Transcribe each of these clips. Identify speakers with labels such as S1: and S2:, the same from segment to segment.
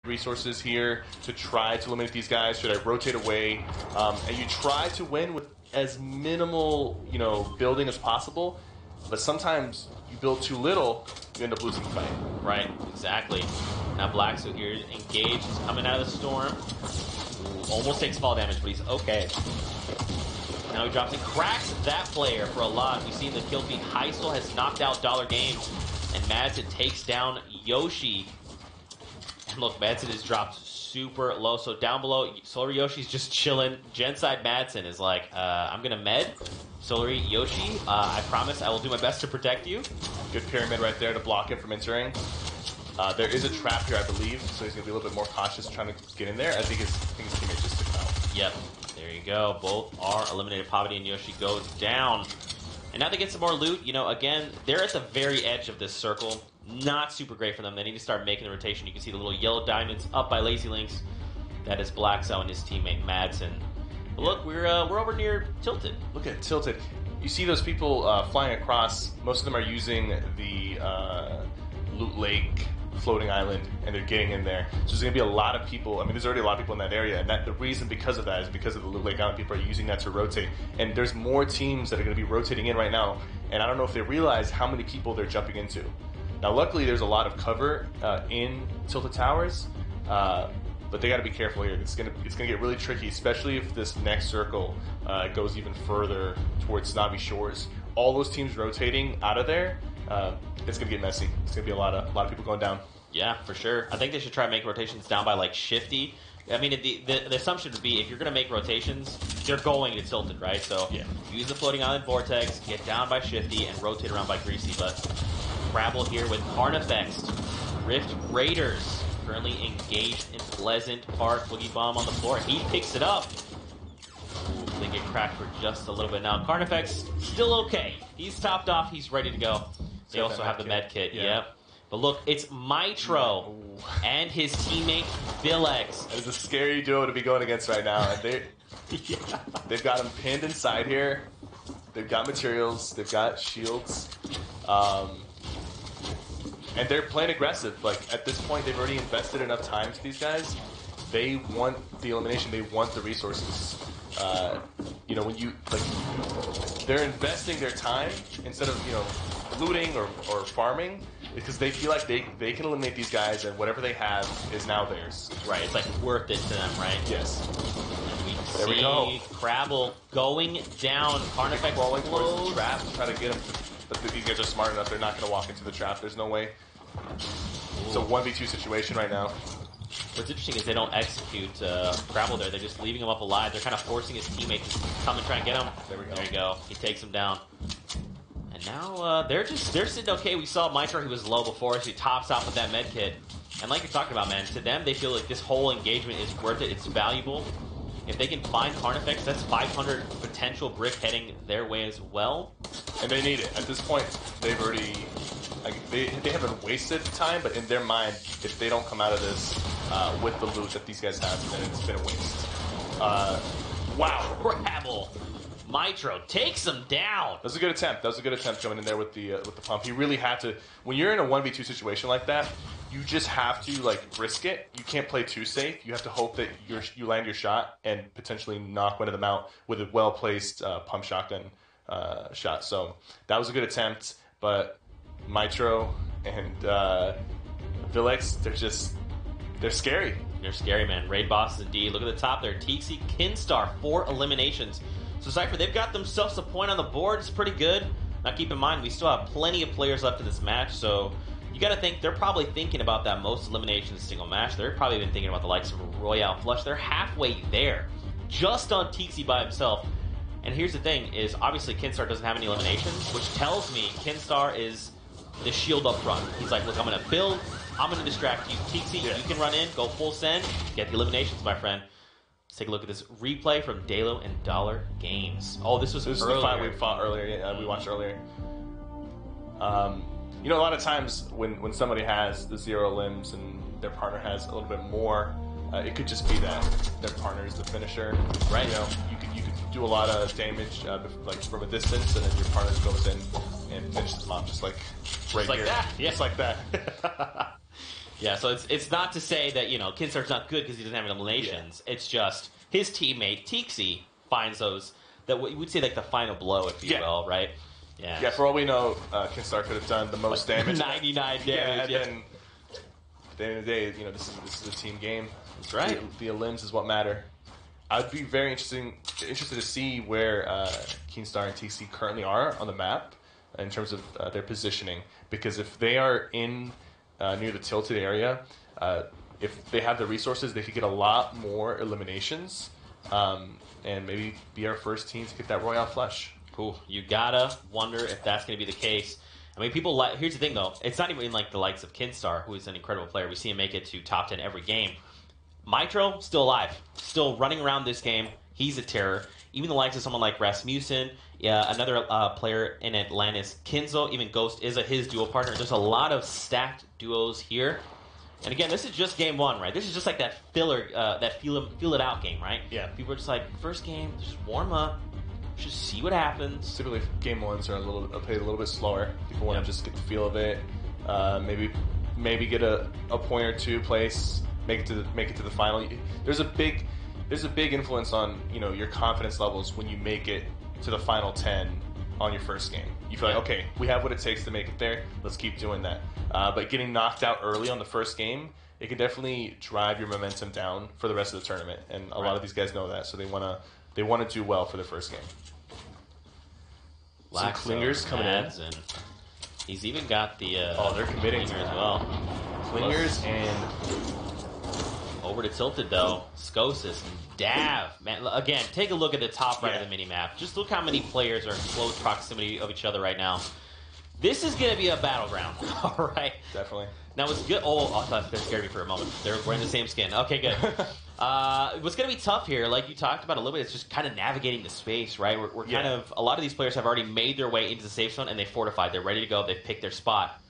S1: resources here to try to eliminate these guys? Should I rotate away? And you try to win with as minimal, building as possible. But sometimes you build too little, you end up losing the fight.
S2: Right, exactly. Now Blacksuit here engaged, he's coming out of the storm. Ooh, almost takes fall damage, but he's okay. Now he drops and cracks that player for a lot. We've seen the kill feed. Heisel has knocked out Dollar Games, and Madsen takes down Yoshi. And look, Madsen is dropped super low. So down below, Solar Yoshi's just chilling. Genside Madsen is like, I'm gonna med. Solar Yoshi, I promise I will do my best to protect you.
S1: Good pyramid right there to block him from entering. There is a trap here, I believe, so he's gonna be a little bit more cautious trying to get in there. I think his teammate just took him out.
S2: Yep, there you go. Both are eliminated. Poverty and Yoshi goes down. And now they get some more loot. Again, they're at the very edge of this circle. Not super great for them. They need to start making the rotation. You can see the little yellow diamonds up by Lazy Links. That is Blacksuit and his teammate Madsen. But look, we're over near Tilted.
S1: Look at Tilted. You see those people flying across. Most of them are using the Loot Lake floating island, and they're getting in there. So there's going to be a lot of people. I mean, there's already a lot of people in that area, and the reason because of that is because of the Loot Lake Island. People are using that to rotate, and there's more teams that are going to be rotating in right now. And I don't know if they realize how many people they're jumping into. Now, luckily, there's a lot of cover in Tilted Towers, but they got to be careful here. It's gonna get really tricky, especially if this next circle goes even further towards Snobby Shores. All those teams rotating out of there. It's gonna get messy. It's gonna be a lot of people going down.
S2: Yeah, for sure. I think they should try to make rotations down by like Shifty. I mean, the assumption would be if you're gonna make rotations, they're going to Tilted, right? So
S1: yeah.
S2: Use the floating island vortex, get down by Shifty, and rotate around by Greasy. But Crabble here with Carnifex. Rift Raiders currently engaged in Pleasant Park. Boogie Bomb on the floor. He picks it up. Ooh, they get cracked for just a little bit now. Carnifex still okay. He's topped off. He's ready to go. They also have the med kit.
S1: Yeah.
S2: Yep. But look, it's Mitro and his teammate Vilex.
S1: It's a scary duo to be going against right now. And they've got him pinned inside here. They've got materials. They've got shields. And they're playing aggressive. Like, at this point, they've already invested enough time to these guys. They want the elimination. They want the resources. When you, they're investing their time instead of, looting or farming, because they feel like they can eliminate these guys and whatever they have is now theirs.
S2: Right, it's like worth it to them, right?
S1: Yes.
S2: There we go. Crabble going down. Carnifex
S1: rolling towards the trap to try to get him. But these guys are smart enough. They're not going to walk into the trap. There's no way. It's a 1v2 situation right now.
S2: What's interesting is they don't execute Crabble there. They're just leaving him up alive. They're kind of forcing his teammate to come and try and get him.
S1: There we go.
S2: There you go. He takes him down. And now they're sitting okay. We saw Mitro, he was low before, so he tops off with that med kit. And like you're talking about, man, to them, they feel like this whole engagement is worth it. It's valuable. If they can find Carnifex, that's 500 potential brick heading their way as well.
S1: And they need it. At this point, they've already... they haven't wasted time, but in their mind, if they don't come out of this with the loot that these guys have, then it's been a waste.
S2: Wow, Crabble. Mitro takes him down.
S1: That was a good attempt. That was a good attempt coming in there with the pump. He really had to... When you're in a 1v2 situation like that, you just have to risk it. You can't play too safe. You have to hope that you land your shot and potentially knock one of them out with a well-placed pump shotgun shot. So that was a good attempt, but Mitro and Vilex, they're scary.
S2: They're scary, man. Raid bosses indeed. Look at the top there. Tixi, Kinstar, 4 eliminations. So Cypher, they've got themselves a point on the board. It's pretty good. Now keep in mind, we still have plenty of players left in this match, so you got to think they're probably thinking about that most eliminations single match. They're probably been thinking about the likes of Royale Flush. They're halfway there, just on Tixi by himself. And here's the thing: is obviously Kinstar doesn't have any eliminations, which tells me Kinstar is the shield up front. He's like, look, I'm gonna build, I'm gonna distract you. Tixi, you can run in, go full send, get the eliminations, my friend. Let's take a look at this replay from Dalo and Dollar Games. Oh, this was
S1: the fight we fought earlier. We watched earlier. A lot of times when somebody has the 0 limbs and their partner has a little bit more, it could just be that their partner is the finisher.
S2: Right.
S1: You could do a lot of damage from a distance, and then your partner goes in and finishes them off just like right here.
S2: That. Yeah.
S1: Just like that.
S2: Yeah, so it's not to say that, Kinstar's not good because he doesn't have eliminations. Yeah. It's just his teammate, Tixi, finds those, that we would say like the final blow, if you will, right? Yeah.
S1: Yeah, for all we know, Kinstar could have done the most damage.
S2: 99 damage.
S1: Yeah, and then at the end of the day, this is a team game.
S2: That's right.
S1: The elims is what matter. I'd be very interested to see where Keenstar and TC currently are on the map in terms of their positioning. Because if they are in near the tilted area, if they have the resources, they could get a lot more eliminations and maybe be our first team to get that Royale flush.
S2: Cool. You gotta wonder if that's going to be the case. I mean, people here's the thing, though. It's not even like the likes of Kinstar, who is an incredible player. We see him make it to top 10 every game. Mitro, still alive. Still running around this game. He's a terror. Even the likes of someone like Rasmussen, another player in Atlantis, Kinzo, even Ghost is his duo partner. There's a lot of stacked duos here. And again, this is just game one, right? This is just like that filler, that feel it out game, right?
S1: Yeah.
S2: People are just like, first game, just warm up. Just see what happens.
S1: Typically, game ones are played a little bit slower. People want to just get the feel of it. Maybe get a point or two place. Make it to the final. There's a big influence on your confidence levels when you make it to the final 10 on your first game. You feel like, okay, we have what it takes to make it there. Let's keep doing that. But getting knocked out early on the first game, it can definitely drive your momentum down for the rest of the tournament. And a lot of these guys know that, so they want to do well for the first game. Some clingers coming in.
S2: And he's even got the
S1: they're committing
S2: clinger as well.
S1: Clingers and
S2: over to tilted though. Skosis and Dav. Man, again, take a look at the top right of the mini map. Just look how many players are in close proximity of each other right now. This is going to be a battleground. All right.
S1: Definitely.
S2: Now, what's good... Oh, I thought that scared me for a moment. They're wearing the same skin. Okay, good. What's going to be tough here, like you talked about a little bit, it's just kind of navigating the space, right? We're kind of... A lot of these players have already made their way into the safe zone, and they fortified. They're ready to go. They've picked their spot.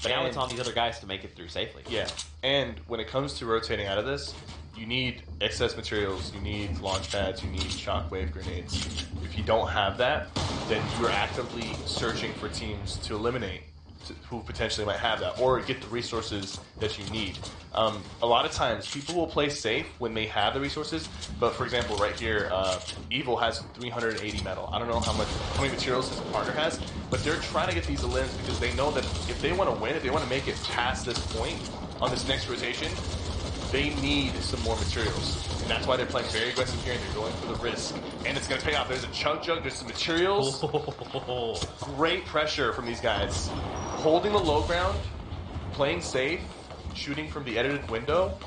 S2: But now it's on these other guys to make it through safely.
S1: Yeah. And when it comes to rotating out of this, you need excess materials, you need launch pads, you need shockwave grenades. If you don't have that, then you're actively searching for teams to eliminate who potentially might have that, or get the resources that you need. A lot of times, people will play safe when they have the resources, but for example, right here, Evil has 380 metal. I don't know how many materials his partner has, but they're trying to get these elims because they know that if they want to win, if they want to make it past this point on this next rotation, they need some more materials. And that's why they're playing very aggressive here, and they're going for the risk. And it's going to pay off. There's a chug jug, there's some materials. Great pressure from these guys. Holding the low ground, playing safe, shooting from the edited window,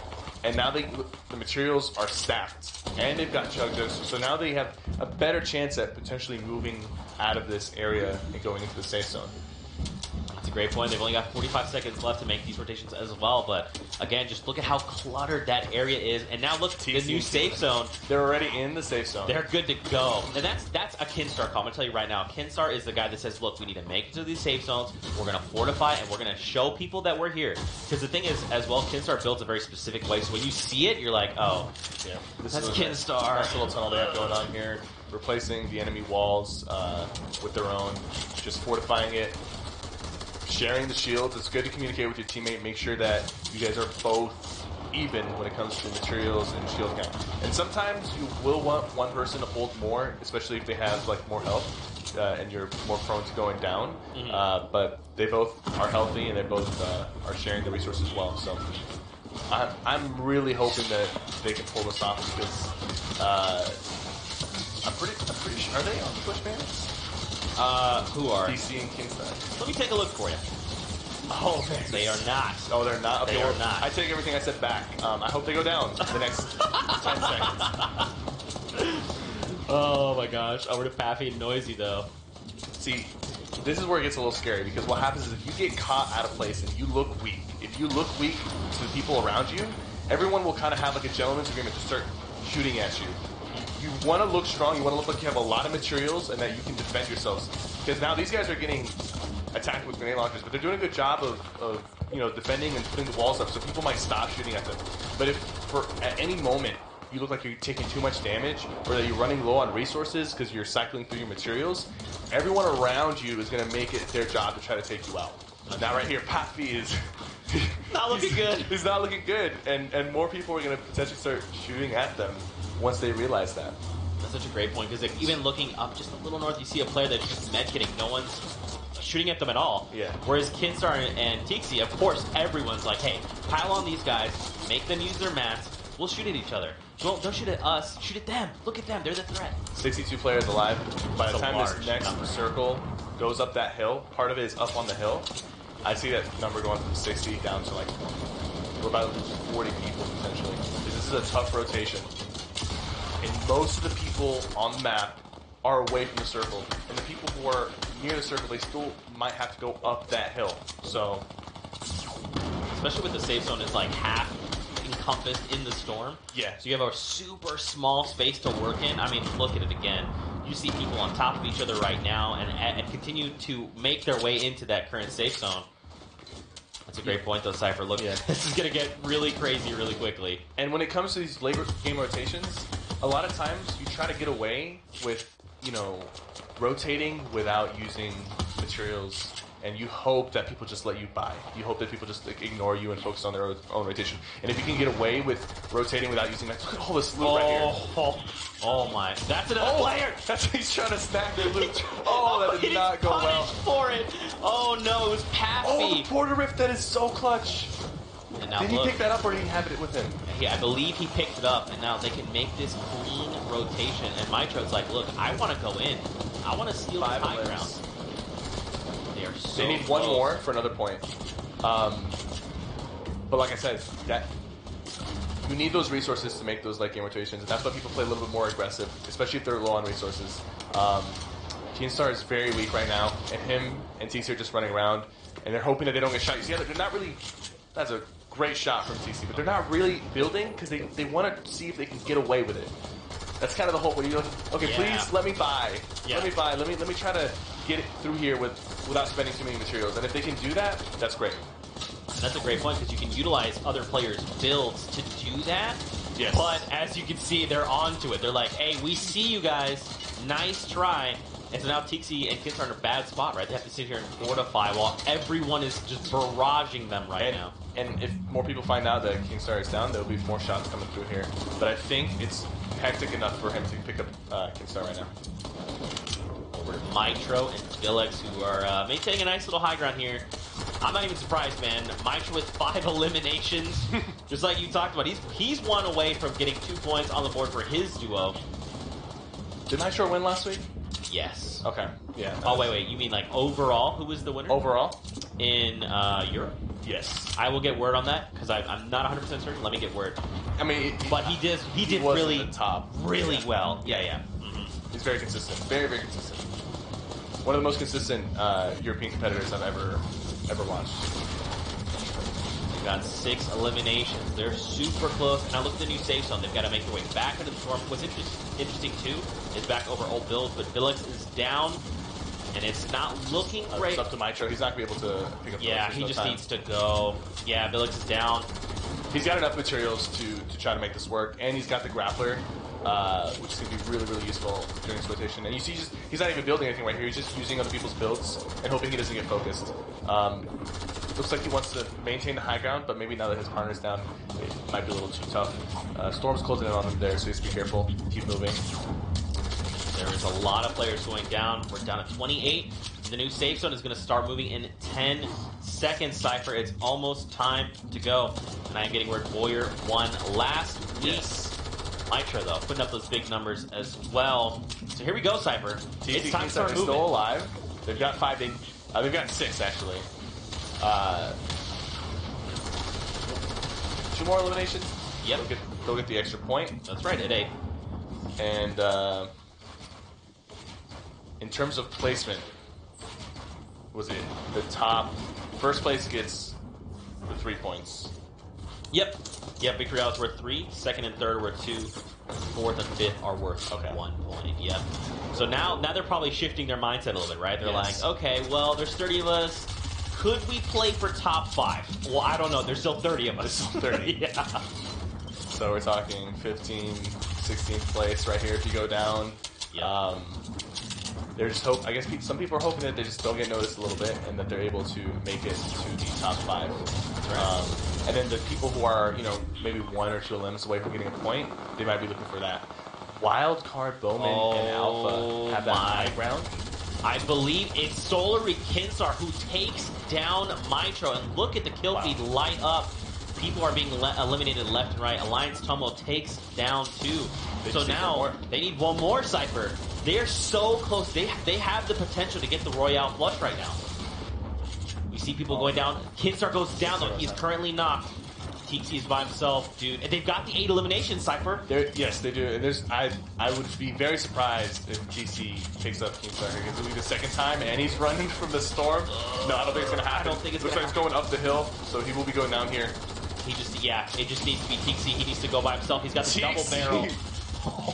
S1: and now the materials are stacked. And they've got chug jugs, so now they have a better chance at potentially moving out of this area and going into the safe zone.
S2: That's a great point. They've only got 45 seconds left to make these rotations as well, but again, just look at how cluttered that area is. And now look, the new safe zone.
S1: They're already in the safe zone.
S2: They're good to go. And that's a Kinstar call. I'm going to tell you right now, Kinstar is the guy that says, look, we need to make it to these safe zones. We're going to fortify, and we're going to show people that we're here. Because the thing is, as well, Kinstar builds a very specific way. So when you see it, you're like, oh,
S1: yeah,
S2: that's Kinstar.
S1: Nice little tunnel they have going on here. Replacing the enemy walls with their own. Just fortifying it. Sharing the shields. It's good to communicate with your teammate. Make sure that you guys are both even when it comes to materials and shield count. And sometimes you will want one person to hold more, especially if they have more health and you're more prone to going down. But they both are healthy and they both are sharing the resources well. So I'm really hoping that they can pull this off because I'm pretty sure. Are they on Twitch banners?
S2: Who are?
S1: DC and Kingside.
S2: Let me take a look for you.
S1: Oh, man.
S2: They are not.
S1: Oh, they're not? Okay,
S2: they are not.
S1: I take everything I said back. I hope they go down the next 10 seconds.
S2: Oh, my gosh. Over to Paffy and Noisy, though.
S1: See, this is where it gets a little scary because what happens is if you get caught out of place and you look weak, if you look weak to the people around you, everyone will kind of have a gentleman's agreement to start shooting at you. You want to look strong, you want to look like you have a lot of materials and that you can defend yourselves. Because now these guys are getting attacked with grenade launchers, but they're doing a good job of defending and putting the walls up, so people might stop shooting at them. But if at any moment you look like you're taking too much damage or that you're running low on resources because you're cycling through your materials, everyone around you is going to make it their job to try to take you out. Now right here, Paffy is
S2: Not looking good.
S1: He's not looking good, and more people are going to potentially start shooting at them once they realize that.
S2: That's such a great point, because like, even looking up just a little north, you see a player that's just medkitting. No one's shooting at them at all.
S1: Yeah.
S2: Whereas Kinstar and Tixi, of course, everyone's like, hey, pile on these guys, make them use their mats, we'll shoot at each other. Don't shoot at us, shoot at them. Look at them, they're the threat.
S1: 62 players alive. By the
S2: That's a
S1: time this
S2: large
S1: next
S2: number.
S1: circle goes up that hill, part of it is up on the hill. I see that number going from 60 down to like, we're about to lose 40 people potentially. This is a tough rotation. And most of the people on the map are away from the circle. And the people who are near the circle, they still might have to go up that hill. So,
S2: Especially with the safe zone, it's like half encompassed in the storm.
S1: yeah.
S2: So you have a super small space to work in. I mean, look at it again. You see people on top of each other right now and continue to make their way into that current safe zone. That's a great point, though, Cypher. Look,
S1: Yeah.
S2: this is going to get really crazy really quickly.
S1: And when it comes to these late game rotations, a lot of times you try to get away with, you know, rotating without using materials, and you hope that people just let you by. You hope that people just like, ignore you and focus on their own rotation. And if you can get away with rotating without using that, look at all this loot right here.
S2: Oh my. That's another player.
S1: That's he's trying to snag their loot. Oh, that did
S2: He's
S1: not go well.
S2: punished for it. Oh no, it was
S1: Oh, the
S2: Paffy.
S1: Porter Rift, that is so clutch.
S2: And now
S1: Did he
S2: look.
S1: pick that up or did he have it with him?
S2: Yeah, I believe he picked it up, and now they can make this clean rotation. And Mitro's like, look, I want to go in. I want to steal the high ground.
S1: Limbs.
S2: They are so
S1: They need one
S2: close.
S1: more for another point. But like I said, that you need those resources to make those late game rotations, and that's why people play a little bit more aggressive, especially if they're low on resources. Keemstar is very weak right now, and him and TC are just running around, and they're hoping that they don't get shot. You see, they're not really. That's a great shot from TC, but they're not really building because they want to see if they can get away with it. That's kind of the hope. When you go, okay,
S2: Yeah.
S1: please let me buy.
S2: Yeah.
S1: Let me buy. Let me try to get it through here without spending too many materials. And if they can do that, that's great.
S2: And that's a great point, because you can utilize other players' builds to do that.
S1: Yes.
S2: But as you can see, they're onto it. They're like, hey, we see you guys. Nice try. And so now Tixi and Kids are in a bad spot, right? They have to sit here and fortify while everyone is just barraging them right now.
S1: And if more people find out that Kingstar is down, there'll be more shots coming through here. But I think it's hectic enough for him to pick up Kingstar right now.
S2: Over to Mitro and Villex, who are maintaining a nice little high ground here. I'm not even surprised, man. Mitro with 5 eliminations. Just like you talked about, he's one away from getting 2 points on the board for his duo.
S1: Did Nitro win last week?
S2: Yes.
S1: Okay. Yeah.
S2: Oh, wait. You mean like overall? Who was the winner?
S1: Overall?
S2: In Europe?
S1: Yes.
S2: I will get word on that, because I'm not 100% certain. Let me get word.
S1: I mean,
S2: But he did
S1: was
S2: really,
S1: at the top.
S2: really well. Yeah. Mm-hmm.
S1: He's very consistent. Very, very consistent. One of the most consistent European competitors I've ever watched.
S2: They've got 6 eliminations. They're super close. And now look at the new safe zone. They've got to make their way back into the storm. What's interesting, too, is back over old builds, but Villex is down, and it's not looking great.
S1: It's up to Mitro. He's not going to be able to pick up
S2: Yeah,
S1: those.
S2: he
S1: There's
S2: just
S1: no time.
S2: needs to go. Yeah, Villex is down.
S1: He's got enough materials to try to make this work, and he's got the grappler, which is going to be really, really useful during this rotation. And you see, he's not even building anything right here. He's just using other people's builds and hoping he doesn't get focused. Looks like he wants to maintain the high ground, but maybe now that his partner's down, it might be a little too tough. Storm's closing in on him there, so he has to be careful. Keep moving.
S2: There is a lot of players going down. We're down to 28. The new safe zone is going to start moving in 10 seconds, Cypher. It's almost time to go. And I'm getting word Boyer won last week.
S1: Yes.
S2: Mitro, though, putting up those big numbers as well. So here we go, Cypher. It's time to start
S1: is
S2: moving.
S1: still alive. They've got 5. They've got 6 actually. 2 more eliminations.
S2: Yep.
S1: They'll get the extra point.
S2: That's right, at 8.
S1: And in terms of placement, was it the top? First place gets the 3 points.
S2: Yep. Victory odds worth 3. Second and third are worth 2. Fourth and fifth are worth 1 point. Yep. So now they're probably shifting their mindset a little bit, right? They're
S1: Yes.
S2: like, okay, well, there's 30 of us. Could we play for top 5? Well, I don't know. There's still 30 of us.
S1: There's still 30.
S2: Yeah.
S1: So we're talking 15, 16th place right here if you go down.
S2: Yeah.
S1: They're just I guess some people are hoping that they just don't get noticed a little bit and that they're able to make it to the top 5. And then the people who are, maybe 1 or 2 limbs away from getting a point, they might be looking for that. Wild Card Bowman and Alpha have that high ground.
S2: I believe it's Solary Kinsar who takes down Mitro. And look at the kill feed light up. People are being eliminated left and right. Alliance Tomo takes down 2. So now they need one more Cypher. They are so close. They have the potential to get the Royale flush right now. You see people going down. Kinsar goes down though. He's currently knocked. TC is by himself, dude. And they've got the 8 elimination, Cypher.
S1: Yes, they do. And I would be very surprised if TC picks up Kinsar here. It's going to be the second time, and he's running from the storm. No, I don't think it's going to happen.
S2: I don't think it's
S1: Looks like it's going up the hill, so he will be going down here.
S2: It just needs to be TC. He needs to go by himself. He's got the double barrel.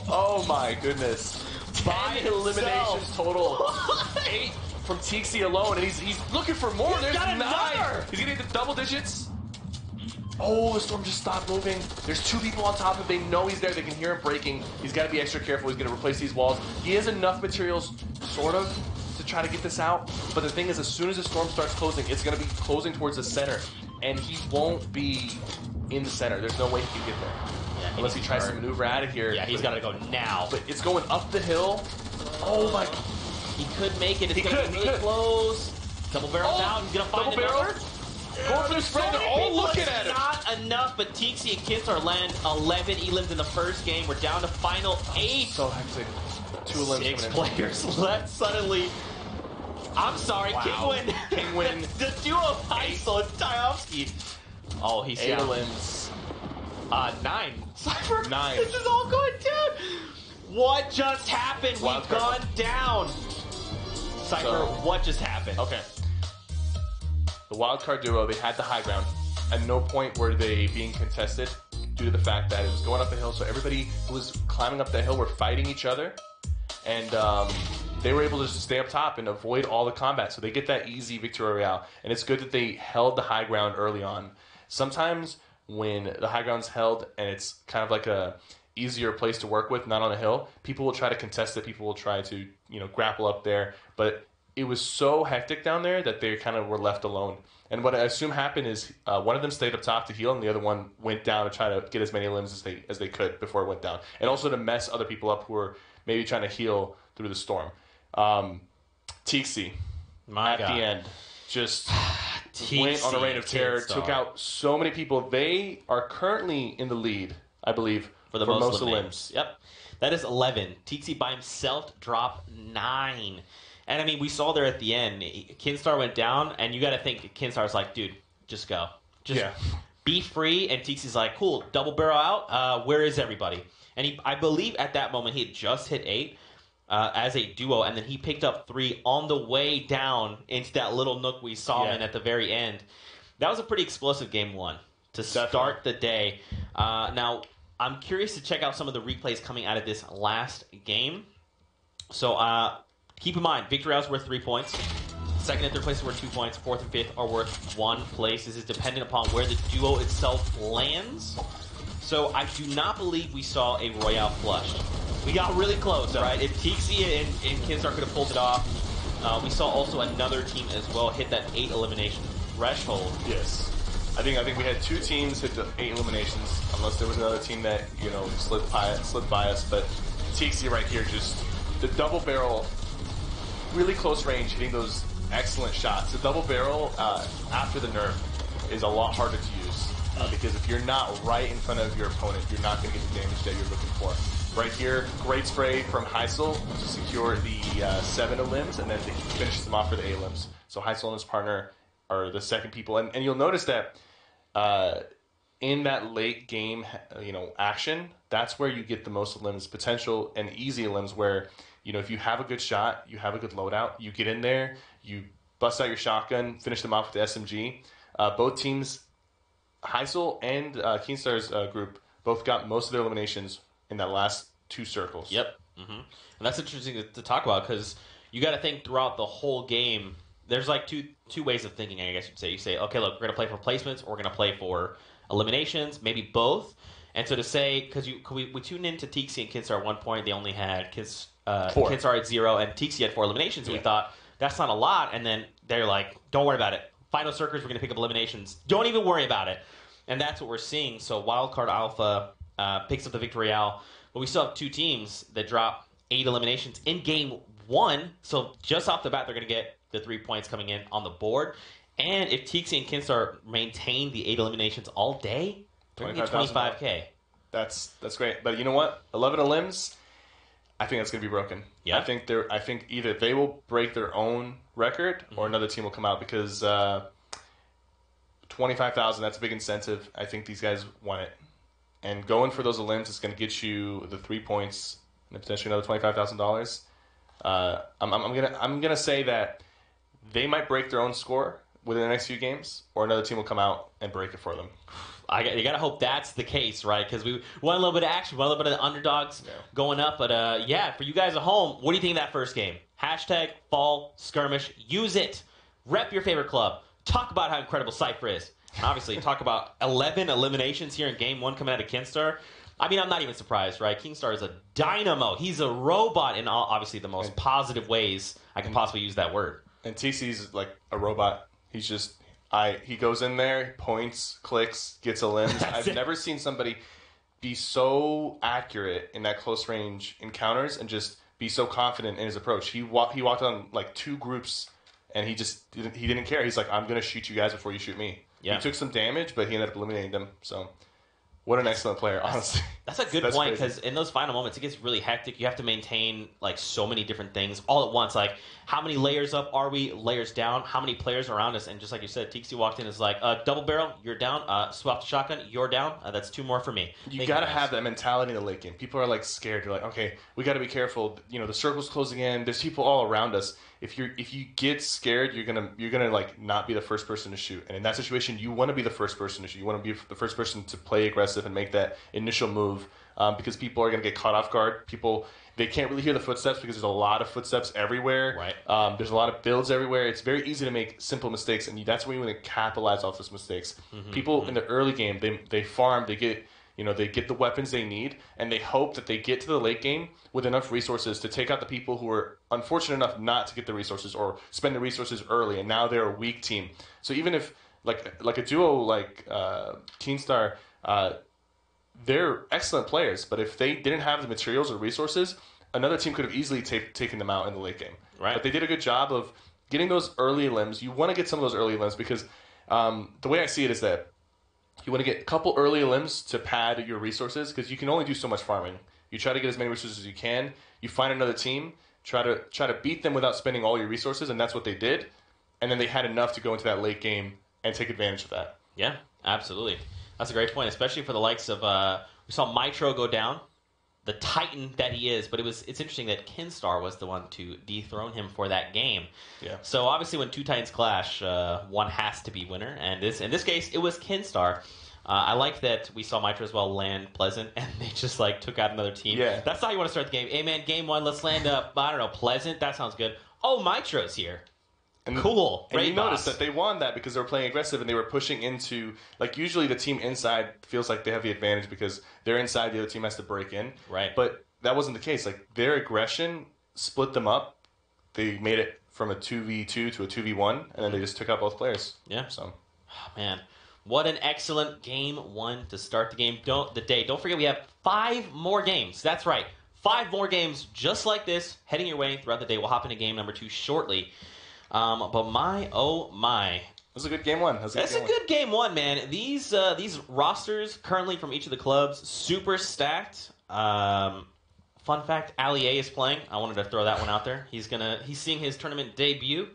S1: Oh my goodness. 10 eliminations total. 8 from TC alone, and he's looking for more. There's 9. He's getting the double digits. Oh, the storm just stopped moving. There's 2 people on top of him. They know he's there. They can hear him breaking. He's got to be extra careful. He's going to replace these walls. He has enough materials, sort of, to try to get this out. But the thing is, as soon as the storm starts closing, it's going to be closing towards the center. And he won't be in the center. There's no way he can get there. Yeah, unless he tries to maneuver out of here.
S2: Yeah, he's got to go now.
S1: But it's going up the hill. Oh my.
S2: He could make it. It's going to be really close. Double barrel now. He's going to find another.
S1: Going for the spread. They're all looking at him.
S2: Not enough, but Tixi and Kinsar land 11 elims in the first game. We're down to final 8.
S1: So hectic. 2 elims.
S2: 6 players left suddenly. I'm sorry,
S1: wow.
S2: Kingwin. The duo of Heisel and Tyovsky. Oh, he's
S1: 8 elims.
S2: 9. Cypher.
S1: 9.
S2: This is all going down. What just happened? We've gone down. Cypher, what just happened?
S1: Okay. The wildcard duo, they had the high ground. At no point were they being contested due to the fact that it was going up the hill. So everybody who was climbing up the hill were fighting each other. And they were able to just stay up top and avoid all the combat. So they get that easy victory royale. And it's good that they held the high ground early on. Sometimes when the high ground's held and it's kind of like a easier place to work with, not on a hill, people will try to contest it. People will try to, grapple up there. But it was so hectic down there that they kind of were left alone. And what I assume happened is one of them stayed up top to heal, and the other one went down to try to get as many limbs as they could before it went down. And also to mess other people up who were maybe trying to heal through the storm. Tixi, at the end, just went on a reign of terror, took out so many people. They are currently in the lead, I believe, for most limbs.
S2: Yep. That is 11. Tixi by himself dropped 9. And I mean, we saw there at the end, Kinstar went down, and you got to think Kinstar's like, dude, just go. Just be free. And Tixi's like, cool, double barrel out. Where is everybody? And I believe at that moment he had just hit 8 as a duo, and then he picked up 3 on the way down into that little nook we saw him in at the very end. That was a pretty explosive game 1 to start the day. Now, I'm curious to check out some of the replays coming out of this last game. So, keep in mind, victory is worth 3 points. Second and third place is worth 2 points. Fourth and fifth are worth 1 place. This is dependent upon where the duo itself lands. So I do not believe we saw a Royale flush. We got really close, right? If Tixi and Kinstar could have pulled it off, we saw also another team as well hit that 8 elimination threshold.
S1: Yes. I think we had 2 teams hit the 8 eliminations, unless there was another team that, slid by us. But Tixi right here, just the double barrel, really close range, hitting those excellent shots. The double barrel after the nerf is a lot harder to use because if you're not right in front of your opponent, you're not going to get the damage that you're looking for. Right here, great spray from Heisel to secure the 7 limbs, and then he finishes them off for the 8 limbs. So Heisel and his partner are the second people, and you'll notice that in that late game, action, that's where you get the most limbs potential and easy limbs where. If you have a good shot, you have a good loadout, you get in there, you bust out your shotgun, finish them off with the SMG. Both teams, Heisel and Keenstar's group, both got most of their eliminations in that last 2 circles.
S2: Yep. Mm-hmm. And that's interesting to talk about because you got to think throughout the whole game, there's like two ways of thinking, I guess you'd say. You say, okay, look, we're going to play for placements, or we're going to play for eliminations, maybe both. And so to say, because we tuned into Tixi and Kinstar at one point, they only had Kinstar at 0 and Tixi had 4 eliminations. And we thought, that's not a lot. And then they're like, don't worry about it. Final circles, we're going to pick up eliminations. Don't even worry about it. And that's what we're seeing. So Wildcard Alpha picks up the Victory Royale. But we still have 2 teams that drop 8 eliminations in game 1. So just off the bat, they're going to get the 3 points coming in on the board. And if Tixie and Kinstar maintain the 8 eliminations all day, they're going to get $25K.
S1: That's great. But you know what? 11 elims, I think that's going to be broken.
S2: Yeah.
S1: I think either they will break their own record or another team will come out because 25,000, that's a big incentive. I think these guys want it. And going for those elims is going to get you the 3 points and potentially another $25,000. I'm gonna say that they might break their own score within the next few games, or another team will come out and break it for them.
S2: You gotta hope that's the case, right? Because we want a little bit of action, want a little bit of the underdogs going up. But for you guys at home, what do you think of that first game? Hashtag Fall Skirmish. Use it. Rep your favorite club. Talk about how incredible Cypher is. And obviously, talk about 11 eliminations here in game 1 coming out of Kinstar. I mean, I'm not even surprised, right? Kinstar is a dynamo. He's a robot in obviously the most positive ways I can possibly use that word.
S1: And TC's like a robot. He's just he goes in there, points, clicks, gets a limb. I've never seen somebody be so accurate in that close range encounters and just be so confident in his approach. He walked on like 2 groups and he didn't care. He's like, I'm gonna shoot you guys before you shoot me. Yeah. He took some damage, but he ended up eliminating them. So what an excellent player, honestly.
S2: That's a good point, because in those final moments, it gets really hectic. You have to maintain like so many different things all at once. Like, how many layers up are we? Layers down? How many players around us? And just like you said, Tixie walked in and is like, double barrel, you're down. Swap to shotgun, you're down. That's 2 more for me.
S1: You got to have that mentality in the late game. People are like scared. You're like, okay, we got to be careful. You know, the circle's closing in. There's people all around us. If you get scared, you're gonna like not be the first person to shoot. And in that situation, you want to be the first person to shoot. You want to be the first person to play aggressive and make that initial move, because people are gonna get caught off guard. They can't really hear the footsteps because there's a lot of footsteps everywhere.
S2: Right.
S1: There's a lot of builds everywhere. It's very easy to make simple mistakes, and that's when you want to capitalize off those mistakes. People in the early game, they farm, they get the weapons they need, and they hope that they get to the late game with enough resources to take out the people who are unfortunate enough not to get the resources or spend the resources early, and now they're a weak team. So even if, like a duo like Keenstar, they're excellent players, but if they didn't have the materials or resources, another team could have easily taken them out in the late game.
S2: Right.
S1: But they did a good job of getting those early limbs. You want to get some of those early limbs because the way I see it is that you want to get a couple early limbs to pad your resources because you can only do so much farming. You try to get as many resources as you can. You find another team, try to beat them without spending all your resources, and that's what they did. And then they had enough to go into that late game and take advantage of that.
S2: Yeah, absolutely. That's a great point, especially for the likes of we saw Mitro go down, the titan that he is. But it's interesting that Kinstar was the one to dethrone him for that game.
S1: Yeah.
S2: So obviously, when 2 titans clash, one has to be winner, and in this case, it was Kinstar. I like that we saw Mitro as well land Pleasant, and they just like took out another team.
S1: Yeah.
S2: That's how you want to start the game. Hey man, game 1, let's land up. I don't know, Pleasant. That sounds good. Oh, Mitro's here.
S1: And
S2: cool.
S1: And you notice that they won that because they were playing aggressive and they were pushing into, like, usually the team inside feels like they have the advantage because they're inside, the other team has to break in.
S2: Right.
S1: But that wasn't the case. Like, their aggression split them up. They made it from a 2v2 to a 2v1, and then they just took out both players.
S2: Yeah.
S1: So,
S2: oh, man, what an excellent game 1 to start the game. Don't forget we have 5 more games. That's right, 5 more games just like this heading your way throughout the day. We'll hop into game number 2 shortly. But my, oh my.
S1: It was a good game 1.
S2: That's a good game 1, man. These rosters currently from each of the clubs, super stacked. Fun fact, Ali A is playing. I wanted to throw that one out there. He's seeing his tournament debut.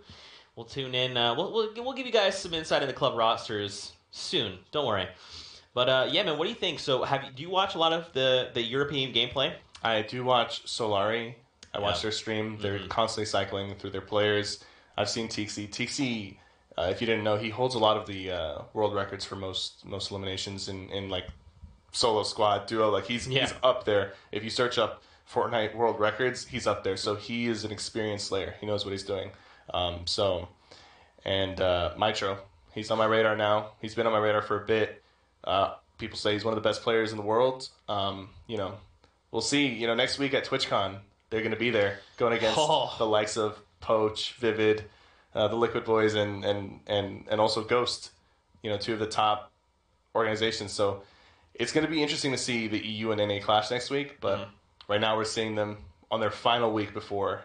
S2: We'll tune in. We'll give you guys some insight in the club rosters soon. Don't worry. But yeah, man, what do you think? So do you watch a lot of the European gameplay?
S1: I do watch Solari. I watch their stream. They're constantly cycling through their players. I've seen Tixie. Tixie, if you didn't know, he holds a lot of the world records for most eliminations in like solo squad duo. Like he's up there. If you search up Fortnite world records, he's up there. So he is an experienced slayer. He knows what he's doing. Mitro, he's on my radar now. He's been on my radar for a bit. People say he's one of the best players in the world. We'll see. Next week at TwitchCon, they're going to be there going against the likes of Poach, Vivid, the Liquid Boys and also Ghost, two of the top organizations. So it's going to be interesting to see the EU and NA clash next week. But right now we're seeing them on their final week before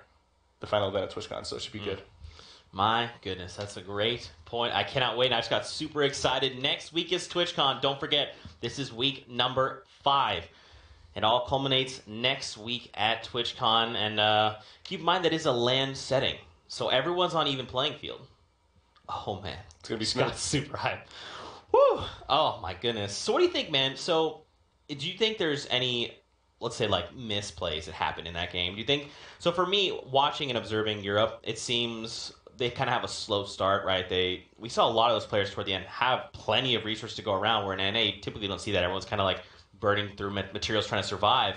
S1: the final event at TwitchCon, so it should be good.
S2: My goodness, that's a great point. I cannot wait. I just got super excited. Next week is TwitchCon. Don't forget, this is week number 5. It all culminates next week at TwitchCon. And keep in mind that is a LAN setting. So everyone's on even playing field. Oh, man.
S1: It's going to be
S2: smooth. Got super hype. Woo! Oh, my goodness. So what do you think, man? So do you think there's any, let's say, like, misplays that happened in that game? Do you think... So for me, watching and observing Europe, it seems... They kind of have a slow start, right? We saw a lot of those players toward the end have plenty of resources to go around, where in NA, typically don't see that. Everyone's kind of like burning through materials trying to survive.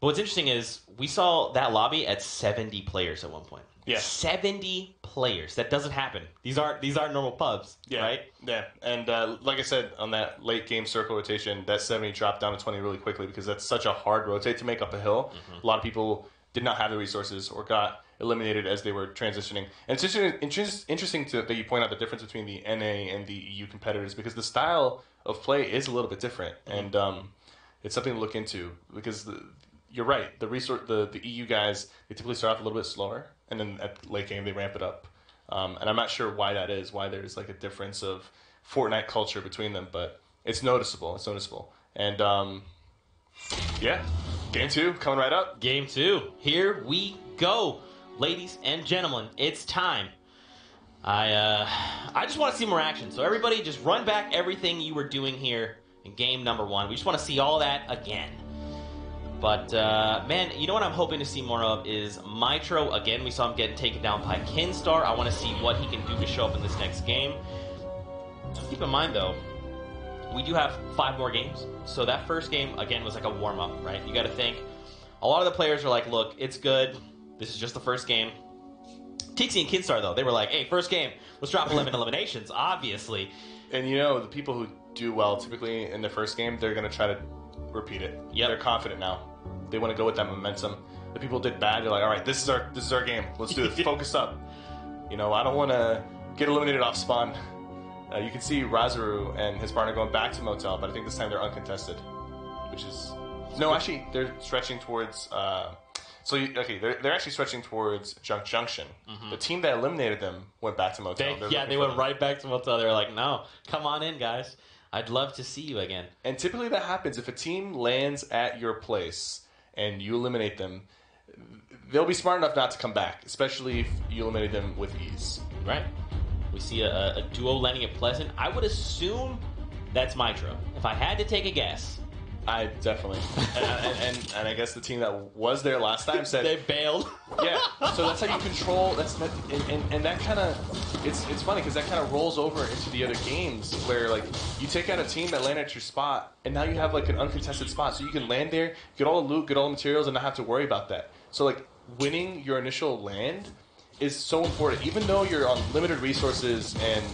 S2: But what's interesting is we saw that lobby at 70 players at one point.
S1: Yeah.
S2: 70 players. That doesn't happen. These aren't normal pubs, right?
S1: Yeah. And like I said, on that late game circle rotation, that 70 dropped down to 20 really quickly because that's such a hard rotate to make up a hill. A lot of people did not have the resources or got eliminated as they were transitioning. And it's just interesting that you point out the difference between the NA and the EU competitors because the style of play is a little bit different. And it's something to look into because you're right. The EU guys, they typically start off a little bit slower, and then at late game they ramp it up. And I'm not sure why that is, why there's like a difference of Fortnite culture between them, but it's noticeable. It's noticeable. And yeah, game 2 coming right up.
S2: Game 2. Here we go. Ladies and gentlemen, it's time. I just want to see more action. So everybody just run back everything you were doing here in game number 1. We just want to see all that again. But, man, you know what I'm hoping to see more of is Mitro. Again, we saw him getting taken down by Kinstar. I want to see what he can do to show up in this next game. Keep in mind, though, we do have 5 more games. So that first game, again, was like a warm-up, right? You got to think. A lot of the players are like, look, it's good. This is just the first game. Tixie and Kinstar, though, they were like, hey, first game, let's drop 11 eliminations, obviously.
S1: And the people who do well typically in their first game, they're going to try to repeat it.
S2: Yep.
S1: They're confident now. They want to go with that momentum. The people who did bad, they're like, all right, this is our game. Let's do it. Focus up. I don't want to get eliminated off spawn. You can see Razaru and his partner going back to Motel, but I think this time they're uncontested, which is... No, actually, they're stretching towards... they're actually stretching towards Junction. The team that eliminated them went back to Motel.
S2: They went right back to Motel. They were like, no, come on in, guys. I'd love to see you again.
S1: And typically that happens. If a team lands at your place and you eliminate them, they'll be smart enough not to come back, especially if you eliminate them with ease.
S2: Right. We see a duo landing at Pleasant. I would assume that's Mitro. If I had to take a guess...
S1: I definitely, and I guess the team that was there last time said
S2: they bailed.
S1: Yeah, so that's how you control. And that kind of it's funny because that kind of rolls over into the other games where like you take out a team that landed at your spot, and now you have like an uncontested spot, so you can land there, get all the loot, get all the materials, and not have to worry about that. So like winning your initial land is so important, even though you're on limited resources and.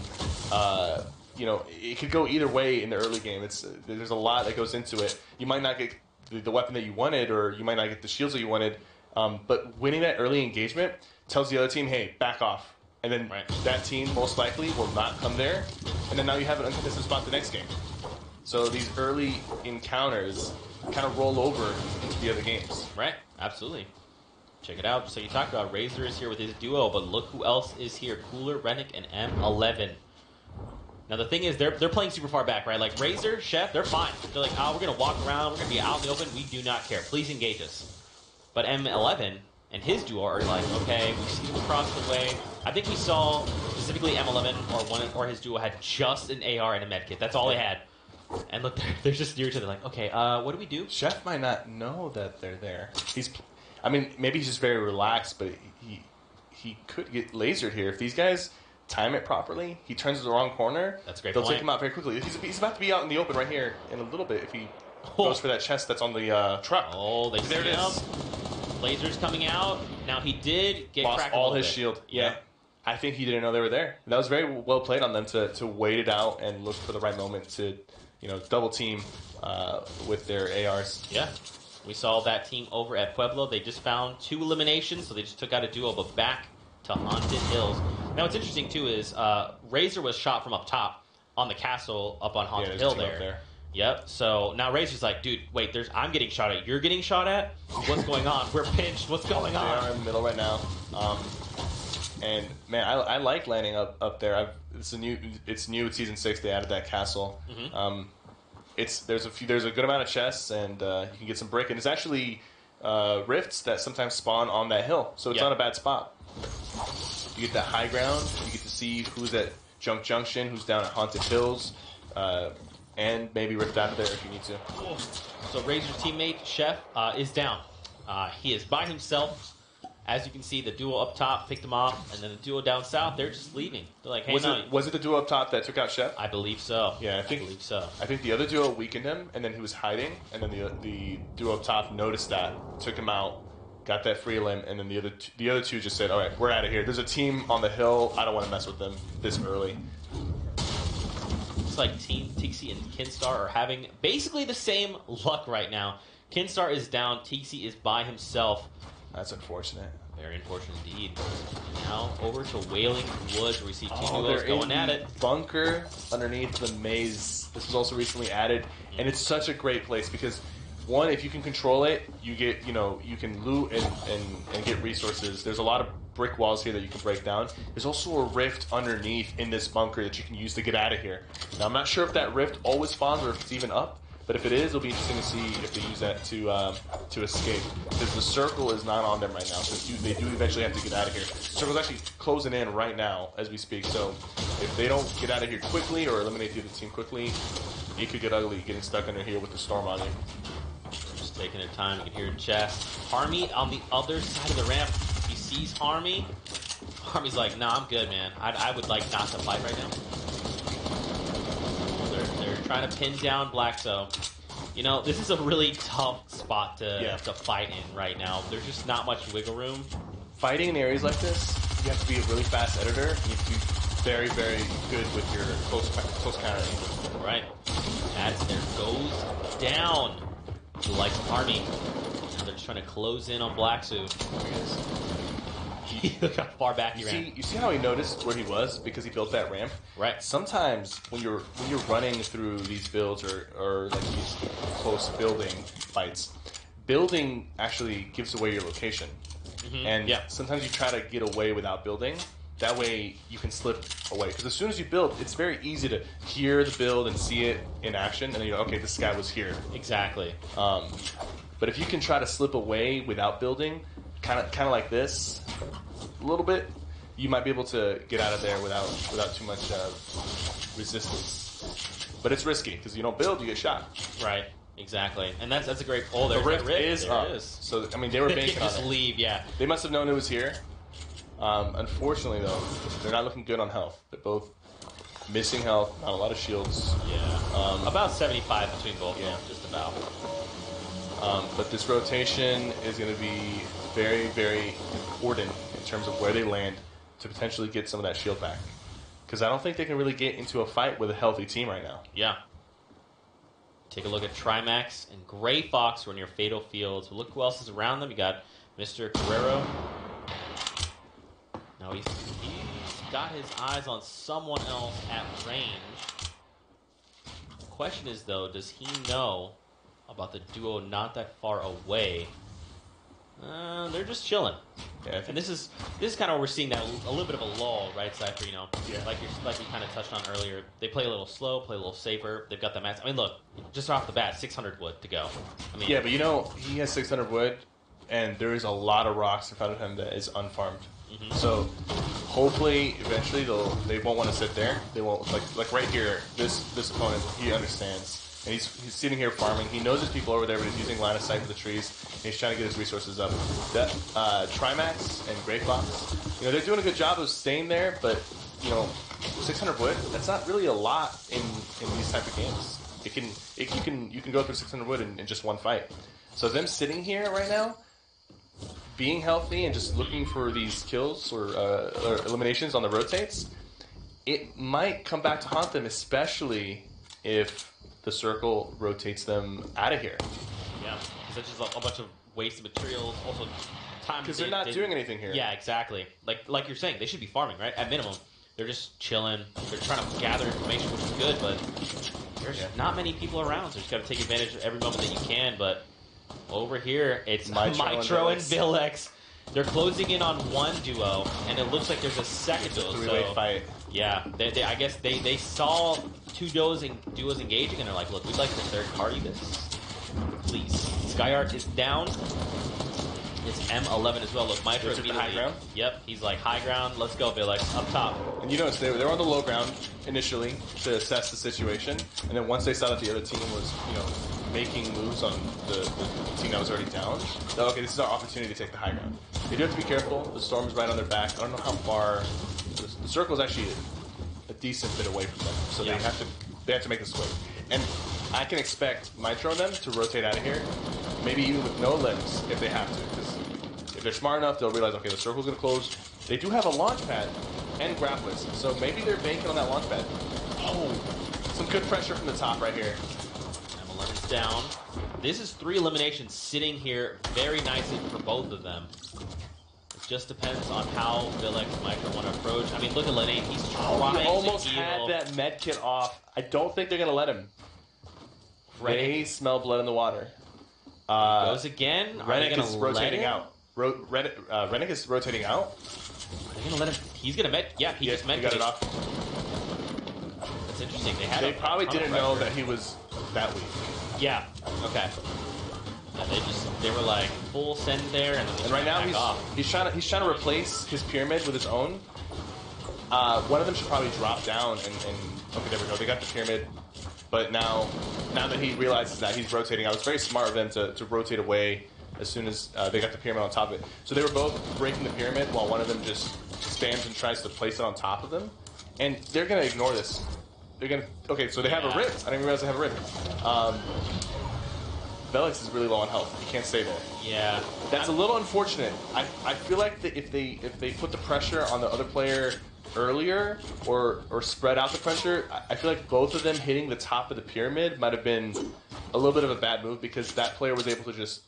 S1: It could go either way in the early game. There's a lot that goes into it. You might not get the weapon that you wanted, or you might not get the shields that you wanted. But winning that early engagement tells the other team, "Hey, back off." And then that team most likely will not come there. And then now you have an uncontested spot the next game. So these early encounters kind of roll over into the other games.
S2: Right. Absolutely. Check it out. So you talked about Razor is here with his duo, but look who else is here: Cooler, Rennick, and M11. Now, the thing is, they're playing super far back, right? Like, Razor, Chef, they're fine. They're like, we're going to walk around. We're going to be out in the open. We do not care. Please engage us. But M11 and his duo are like, okay, we see them across the way. I think we saw, specifically M11 or his duo had just an AR and a medkit. That's all they had. And look, they're just near each other like, okay, what do we do?
S1: Chef might not know that they're there. Maybe he's just very relaxed, but he could get lasered here. If these guys... time it properly, he turns the wrong corner.
S2: That's a great
S1: They'll
S2: point.
S1: take him out very quickly. He's about to be out in the open right here in a little bit if he goes for that chest that's on the truck.
S2: Oh, there it is. Laser's coming out. Now he did get
S1: lost
S2: cracked
S1: all his
S2: bit.
S1: shield. Yeah. I think he didn't know they were there. That was very well played on them to wait it out and look for the right moment to double team with their ARs.
S2: Yeah. We saw that team over at Pueblo. They just found 2 eliminations, so they just took out a duo, but back to Haunted Hills. Now, what's interesting, too, is Razor was shot from up top on the castle up on Haunted Hill there. Yep. So now Razor's like, dude, wait, I'm getting shot at. You're getting shot at? What's going on? We're pinched. What's going on?
S1: They are in the middle right now. And man, I like landing up there. It's new. It's season 6. They added that castle. There's a good amount of chests, and you can get some brick. And it's actually rifts that sometimes spawn on that hill, so it's not a bad spot. You get that high ground. You get to see who's at Junk Junction, who's down at Haunted Hills. And maybe rift out of there if you need to.
S2: So Razor's teammate, Chef, is down. He is by himself. As you can see, the duo up top picked him off, and then the duo down south, they're just leaving. They're like, hey,
S1: was it the duo up top that took out Chef?
S2: I believe so.
S1: Yeah, I believe so. I think the other duo weakened him, and then he was hiding, and then the duo up top noticed that, took him out, got that free limb, and then the other two just said, all right, we're out of here. There's a team on the hill. I don't want to mess with them this early.
S2: Like Team Tixie and Kinstar are having basically the same luck right now. Kinstar is down. Tixie is by himself.
S1: That's unfortunate.
S2: Very unfortunate indeed. Now over to Wailing Woods, where we see two duos going at it.
S1: Bunker underneath the maze. This was also recently added, and it's such a great place because, one, if you can control it, you get you can loot and get resources. There's a lot of brick walls here that you can break down. There's also a rift underneath in this bunker that you can use to get out of here. Now, I'm not sure if that rift always spawns or if it's even up, but if it is, it'll be interesting to see if they use that to escape. Because the circle is not on them right now, so they do eventually have to get out of here. The circle's actually closing in right now as we speak, so if they don't get out of here quickly or eliminate the other team quickly, it could get ugly getting stuck under here with the storm on you.
S2: Just taking their time. You can hear Chess. Harmy on the other side of the ramp. He sees Harmy. Harmy's like, nah, I'm good, man. I would like not to fight right now. They're trying to pin down Black, so this is a really tough spot to fight in right now. There's just not much wiggle room.
S1: Fighting in areas like this, you have to be a really fast editor. You have to be very, very good with your close countering.
S2: Right. As there goes down the likes of Harmy. Now they're just trying to close in on Black Zoo.
S1: There he is.
S2: Look how far back he ran.
S1: You see how he noticed where he was because he built that ramp?
S2: Right.
S1: Sometimes when you're running through these builds or like these close building fights, building actually gives away your location. And sometimes you try to get away without building. That way you can slip away. Because as soon as you build, it's very easy to hear the build and see it in action, and then you know, okay, this guy was here.
S2: Exactly.
S1: But if you can try to slip away without building, kind of like this, a little bit, you might be able to get out of there without too much resistance. But it's risky because you don't build, you get shot.
S2: Right. Exactly. And that's a great pull.
S1: The rift is up. So I mean, they were banking on it.
S2: Just leave. Yeah.
S1: They must have known it was here. Unfortunately, though, they're not looking good on health. They're both missing health, not a lot of shields.
S2: Yeah. About 75 between both of them, just about.
S1: But this rotation is going to be very, very important in terms of where they land to potentially get some of that shield back. Because I don't think they can really get into a fight with a healthy team right now.
S2: Yeah. Take a look at Trimax and Gray Fox who are near Fatal Fields. Look who else is around them. You got Mr. Carrero. Now he's got his eyes on someone else at range. The question is, though, does he know about the duo not that far away? They're just chilling.
S1: Yeah,
S2: and this is kind of where we're seeing that a little bit of a lull, right, Cypher? Like we kind of touched on earlier. They play a little slow, play a little safer. They've got the max. I mean, look, just off the bat, 600 wood to go. I mean,
S1: yeah, but he has 600 wood, and there is a lot of rocks in front of him that is unfarmed. So hopefully, eventually, they won't want to sit there. They won't like right here. This opponent, he understands. And he's sitting here farming. He knows there's people over there, but he's using line of sight for the trees. And he's trying to get his resources up. That Trimax and Gray Fox, they're doing a good job of staying there. But 600 wood, that's not really a lot in these type of games. You can go through 600 wood in just one fight. So them sitting here right now, being healthy and just looking for these kills or eliminations on the rotates, it might come back to haunt them, especially if the circle rotates them out of here.
S2: Yeah, because that's just a bunch of wasted materials, also time.
S1: Because they're not doing anything here.
S2: Yeah, exactly. Like you're saying, they should be farming, right? At minimum, they're just chilling. They're trying to gather information, which is good, but there's not many people around, so you just got to take advantage of every moment that you can. But over here, it's Mitro and Villex. They're closing in on one duo, and it looks like there's a second duo.
S1: Three-way fight.
S2: Yeah, I guess they saw two duos engaging, and they're like, look, we'd like to third party this. Please. Skyark is down. It's M11 as well. Look, Mitro
S1: is the high ground?
S2: Yep, he's like, high ground, let's go, Villex, up top.
S1: And you notice they were on the low ground initially to assess the situation, and then once they saw that the other team was, making moves on the team that was already down, they're okay, this is our opportunity to take the high ground. They do have to be careful. The storm is right on their back. I don't know how far. The circle is actually a decent bit away from them, so they have to make the swing. And I can expect Mitro and them to rotate out of here, maybe even with no limbs if they have to. Because if they're smart enough, they'll realize, okay, the circle's going to close. They do have a launch pad and grapplers, so maybe they're banking on that launch pad. Oh, some good pressure from the top right here.
S2: M11's down. This is 3 eliminations sitting here very nicely for both of them. It just depends on how Villex and Mitro want to approach. I mean, look at Lenane. He's trying
S1: he almost
S2: to
S1: had
S2: heal.
S1: that med kit off. I don't think they're going to let him. They smell blood in the water.
S2: Goes again.
S1: Rennick is rotating out. Rennick is rotating out.
S2: Are they going to let him? He's going to med. Yeah, he just med
S1: got it off.
S2: That's interesting. They
S1: probably didn't know that he was that weak.
S2: Yeah. Okay. Yeah, they were like full send there, and
S1: right now he's trying to replace his pyramid with his own. One of them should probably drop down and okay, there we go. They got the pyramid, but now that he realizes that he's rotating out, it's very smart of them to rotate away as soon as they got the pyramid on top of it. So they were both breaking the pyramid while one of them just spams and tries to place it on top of them, and they're gonna ignore this. They're gonna so they have a rift. I didn't even realize they have a rift. Villex is really low on health. You can't stay there.
S2: Yeah,
S1: that's a little unfortunate. I feel like that if they put the pressure on the other player earlier or spread out the pressure, I feel like both of them hitting the top of the pyramid might have been a little bit of a bad move because that player was able to just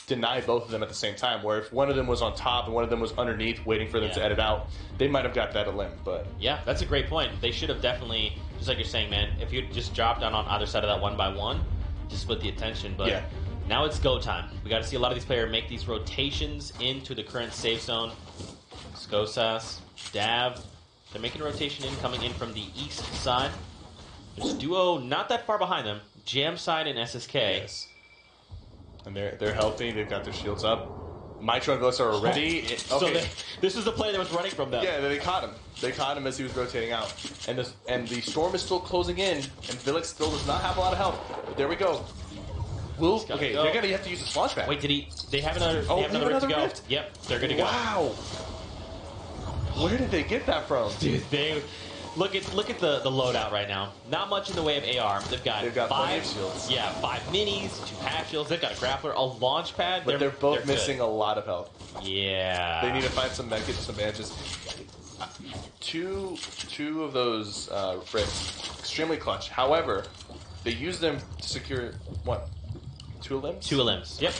S1: deny both of them at the same time. Where if one of them was on top and one of them was underneath, waiting for them to edit out, they might have got that a limb. But
S2: yeah, that's a great point. They should have definitely, just like you're saying, man. If you just dropped down on either side of that 1-by-1. To split the attention, but now it's go time. We got to see a lot of these players make these rotations into the current safe zone. Skosas, Dav, they're making a rotation coming in from the east side. There's a duo not that far behind them, Jam Side and SSK.
S1: Yes. And they're healthy. They've got their shields up. Mitro and Villex are ready.
S2: So this is the play that was running from them.
S1: Yeah, they caught him. They caught him as he was rotating out. And the storm is still closing in, and Villex still does not have a lot of health. But there we go. They're going to have to use the launch pad.
S2: Wait, they have another rift to go?
S1: Rift?
S2: Yep, they're going to go.
S1: Wow. Where did they get that from?
S2: Dude, Look at the loadout right now. Not much in the way of AR. They've got
S1: 5 shields.
S2: Yeah, 5 minis, 2 half shields. They've got a grappler, a launch pad.
S1: But they're both missing a lot of health.
S2: Yeah.
S1: They need to find some medkits, some bandages. Two of those rifts, extremely clutch. However, they use them to secure what? 2 limbs?
S2: 2 limbs. Yep.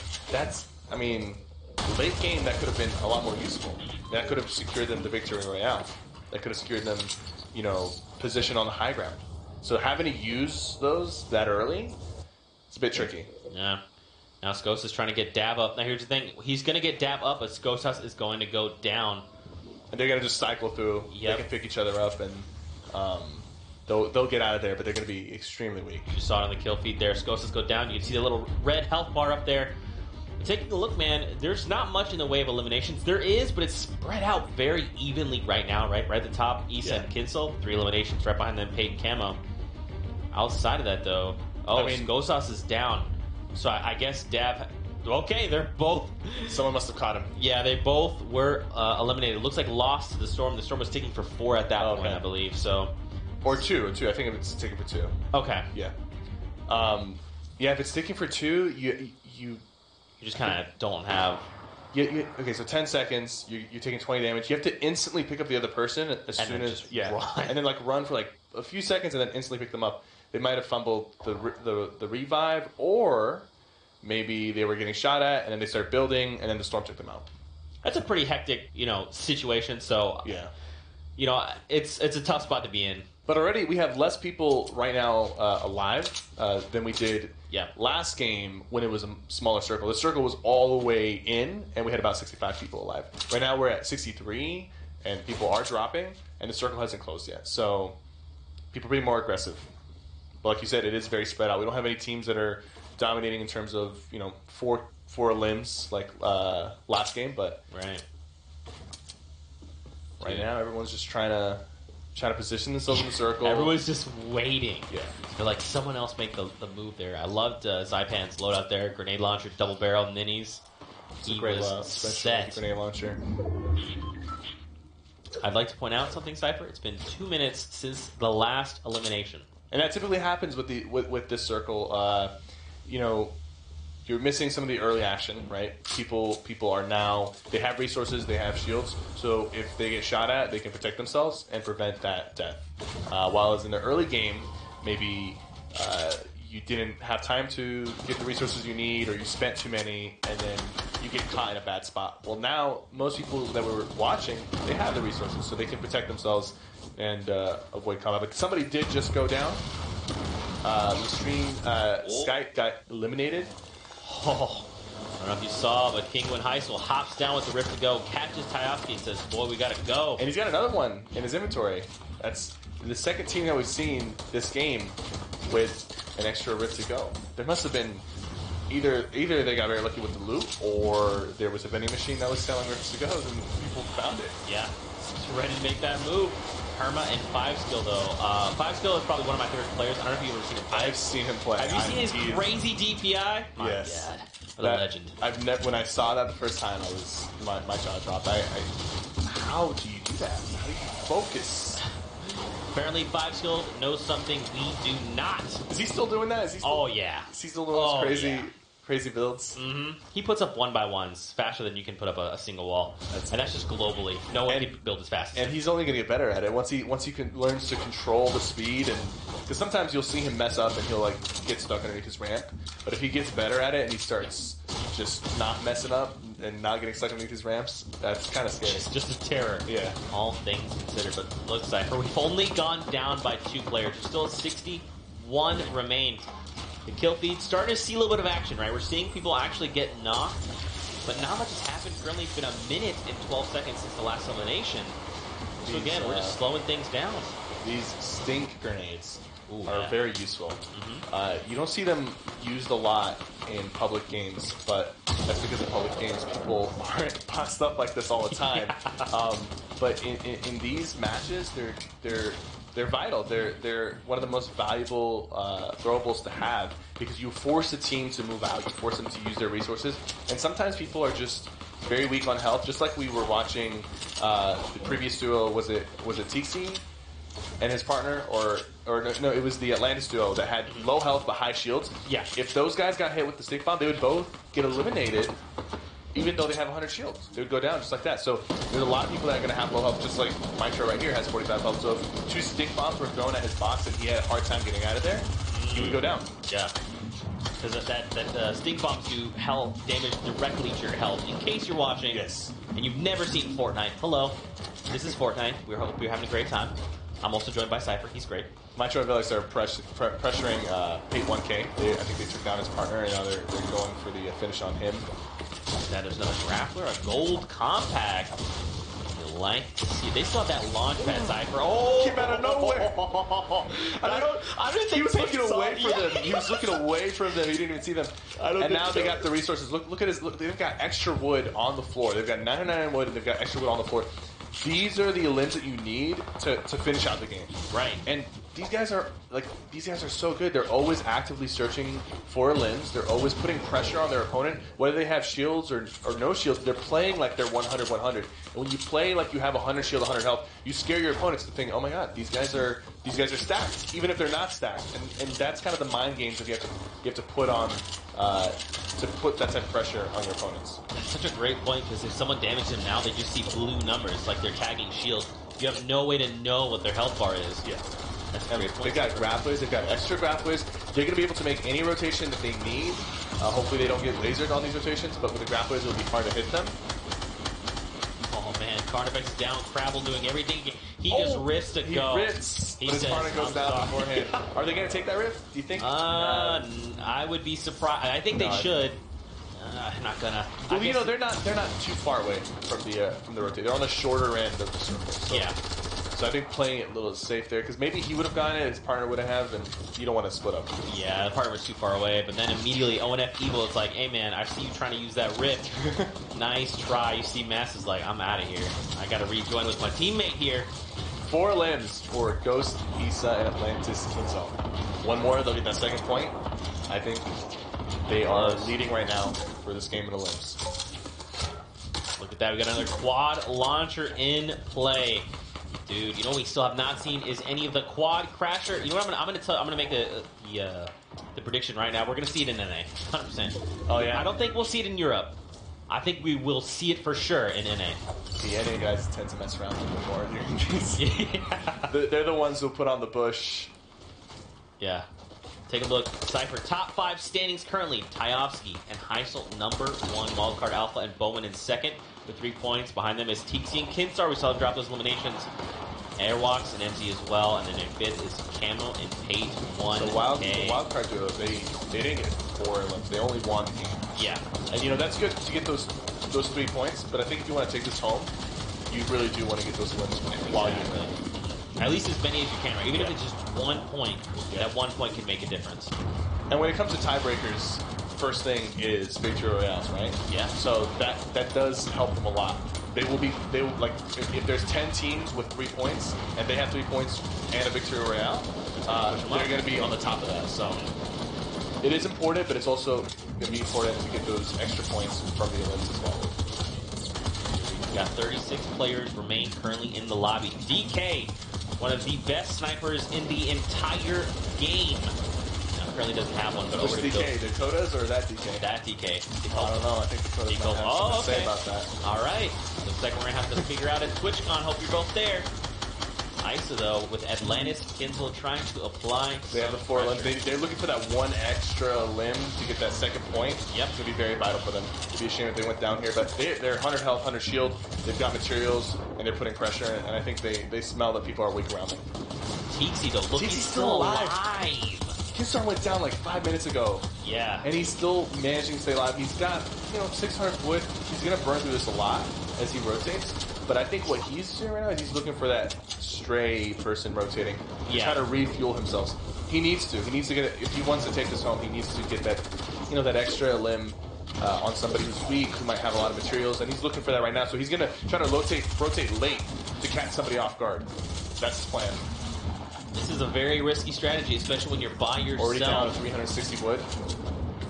S1: Late game that could have been a lot more useful. That could have secured them the victory royale. That could have secured them, position on the high ground. So having to use those that early, it's a bit tricky.
S2: Yeah. Now Skosas is trying to get Dav up. Now here's the thing. He's going to get Dav up, but Skosas is going to go down.
S1: And they're going to just cycle through.
S2: Yep.
S1: They can pick each other up, and they'll get out of there, but they're going to be extremely weak.
S2: You saw it on the kill feed there. Skosas go down. You can see the little red health bar up there. Taking a look, man, there's not much in the way of eliminations. There is, but it's spread out very evenly right now, right? Right at the top, Issa and Kinsel, 3 eliminations right behind them, Peyton Camo. Outside of that, though, Skosas is down. So I guess Dav... Okay, they're both...
S1: Someone must have caught him.
S2: Yeah, they both were eliminated. It looks like lost to the Storm. The Storm was ticking for 4 at that point, I believe, so...
S1: Or 2. I think it's ticking for 2.
S2: Okay.
S1: Yeah. If it's ticking for 2, you
S2: just kind of don't have...
S1: Okay, so 10 seconds, you're taking 20 damage. You have to instantly pick up the other person as soon as...
S2: Run.
S1: And then run for a few seconds and then instantly pick them up. They might have fumbled the revive, or maybe they were getting shot at, and then they started building, and then the storm took them out.
S2: That's a pretty hectic, situation. So
S1: Yeah.
S2: It's a tough spot to be in.
S1: But already we have less people right now alive than we did last game when it was a smaller circle. The circle was all the way in, and we had about 65 people alive. Right now we're at 63, and people are dropping, and the circle hasn't closed yet. So people are being more aggressive. But like you said, it is very spread out. We don't have any teams that are dominating in terms of four limbs like last game, but right now everyone's just trying to position themselves in the circle.
S2: Everyone's just waiting.
S1: Yeah.
S2: They're like, someone else make the move there. I loved Zypan's loadout there. Grenade launcher, double barrel, minis.
S1: He was set. Grenade launcher.
S2: I'd like to point out something, Cypher. It's been 2 minutes since the last elimination.
S1: And that typically happens with this circle. You're missing some of the early action, right? People are now, they have resources, they have shields, so if they get shot at, they can protect themselves and prevent that death. While as in the early game, maybe you didn't have time to get the resources you need, or you spent too many, and then you get caught in a bad spot. Well, now, most people that were watching, they have the resources, so they can protect themselves and avoid combat. But somebody did just go down. The stream, Skype got eliminated.
S2: Oh, I don't know if you saw, but Kingwin Heisel hops down with the Rift to go, catches Tyoski and says, boy, we gotta go.
S1: And he's got another one in his inventory. That's the second team that we've seen this game with an extra Rift to go. There must have been either they got very lucky with the loot, or there was a vending machine that was selling Rifts to go and people found it.
S2: Yeah, ready to make that move. Perma and 5-Skill, though. 5-Skill is probably one of my favorite players. I don't know if you've ever seen him play.
S1: I've seen him play.
S2: Have you seen his crazy DPI? My
S1: yes.
S2: God. What a legend.
S1: When I saw that the first time, my jaw dropped. How do you do that? How do you focus?
S2: Apparently 5-Skill knows something we do not.
S1: Is he still doing that? Is he still,
S2: yeah.
S1: Is he still doing those crazy builds?
S2: Mm-hmm. He puts up 1x1s faster than you can put up a single wall. And that's just globally. No one can build as fast as him.
S1: And he's only going to get better at it once he learns to control the speed. And because sometimes you'll see him mess up and he'll get stuck underneath his ramp. But if he gets better at it and he starts just not messing up and not getting stuck underneath his ramps, that's kind of scary.
S2: It's just a terror.
S1: Yeah. All
S2: things considered. But look, Cypher, we've only gone down by 2 players. We're still at 61 remain. The kill feed starting to see a little bit of action, right? We're seeing people actually get knocked, but not much has happened. Currently, it's been 1 minute and 12 seconds since the last elimination. So again, we're just slowing things down.
S1: These stink grenades are very useful. You don't see them used a lot in public games, but that's because in public games people aren't boxed up like this all the time. But in these matches, they're vital. They're one of the most valuable throwables to have because you force a team to move out. You force them to use their resources, and sometimes people are just very weak on health. Just like we were watching the previous duo. Was it Tixi and his partner, or no? It was the Atlantis duo that had low health but high shields.
S2: Yeah.
S1: If those guys got hit with the stick bomb, they would both get eliminated. Even though they have 100 shields, they would go down just like that. So there's a lot of people that are going to have low health, just like Mitro right here has 45 health. So if 2 stick bombs were thrown at his box and he had a hard time getting out of there, he would go down.
S2: Yeah. Because that stink bombs do damage directly to your health. In case you're watching and you've never seen Fortnite, hello, this is Fortnite. We hope you're having a great time. I'm also joined by Cypher. He's great.
S1: Mitro and Velox are pressuring Pate 1K. I think they took down his partner, and now they're going for the finish on him.
S2: Now there's another grappler, a gold compact. You like to see. They still have that launch pad, Cypher. Oh!
S1: Came out of nowhere! I didn't think he was looking away from them. He was looking away from them. He didn't even see them. And now they got the resources. Look at his. They've got extra wood on the floor. They've got 999 wood, and they've got extra wood on the floor. These are the limbs that you need to finish out the game.
S2: Right.
S1: And these guys are so good. They're always actively searching for limbs. They're always putting pressure on their opponent. Whether they have shields or no shields, they're playing like they're 100-100. And when you play like you have 100 shield, 100 health, you scare your opponents to think, oh my god, these guys are stacked, even if they're not stacked. And that's kind of the mind games that you have to put on to put that type of pressure on your opponents.
S2: That's such a great point, because if someone damages them now, they just see blue numbers, like they're tagging shield. You have no way to know what their health bar is.
S1: Yeah.
S2: That's a great point.
S1: They've got grapplers, they've got extra grapplers. They're going to be able to make any rotation that they need Hopefully they don't get lasered on these rotations, but with the grapplers it'll be hard to hit them.
S2: Oh man, Carnifex is down. Crabble doing everything. He just rips to go.
S1: He rips,
S2: He
S1: but his
S2: says,
S1: partner goes
S2: "I'm
S1: down
S2: sorry."
S1: beforehand. Are they going to take that rift? Do you think?
S2: I would be surprised. I think they should. I'm not gonna.
S1: Well, you know, they're not too far away from the rotate. They're on the shorter end of the circle. So.
S2: Yeah.
S1: So I think playing it a little safe there, because maybe he would have gotten it, his partner would have, and you don't want to split up.
S2: Yeah, the partner was too far away, but then immediately ONF Evil, it's like, hey man, I see you trying to use that rift. Nice try. You see Mass is like, I'm out of here. I gotta rejoin with my teammate here.
S1: 4 limbs for Ghost, Issa, and Atlantis Kinzo. One more, they'll get that second point. I think they are leading right now for this game in the limbs.
S2: Look at that, we got another quad launcher in play. Dude, you know what we still have not seen is any of the quad crasher. You know what I'm gonna make the prediction right now. We're gonna see it in NA, 100%.
S1: Oh yeah.
S2: I don't think we'll see it in Europe. I think we will see it for sure in NA.
S1: The NA guys tend to mess around a little bit more.
S2: Yeah.
S1: They're the ones who put on the bush.
S2: Yeah. Take a look. Cypher top 5 standings currently. Tyovsky and Heisel number 1, Wildcard Alpha, and Bowman in second with 3 points. Behind them is Tixi and Kinstar. We saw them drop those eliminations. Airwalks and MZ as well, and then in 5th is Camo and Page 1.
S1: The Wildcard duo, they didn't get 4 limbs. They only won.
S2: Yeah.
S1: And you know, that's good to get those 3 points, but I think if you want to take this home, you really do want to get those limbs while you win.
S2: At least as many as you can, right? Even if it's just 1 point, that 1 point can make a difference.
S1: And when it comes to tiebreakers, first thing is victory royales, right?
S2: Yeah.
S1: So that does help them a lot. They will like if there's 10 teams with 3 points and they have 3 points and a victory royale, they're going to be on the top of that. So it is important, but it's also going to be important to get those extra points from the Olympics as well.
S2: We've got 36 players remain currently in the lobby. DK, one of the best snipers in the entire game. Now, currently doesn't have one, but
S1: Which
S2: over to
S1: DK? The Kodas or that DK?
S2: That DK.
S1: I don't know. I think the Kodas might have something to say about that.
S2: All right. Looks like we're going to have to figure out at TwitchCon. Hope you're both there. Isa, though, with Atlantis, Kinzel trying to apply.
S1: They have the 4 limbs. They're looking for that 1 extra limb to get that second point.
S2: Yep.
S1: It's going to be very vital for them. It'd be a shame if they went down here, but they're 100 health, 100 shield. They've got materials, and they're putting pressure, and I think they smell that people are weak around them.
S2: Tixi, though, looking
S1: Tixi's
S2: still alive.
S1: Kinstar went down like 5 minutes ago.
S2: Yeah.
S1: And he's still managing to stay alive. He's got, 600 wood. He's going to burn through this a lot as he rotates. But I think what he's doing right now is he's looking for that stray person rotating to try to refuel himself. He needs to. He needs to get it. If he wants to take this home, he needs to get that, that extra limb on somebody who's weak, who might have a lot of materials, and he's looking for that right now. So he's going to try to rotate late to catch somebody off guard. That's his plan.
S2: This is a very risky strategy, especially when you're by yourself.
S1: Already down to 360 wood.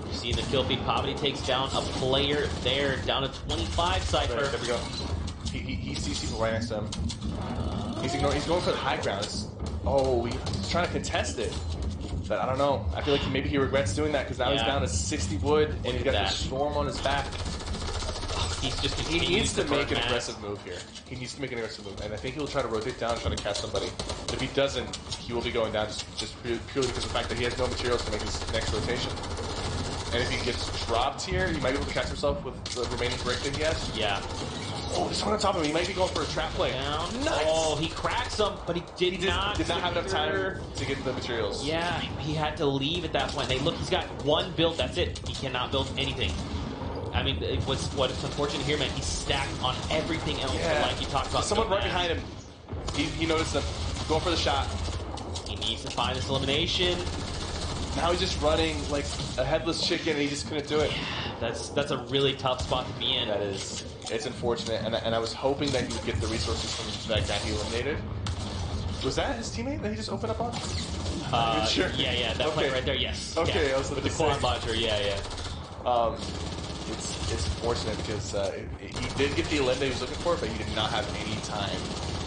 S2: You see the kill feed. Poverty takes down a player there, down to 25. Cypher.
S1: Right, there we go. He sees people right next to him. He's going for the high ground. He's trying to contest it. But I don't know. I feel like maybe he regrets doing that because now he's down to 60 wood and he's got the storm on his back. He needs to make an aggressive move here. He needs to make an aggressive move. And I think he'll try to rotate down and try to catch somebody. But if he doesn't, he will be going down just purely because of the fact that he has no materials to make his next rotation. And if he gets dropped here, he might be able to catch himself with the remaining break that he has.
S2: Yeah.
S1: Oh, there's one on top of him. He might be going for a trap play.
S2: Nice. Oh, he cracks him, but he did not
S1: have enough time to get the materials.
S2: Yeah, he had to leave at that point. Look, he's got 1 build. That's it. He cannot build anything. I mean, what's unfortunate here, man, he's stacked on everything else.
S1: Yeah.
S2: Like you talked about.
S1: Someone right behind him. He noticed them. Going for the shot.
S2: He needs to find this elimination.
S1: Now he's just running like a headless chicken, and he just couldn't do it.
S2: Yeah, that's a really tough spot to be in.
S1: That is. It's unfortunate, and I was hoping that he would get the resources from that guy he eliminated. Was that his teammate that he just opened up on? Sure.
S2: Yeah, that player right there, yes.
S1: Okay,
S2: yeah.
S1: I was
S2: with the quad launcher, yeah.
S1: It's unfortunate because he did get the elim that he was looking for, but he did not have any time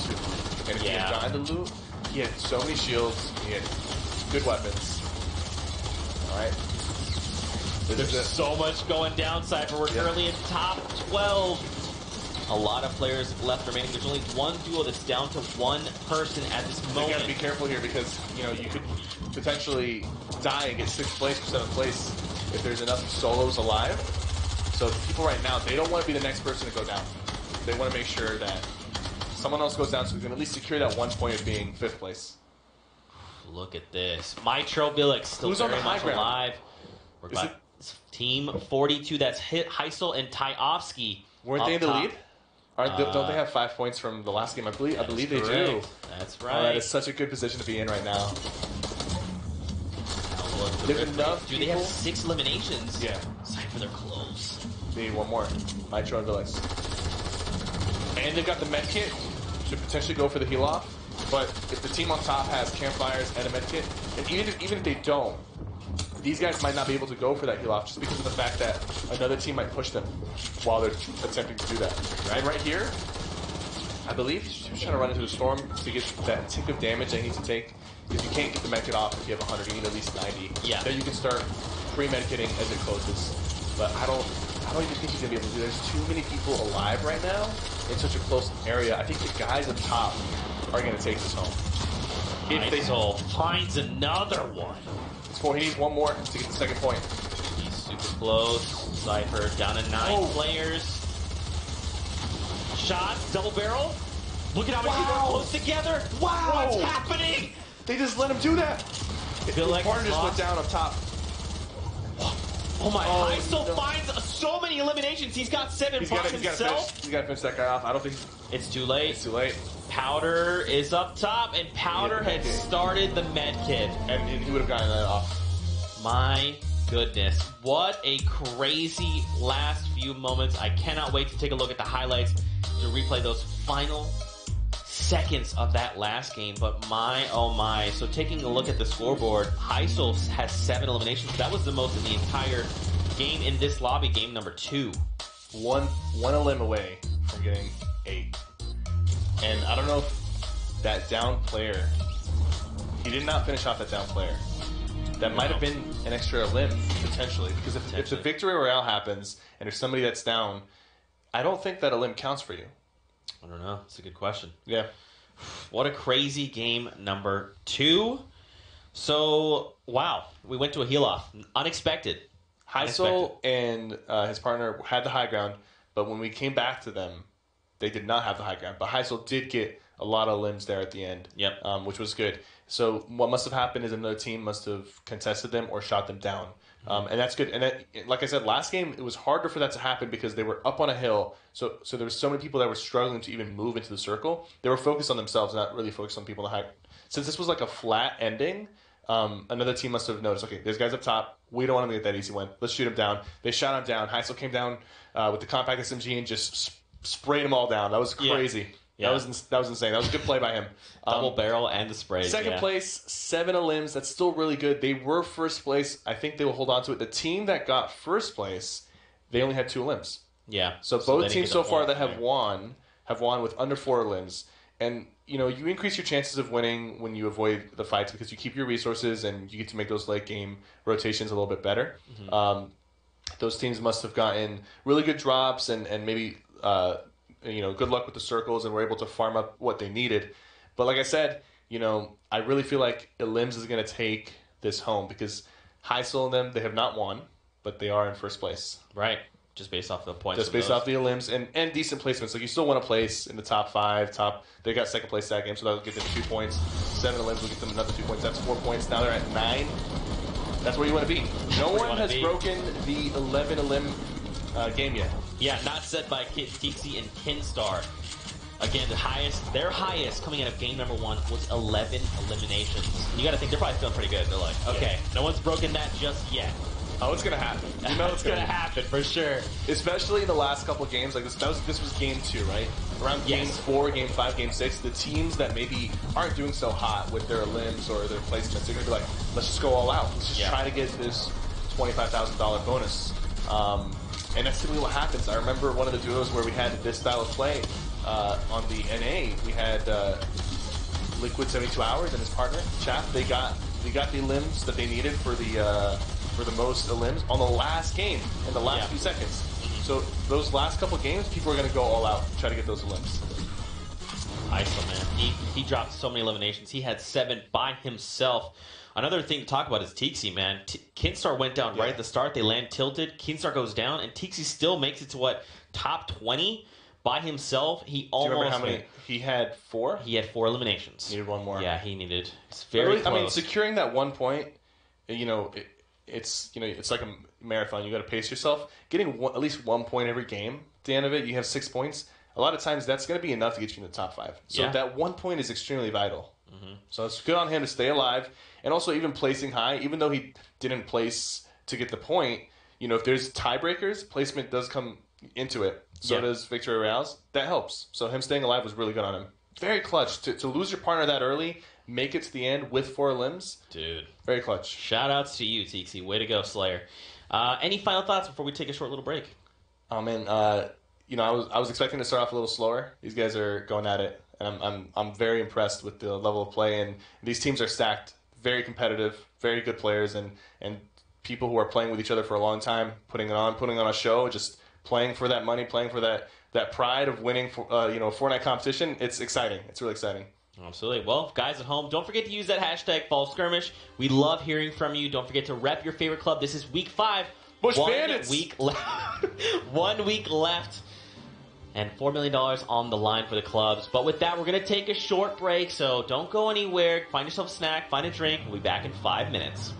S1: to. And if he had gotten the loot, he had so many shields, he had good weapons. Alright.
S2: There's so much going down, Cypher. We're currently in top 12. A lot of players left remaining. There's only 1 duo that's down to 1 person at this moment.
S1: You gotta be careful here because, you could potentially die and get 6th place or 7th place if there's enough solos alive. So the people right now, they don't want to be the next person to go down. They want to make sure that someone else goes down so we can at least secure that 1 point of being 5th place.
S2: Look at this. Mitro Billick still
S1: Who's on
S2: very
S1: the high
S2: much
S1: ground?
S2: alive. We're about Team 42. That's Heisel and Tyovsky.
S1: Weren't they in the lead? Don't they have 5 points from the last game? I believe they do.
S2: That's right.
S1: Oh, that is such a good position to be in right now. There's enough
S2: Dude, they have 6 eliminations.
S1: Yeah.
S2: Cypher, they're close.
S1: They need 1 more. Mitro and Villix. And they've got the med kit. Should potentially go for the heal off. But if the team on top has campfires and a med kit, and even if they don't, these guys might not be able to go for that heal off just because of the fact that another team might push them while they're attempting to do that. And right here, I believe he's trying to run into the storm to get that tick of damage they need to take. Because you can't get the med kit off if you have 100, you need at least 90.
S2: Yeah.
S1: Then you can start pre-med kitting as it closes. But I don't even think he's gonna be able to do that. There's too many people alive right now in such a close area. I think the guys up top are gonna take this home.
S2: If they finds another one.
S1: He needs 1 more to get the 2nd point.
S2: He's super close. Cypher down to 9 players. Shot, double barrel. Look at how many people are close together.
S1: Wow!
S2: What's happening?
S1: They just let him do that. His partner just went down up top.
S2: Oh my! Heisel finds so many eliminations. He's got 7 by himself.
S1: He's got to finish that guy off. I don't think
S2: it's too late.
S1: It's too late.
S2: Powder is up top, and Powder had started the med kit,
S1: and he would have gotten that off.
S2: My goodness, what a crazy last few moments! I cannot wait to take a look at the highlights to replay those final seconds of that last game. But my, oh my. So taking a look at the scoreboard, Heisel has 7 eliminations. That was the most in the entire game in this lobby, game number 2.
S1: One elim away from getting 8. And I don't know if that down player, he did not finish off that down player. That might have been an extra elim, potentially. Because if the victory royale happens and there's somebody that's down, I don't think that elim counts for you.
S2: I don't know. It's a good question.
S1: Yeah.
S2: What a crazy game number 2. So, wow. We went to a heal-off. Unexpected.
S1: Heisel and his partner had the high ground, but when we came back to them, they did not have the high ground. But Heisel did get a lot of limbs there at the end, which was good. So what must have happened is another team must have contested them or shot them down. And that's good. And that, like I said, last game, it was harder for that to happen because they were up on a hill. So there were so many people that were struggling to even move into the circle. They were focused on themselves, not really focused on people in the high. Since this was like a flat ending, another team must have noticed, okay, there's guys up top. We don't want them to get that easy win. Let's shoot them down. They shot him down. Heisel came down with the compact SMG and just sprayed them all down. That was crazy. Yeah. That was insane. That was a good play by him.
S2: Double barrel and the spray.
S1: Second place, 7 elims. That's still really good. They were first place. I think they will hold on to it. The team that got first place, they only had 2 elims.
S2: Yeah.
S1: So both teams so far that have won with under 4 elims. And you increase your chances of winning when you avoid the fights because you keep your resources and you get to make those late game rotations a little bit better. Those teams must have gotten really good drops and maybe good luck with the circles and were able to farm up what they needed. But like I said, I really feel like elims is going to take this home because Heisel and them, they have not won, but they are in first place.
S2: Right. Just based off the points.
S1: Just based off the elims and decent placements. Like you still want to place in the top 5. They got second place that game, so that'll get them 2 points. 7 elims will get them another 2 points. That's 4 points. Now they're at 9. That's where you want to be. No one has broken the 11 elim game yet.
S2: Yeah, not set by Tixie and Kinstar. Again, their highest coming out of game number 1 was 11 eliminations. You got to think they're probably feeling pretty good. They're like, okay, no one's broken that just yet.
S1: Oh, it's gonna happen. You know
S2: it's gonna happen for sure.
S1: Especially in the last couple of games, like this was game 2, right? Around game 4, game 5, game 6, the teams that maybe aren't doing so hot with their limbs or their placements, they're gonna be like, let's just go all out. Let's just try to get this $25,000 bonus. And that's typically what happens. I remember one of the duos where we had this style of play on the NA. We had Liquid 72 Hours and his partner Chaff. They got the limbs that they needed for the most elims on the last game in the last few seconds. So those last couple games, people are going to go all out to try to get those elims.
S2: Heisel, man, he dropped so many eliminations. He had 7 by himself. Another thing to talk about is Tixi, man. Kinstar went down right at the start. They land tilted. Kinstar goes down, and Tixi still makes it to top 20 by himself. He almost.
S1: Do you remember how many? He had 4.
S2: He had 4 eliminations.
S1: Needed 1 more.
S2: Yeah, he needed. It's very close.
S1: I mean, securing that 1 point, it's like a marathon. You got to pace yourself. Getting at least 1 point every game. At the end of it, you have 6 points. A lot of times, that's going to be enough to get you in the top 5. So that 1 point is extremely vital. Mm-hmm. So it's good on him to stay alive, and also even placing high. Even though he didn't place to get the point, if there's tiebreakers, placement does come into it. So does Victory Royales. That helps. So him staying alive was really good on him. Very clutch to lose your partner that early, make it to the end with 4 limbs.
S2: Dude,
S1: very clutch.
S2: Shout outs to you, Tixi. Way to go, Slayer. Any final thoughts before we take a short little break?
S1: Oh man, I was expecting to start off a little slower. These guys are going at it, and I'm very impressed with the level of play. And these teams are stacked, very competitive, very good players, and people who are playing with each other for a long time, putting on a show, just playing for that money, playing for that pride of winning for Fortnite competition. It's exciting. It's really exciting.
S2: Absolutely. Well, guys at home, don't forget to use that hashtag Fall Skirmish. We love hearing from you. Don't forget to rep your favorite club. This is week 5.
S1: Bush Bandits.
S2: 1 week left. And $4 million on the line for the clubs. But with that, we're going to take a short break, so don't go anywhere. Find yourself a snack, find a drink. We'll be back in 5 minutes.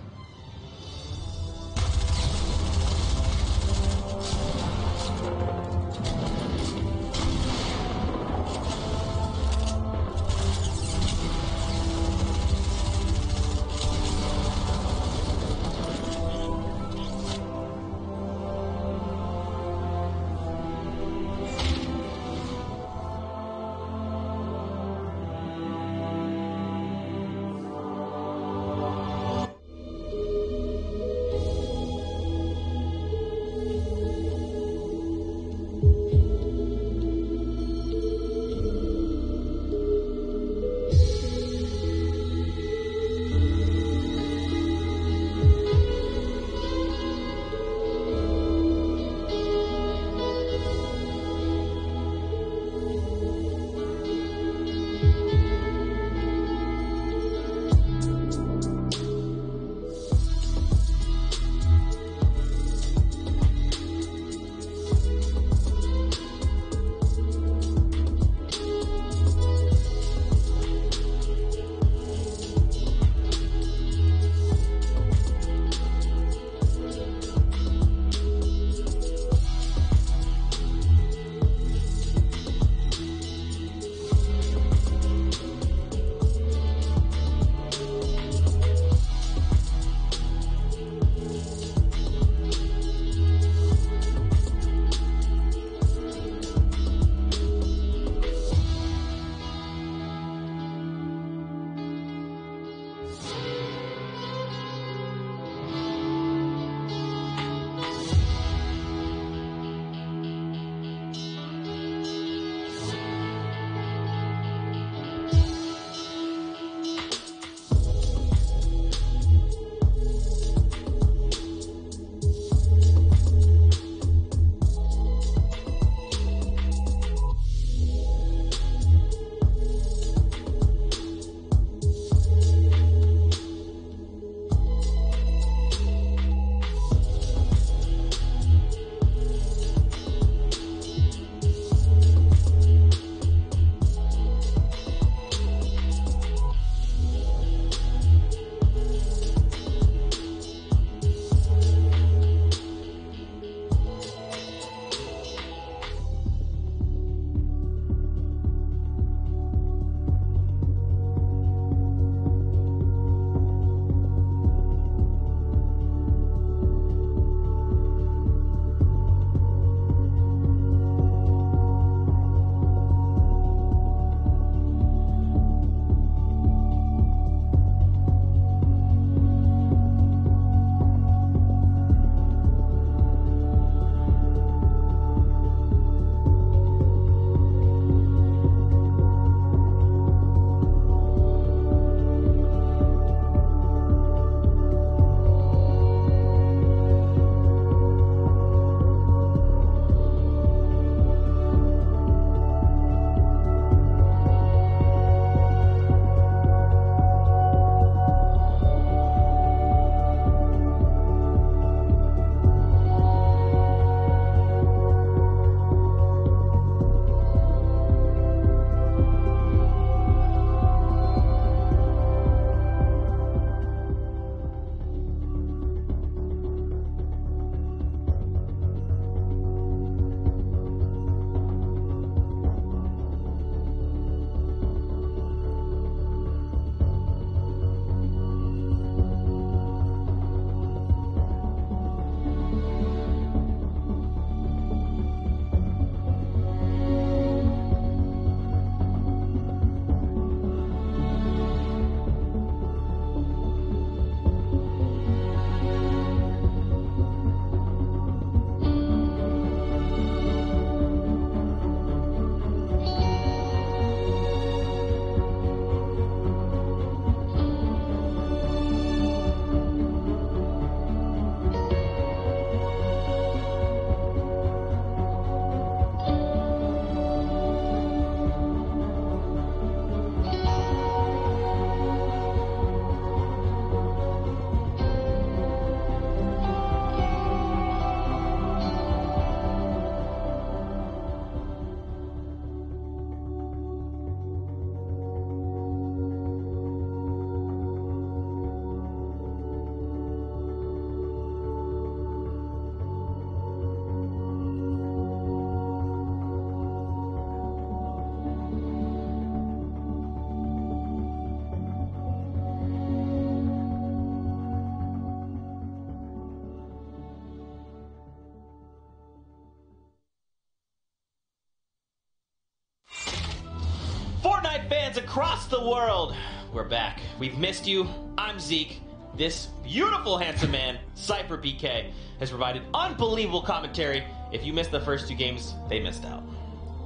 S2: fans across the world, we're back. We've missed you. I'm Zeke. This beautiful, handsome man, Cypher PK, has provided unbelievable commentary. If you missed the first 2 games, they missed out.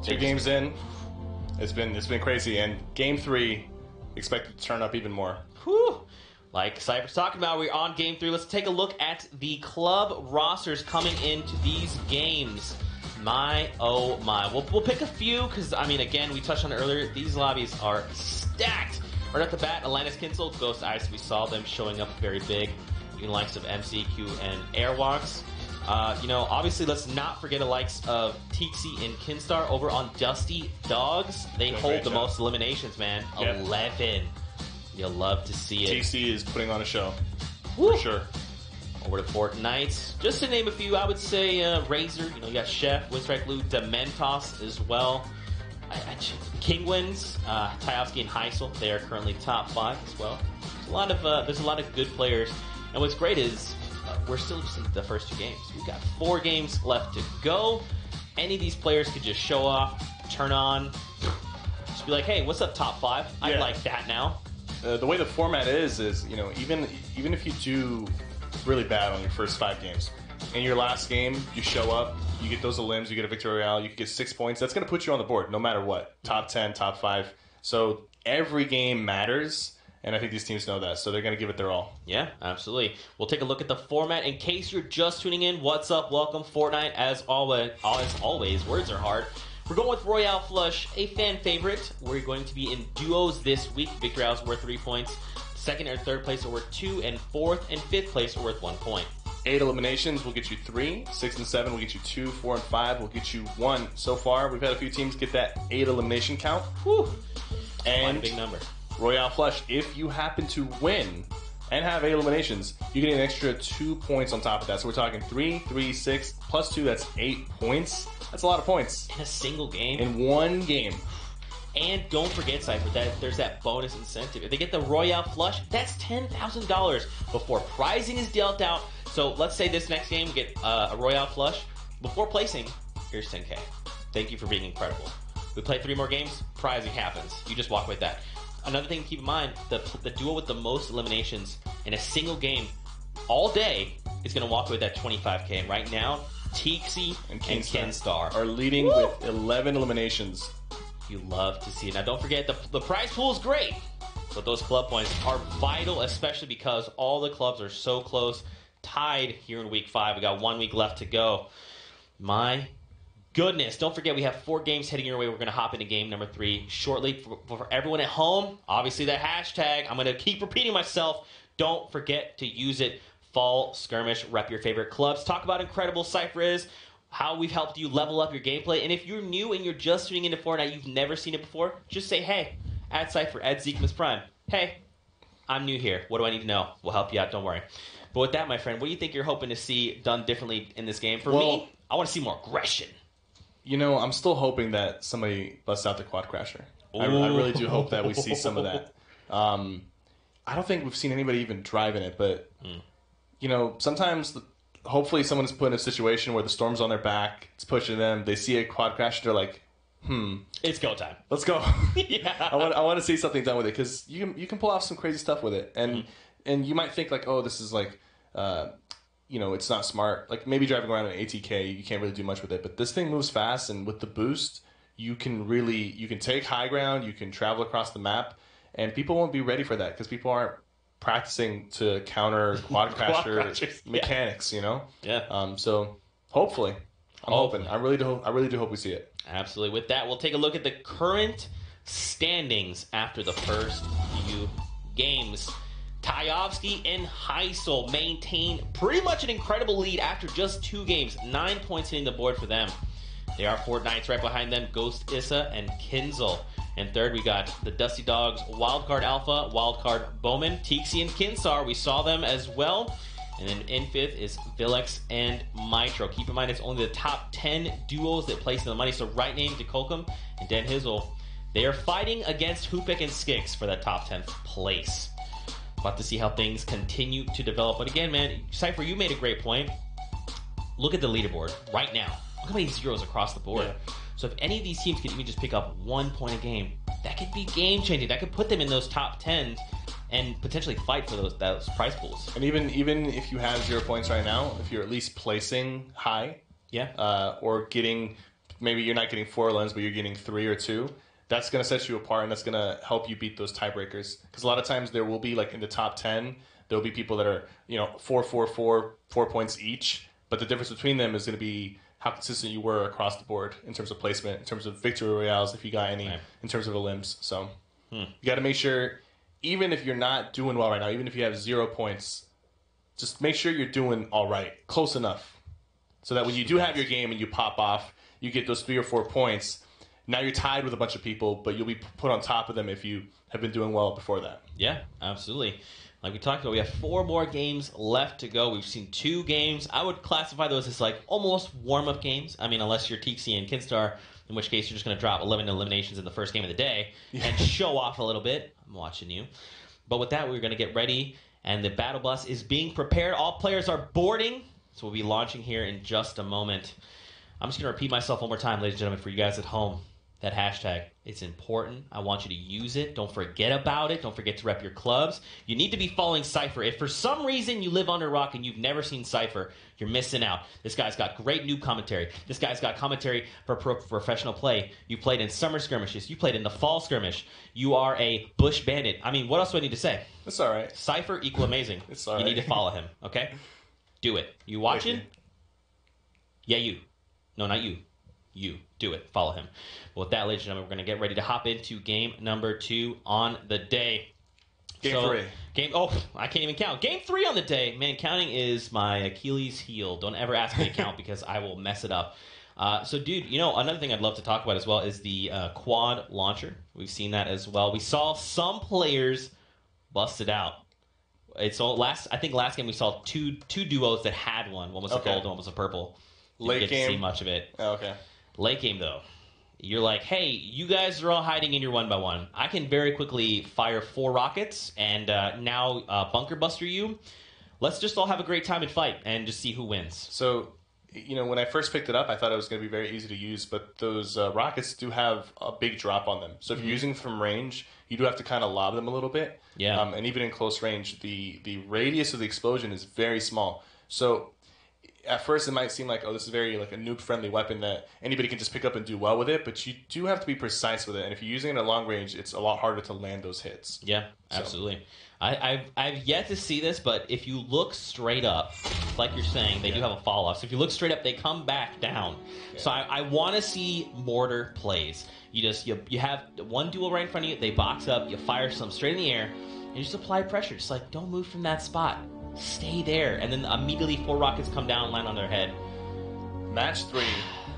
S1: 2 games in, it's been crazy, and game 3 expected to turn up even more.
S2: Whew. Like Cypher's talking about, we're on game 3. Let's take a look at the club rosters coming into these games. My, oh my. We'll pick a few, because, I mean, again, we touched on it earlier. These lobbies are stacked. Right off the bat, Atlantis Kinsel, Ghost Ice, we saw them showing up very big. You know, likes of MCQ and Airwalks. Obviously, let's not forget the likes of Tixi and Kinstar over on Dusty Dogs. They hold the most eliminations, man. Yep. 11. You'll love to see it.
S1: Tixi is putting on a show.
S2: Woo.
S1: For sure.
S2: Over to Fortnite. Just to name a few, I would say Razor. You got Chef, Winstrike Blue, Dementos as well. Kingwins, Tyovsky and Heisel, they are currently top 5 as well. There's a lot of good players, and what's great is we're still just in the first 2 games. We've got 4 games left to go. Any of these players could just show off, turn on, just be like, "Hey, what's up, top 5? I like that now."
S1: The way the format is even if you do really bad on your first 5 games, in your last game you show up. You get those limbs, you get a victory royale, you can get 6 points. That's going to put you on the board no matter what. Top 10, top 5. So every game matters, and I think these teams know that, so they're going to give it their all.
S2: Yeah, absolutely. We'll take a look at the format. In case you're just tuning in, what's up? Welcome, Fortnite. As always, words are hard. We're going with Royale Flush, a fan favorite. We're going to be in duos this week. Victory royales worth 3 points. Second and third place are worth 2, and fourth and fifth place are worth 1 point.
S1: 8 eliminations will get you 3. 6 and 7 will get you 2. 4 and 5 will get you 1. So far, we've had a few teams get that 8 elimination count.
S2: Whew.
S1: And
S2: a big number.
S1: Royale Flush, if you happen to win and have 8 eliminations, you get an extra 2 points on top of that. So we're talking 3, 3, 6, plus 2, that's 8 points. That's a lot of points.
S2: In a single game?
S1: In one game.
S2: And don't forget, Cypher, that there's that bonus incentive. If they get the Royale Flush, that's $10,000 before prizing is dealt out. So let's say this next game we get a Royale Flush. Before placing, here's 10K. Thank you for being incredible. We play 3 more games, prizing happens. You just walk with that. Another thing to keep in mind, the duo with the most eliminations in a single game all day is going to walk with that 25K. And right now, Tixi and Kenstar
S1: are leading with 11 eliminations.
S2: You love to see it. Now, don't forget, the prize pool is great, but those club points are vital, especially because all the clubs are so close, tied here in Week 5. We got 1 week left to go. My goodness. Don't forget, we have 4 games heading your way. We're going to hop into game number 3 shortly. For everyone at home, obviously the hashtag, I'm going to keep repeating myself. Don't forget to use it. Fall Skirmish, rep your favorite clubs. Talk about incredible Cypher is, how we've helped you level up your gameplay. And if you're new and you're just tuning into Fortnite, you've never seen it before, just say, hey, at Cypher, at Zekemas Prime. Hey, I'm new here. What do I need to know? We'll help you out. Don't worry. But with that, my friend, what do you think you're hoping to see done differently in this game? For me, I want to see more aggression.
S1: I'm still hoping that somebody busts out the quad crasher. I really do hope that we see some of that. I don't think we've seen anybody even driving it, but, sometimes... Hopefully someone's put in a situation where the storm's on their back, it's pushing them, they see a quad crash, they're like,
S2: it's go time.
S1: Let's go.
S2: Yeah.
S1: I want to see something done with it, because you can pull off some crazy stuff with it. And and you might think, like, oh, this is like, it's not smart. Like, maybe driving around an ATK, you can't really do much with it. But this thing moves fast, and with the boost, you can take high ground, you can travel across the map, and people won't be ready for that, because people aren't practicing to counter quad crasher mechanics,
S2: Yeah.
S1: So hopefully, I'm hoping. I really do hope we see it.
S2: Absolutely. With that, we'll take a look at the current standings after the first few games. Tyovsky and Heisel maintain pretty much an incredible lead after just 2 games. 9 points hitting the board for them. They are Fortnites right behind them, Ghost Issa and Kinzel. And third, we got the Dusty Dogs, Wildcard Alpha, Wildcard Bowman, Tixi and Kinsar. We saw them as well. And then in 5th is Villex and Mitro. Keep in mind, it's only the top 10 duos that place in the money. So Right Name, DeColcom, and Den Hizzle, they are fighting against Hoopik and Skix for that top 10th place. About to see how things continue to develop. But again, man, Cypher, you made a great point. Look at the leaderboard right now. Look how many zeros across the board. Yeah. So if any of these teams can even just pick up 1 point a game, that could be game-changing. That could put them in those top 10s and potentially fight for those prize pools.
S1: And even if you have 0 points right now, if you're at least placing high, or getting, maybe you're not getting 4 elims, but you're getting 3 or 2, that's going to set you apart, and that's going to help you beat those tiebreakers. Because a lot of times there will be, like in the top 10, there'll be people that are 4 points each, but the difference between them is going to be how consistent you were across the board in terms of placement, in terms of victory royales, if you got any, in terms of elims. So you got to make sure, even if you're not doing well right now, even if you have 0 points, just make sure you're doing all right, close enough, so that when you do have your game and you pop off, you get those 3 or 4 points. Now you're tied with a bunch of people, but you'll be put on top of them if you have been doing well before that.
S2: Yeah, absolutely. Like we talked about, we have 4 more games left to go. We've seen 2 games. I would classify those as like almost warm-up games. I mean, unless you're Tixi and Kinstar, in which case you're just going to drop 11 eliminations in the first game of the day and show off a little bit. I'm watching you. But with that, we're going to get ready, and the battle bus is being prepared. All players are boarding, so we'll be launching here in just a moment. I'm just going to repeat myself one more time, ladies and gentlemen, for you guys at home. That hashtag, it's important. I want you to use it. Don't forget about it. Don't forget to rep your clubs. You need to be following Cypher. If for some reason you live under a rock and you've never seen Cypher, you're missing out. This guy's got great new commentary. This guy's got commentary for professional play. You played in summer skirmishes. You played in the fall skirmish. You are a bush bandit. I mean, what else do I need to say?
S1: It's all right.
S2: Cypher equal amazing.
S1: It's all
S2: right. You need to follow him, okay? Do it. You watching? Yeah, you. No, not you. You. Do it. Follow him. Well, with that, ladies and gentlemen, we're going to get ready to hop into game number 2 on the day.
S1: Game 3.
S2: I can't even count. Game 3 on the day. Man, counting is my Achilles heel. Don't ever ask me to count because I will mess it up. So, dude, another thing I'd love to talk about as well is the quad launcher. We've seen that as well. We saw some players bust it out. I think last game we saw two duos that had one. One was a gold and one was a purple.
S1: Late
S2: Didn't get
S1: game.
S2: to see much of it.
S1: Oh, okay.
S2: Late game, though. You're like, hey, you guys are all hiding in your 1x1. I can very quickly fire 4 rockets and now bunker buster you. Let's just all have a great time and fight and just see who wins.
S1: So, when I first picked it up, I thought it was going to be very easy to use, but those rockets do have a big drop on them. So if you're using them from range, you do have to kind of lob them a little bit.
S2: Yeah.
S1: And even in close range, the radius of the explosion is very small. So at first it might seem like, this is very like a noob-friendly weapon that anybody can just pick up and do well with it, but you do have to be precise with it. And if you're using it at long range, it's a lot harder to land those hits.
S2: Yeah, absolutely. I've yet to see this, but if you look straight up, like you're saying, they do have a fall-off. So if you look straight up, they come back down. Yeah. So I want to see mortar plays. You have one duel right in front of you, they box up, you fire some straight in the air, and you just apply pressure. Just like, don't move from that spot. Stay there. And then immediately 4 rockets come down and land on their head.
S1: Match 3.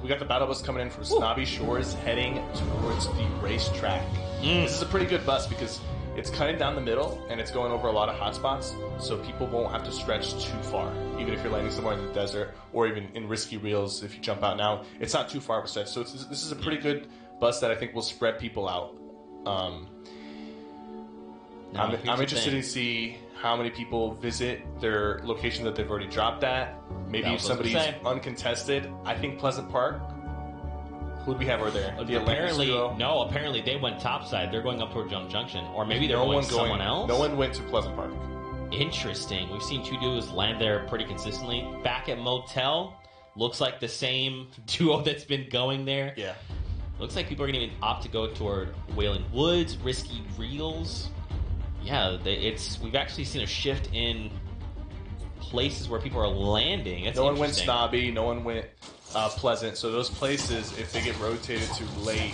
S1: We got the battle bus coming in from Snobby Shores heading towards the racetrack. This is a pretty good bus because it's cutting down the middle and it's going over a lot of hot spots, so people won't have to stretch too far. Even if you're landing somewhere in the desert or even in risky reels, if you jump out now, it's not too far of a stretch. So this is a pretty good bus that I think will spread people out. I'm interested to see how many people visit their location that they've already dropped at. Maybe if somebody's uncontested. I think Pleasant Park. Who do we have over there?
S2: Apparently they went topside. They're going up toward Jump Junction. Or maybe they're going someone else?
S1: No one went to Pleasant Park.
S2: Interesting. We've seen 2 duos land there pretty consistently. Back at Motel, looks like the same duo that's been going there.
S1: Yeah.
S2: Looks like people are going to opt to go toward Wailing Woods, Risky Reels. Yeah, we've actually seen a shift in places where people are landing.
S1: No one went Snobby, no one went Pleasant. So those places, if they get rotated too late,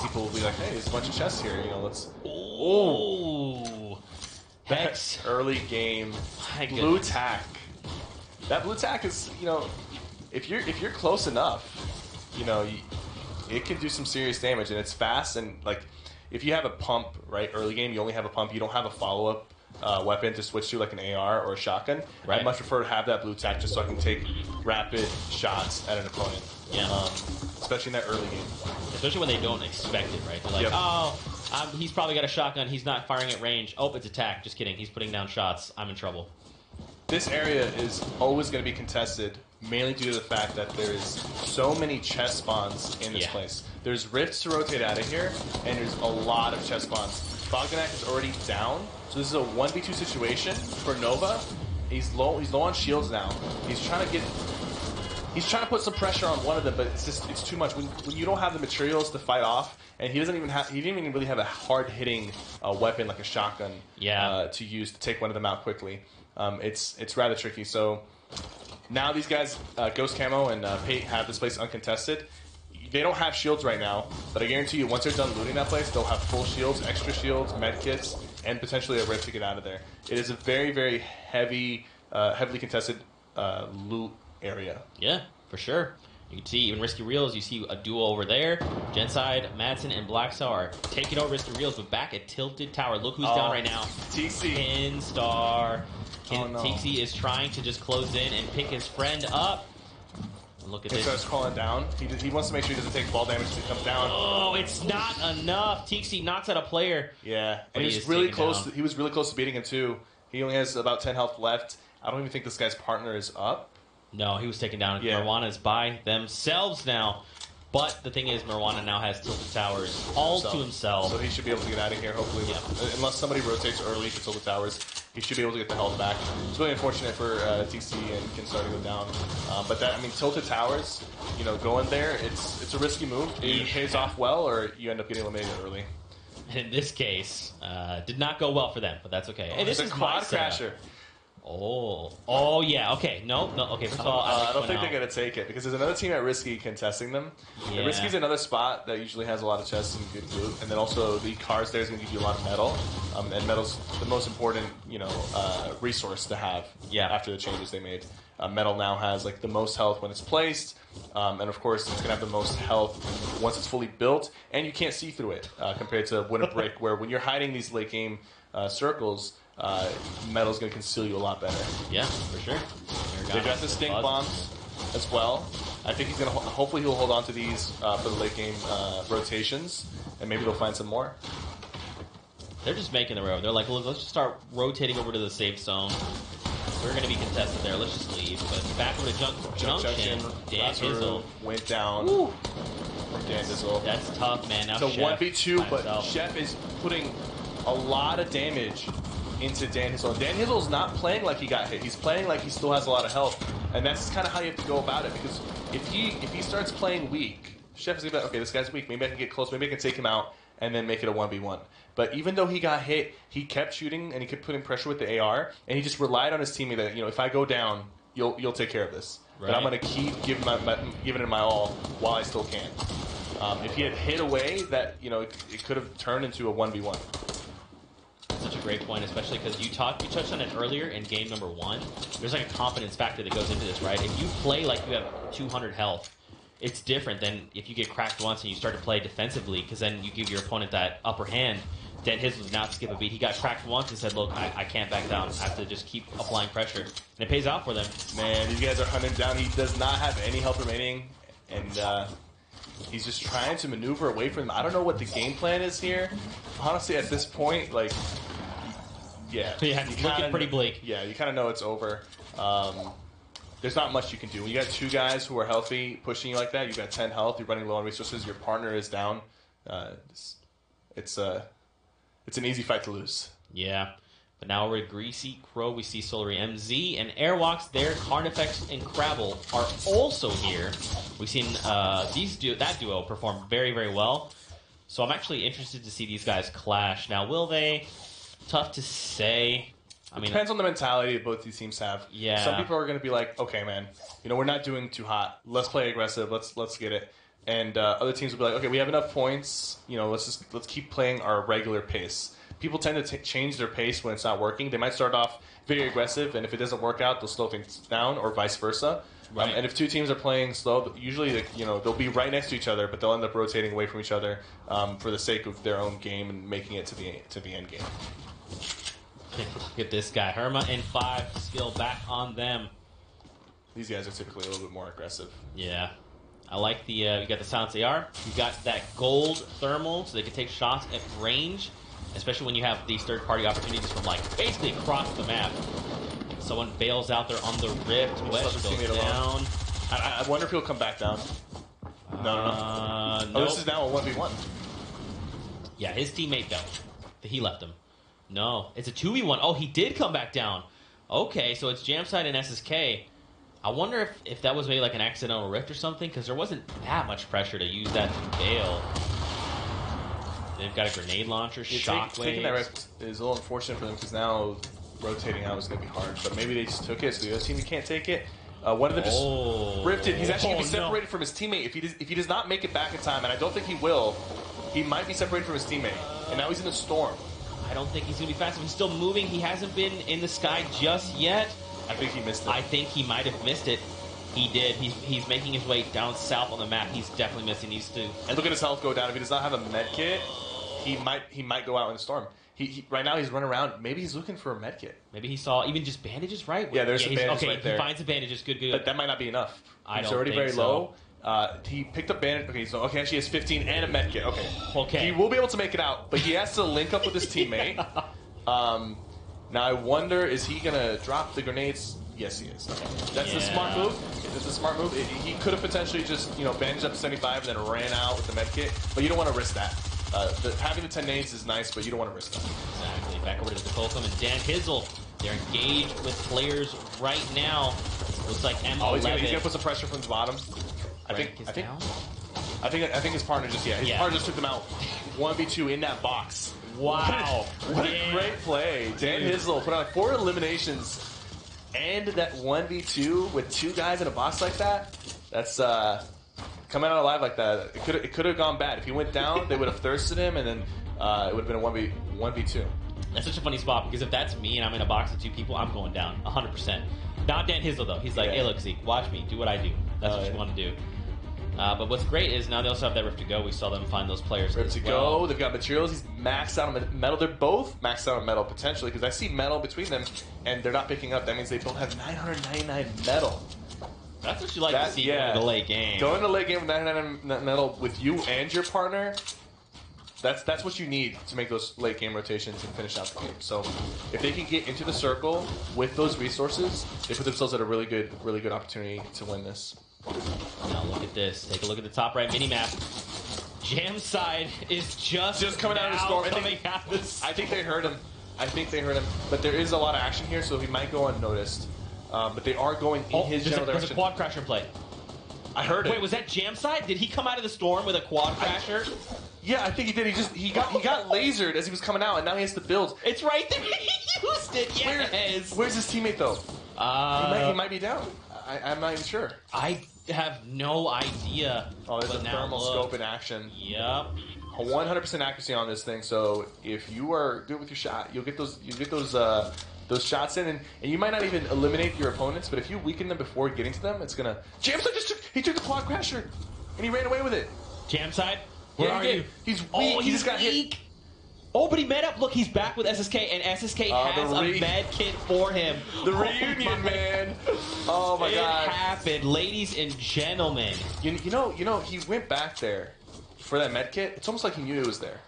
S1: people will be like, hey, there's a bunch of chests here. Let's...
S2: Oh!
S1: That's early game. Blue tack. That blue tack is, if you're close enough, it can do some serious damage, and it's fast, and like... If you have a pump, right, early game, you only have a pump. You don't have a follow-up weapon to switch to, like an AR or a shotgun. Right. I'd much prefer to have that blue tack just so I can take rapid shots at an opponent.
S2: Yeah.
S1: Especially in that early game.
S2: Especially when they don't expect it, right? They're like, he's probably got a shotgun. He's not firing at range. Oh, it's attack. Just kidding. He's putting down shots. I'm in trouble.
S1: This area is always going to be contested mainly due to the fact that there's so many chest spawns in this place. There's rifts to rotate out of here, and there's a lot of chest spawns. Bogdanak is already down, so this is a 1v2 situation for Nova. He's low on shields now. He's trying to put some pressure on one of them, but it's too much. When you don't have the materials to fight off, and he didn't even really have a hard-hitting weapon like a shotgun to use to take one of them out quickly. It's rather tricky. So now these guys, Ghost Camo and Pate, have this place uncontested. They don't have shields right now, but I guarantee you, once they're done looting that place, they'll have full shields, extra shields, med kits, and potentially a rift to get out of there. It is a very, very heavily contested loot area.
S2: Yeah, for sure. You can see even Risky Reels, you see a duo over there. Genside, Madsen, and Blackstar are taking out Risky Reels, but back at Tilted Tower. Look who's down right now.
S1: TC.
S2: Kinstar. TC is trying to just close in and pick his friend up. Look at this.
S1: Kinstar's calling down. He wants to make sure he doesn't take fall damage as he comes down.
S2: Oh, it's not enough. TC knocks out a player.
S1: Yeah, and he was really close. He was really close to beating him too. He only has about 10 health left. I don't even think this guy's partner is up.
S2: No, he was taken down. Yeah. Marwana is by themselves now. But the thing is, Marwana now has Tilted Towers all to himself.
S1: So he should be able to get out of here, hopefully. Yeah. Unless somebody rotates early for Tilted Towers, he should be able to get the health back. It's really unfortunate for TC and Kinstar to go down. But Tilted Towers, going there, it's a risky move. It either pays off well, or you end up getting eliminated early.
S2: And in this case, did not go well for them, but that's okay.
S1: Hey, this is quad crasher.
S2: Oh yeah. Okay, no. Okay, first of all,
S1: I don't think they're gonna take it because there's another team at Risky contesting them. Yeah. And Risky's another spot that usually has a lot of chests and good loot, and then also the cars there is gonna give you a lot of metal, and metal's the most important resource to have.
S2: Yeah.
S1: After the changes they made, metal now has like the most health when it's placed, and of course it's gonna have the most health once it's fully built, and you can't see through it compared to wooden brick, where when you're hiding these late game circles. Metal's going to conceal you a lot better.
S2: Yeah, for sure.
S1: They got the stink bombs as well. I think he's going to. Hopefully, he'll hold on to these for the late game rotations, and maybe they'll find some more.
S2: They're just making the road. They're like, look, let's just start rotating over to the safe zone. We're going to be contested there. Let's just leave. But back over to Junction. Dan Dizzle
S1: went down from Dan Dizzle.
S2: That's tough, man. Now
S1: it's a 1v2, but Chef is putting a lot of damage into Dan Hizzle. Dan Hizzle's not playing like he got hit. He's playing like he still has a lot of health, and that's kind of how you have to go about it. Because if he starts playing weak, Chef is gonna be like, okay, this guy's weak. Maybe I can get close. Maybe I can take him out and then make it a 1v1. But even though he got hit, he kept shooting and he kept putting pressure with the AR, and he just relied on his teammate that if I go down, you'll take care of this. Right. But I'm gonna keep giving it my all while I still can. If he had hit away, that it could have turned into a 1v1.
S2: Such a great point, especially because you touched on it earlier in game number 1. There's like a confidence factor that goes into this, right? If you play like you have 200 health, it's different than if you get cracked once and you start to play defensively, because then you give your opponent that upper hand. Dan Hizzle did not skip a beat. He got cracked once and said, look, I can't back down. I have to just keep applying pressure. And it pays out for them.
S1: Man, these guys are hunting down. He does not have any health remaining, and he's just trying to maneuver away from them. I don't know what the game plan is here. Honestly, at this point,
S2: it's looking pretty bleak.
S1: Yeah, you kind of know it's over. There's not much you can do. When you got two guys who are healthy pushing you like that, you've got 10 health, you're running low on resources, your partner is down. It's an easy fight to lose.
S2: Yeah. But now we're at Greasy Crow. We see Solary MZ and Airwalks there. Carnifex and Crabble are also here. We've seen that duo perform very, very well. So I'm actually interested to see these guys clash. Now, will they? Tough to say.
S1: It depends on the mentality that both these teams have.
S2: Yeah.
S1: Some people are going to be like, okay, man, we're not doing too hot. Let's play aggressive. Let's get it. And other teams will be like, okay, we have enough points. Let's keep playing our regular pace. People tend to change their pace when it's not working. They might start off very aggressive, and if it doesn't work out, they'll slow things down, or vice versa.
S2: Right.
S1: And if two teams are playing slow, usually they'll be right next to each other, but they'll end up rotating away from each other for the sake of their own game and making it to the end game.
S2: Look at this guy. Herma and 5 skill back on them.
S1: These guys are typically a little bit more aggressive.
S2: Yeah. I like you got the silence AR. You got that gold thermal, so they can take shots at range, especially when you have these third-party opportunities from basically across the map. Someone bails out there on the rift. Wesh
S1: his
S2: goes
S1: teammate
S2: down.
S1: I wonder if he'll come back down. No.
S2: Nope.
S1: Oh, this is now a 1v1.
S2: Yeah, his teammate though. He left him. No, it's a 2v1. Oh, he did come back down. Okay, so it's Jamside and SSK. I wonder if that was maybe like an accidental rift or something, because there wasn't that much pressure to use that to bail. They've got a grenade launcher, shockwaves.
S1: Taking that rift is a little unfortunate for them, because now rotating out is going to be hard. But maybe they just took it, so the other team can't take it. One of them just rifted. He's actually going to be separated from his teammate. If he does not make it back in time, and I don't think he will, he might be separated from his teammate. And now he's in the storm.
S2: I don't think he's going to be fast. He's still moving. He hasn't been in the sky just yet.
S1: I think he missed it.
S2: I think he might have missed it. He did. He's making his way down south on the map. He's definitely missing. He needs to.
S1: And look at his health go down. If he does not have a med kit, he might go out in the storm. He right now he's running around. Maybe he's looking for a med kit.
S2: Maybe he saw even just bandages, right?
S1: Yeah, there's some bandages
S2: okay,
S1: right there.
S2: He finds the bandages. Good.
S1: But that might not be enough.
S2: He's
S1: already
S2: think
S1: very
S2: so.
S1: low. He picked up bandage. Okay, so actually he has 15 and a med kit. Okay. He will be able to make it out, but he has to link up with his teammate. Now I wonder, is he gonna drop the grenades? Yes, he is. Okay. That's the smart move. It's a smart move. He could have potentially just bandaged up to 75 and then ran out with the med kit, but you don't want to risk that. Having the 10 nades is nice, but you don't want to risk that.
S2: Exactly. Back over to the Colcom and Dan Hizzle. They're engaged with players right now. Looks like M11.
S1: Oh, he's gonna put some pressure from the bottom. I think his partner just partner just took them out 1v2 in that box.
S2: Wow.
S1: What a great play. Dan Hizzle put on 4 eliminations and that 1v2 with 2 guys in a box like that. That's coming out alive like that. It could have gone bad. If he went down, they would have thirsted him, and then it would have been a 1v2.
S2: That's such a funny spot, because if that's me and I'm in a box with 2 people, I'm going down 100%. Not Dan Hizzle though. He's like, hey, look, Zeke, watch me, do what I do. That's what you want to do. But what's great is now they also have that rift to go. We saw them find those players.
S1: Rift to go. They've got materials. He's maxed out on metal. They're both maxed out on metal potentially, because I see metal between them, and they're not picking up. That means they both have 999 metal.
S2: That's what you like to see going to the late game.
S1: Going to the late game with 999 metal with you and your partner. That's what you need to make those late game rotations and finish out the game. So if they can get into the circle with those resources, they put themselves at a really good opportunity to win this.
S2: Now look at this. Take a look at the top right mini-map. Jamside is just
S1: coming out of the storm.
S2: I
S1: think they heard him. But there is a lot of action here, so he might go unnoticed. But they are going in his general direction.
S2: There's a quad crasher play.
S1: I heard it.
S2: Wait, was that Jamside? Did he come out of the storm with a quad crasher?
S1: Yeah, I think he did. He got lasered as he was coming out, and now he has to build.
S2: It's right there. He used it. Yes.
S1: Where's his teammate though? He might be down. I'm not even sure.
S2: I have no idea.
S1: Oh, there's a thermal scope in action.
S2: Yep.
S1: 100% accuracy on this thing. So if you are good with your shot, you'll get those shots in, and you might not even eliminate your opponents. But if you weaken them before getting to them, it's gonna. Jamside he took the quad crasher, and he ran away with it.
S2: Jamside, where are you?
S1: He's weak. He just got hit.
S2: Oh, but he met up. Look, he's back with SSK, and SSK has a med kit for him.
S1: The reunion, man. Oh my god.
S2: It happened, ladies and gentlemen.
S1: You know, he went back there for that med kit. It's almost like he knew it was there.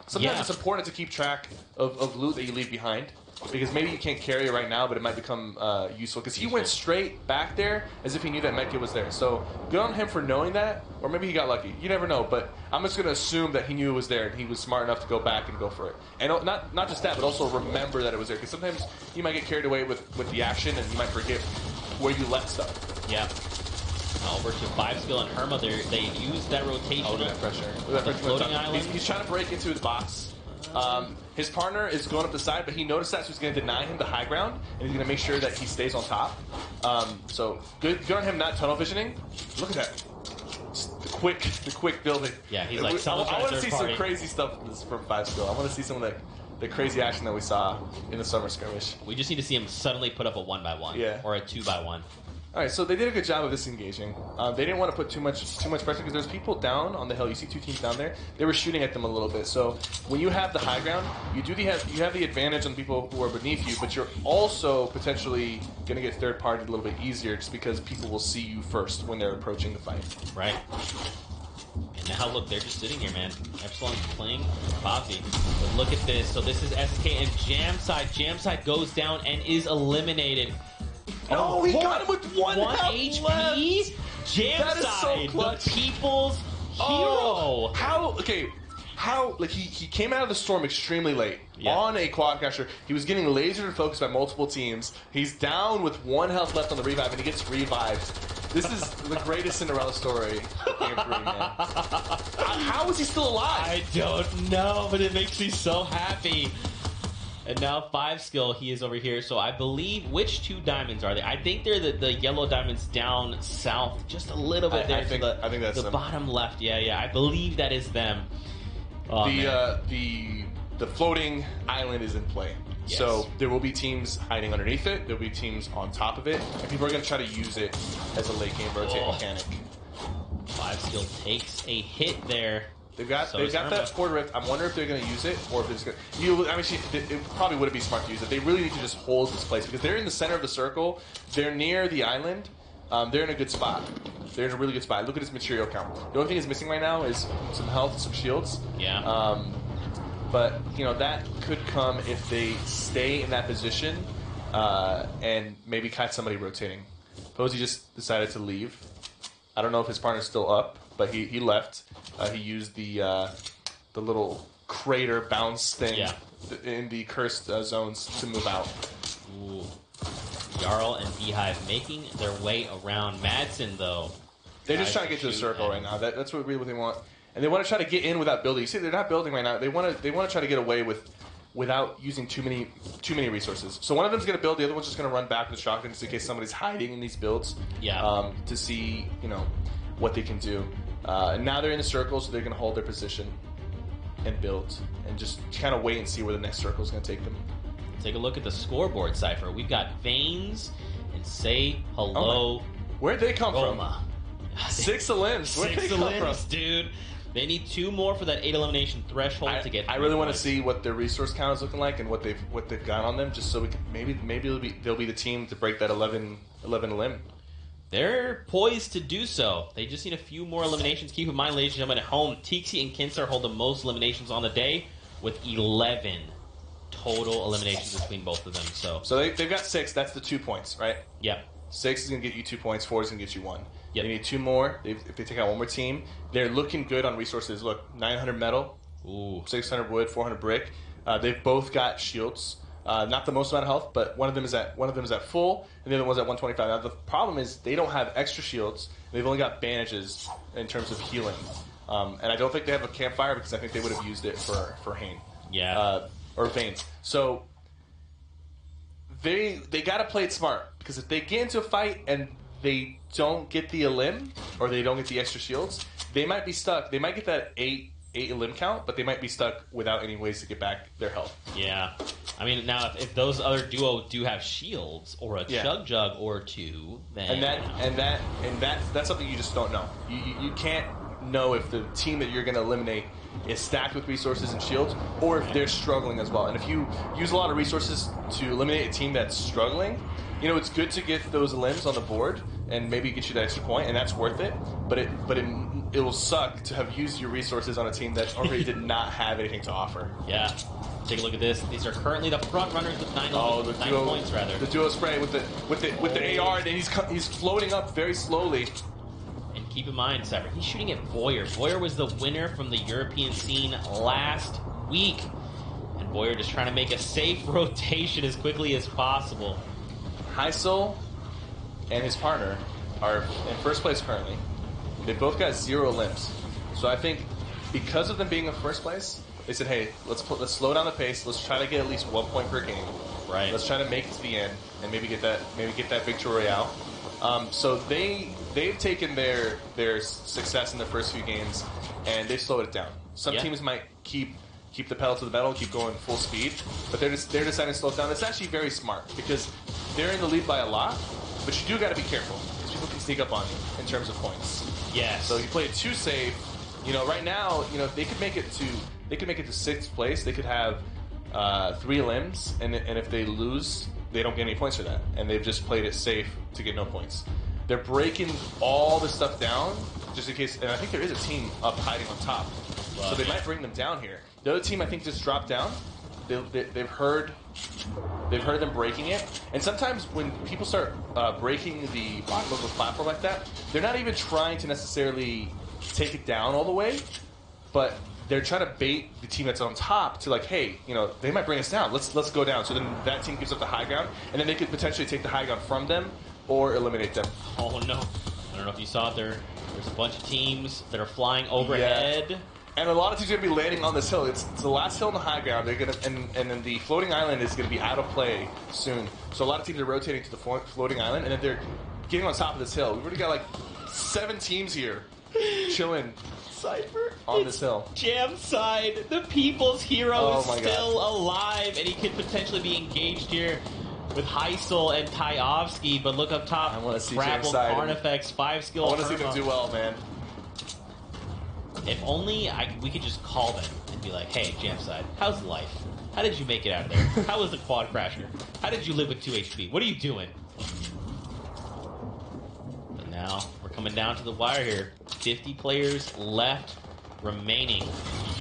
S1: Sometimes it's important to keep track of loot that you leave behind, because maybe you can't carry it right now, but it might become useful. Because he went straight back there as if he knew that medkit was there. So good on him for knowing that, or maybe he got lucky. You never know, but I'm just going to assume that he knew it was there, and he was smart enough to go back and go for it. And not just that, but also remember that it was there. Because sometimes you might get carried away with the action, and you might forget where you left stuff.
S2: Yeah. Over to 5-skill and Herma. They used that rotation.
S1: Oh, look at that pressure. Look at that
S2: floating island.
S1: He's trying to break into the box. His partner is going up the side, but he noticed that, so he's going to deny him the high ground, and he's going to make sure that he stays on top. So good on him not tunnel visioning. Look at that. The quick building.
S2: Yeah, he's like,
S1: I want to see some crazy stuff from 5-skill. I want to see some of the crazy action that we saw in the summer skirmish.
S2: We just need to see him suddenly put up a 1x1 or a 2x1.
S1: All right, so they did a good job of disengaging. They didn't want to put too much pressure, because there's people down on the hill. You see 2 teams down there. They were shooting at them a little bit. So when you have the high ground, you have the advantage on the people who are beneath you, but you're also potentially going to get third party a little bit easier, just because people will see you first when they're approaching the fight.
S2: Right. And Now look, they're just sitting here, man. Epsilon's playing Fozzie. But look at this. So this is SK and Jamside. Jamside goes down and is eliminated.
S1: Oh, he got him with one
S2: HP.
S1: Left.
S2: Jamside,
S1: that is so clutch.
S2: The people's hero.
S1: Oh, how like he came out of the storm extremely late on a quadcaster. He was getting lasered and focused by multiple teams. He's down with 1 health left on the revive, and he gets revived. This is the greatest Cinderella story of Game 3, man. How is he still alive?
S2: I don't know, but it makes me so happy. And now 5 skill, he is over here. So I believe, which 2 diamonds are they? I think they're the yellow diamonds down south, just a little bit there.
S1: I think that's
S2: the
S1: them.
S2: Bottom left. Yeah, I believe that is them. Oh,
S1: the floating island is in play.
S2: Yes.
S1: So there will be teams hiding underneath it. There will be teams on top of it, and people are going to try to use it as a late game rotate mechanic.
S2: 5 skill takes a hit there.
S1: They've got that Ford Rift. I'm wondering if they're going to use it or if it's going to. It probably wouldn't be smart to use it. They really need to just hold this place because they're in the center of the circle. They're near the island. They're in a good spot. They're in a really good spot. Look at his material count. The only thing he's missing right now is some health and some shields.
S2: Yeah.
S1: But that could come if they stay in that position and maybe catch somebody rotating. Suppose he just decided to leave. I don't know if his partner's still up, but he left. He used the little crater bounce thing in the cursed zones to move out.
S2: Ooh. Jarl and Beehive making their way around. Madsen, though.
S1: They're just trying to get to the circle right now. That's really what they want. And they want to try to get in without building. You see, they're not building right now. They want to try to get away without using too many resources. So one of them's going to build. The other one's just going to run back with shotgun just in case somebody's hiding in these builds.
S2: Yeah.
S1: To see what they can do. And now they're in the circle, so they're going to hold their position and build and just kind of wait and see where the next circle is going to take them.
S2: Take a look at the scoreboard, Cypher. We've got Veins and Say Hello.
S1: Where'd they come
S2: Roma.
S1: from? 6 elims. Where'd they come from?
S2: Dude. They need 2 more for that 8 elimination threshold to get.
S1: I really want to see what their resource count is looking like and what they've got on them, just so we can maybe they'll be the team to break that 11 limb.
S2: They're poised to do so. They just need a few more eliminations. Keep in mind, ladies and gentlemen, at home, Tixi and Kinstar hold the most eliminations on the day with 11 total eliminations between both of them. So
S1: they've got 6. That's the 2 points, right?
S2: Yep.
S1: 6 is going to get you 2 points. 4 is going to get you 1.
S2: Yep.
S1: They need 2 more. If they take out 1 more team, they're looking good on resources. Look, 900 metal, 600 wood, 400 brick. They've both got shields. Not the most amount of health, but one of them is at full, and the other one's at 125. Now the problem is they don't have extra shields. They've only got bandages in terms of healing, and I don't think they have a campfire because I think they would have used it for Hane.
S2: Yeah.
S1: Or Veins. So they got to play it smart because if they get into a fight and they don't get the elim or they don't get the extra shields, they might be stuck. They might get that 8 elim count, but they might be stuck without any ways to get back their health.
S2: Yeah. I mean, now if those other duo do have shields or a chug jug or 2, then
S1: that's something you just don't know. You can't know if the team that you're going to eliminate is stacked with resources and shields or if they're struggling as well. And if you use a lot of resources to eliminate a team that's struggling, it's good to get those limbs on the board and maybe get you that extra point, and that's worth it. But it will suck to have used your resources on a team that already did not have anything to offer.
S2: Yeah. Take a look at this. These are currently the front runners with 9 points, rather.
S1: The duo spray with the AR, and he's floating up very slowly.
S2: And keep in mind, Cypher, he's shooting at Boyer. Boyer was the winner from the European scene last week. And Boyer just trying to make a safe rotation as quickly as possible.
S1: Heisel and his partner are in first place currently. They both got 0 limbs. So I think because of them being in first place, they said, hey, let's slow down the pace. Let's try to get at least 1 point per game.
S2: Right.
S1: Let's try to make it to the end and maybe get that victory royale. So they've taken their success in the first few games and they've slowed it down. Some teams might keep the pedal to the metal, keep going full speed, but they're deciding to slow it down. It's actually very smart because they're in the lead by a lot, but you do got to be careful because people can sneak up on you in terms of points.
S2: Yeah.
S1: So you play it too safe. Right now, they could make it to 6th place. They could have 3 limbs, and if they lose, they don't get any points for that, and they've just played it safe to get no points. they're breaking all this stuff down just in case. And I think there is a team up hiding on top, so they might bring them down here. The other team I think just dropped down. They've heard them breaking it, and sometimes when people start breaking the bottom of the platform like that, they're not even trying to necessarily take it down all the way, but they're trying to bait the team that's on top to like, hey, you know, they might bring us down. Let's go down. So then that team gives up the high ground, and then they could potentially take the high ground from them or eliminate them.
S2: Oh no! I don't know if you saw it there. There's a bunch of teams that are flying overhead.
S1: Yeah. And a lot of teams are going to be landing on this hill. It's the last hill on the high ground. They're going to, and then the floating island is going to be out of play soon. So a lot of teams are rotating to the floating island, and then they're getting on top of this hill. We've already got like 7 teams here chilling
S2: Cypher
S1: on this hill.
S2: Jam side, the people's hero is
S1: my
S2: still alive, and he could potentially be engaged here with Heisel and Tyovsky. But look up top,
S1: I want to see
S2: Grapple,
S1: Jam side.
S2: Carnifex, 5 skill.
S1: I want to see them do well, man.
S2: If only we could just call them and be like, hey, Jamside, how's life? How did you make it out of there? How was the quad crasher? How did you live with 2 HP? What are you doing? But now, we're coming down to the wire here. 50 players left remaining.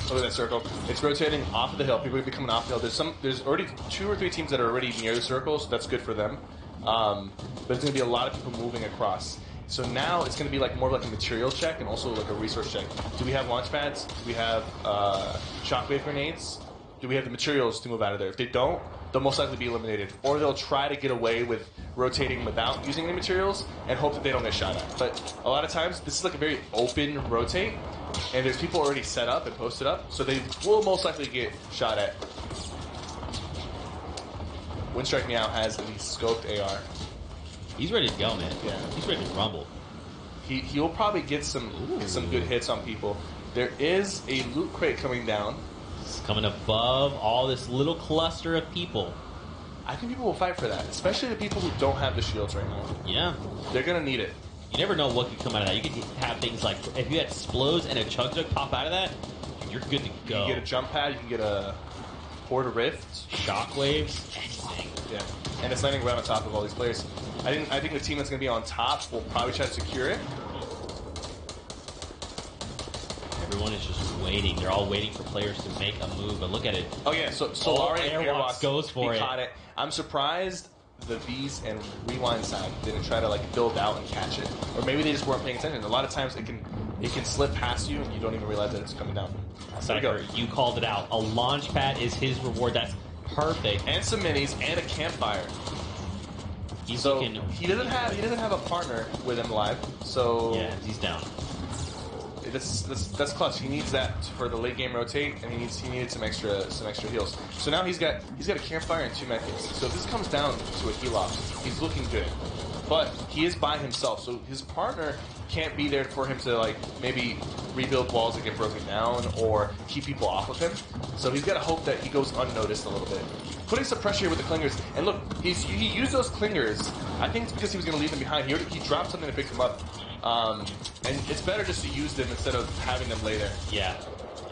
S1: Look at that circle. It's rotating off of the hill. People are coming off the hill. There's already 2 or 3 teams that are already near the circle, so that's good for them. But there's going to be a lot of people moving across. So now it's going to be like more like a material check and also like a resource check. Do we have launch pads? Do we have shockwave grenades? Do we have the materials to move out of there? If they don't, they'll most likely be eliminated. Or they'll try to get away with rotating without using the materials and hope that they don't get shot at. But a lot of times, this is like a very open rotate, and there's people already set up and posted up, so they will most likely get shot at. Windstrike now has the scoped AR.
S2: He's ready to go, man.
S1: Yeah.
S2: He's ready to rumble.
S1: He'll probably get some good hits on people. There is a loot crate coming down.
S2: It's coming above all this little cluster of people.
S1: I think people will fight for that, especially the people who don't have the shields right now.
S2: Yeah.
S1: They're going to need it.
S2: You never know what could come out of that. You could have things like, if you had Splodes and a Chug Jug pop out of that, you're good to go.
S1: You can get a jump pad, you can get a Horde of Rifts.
S2: Shockwaves, anything.
S1: Yeah. And it's landing right on top of all these players. I think the team that's going to be on top will probably try to secure it.
S2: Everyone is just waiting. They're all waiting for players to make a move. But look at it.
S1: Oh yeah, so Solari
S2: Airwalks goes for it.
S1: Caught it. I'm surprised the V's and Rewind side didn't try to like build out and catch it, or maybe they just weren't paying attention. A lot of times it can slip past you and you don't even realize that it's coming down.
S2: Cypher, you called it out. A launch pad is his reward. That's perfect.
S1: And some minis and a campfire.
S2: He's
S1: so
S2: looking.
S1: He doesn't have a partner with him live. So
S2: yeah, he's down.
S1: That's clutch. He needs that for the late game rotate, and he needed some extra heals. So now he's got a campfire and 2 methods. So if this comes down to a heal off, he's looking good. But he is by himself, so his partner can't be there for him to like maybe rebuild walls that get broken down or keep people off of him. So he's got to hope that he goes unnoticed a little bit. Putting some pressure here with the clingers, and look, he used those clingers. I think it's because he was going to leave them behind. He dropped something to pick them up. And it's better just to use them instead of having them lay there.
S2: Yeah.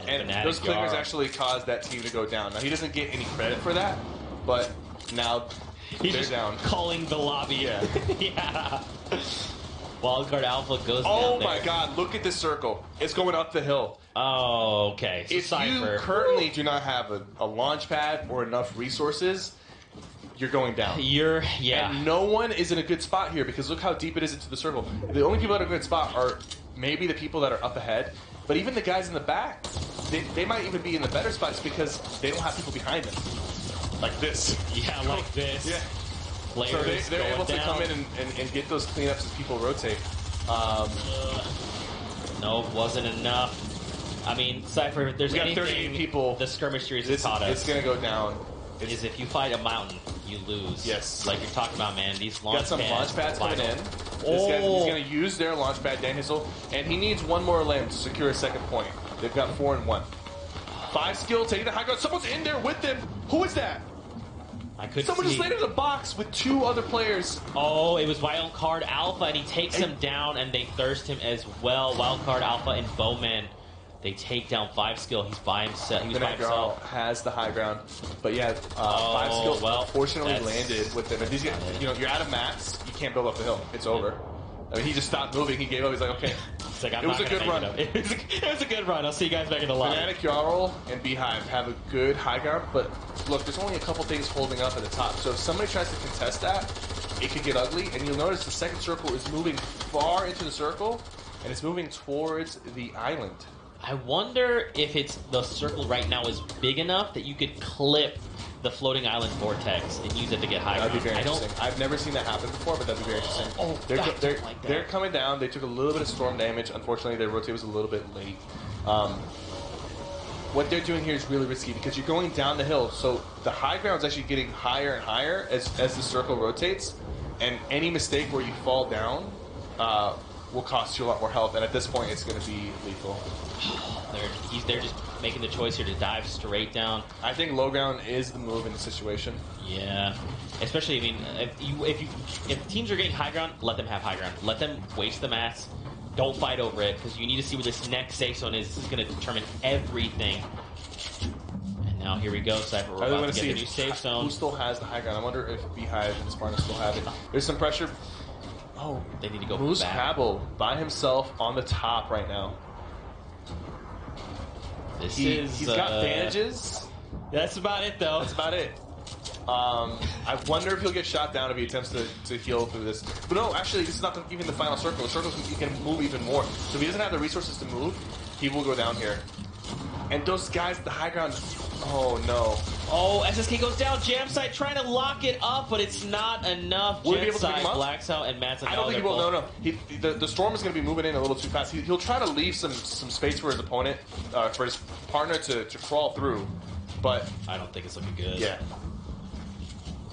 S1: And those clingers actually caused that team to go down. Now, he doesn't get any credit for that, but now
S2: he's
S1: they're
S2: just
S1: down.
S2: Calling the lobby.
S1: Yeah.
S2: Yeah. Wildcard Alpha goes down
S1: Oh
S2: there.
S1: my god, look at this circle. It's going up the hill.
S2: Oh, okay. So
S1: if
S2: Cypher,
S1: you currently do not have a launch pad or enough resources, you're going down. And no one is in a good spot here because look how deep it is into the circle. The only people that are in a good spot are maybe the people that are up ahead, but even the guys in the back, they might even be in the better spots because they don't have people behind them. Like this.
S2: Yeah, like this.
S1: Yeah.
S2: Players
S1: so they're able to
S2: down.
S1: come in and get those cleanups as people rotate.
S2: No, wasn't enough. I mean, Cypher, if there's
S1: We got
S2: anything
S1: 38 people.
S2: the skirmish series has taught us,
S1: it's going to go down.
S2: is if you fight a mountain, you lose.
S1: Yes.
S2: Like you're talking about, man. These launch
S1: Got some launch pads coming in.
S2: Oh.
S1: He's going to use their launch pad, Dan Hissel, and he needs one more limb to secure a second point. They've got 4 and 1. 5 skill, taking the high ground. Someone's in there with them. Who is that?
S2: I could
S1: Someone
S2: see.
S1: just landed in a box with 2 other players.
S2: Oh, it was Wildcard Alpha, and he takes him down, and they thirst him as well. Wildcard Alpha and Bowman, they take down 5 skill. He's by himself. He was by himself.
S1: Has the high ground, but yeah, 5 skill unfortunately landed with him. And these guys, you're out of mats. You can't build up the hill. It's over. I mean, he just stopped moving. He gave up. He's like, okay.
S2: It's like,
S1: It was a good run.
S2: It was a good run. I'll see you guys back in the lobby.
S1: Fnatic, Jarl, and Beehive have a good high ground, but look, there's only a couple things holding up at the top. So if somebody tries to contest that, it could get ugly. And you'll notice the second circle is moving far into the circle, and it's moving towards the island.
S2: I wonder if it's the circle right now is big enough that you could clip the floating island vortex and use it to get high ground.
S1: That'd be very interesting. I've never seen that happen before, but that'd be very interesting.
S2: Oh,
S1: they're coming down. They took a little bit of storm damage. Unfortunately, their rotate was a little bit late. What they're doing here is really risky because you're going down the hill, so the high ground is actually getting higher and higher as the circle rotates, and any mistake where you fall down will cost you a lot more health, and at this point, it's going to be lethal.
S2: They're just making the choice here to dive straight down.
S1: I think low ground is the move in the situation.
S2: Yeah, especially, I mean, if teams are getting high ground, let them have high ground. Let them waste the mats. Don't fight over it, because you need to see where this next safe zone is. This is going to determine everything. And now here we go, Cypher. We're about to get the new safe zone.
S1: Who still has the high ground? I wonder if Beehive and Sparta still have it. There's some pressure. Oh,
S2: they need to go
S1: Moose
S2: back.
S1: Pabble by himself on the top right now. He's got bandages.
S2: That's about it, though.
S1: That's about it. I wonder if he'll get shot down if he attempts to heal through this. But no, actually, this is not even the final circle. The circle he can move even more. So if he doesn't have the resources to move, he will go down here. And those guys, the high ground. Oh no.
S2: Oh, SSK goes down. Jamside trying to lock it up, but it's not enough. Jamside blacks out, and Matt's
S1: I don't think he will. No. The storm is going to be moving in a little too fast. He'll try to leave some space for his opponent, for his partner to crawl through. But
S2: I don't think it's looking good.
S1: Yeah.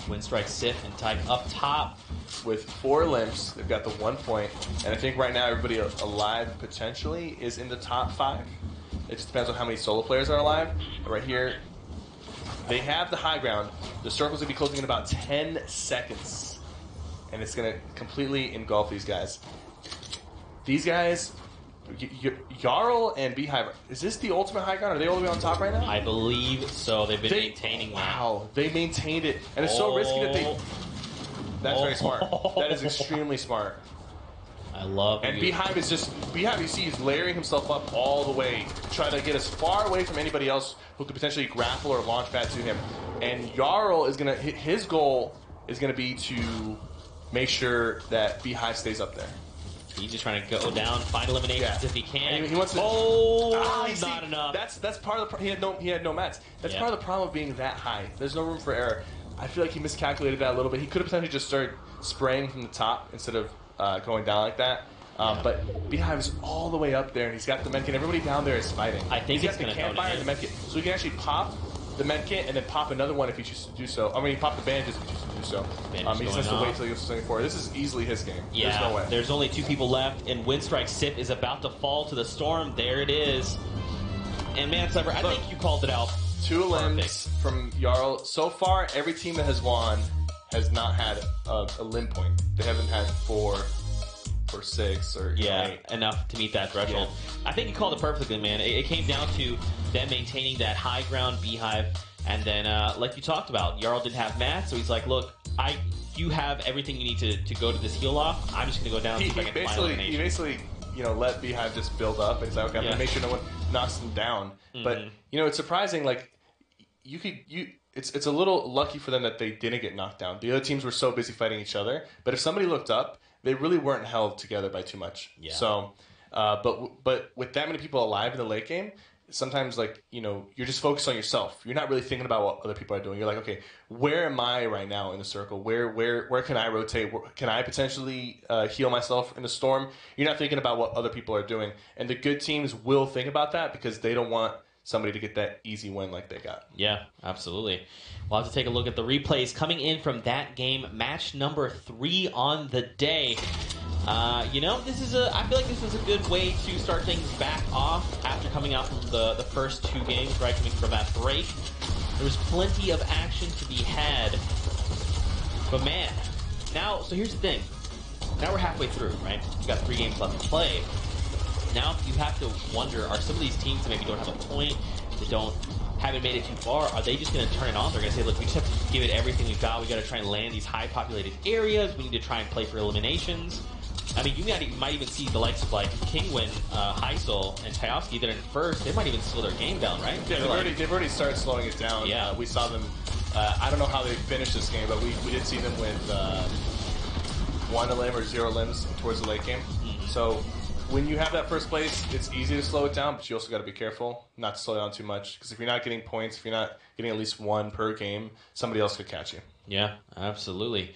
S2: Windstrike, Sif, and Tyke up top.
S1: With 4 limps, they've got the 1 point. And I think right now everybody alive potentially is in the top 5. It just depends on how many solo players are alive. But right here, they have the high ground. The circle's going to be closing in about 10 seconds. And it's going to completely engulf these guys. These guys, Jarl and Beehive, is this the ultimate high ground? Are they all the way on top right now?
S2: I believe so. They've been maintaining that.
S1: Wow, they maintained it. And it's so risky that they... That's very smart. That is extremely smart.
S2: I love it.
S1: And Beehive is Beehive, you see, he's layering himself up all the way, trying to get as far away from anybody else who could potentially grapple or launch pad to him. And Jarl is going to, his goal is going to be to make sure that Beehive stays up there.
S2: He's just trying to go down, find eliminations if he can.
S1: And he wants to.
S2: Not enough.
S1: That's part of the. He had no mats. That's part of the problem of being that high. There's no room for error. I feel like he miscalculated that a little bit. He could have potentially just started spraying from the top instead of going down like that. But Beehive is all the way up there, and he's got the medkit. Everybody down there is fighting.
S2: I think
S1: he's got the campfire and the medkit, so he can actually pop the medkit and then pop another one if he chooses to do so. I mean, he popped the bandages if he chooses to do so. He just has to wait till he goes to 74. This is easily his game.
S2: Yeah,
S1: there's no way.
S2: There's only 2 people left, and Windstrike Sip is about to fall to the storm. There it is. And man, Cyber, I think you called it out.
S1: 2 limbs from Jarl. So far, every team that has won has not had a limb point. They haven't had 4 or 6 or 8.
S2: Enough to meet that threshold. Yeah. I think you called it perfectly, man. It came down to them maintaining that high ground Beehive, and then like you talked about, Jarl didn't have mats, so he's like, look, you have everything you need to go to this heal off. I'm just gonna go down and see if I can find elimination.
S1: He basically, let Beehive just build up, and he's like, okay, I'm gonna make sure no one knocks them down. But it's surprising. Like it's a little lucky for them that they didn't get knocked down. The other teams were so busy fighting each other. But if somebody looked up, they really weren't held together by too much.
S2: Yeah.
S1: So, but with that many people alive in the late game, sometimes you're just focused on yourself. You're not really thinking about what other people are doing. You're like, okay, where am I right now in the circle? Where can I rotate? Can I potentially heal myself in the storm? You're not thinking about what other people are doing. And the good teams will think about that because they don't want somebody to get that easy win like they got.
S2: Yeah, absolutely. We'll have to take a look at the replays coming in from that game, match number 3 on the day. I feel like this was a good way to start things back off after coming out from the first 2 games, right, coming from that break. There was plenty of action to be had. But man, so here's the thing. Now we're halfway through, right? We've got 3 games left to play. Now you have to wonder, are some of these teams that maybe don't have a point, that haven't made it too far, are they just going to turn it on? They're going to say, look, we just have to give it everything we've got. We got to try and land these high populated areas. We need to try and play for eliminations. I mean, you might even see the likes of like Kingwin, Heisel, and Tyowski that are in first. They might even slow their game down, right?
S1: Yeah, they've already started slowing it down.
S2: Yeah.
S1: We saw them. I don't know how they finished this game, but we did see them with 1 limb or 0 limbs towards the late game.
S2: Mm-hmm.
S1: So when you have that first place, it's easy to slow it down, but you also got to be careful not to slow it down too much. Because if you're not getting points, if you're not getting at least 1 per game, somebody else could catch you.
S2: Yeah, absolutely.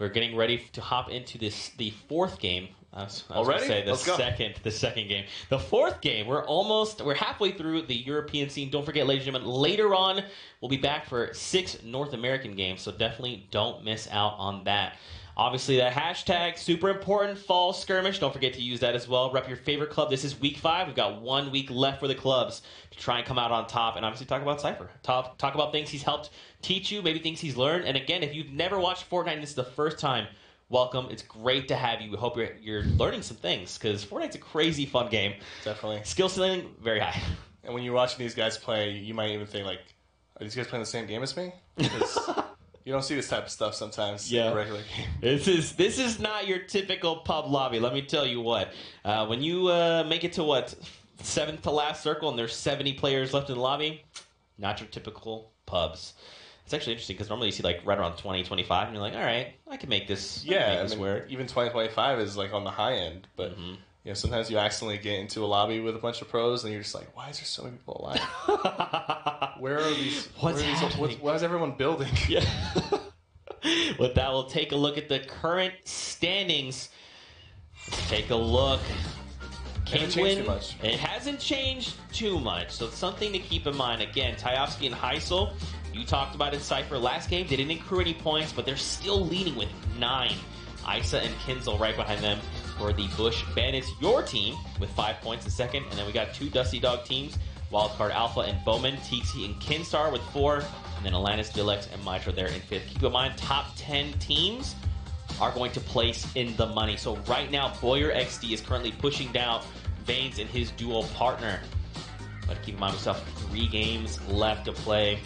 S2: We're getting ready to hop into the 4th game. I was
S1: Already?
S2: Say
S1: Let's go.
S2: the second game. The 4th game, we're halfway through the European scene. Don't forget, ladies and gentlemen, later on, we'll be back for 6 North American games, so definitely don't miss out on that. Obviously, that hashtag, super important, fall skirmish. Don't forget to use that as well. Rep your favorite club. This is week 5. We've got 1 week left for the clubs to try and come out on top. And obviously talk about Cypher. Talk about things he's helped teach you, maybe things he's learned. And again, if you've never watched Fortnite and this is the first time, welcome. It's great to have you. We hope you're learning some things because Fortnite's a crazy fun game.
S1: Definitely.
S2: Skill ceiling, very high.
S1: And when you're watching these guys play, you might even think, like, are these guys playing the same game as me? Because you don't see this type of stuff sometimes in a regular game.
S2: This is not your typical pub lobby. Let me tell you what. When you make it to 7th to last circle and there's 70 players left in the lobby, not your typical pubs. It's actually interesting because normally you see like right around 20, 25, and you're like, all right, I can make this. Work.
S1: Even 20, 25 is like on the high end, but you know, sometimes you accidentally get into a lobby with a bunch of pros, and you're just like, why is there so many people alive? Where are these?
S2: What's happening?
S1: Why is everyone building?
S2: Yeah. With that, we'll take a look at the current standings. Let's take a look. It hasn't changed too much, so it's something to keep in mind. Again, Tyowski and Heisel, you talked about in Cypher last game. They didn't accrue any points, but they're still leading with 9. Isa and Kinzel right behind them for the Bush Bandits. Your team with 5 points in second, and then we got 2 Dusty Dog teams, Wildcard Alpha and Bowman, Tixi and Kinstar with 4, and then Alanis, Vilex, and Mitra there in 5th. Keep in mind, top 10 teams are going to place in the money. So right now, Boyer XD is currently pushing down Veins and his dual partner. But keep in mind, we still have 3 games left to play.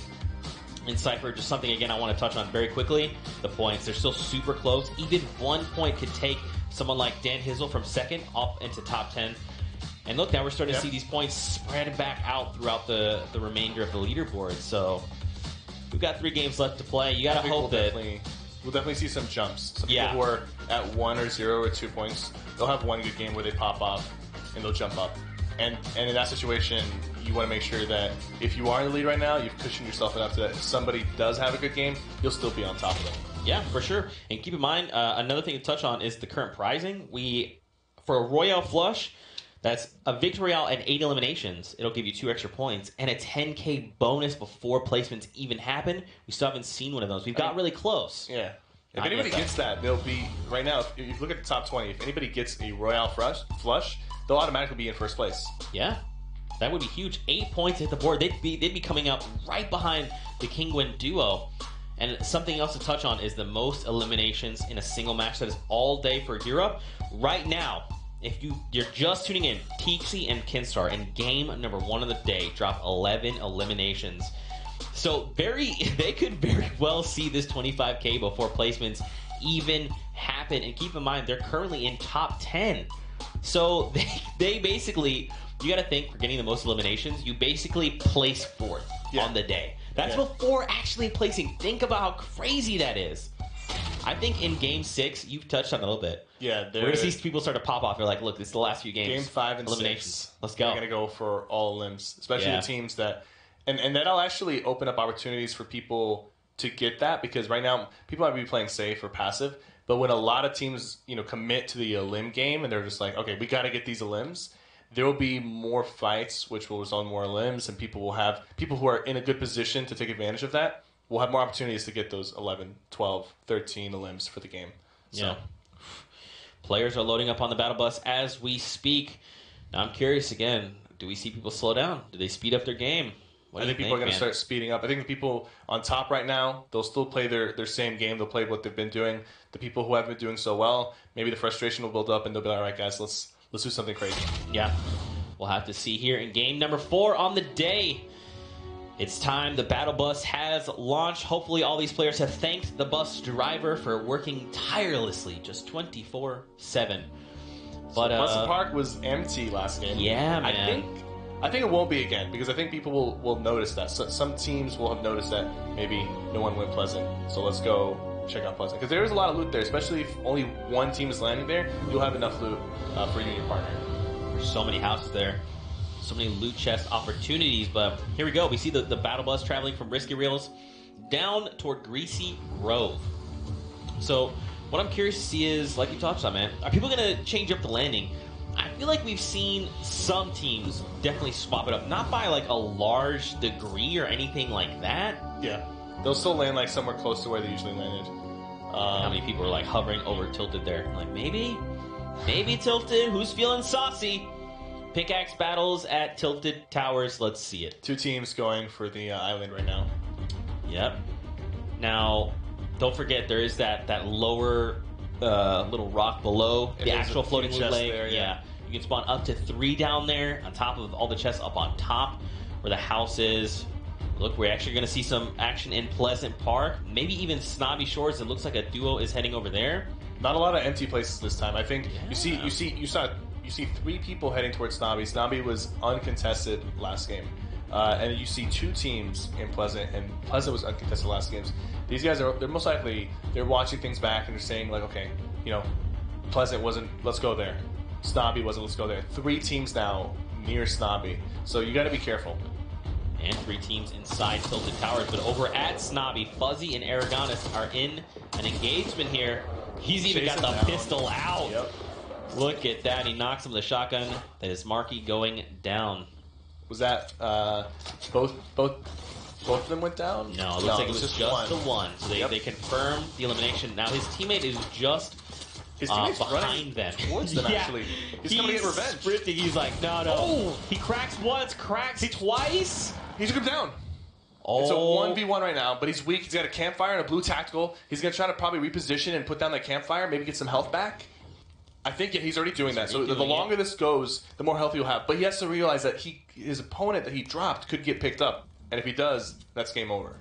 S2: In Cypher, just something, again, I want to touch on very quickly. The points, they're still super close. Even 1 point could take someone like Dan Hizzle from 2nd up into top 10. And look, now we're starting to see these points spread back out throughout the remainder of the leaderboard. So we've got 3 games left to play. You got to hope that...
S1: We'll definitely see some jumps. Some people who are at 1 or 0 or 2 points, they'll have one good game where they pop off and they'll jump up. And in that situation, you want to make sure that if you are in the lead right now, you've cushioned yourself enough that if somebody does have a good game, you'll still be on top of them.
S2: Yeah, for sure. And keep in mind, another thing to touch on is the current pricing. For a Royale Flush, that's a Victory Royale and 8 eliminations. It'll give you 2 extra points and a 10K bonus before placements even happen. We still haven't seen one of those. We've got really close.
S1: Yeah. If anybody gets that, they'll be, right now, if you look at the top 20, if anybody gets a Royale Flush, they'll automatically be in first place.
S2: Yeah. That would be huge. 8 points hit the board. They'd be coming up right behind the Kingwin duo. And something else to touch on is the most eliminations in a single match. That is all day for Europe. Right now, if you're just tuning in, Tixi and Kinstar in game number 1 of the day drop 11 eliminations. So they could very well see this 25K before placements even happen. And keep in mind, they're currently in top 10. So they basically, you got to think, for getting the most eliminations, you basically place 4th on the day. That's before actually placing. Think about how crazy that is. I think in Game 6, you've touched on it a little bit.
S1: Yeah.
S2: Where these people start to pop off. They're like, look, this is the last few games.
S1: Game 5 and
S2: eliminations.
S1: 6.
S2: Let's go.
S1: They're going to go for all limbs, especially the teams that... And that'll actually open up opportunities for people to get that, because right now, people might be playing safe or passive, but when a lot of teams, commit to the limb game, and they're just like, okay, we got to get these limbs, there will be more fights, which will result in more limbs, and people who are in a good position to take advantage of that will have more opportunities to get those 11, 12, 13 limbs for the game. So.
S2: Yeah. Players are loading up on the battle bus as we speak. Now, I'm curious again, do we see people slow down? Do they speed up their game?
S1: I think people are going to start speeding up. I think the people on top right now, they'll still play their same game. They'll play what they've been doing. The people who haven't been doing so well, maybe the frustration will build up, and they'll be like, all right, guys, let's do something crazy.
S2: Yeah. We'll have to see here in game number 4 on the day. It's time. The battle bus has launched. Hopefully all these players have thanked the bus driver for working tirelessly, just 24/7 But
S1: Pleasant Park was empty last game.
S2: Yeah, man.
S1: I think it won't be again because I think people will notice that. So, some teams will have noticed that maybe no one went Pleasant. So let's go check out Pleasant because there is a lot of loot there. Especially if only one team is landing there, you'll have enough loot for you and your partner.
S2: There's so many houses there. So many loot chest opportunities, but here we go. We see the battle bus traveling from Risky Reels down toward Greasy Grove. So what I'm curious to see is, like you talked about, man, are people going to change up the landing? I feel like we've seen some teams definitely swap it up, not by like a large degree or anything like that.
S1: Yeah, they'll still land like somewhere close to where they usually landed.
S2: How many people are like hovering over Tilted there? Like maybe Tilted. Who's feeling saucy? Pickaxe battles at Tilted Towers. Let's see it.
S1: 2 teams going for the island right now.
S2: Yep. Now, don't forget there is that lower little rock below the actual floating loot lake.
S1: There, yeah.
S2: You can spawn up to 3 down there on top of all the chests up on top where the house is. Look, we're actually going to see some action in Pleasant Park. Maybe even Snobby Shores. It looks like a duo is heading over there.
S1: Not a lot of empty places this time. I think you see 3 people heading towards Snobby. Snobby was uncontested last game. And you see 2 teams in Pleasant, and Pleasant was uncontested last games. These guys they're most likely, they're watching things back and they're saying like, okay, you know, Pleasant wasn't, let's go there. Snobby wasn't, let's go there. 3 teams now near Snobby. So you got to be careful.
S2: And 3 teams inside Tilted Towers, but over at Snobby, Fuzzy and Aragonis are in an engagement here. He's even got the pistol out.
S1: Yep.
S2: Look at that. He knocks him with a shotgun. That is Marky going down.
S1: Was that both of them went down?
S2: No, it looks like it was just the one. So they confirm the elimination. Now his teammate is just behind them.
S1: Towards them, actually. He's coming to get revenge.
S2: Sprinting. He's like, no.
S1: Oh.
S2: He cracks once, cracks twice.
S1: He took him down.
S2: Oh.
S1: It's a 1v1 right now, but he's weak. He's got a campfire and a blue tactical. He's going to try to probably reposition and put down that campfire, maybe get some health back. I think he's already doing that. So the longer this goes, the more health he'll have. But he has to realize that his opponent that he dropped could get picked up. And if he does, that's game over.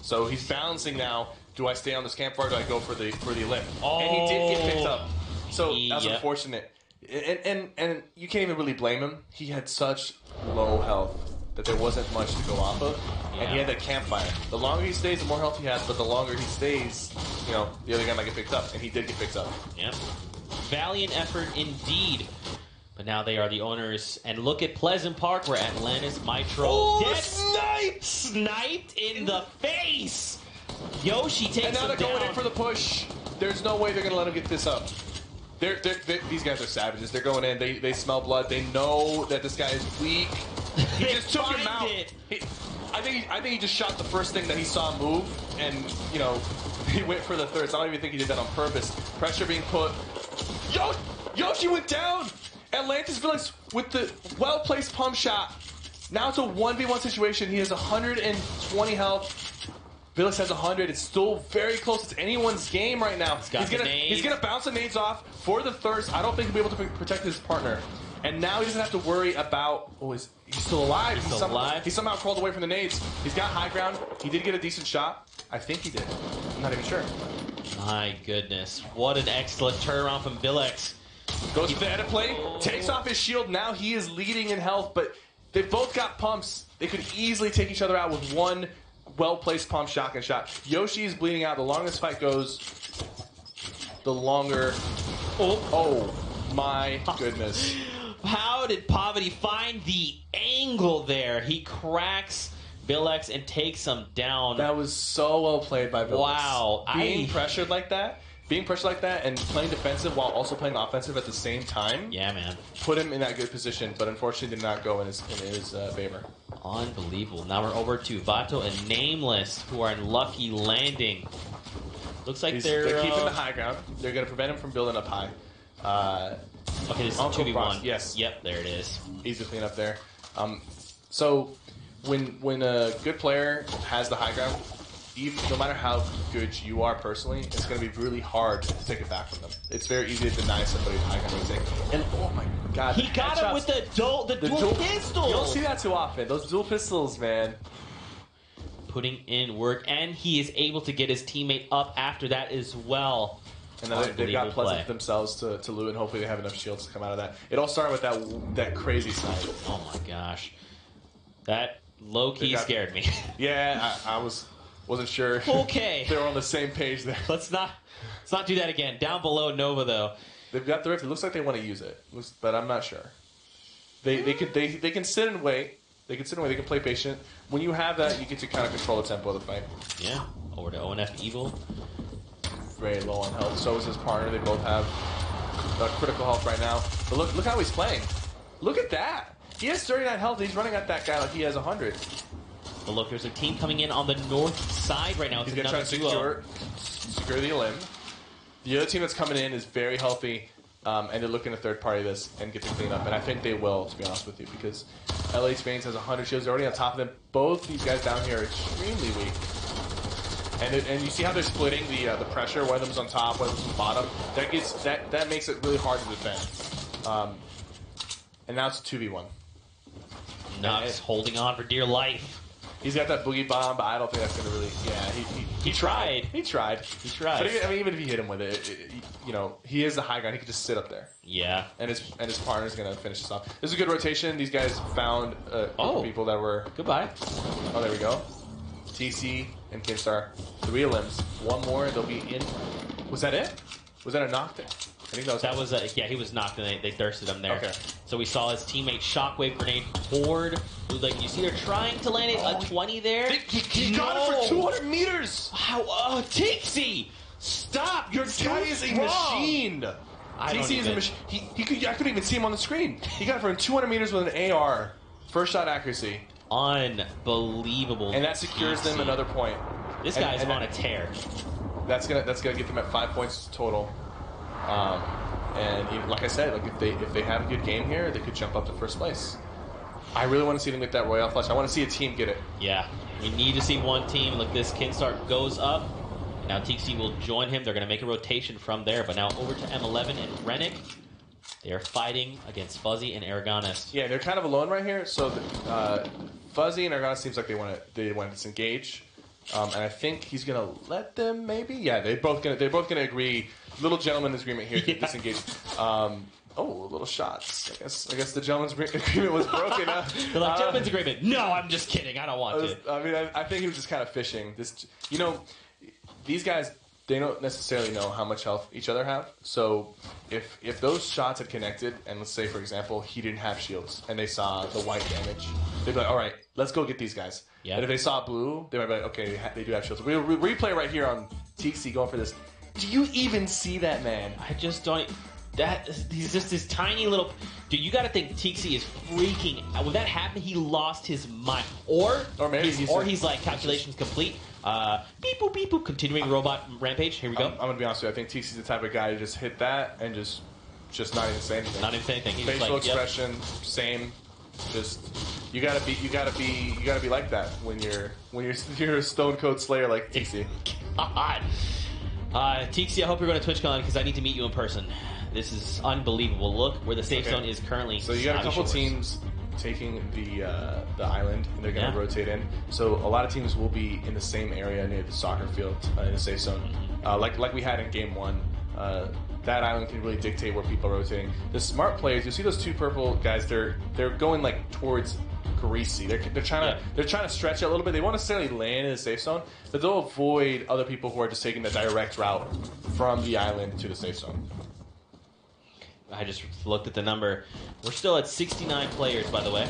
S1: So he's balancing now. Do I stay on this campfire or do I go for the limb?
S2: Oh.
S1: And he did get picked up. So that's unfortunate. And you can't even really blame him. He had such low health that there wasn't much to go off of. And he had that campfire. The longer he stays, the more health he has. But the longer he stays, you know, the other guy might get picked up. And he did get picked up.
S2: Yep. Valiant effort indeed. But now they are the owners. And look at Pleasant Park where Atlantis Mitro sniped in the face. Yoshi takes him down.
S1: And now they're going in for the push. There's no way they're going to let him get this up. These guys are savages. They're going in. They smell blood. They know that this guy is weak. He just took him out. I think he just shot the first thing that he saw move, and you know he went for the third. So I don't even think he did that on purpose. Pressure being put. Yoshi went down. Atlantis Villains with the well-placed pump shot. Now it's a 1v1 situation. He has 120 health. Villains has 100. It's still very close. It's anyone's game right now. He's gonna bounce the nades off for the thirst. I don't think he'll be able to protect his partner. And now he doesn't have to worry about. Oh, he's still alive. He somehow crawled away from the nades. He's got high ground. He did get a decent shot. I think he did. I'm not even sure.
S2: My goodness. What an excellent turnaround from Villex.
S1: Goes for the edit play. Takes off his shield. Now he is leading in health, but they've both got pumps. They could easily take each other out with one well-placed pump shotgun shot. Yoshi is bleeding out. The longer this fight goes, the longer... Oh my goodness.
S2: How did Poverty find the angle there? He cracks Villex and takes him down.
S1: That was so well played by Villex.
S2: Wow.
S1: Being pressured like that and playing defensive while also playing offensive at the same time.
S2: Yeah, man.
S1: Put him in that good position, but unfortunately did not go in his favor.
S2: Unbelievable. Now we're over to Vato and Nameless, who are in Lucky Landing. Looks like they're
S1: keeping the high ground. They're going to prevent him from building up high.
S2: Okay, this is 2v1.
S1: Yes.
S2: Yep, there it is.
S1: Easy to clean up there. So when a good player has the high ground, no matter how good you are personally, it's going to be really hard to take it back from them. It's very easy to deny somebody the high ground. And oh my god,
S2: he got him with the dual pistol.
S1: You don't see that too often. Those dual pistols, man.
S2: Putting in work, and he is able to get his teammate up after that as well.
S1: And then they've got Pleasant themselves to loot, and hopefully they have enough shields to come out of that. It all started with that crazy snipe.
S2: Oh my gosh. That low-key scared me.
S1: Yeah, I wasn't sure.
S2: Okay.
S1: They were on the same page there.
S2: Let's not do that again. Down below Nova, though.
S1: They've got the rift. It looks like they want to use it, but I'm not sure. They can sit and wait. They can sit and wait. They can play patient. When you have that, you get to kind of control the tempo of the fight.
S2: Yeah. Over to ONF Evil.
S1: Very low on health. So is his partner. They both have critical health right now. But look how he's playing. Look at that. He has 39 health. He's running at that guy like he has 100.
S2: But look, there's a team coming in on the north side right now. It's
S1: he's going to try to secure the limb. The other team that's coming in is very healthy, and they're looking to third party this and get the clean up. And I think they will, to be honest with you, because LH Baines has 100 shields. They're already on top of them. Both these guys down here are extremely weak. And you see how they're splitting the pressure. One of them's on top, one of them's on the bottom. That makes it really hard to defend. And now it's 2v1.
S2: Nox holding on for dear life.
S1: He's got that boogie bomb, but I don't think that's going to really... Yeah,
S2: he tried.
S1: He tried. But even if you hit him with it, he is the high ground. He could just sit up there.
S2: Yeah.
S1: And his partner's going to finish this off. This is a good rotation. These guys found people that were...
S2: Goodbye.
S1: Oh, there we go. TC and Kinstar. 3 limbs. One more, they'll be in... Was that it? Was that a knockdown? I think that was
S2: yeah, he was knocked and they thirsted him there.
S1: Okay.
S2: So we saw his teammate Shockwave grenade toward. Like you see, they're trying to land a 20 there.
S1: He got it for 200 meters.
S2: How? Tixie, stop! Your
S1: guy is a machine. TC is a machine. I couldn't even see him on the screen. He got it from 200 meters with an AR. First shot accuracy.
S2: Unbelievable.
S1: And that secures them another point.
S2: This guy's on a tear.
S1: That's gonna get them at 5 points total. And like I said, like if they have a good game here, they could jump up to first place. I really want to see them get that Royale Flush. I want to see a team get it.
S2: Yeah, we need to see one team. Look, this Kinstar goes up. Now TXC will join him. They're going to make a rotation from there. But now over to M11 and Rennick. They are fighting against Fuzzy and Aragonist.
S1: Yeah, they're kind of alone right here. So Fuzzy and Aragonist seems like they want to disengage. And I think he's gonna let them. Maybe, yeah. They're both gonna agree. Little gentleman's agreement here to disengage. Little shots. I guess the gentleman's agreement was broken.
S2: They're like, gentleman's agreement. No, I'm just kidding. I don't want to.
S1: I mean, I think he was just kind of fishing. These guys, they don't necessarily know how much health each other have. So if those shots had connected, and let's say for example he didn't have shields, and they saw the white damage, they'd be like, all right, let's go get these guys. Yeah. And if they saw blue, they might be like, okay, they do have shields. We'll replay right here on TXC going for this. Do you even see that man?
S2: I just don't. He's just this tiny little... Dude, you gotta think TXC is freaking out. When that happened, he lost his mind. Or he's like, calculations complete. Beep boop, beep boop. Continuing robot rampage. Here we go.
S1: I'm gonna be honest with you. I think TXC's the type of guy to just hit that and just not even say anything.
S2: Not even say anything. He's
S1: facial expression, same. Just you gotta be like that when you're a Stone Cold Slayer like TXC.
S2: God. TXC, I hope you're going to TwitchCon because I need to meet you in person. This is unbelievable. Look where the safe zone is currently.
S1: So you got a couple teams taking the island, and they're going to rotate in. So a lot of teams will be in the same area near the soccer field in the safe zone, like we had in Game 1. That island can really dictate where people are rotating. The smart players, you see those 2 purple guys. They're going like towards Greasy. They're trying to stretch it a little bit. They won't necessarily land in the safe zone, but they'll avoid other people who are just taking the direct route from the island to the safe zone.
S2: I just looked at the number. We're still at 69 players, by the way.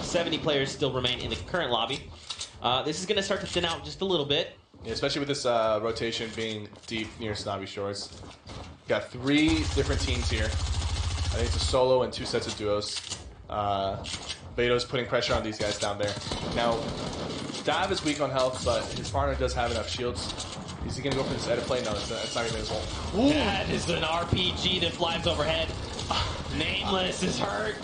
S2: 70 players still remain in the current lobby. This is going to start to thin out just a little bit.
S1: Yeah, especially with this rotation being deep near Snobby Shores. Got 3 different teams here. I think it's a solo and 2 sets of duos. Beto's putting pressure on these guys down there. Now, Dav is weak on health, but his partner does have enough shields. Is he going to go for this edit play? No, it's not even his hole.
S2: Ooh. That is an RPG that flies overhead. Nameless is hurt.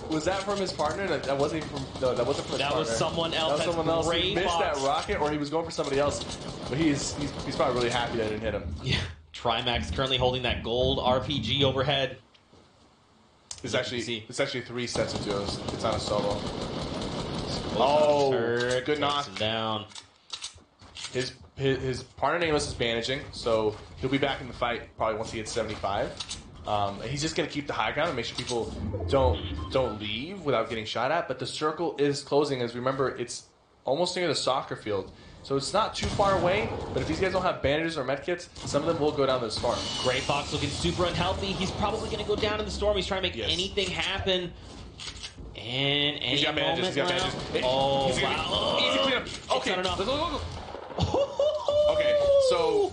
S1: Was that from his partner? That wasn't even from... No, that wasn't from his partner.
S2: That was someone else.
S1: That was someone else. He missed that rocket, or he was going for somebody else. But he's probably really happy that it didn't hit him.
S2: Yeah. Trimax currently holding that gold RPG overhead.
S1: It's actually 3 sets of duos. It's on a solo.
S2: Oh,
S1: good knock.
S2: Down.
S1: His his partner Nameless is bandaging, so he'll be back in the fight probably once he hits 75. He's just going to keep the high ground and make sure people don't leave without getting shot at. But the circle is closing, as remember, it's almost near the soccer field. So it's not too far away, but if these guys don't have bandages or medkits, some of them will go down to the storm.
S2: Gray Fox looking super unhealthy. He's probably going to go down in the storm. He's trying to make anything happen. And
S1: he's got bandages. He's got bandages.
S2: Oh,
S1: he's
S2: wow.
S1: Easy cleanup. Okay.
S2: Not enough.
S1: Okay, so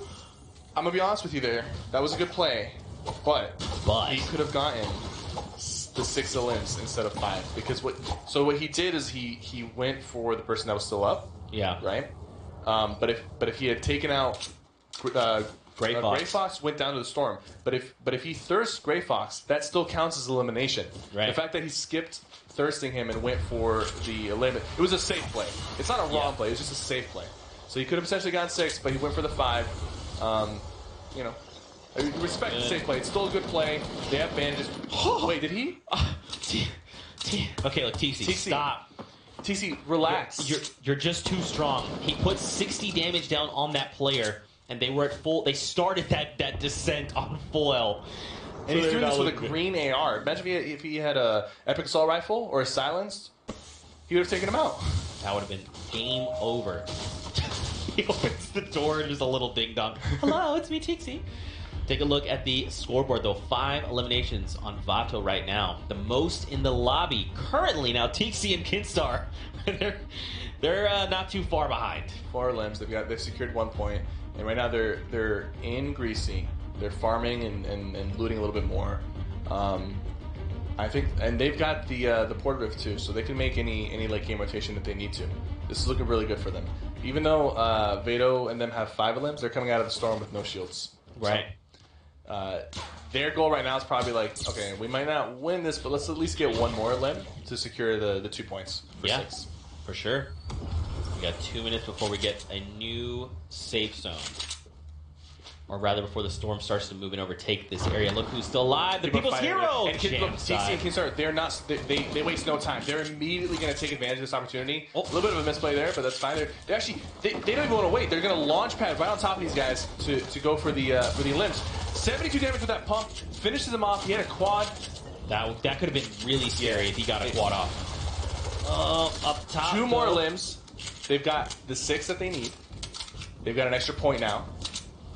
S1: I'm going to be honest with you there. That was a good play, but he could have gotten the 6 limbs instead of 5. Because what he did is he went for the person that was still up.
S2: Yeah.
S1: Right? But if he had taken out
S2: Gray
S1: Fox went down to the storm. But if he thirsts Gray Fox, that still counts as elimination.
S2: Right.
S1: The fact that he skipped thirsting him and went for the eliminate, it was a safe play. It's not a wrong play. It's just a safe play. So he could have potentially gotten 6, but he went for the 5. You know, I respect the safe play. It's still a good play. They have bandages. Wait, did he?
S2: Okay, look, TC, stop.
S1: TC, relax.
S2: You're just too strong. He put 60 damage down on that player, and they were at full. They started that descent on full L.
S1: And he's doing this with a green AR. Imagine if he had a Epic Assault Rifle or a silenced, he would have taken him out.
S2: That would have been game over. He opens the door and there's a little ding dong. Hello, it's me, Tixie. Take a look at the scoreboard, though. 5 eliminations on Vato right now. The most in the lobby currently. Now, Tixie and Kinstar, they're not too far behind.
S1: 4 limbs. They've secured 1 point, and right now they're in Greasy. They're farming and looting a little bit more. I think, and they've got the Port Rift too, so they can make any late game rotation that they need to. This is looking really good for them. Even though Vado and them have 5 limbs, they're coming out of the storm with no shields.
S2: Right.
S1: So, their goal right now is probably like, okay, we might not win this, but let's at least get 1 more limb to secure the 2 points for 6.
S2: For sure. We got 2 minutes before we get a new safe zone. Or rather, before the storm starts to move and overtake this area. Look who's still alive. The People's Hero!
S1: And TC and Kinstar, they're not. They waste no time. They're immediately going to take advantage of this opportunity. A little bit of a misplay there, but that's fine. They actually they don't even want to wait. They're going to launch pad right on top of these guys to go for the limbs. 72 damage with that pump. Finishes him off. He had a quad.
S2: That could have been really scary if he got a quad off. Up top.
S1: 2 more limbs. They've got the 6 that they need. They've got an extra point now.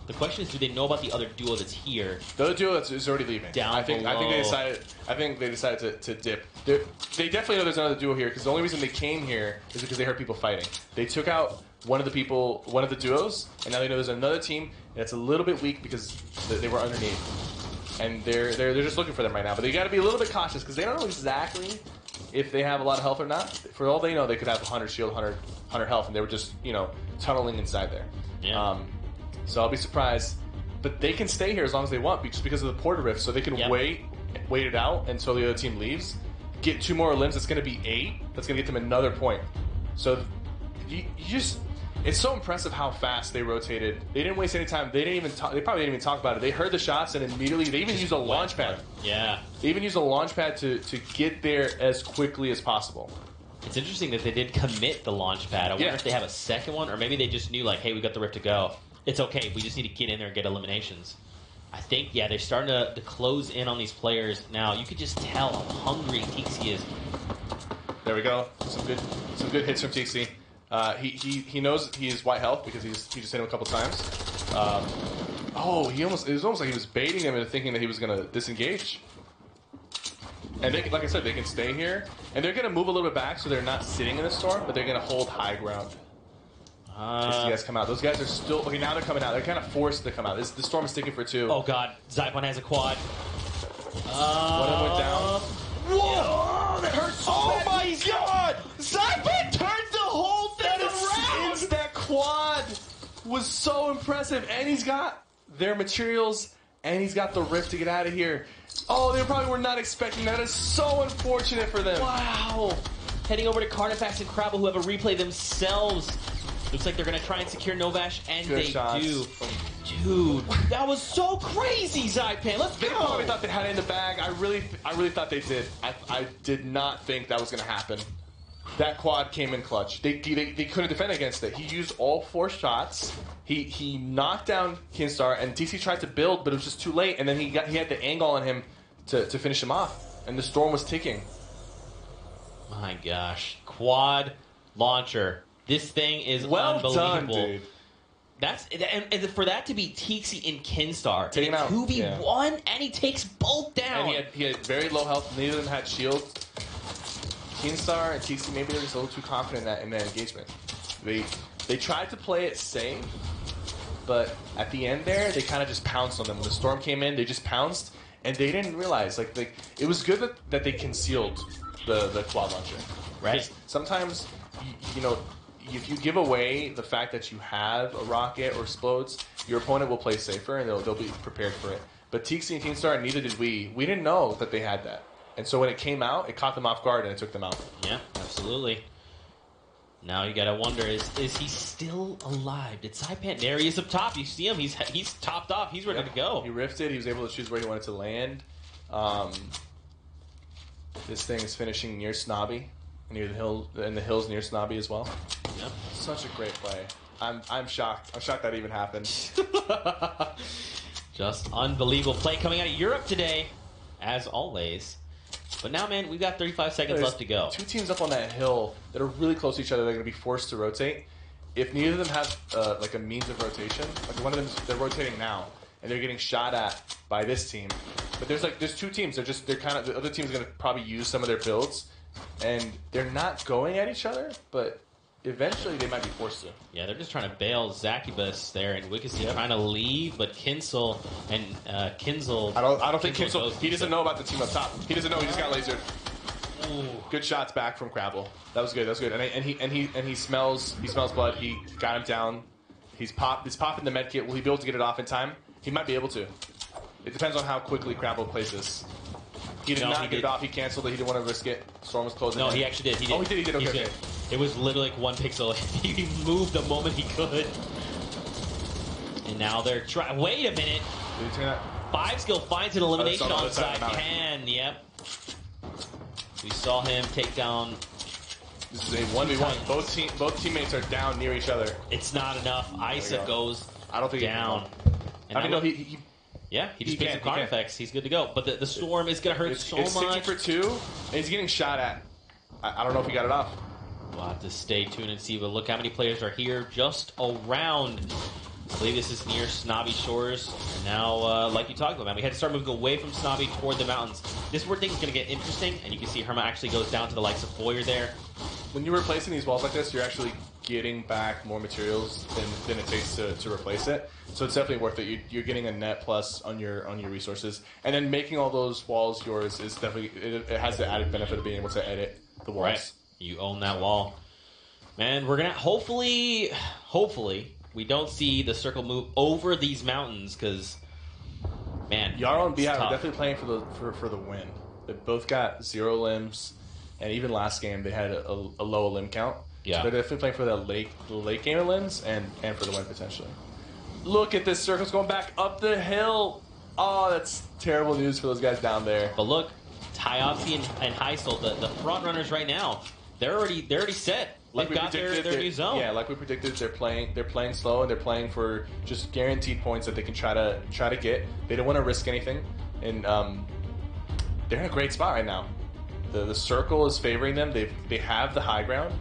S2: The question is, do they know about the other duo that's here?
S1: The other duo is already leaving.
S2: I think
S1: they decided to dip. They definitely know there's another duo here because the only reason they came here is because they heard people fighting. They took out one of the duos, and now they know there's another team that's a little bit weak because they were underneath, and they're just looking for them right now. But they got to be a little bit cautious because they don't know exactly if they have a lot of health or not. For all they know, they could have 100 shield, 100 health, and they were just tunneling inside there.
S2: Yeah.
S1: So I'll be surprised, but they can stay here as long as they want, just because of the Porter Rift. So they can wait it out until the other team leaves. Get 2 more limbs. That's going to be 8. That's going to get them another point. So it's so impressive how fast they rotated. They didn't waste any time. They probably didn't even talk about it. They heard the shots and immediately they even used a launch pad.
S2: Yeah.
S1: They even used a launch pad to get there as quickly as possible.
S2: It's interesting that they did commit the launch pad. I wonder if they have a second one, or maybe they just knew, like, hey, we got the Rift to go. It's okay. We just need to get in there and get eliminations. I think, they're starting to close in on these players now. You could just tell how hungry Tixie is.
S1: There we go. Some good hits from Tixie. He knows he is white health because he just hit him a couple times. It was almost like he was baiting him into thinking that he was going to disengage. And they, like I said, they can stay here, and they're going to move a little bit back so they're not sitting in the storm, but they're going to hold high ground. Those guys come out. Those guys are still... Okay, now they're coming out. They're kind of forced to come out. The storm is sticking for 2.
S2: Oh, God. Zypon has a quad.
S1: One of them went down.
S2: Whoa! That hurts so bad. Oh, my God! Zypon turns the whole thing around!
S1: That quad was so impressive, and he's got their materials, and he's got the Rift to get out of here. Oh, they probably were not expecting that. That is so unfortunate for them.
S2: Wow! Heading over to Carnifax and Crabble, who have a replay themselves. Looks like they're going to try and secure Novash, and
S1: Good
S2: they
S1: shots.
S2: do. Dude, that was so crazy, Zypan. Let's go.
S1: They probably thought they had it in the bag. I really thought they did. I did not think that was going to happen. That quad came in clutch. They couldn't defend against it. He used all 4 shots. He knocked down Kinstar, and TC tried to build, but it was just too late. And then he had the angle on him to finish him off, and the storm was ticking.
S2: My gosh, quad launcher. This thing is unbelievable.
S1: Done, dude.
S2: That's and for that to be Tixi and Kinstar,
S1: take him out.
S2: 2v1, and he takes both down.
S1: And he had very low health. Neither of them had shields. Kinstar and Tixi, maybe they were just a little too confident in that engagement. They tried to play it safe, but at the end there, they kind of just pounced on them. When the storm came in, they just pounced, and they didn't realize. Like it was good that they concealed the quad launcher.
S2: Right.
S1: Sometimes, you know, if you give away the fact that you have a rocket or explodes, your opponent will play safer, and they'll be prepared for it. But Tixi and Kinstar, neither did we. We didn't know that they had that. And so when it came out, it caught them off guard and it took them out.
S2: Yeah, absolutely. Now you gotta wonder, is he still alive? Did Saipan? There he is up top. You see him? He's topped off. He's ready to go.
S1: He rifted. He was able to choose where he wanted to land. This thing is finishing near Snobby, near the hill, in the hills near Snobby as well.
S2: Yep.
S1: Such a great play. I'm shocked. I'm shocked that even happened.
S2: Just unbelievable play coming out of Europe today, as always. But now, man, we've got 35 seconds left to go.
S1: 2 teams up on that hill that are really close to each other. They're going to be forced to rotate. If neither of them have like a means of rotation, like one of them, they're rotating now, and they're getting shot at by this team. But there's 2 teams. They're kind of, the other team's going to probably use some of their builds, and they're not going at each other, but eventually they might be forced to.
S2: Yeah, they're just trying to bail Zakibus there, and Wikisi trying to leave, but Kinsel and Kinzel.
S1: I don't think Kinsel. He doesn't know about the team up top. He doesn't know. He just got lasered. Ooh. Good shots back from Crabble. That was good. That was good. And he smells blood. He got him down. He's popping the med kit. Will he be able to get it off in time? He might be able to. It depends on how quickly Crabble plays this. He did not get it off. He canceled it. He didn't want to risk it. Storm was closing.
S2: No, he actually did. He did.
S1: Oh, he did. Okay.
S2: It was literally like 1 pixel. He moved the moment he could. And now they're trying. Wait a minute.
S1: Did he turn that?
S2: 5 skill finds an elimination on Saipan. Yep. We saw him take down.
S1: This is a 1v1. Both teammates are down near each other.
S2: It's not enough. Isa goes
S1: I don't think
S2: down.
S1: I mean, no, he
S2: just picks some card effects. He's good to go. But the storm is going to hurt so much.
S1: It's 60 for 2, and he's getting shot at. I don't know if he got it off.
S2: We'll have to stay tuned and see. But look how many players are here just around. I believe this is near Snobby Shores. And now, like you talked about, man, we had to start moving away from Snobby toward the mountains. This is where things are going to get interesting. And you can see Herma actually goes down to the likes of Foyer there.
S1: When you're replacing these walls like this, you're actually getting back more materials than it takes to replace it. So it's definitely worth it. You're getting a net plus on your resources, and then making all those walls yours is definitely it has the added benefit of being able to edit the walls.
S2: Right. You own that wall, man. We're gonna hopefully we don't see the circle move over these mountains because man,
S1: Yarrow and Beehive are definitely playing for the win. They both got 0 limbs. And even last game, they had a low limb count.
S2: Yeah.
S1: So they're definitely playing for the late game of limbs and for the win potentially. Look at this. Circle's going back up the hill. Oh, that's terrible news for those guys down there.
S2: But look, Tyopsy and Heisel, the front runners right now, they're already set. They've got their new zone.
S1: Yeah, like we predicted, they're playing slow and they're playing for just guaranteed points that they can try to get. They don't want to risk anything, and they're in a great spot right now. The circle is favoring them. They have the high ground.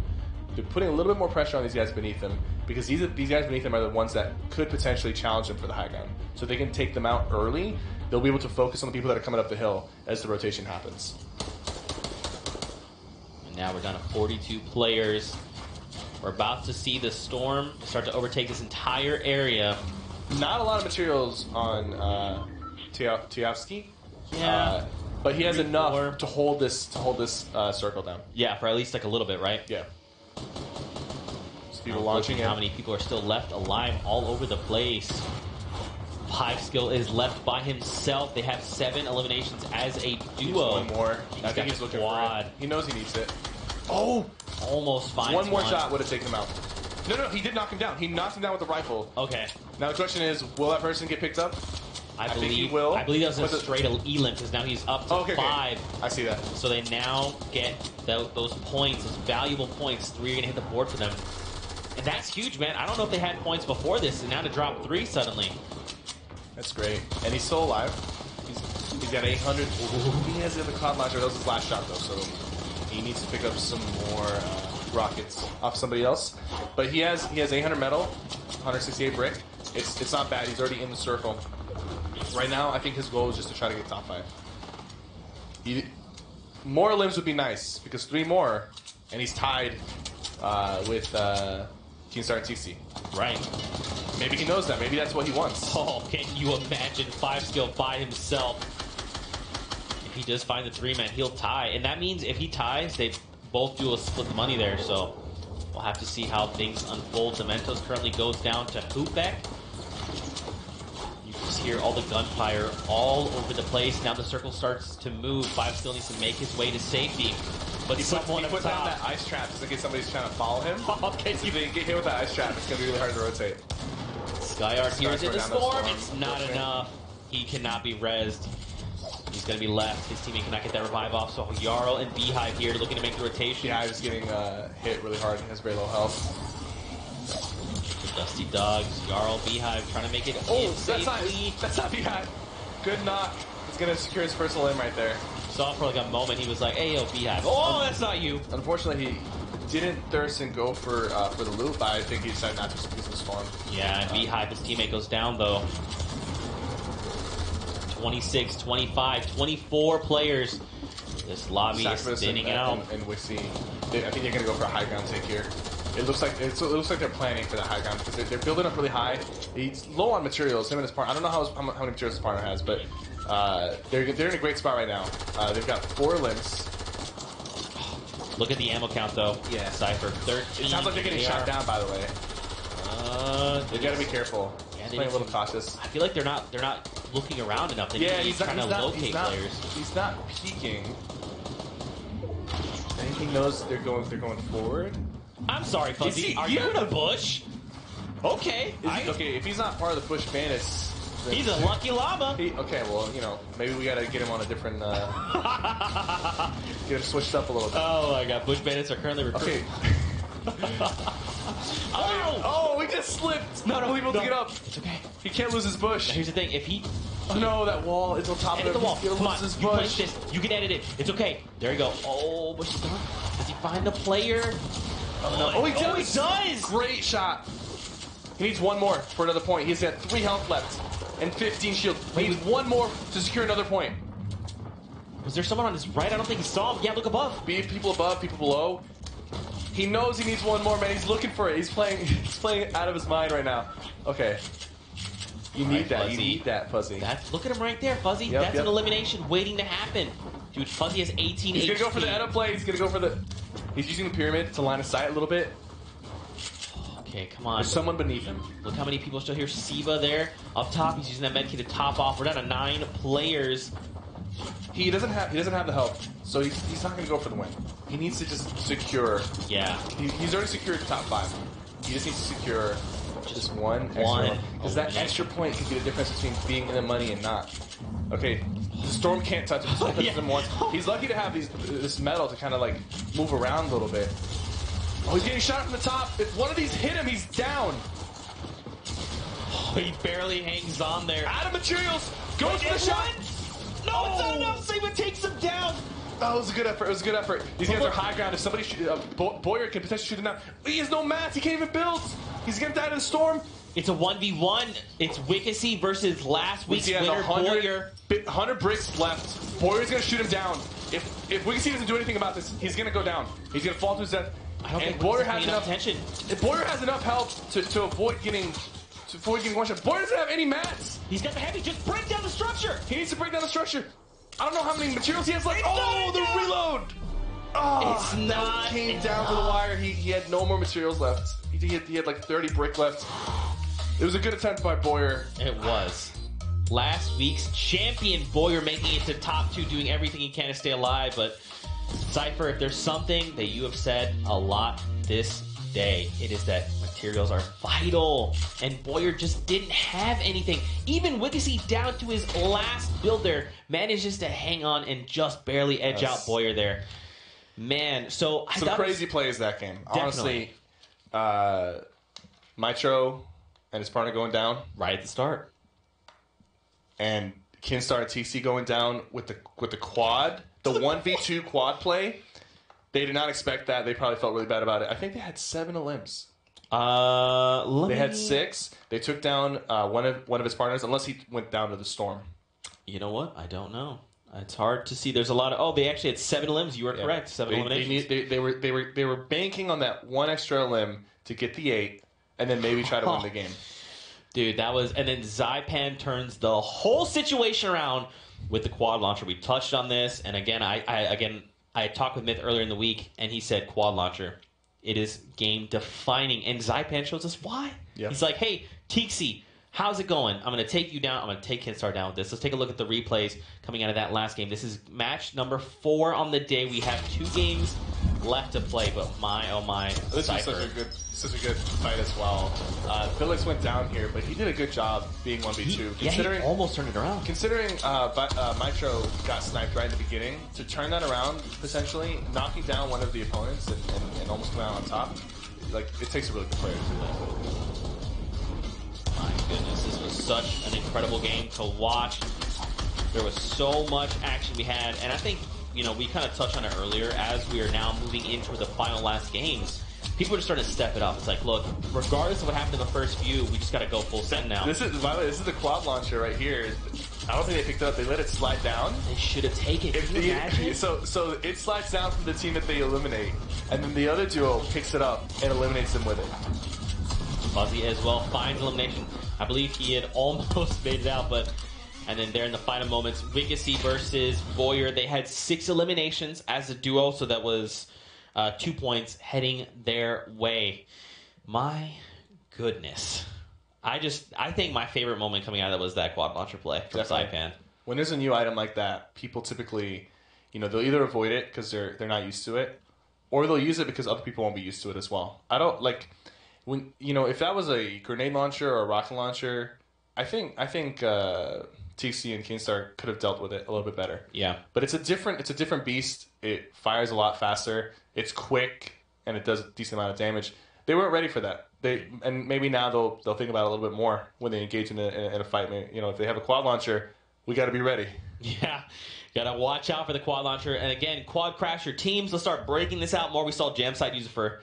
S1: They're putting a little bit more pressure on these guys beneath them because these guys beneath them are the ones that could potentially challenge them for the high ground. So if they can take them out early, they'll be able to focus on the people that are coming up the hill as the rotation happens.
S2: And now we're down to 42 players. We're about to see the storm start to overtake this entire area.
S1: Not a lot of materials on Tiavsky.
S2: Yeah.
S1: But he has enough to hold this circle down.
S2: Yeah, for at least like a little bit, right?
S1: Yeah. So people launching in.
S2: How many people are still left alive all over the place? 5 skill is left by himself. They have 7 eliminations as a duo.
S1: One more. I think he's looking for it. He knows he needs it. Oh!
S2: Almost finds
S1: one more shot would have taken him out. No, he did knock him down. He knocked him down with the rifle.
S2: Okay.
S1: Now the question is, will that person get picked up?
S2: I
S1: think he will.
S2: I believe that was a
S1: But
S2: straight elim because now he's up to 5.
S1: I see that.
S2: So they now get those points, those valuable points. 3 are going to hit the board for them. And that's huge, man. I don't know if they had points before this, and now to drop 3 suddenly.
S1: That's great. And he's still alive. He's got 800. He has the other cloud launcher. That was his last shot, though, so he needs to pick up some more rockets off somebody else. But he has 800 metal, 168 brick. It's not bad. He's already in the circle. Right now, I think his goal is just to try to get top 5. More limbs would be nice, because 3 more, and he's tied with Keenstar and TC.
S2: Right.
S1: Maybe he knows that. Maybe that's what he wants.
S2: Oh, can you imagine 5 skill by himself? If he does find the 3-man, he'll tie. And that means if he ties, they both do a split the money there. So we'll have to see how things unfold. Dementos currently goes down to Hoopbeck. You just hear all the gunfire all over the place. Now the circle starts to move. 5 still needs to make his way to safety. But
S1: He put down that ice trap just in case somebody's trying to follow him.
S2: Okay,
S1: if they get hit with that ice trap, it's going to be really hard to rotate.
S2: Skyart hears in the
S1: down the
S2: storm.
S1: storm.
S2: It's not enough. He cannot be rezzed. He's going to be left. His teammate cannot get that revive off. So Jarl and Beehive here looking to make the rotation.
S1: Yeah, he's getting hit really hard. He has very low health.
S2: The Dusty Dogs, Jarl, Beehive trying to make it in safely.
S1: That's not Beehive. Good knock. He's going to secure his first limb right there.
S2: Saw for like a moment. He was like, "Hey, yo, Beehive." Oh, that's not you.
S1: Unfortunately, he didn't thirst and go for the loot, but I think he decided not to because it was fun.
S2: Yeah, and Beehive, his teammate goes down though. 26, 25, 24 players. This lobby is thinning out.
S1: And Wixie, I think they're going to go for a high ground take here. It looks like they're planning for that high ground because they're building up really high. He's low on materials. Him and his partner. I don't know how many materials his partner has, but they're in a great spot right now. They've got 4 limbs.
S2: Look at the ammo count though.
S1: Yeah,
S2: Cypher 13.
S1: It sounds like they're getting shot down. By the way, they got to be careful.
S2: Yeah,
S1: He's playing a little cautious.
S2: I feel like they're not looking around enough. They
S1: He's
S2: trying to locate players.
S1: He's not peeking. I think he knows they're going forward.
S2: I'm sorry, Fuzzy. Are you in a bush? Okay.
S1: Okay, if he's not part of the Bush Bandits,
S2: he's a lucky llama.
S1: Okay, well, maybe we gotta get him on a different. Get him switched up a little bit.
S2: Oh my God, Bush Bandits are currently recruiting.
S1: Okay. Oh, we just slipped. Not able to get up.
S2: It's okay.
S1: He can't lose his bush.
S2: Now, here's the thing: if he,
S1: oh no, that wall is on top of
S2: edit the wall.
S1: He's
S2: Come
S1: gonna
S2: on,
S1: lose his
S2: you
S1: bush.
S2: place this. You can edit it. It's okay. There you go. Oh, Bush is done. Does he find the player?
S1: Oh no! Oh, he does.
S2: Oh, he does.
S1: Great shot. He needs one more for another point. He's got 3 health left and 15 shield. He needs one more to secure another point.
S2: Was there someone on his right? I don't think he saw him. Yeah, look above.
S1: People above, people below. He knows he needs one more, man. He's looking for it. He's playing out of his mind right now. Okay. You need that.
S2: Fuzzy.
S1: You need that, Fuzzy.
S2: Look at him right there, Fuzzy.
S1: Yep,
S2: That's an elimination waiting to happen. Dude, Fuzzy has 18
S1: He's
S2: HP.
S1: gonna go for the edit play. He's gonna go for the. He's using the pyramid to line of sight a little bit.
S2: Okay, come on.
S1: There's someone beneath him.
S2: Look how many people still here. Siva there up top. He's using that med kit to top off. We're down to 9 players.
S1: He doesn't have the help, so he's not gonna go for the win. He needs to just secure.
S2: Yeah.
S1: He's already secured the top 5. He just needs to secure just one. Because that extra point could be the difference between being in the money and not. Okay, the storm can't touch him. The storm touches him once. He's lucky to have this metal to kind of like move around a little bit. Oh, he's getting shot from the top. If one of these hit him, he's down.
S2: Oh, he barely hangs on there.
S1: Out of materials. Goes for the shot.
S2: No, it's not enough. Siva takes him down.
S1: That was a good effort. It was a good effort. These guys are high ground. If somebody Boyer can potentially shoot him down. He has no mats. He can't even build. He's gonna die to the storm.
S2: It's a 1v1. It's Wiccacy versus last week's
S1: Wiccacy has
S2: winner,
S1: 100 bricks left. Boyer's gonna shoot him down. If Wiccacy doesn't do anything about this, he's gonna go down. He's gonna fall to his death.
S2: I don't think
S1: Boyer has enough
S2: attention.
S1: If Boyer has enough health to avoid getting one shot. Boyer doesn't have any mats.
S2: He's got the heavy. Just break down the structure.
S1: He needs to break down the structure. I don't know how many materials he has left. Oh, the reload! Oh,
S2: It's not
S1: came down to the wire. He had no more materials left. He had like 30 brick left. It was a good attempt by Boyer.
S2: It was. Last week's champion Boyer making it to top 2, doing everything he can to stay alive. But Cypher, if there's something that you have said a lot this day, it is that materials are vital, and Boyer just didn't have anything. Even Wiggsy, down to his last build there, manages to hang on and just barely edge out Boyer there. Man, so I
S1: some crazy plays that game.
S2: Definitely.
S1: Honestly, Mitro and his partner going down
S2: right at the start,
S1: and Kinstar and TC going down with the quad, the 1v2 quad play. They did not expect that. They probably felt really bad about it. I think they had 7 limbs. They had 6. They took down one of his partners, unless he went down to the storm.
S2: You know what? I don't know. It's hard to see. There's a lot of. Oh, they actually had 7 limbs. You were correct. 7 eliminations.
S1: They were banking on that one extra limb to get the 8, and then maybe try to win the game.
S2: Dude, that was. And then Zypan turns the whole situation around with the quad launcher. We touched on this, and again, I talked with Myth earlier in the week, and he said quad launcher. It is game defining, and Zypan shows us why. Yep. He's like, "Hey, Tixi, how's it going? I'm going to take you down. I'm going to take Kinstar down with this. Let's take a look at the replays coming out of that last game. This is match number 4 on the day. We have 2 games left to play, but my oh my,
S1: this is such a good fight as well. Felix went down here, but he did a good job being 1v2.
S2: He almost turned it around.
S1: Considering Mitro got sniped right in the beginning, to turn that around, potentially knocking down one of the opponents and almost come out on top, like, it takes a really good player to do that.
S2: My goodness, this was such an incredible game to watch. There was so much action we had, and I think, you know, we kind of touched on it earlier as we are now moving into the final last games. People are just starting to step it up. It's like, look, regardless of what happened in the first few, we just got to go full send now.
S1: By the way, this is the quad launcher right here. I don't think they picked it up. They let it slide down.
S2: They should have taken it. Can you imagine?
S1: So it slides down from the team that they eliminate, and then the other duo picks it up and eliminates them with it.
S2: Fuzzy as well finds elimination. I believe he had almost made it out, but... And then there in the final moments, Wiggsy versus Boyer, they had 6 eliminations as a duo, so that was 2 points heading their way. My goodness. I think my favorite moment coming out of that was that quad launcher play from Saipan.
S1: When there's a new item like that, people typically, you know, they'll either avoid it because they're not used to it, or they'll use it because other people won't be used to it as well. I don't like when, you know, if that was a grenade launcher or a rocket launcher, I think TC and Kinstar could have dealt with it a little bit better.
S2: Yeah.
S1: But it's a different beast. It fires a lot faster. It's quick, and it does a decent amount of damage. They weren't ready for that. And maybe now they'll think about it a little bit more when they engage in a fight. You know, if they have a quad launcher, we got to be ready.
S2: Yeah. Got to watch out for the quad launcher. And again, quad crasher teams, let's start breaking this out more. We saw Jamside use it for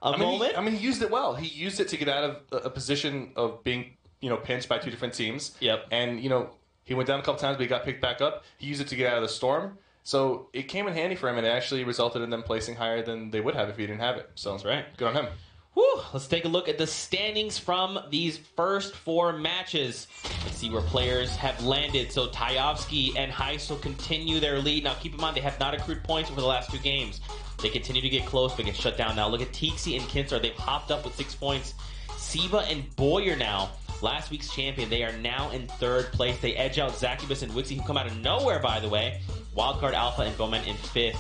S2: a moment.
S1: He used it well. He used it to get out of a position of being, you know, pinched by 2 different teams.
S2: Yep.
S1: And, you know, he went down a couple times, but he got picked back up. He used it to get out of the storm. So it came in handy for him, and it actually resulted in them placing higher than they would have if he didn't have it. So
S2: that's right.
S1: Good on him.
S2: Whew. Let's take a look at the standings from these first 4 matches. Let's see where players have landed. So Tyovsky and Heist will continue their lead. Now keep in mind, they have not accrued points over the last 2 games. They continue to get close, but get shut down now. Look at Tixi and Kinstar. They've hopped up with 6 points. Siva and Boyer now, last week's champion, they are now in 3rd place. They edge out Zacubus and Wixie, who come out of nowhere, by the way. Wildcard Alpha and Bowman in 5th.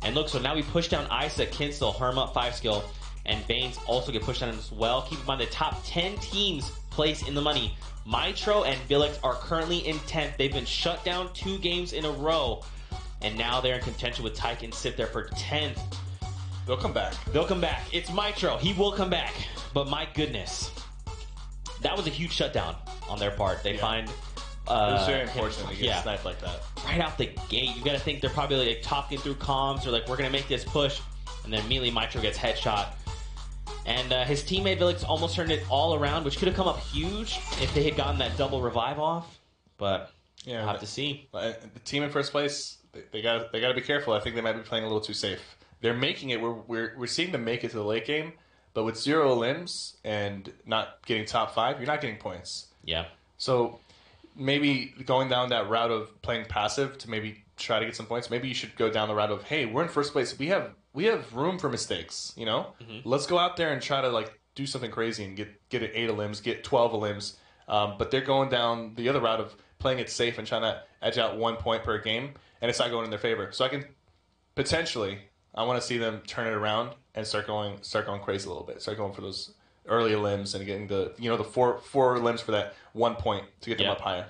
S2: And look, so now we push down Isa, Kinsel, Herma, 5-skill, and Baines also get pushed down as well. Keep in mind, the top 10 teams place in the money. Mitro and Vilix are currently in 10th. They've been shut down 2 games in a row. And now they're in contention with Tyke and sit there for 10th.
S1: They'll come back.
S2: They'll come back. It's Mitro. He will come back. But my goodness, that was a huge shutdown on their part. They find...
S1: it was very unfortunate to get sniped like that.
S2: Right out the gate, you got to think they're probably like talking through comms or like, we're going to make this push. And then immediately Mitro gets headshot. And his teammate Vilix almost turned it all around, which could have come up huge if they had gotten that double revive off. But we'll have to see.
S1: The team in first place, they got to be careful. I think they might be playing a little too safe. They're making it. We're seeing them make it to the late game, but with 0 limbs and not getting top 5, you're not getting points.
S2: Yeah.
S1: So maybe going down that route of playing passive to maybe try to get some points. Maybe you should go down the route of, hey, we're in first place. We have room for mistakes. You know, let's go out there and try to like do something crazy and get an 8 limbs, get 12 limbs. But they're going down the other route of playing it safe and trying to edge out 1 point per game, and it's not going in their favor. So I can potentially, I want to see them turn it around and start going crazy a little bit. Start going for those early limbs and getting the the four limbs for that 1 point to get them up higher.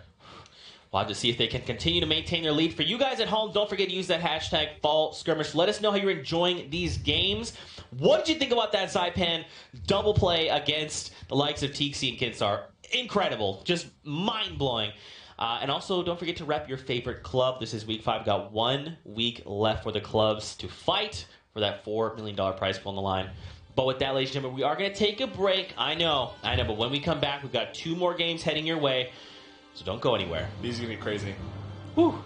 S2: We'll have to see if they can continue to maintain their lead. For you guys at home, don't forget to use that hashtag Fall Skirmish. Let us know how you're enjoying these games. What did you think about that Saipan double play against the likes of Tixi and Kinstar? Incredible. Just mind-blowing. And also, don't forget to rep your favorite club. This is Week 5. Got 1 week left for the clubs to fight for that $4 million prize pool on the line. But with that, ladies and gentlemen, we are going to take a break. I know. But when we come back, we've got 2 more games heading your way. So don't go anywhere.
S1: These are going to be crazy.
S2: Whew.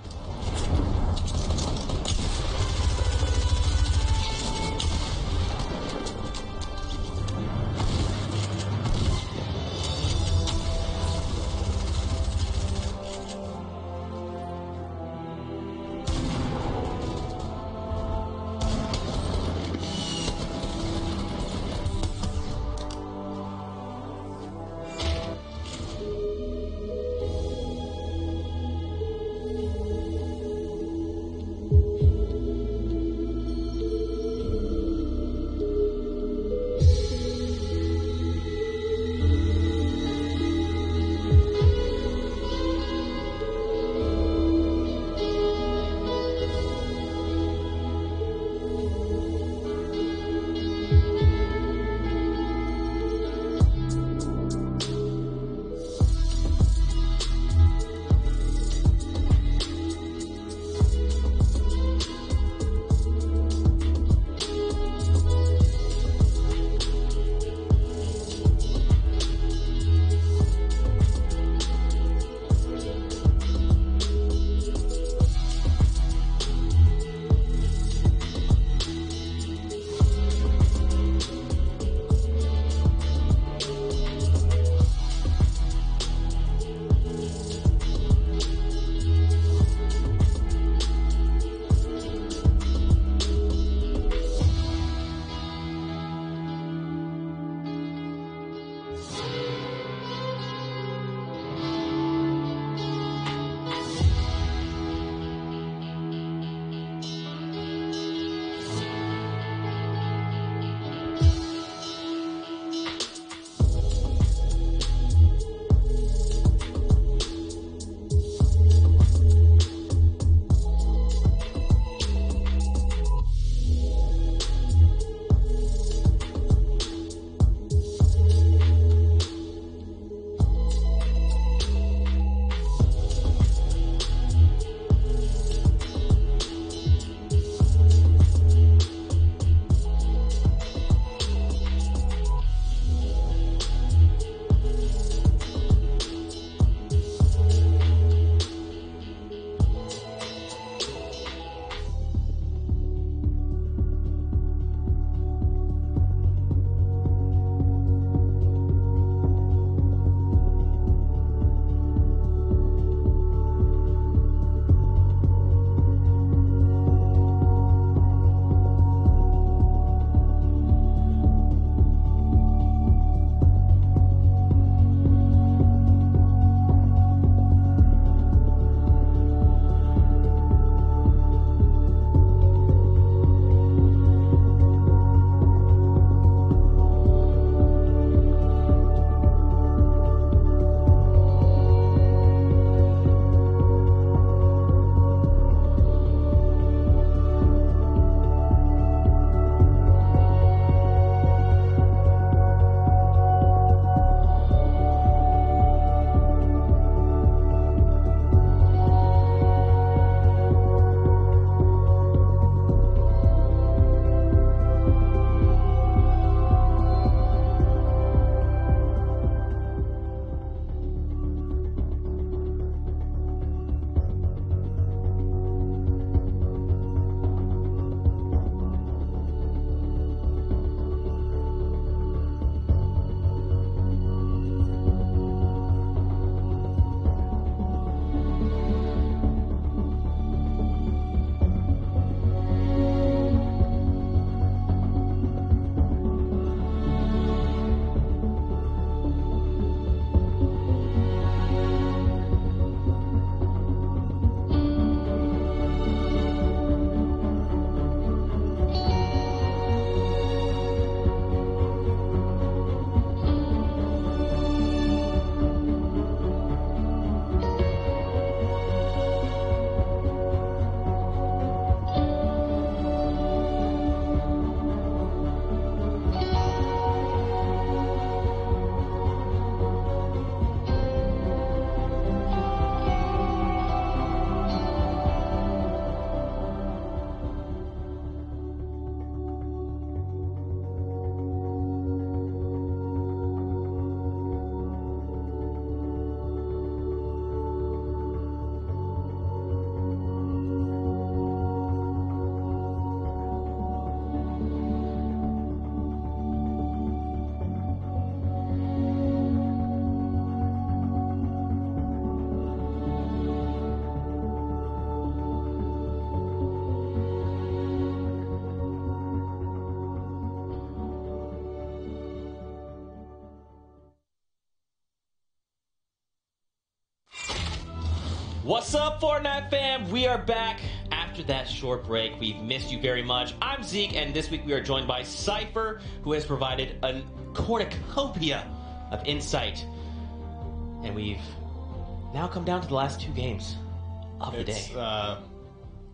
S2: What's up, Fortnite fam? We are back after that short break. We've missed you very much. I'm Zeke, and this week we are joined by Cypher, who has provided a cornucopia of insight. And we've now come down to the last two games of the day.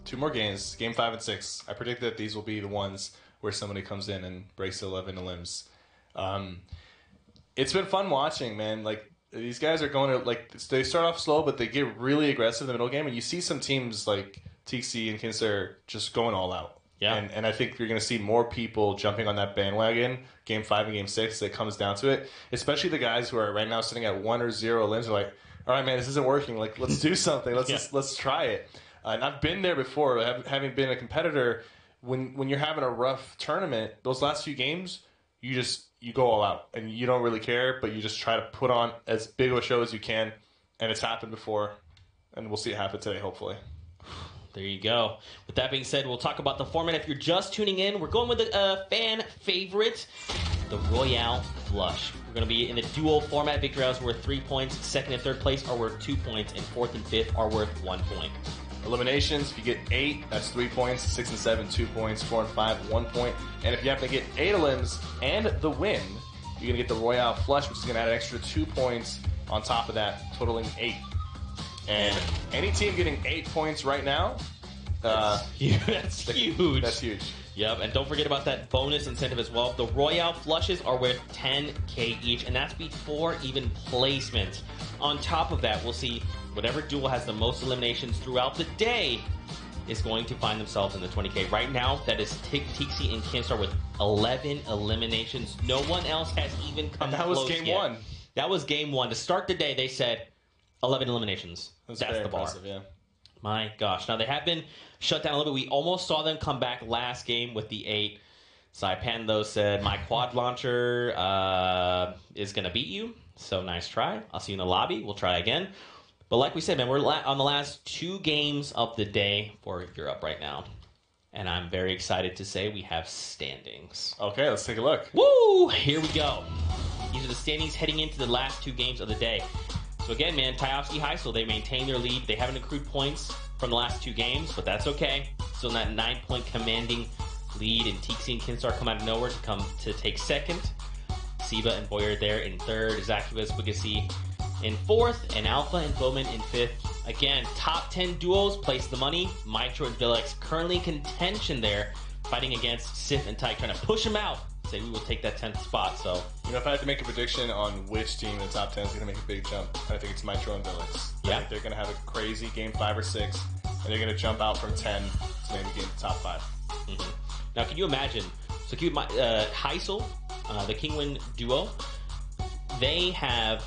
S1: Two more games, game 5 and 6. I predict that these will be the ones where somebody comes in and breaks 11 limbs. It's been fun watching, man. Like, these guys are going to, like, they start off slow, but they get really aggressive in the middle game, and you see some teams like TC and Kinster just going all out.
S2: Yeah.
S1: And I think you're going to see more people jumping on that bandwagon, game 5 and game 6, that comes down to it. Especially the guys who are right now sitting at 1 or 0 limbs are like, all right, man, this isn't working. Like, let's do something. Let's try it. And I've been there before, having been a competitor. When you're having a rough tournament, those last few games, you go all out and you don't really care, but you just try to put on as big of a show as you can. And it's happened before, and we'll see it happen today, hopefully.
S2: There you go. With that being said, we'll talk about the format. If you're just tuning in, we're going with a fan favorite, the Royale Flush. We're going to be in the duo format. Victory rounds worth 3 points. Second and third place are worth 2 points, and fourth and fifth are worth 1 point.
S1: Eliminations, if you get 8, that's 3 points. 6 and 7, 2 points. 4 and 5, 1 point. And if you happen to get 8 limbs and the win, you're going to get the Royale Flush, which is going to add an extra 2 points on top of that, totaling 8. And any team getting 8 points right now,
S2: that's huge.
S1: That's huge.
S2: Yep, and don't forget about that bonus incentive as well. The Royale Flushes are worth 10k each, and that's before even placement. On top of that, we'll see whatever duel has the most eliminations throughout the day is going to find themselves in the 20k. Right now, that is Tixie and Kinstar with 11 eliminations. No one else has even come close.
S1: That was game
S2: yet.
S1: 1.
S2: That was game 1. To start the day, they said 11 eliminations. That's the bar.
S1: Yeah.
S2: My gosh. Now, they have been shut down a little bit. We almost saw them come back last game with the 8. Saipan, though, said, my quad launcher is going to beat you. So nice try. I'll see you in the lobby. We'll try again. But like we said, man, we're on the last 2 games of the day for Europe right now. And I'm very excited to say we have standings.
S1: Okay, let's take a look.
S2: Woo! Here we go. These are the standings heading into the last 2 games of the day. So again, man, Tyovsky Heisel, they maintain their lead. They haven't accrued points from the last 2 games, but that's okay. Still in that 9-point commanding lead, and Tixie and Kinstar come out of nowhere to take second. Siva and Boyer there in third. Zakiwas, Bugasi in fourth, and Alpha and Bowman in fifth. Again, top 10 duos place the money. Mitro and Villex currently in contention there, fighting against Sif and Tyke, trying to push them out. Say we will take that 10th spot. So,
S1: if I had to make a prediction on which team in the top 10 is going to make a big jump, I think it's Mitro and Villex.
S2: Yeah.
S1: I think they're going to have a crazy game 5 or 6, and they're going to jump out from 10 to maybe get the top 5.
S2: Mm-hmm. Now, can you imagine? So, Heisel, the Kingwin duo, they have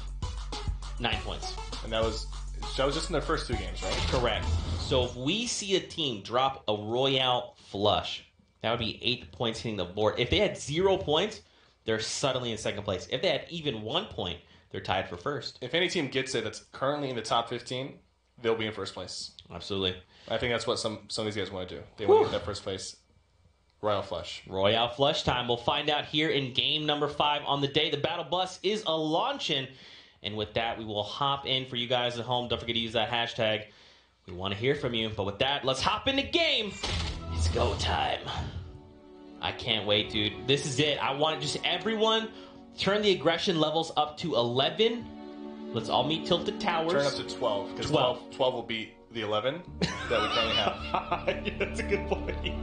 S2: 9 points.
S1: And that was just in their first 2 games, right?
S2: Correct. So if we see a team drop a Royale Flush, that would be 8 points hitting the board. If they had 0 points, they're suddenly in second place. If they had even 1 point, they're tied for first.
S1: If any team gets it that's currently in the top 15, they'll be in first place.
S2: Absolutely.
S1: I think that's what some of these guys want to do. They want to get that first place. Royale Flush.
S2: Royale Flush time. We'll find out here in game number 5 on the day. The battle bus is a launching. And with that, we will hop in for you guys at home. Don't forget to use that hashtag. We want to hear from you. But with that, let's hop in the game. It's go time. I can't wait, dude. This is it. I want just everyone turn the aggression levels up to 11. Let's all meet Tilted Towers.
S1: Turn up to 12, because 12 will beat the 11 that we currently have.
S2: Yeah, that's a good point.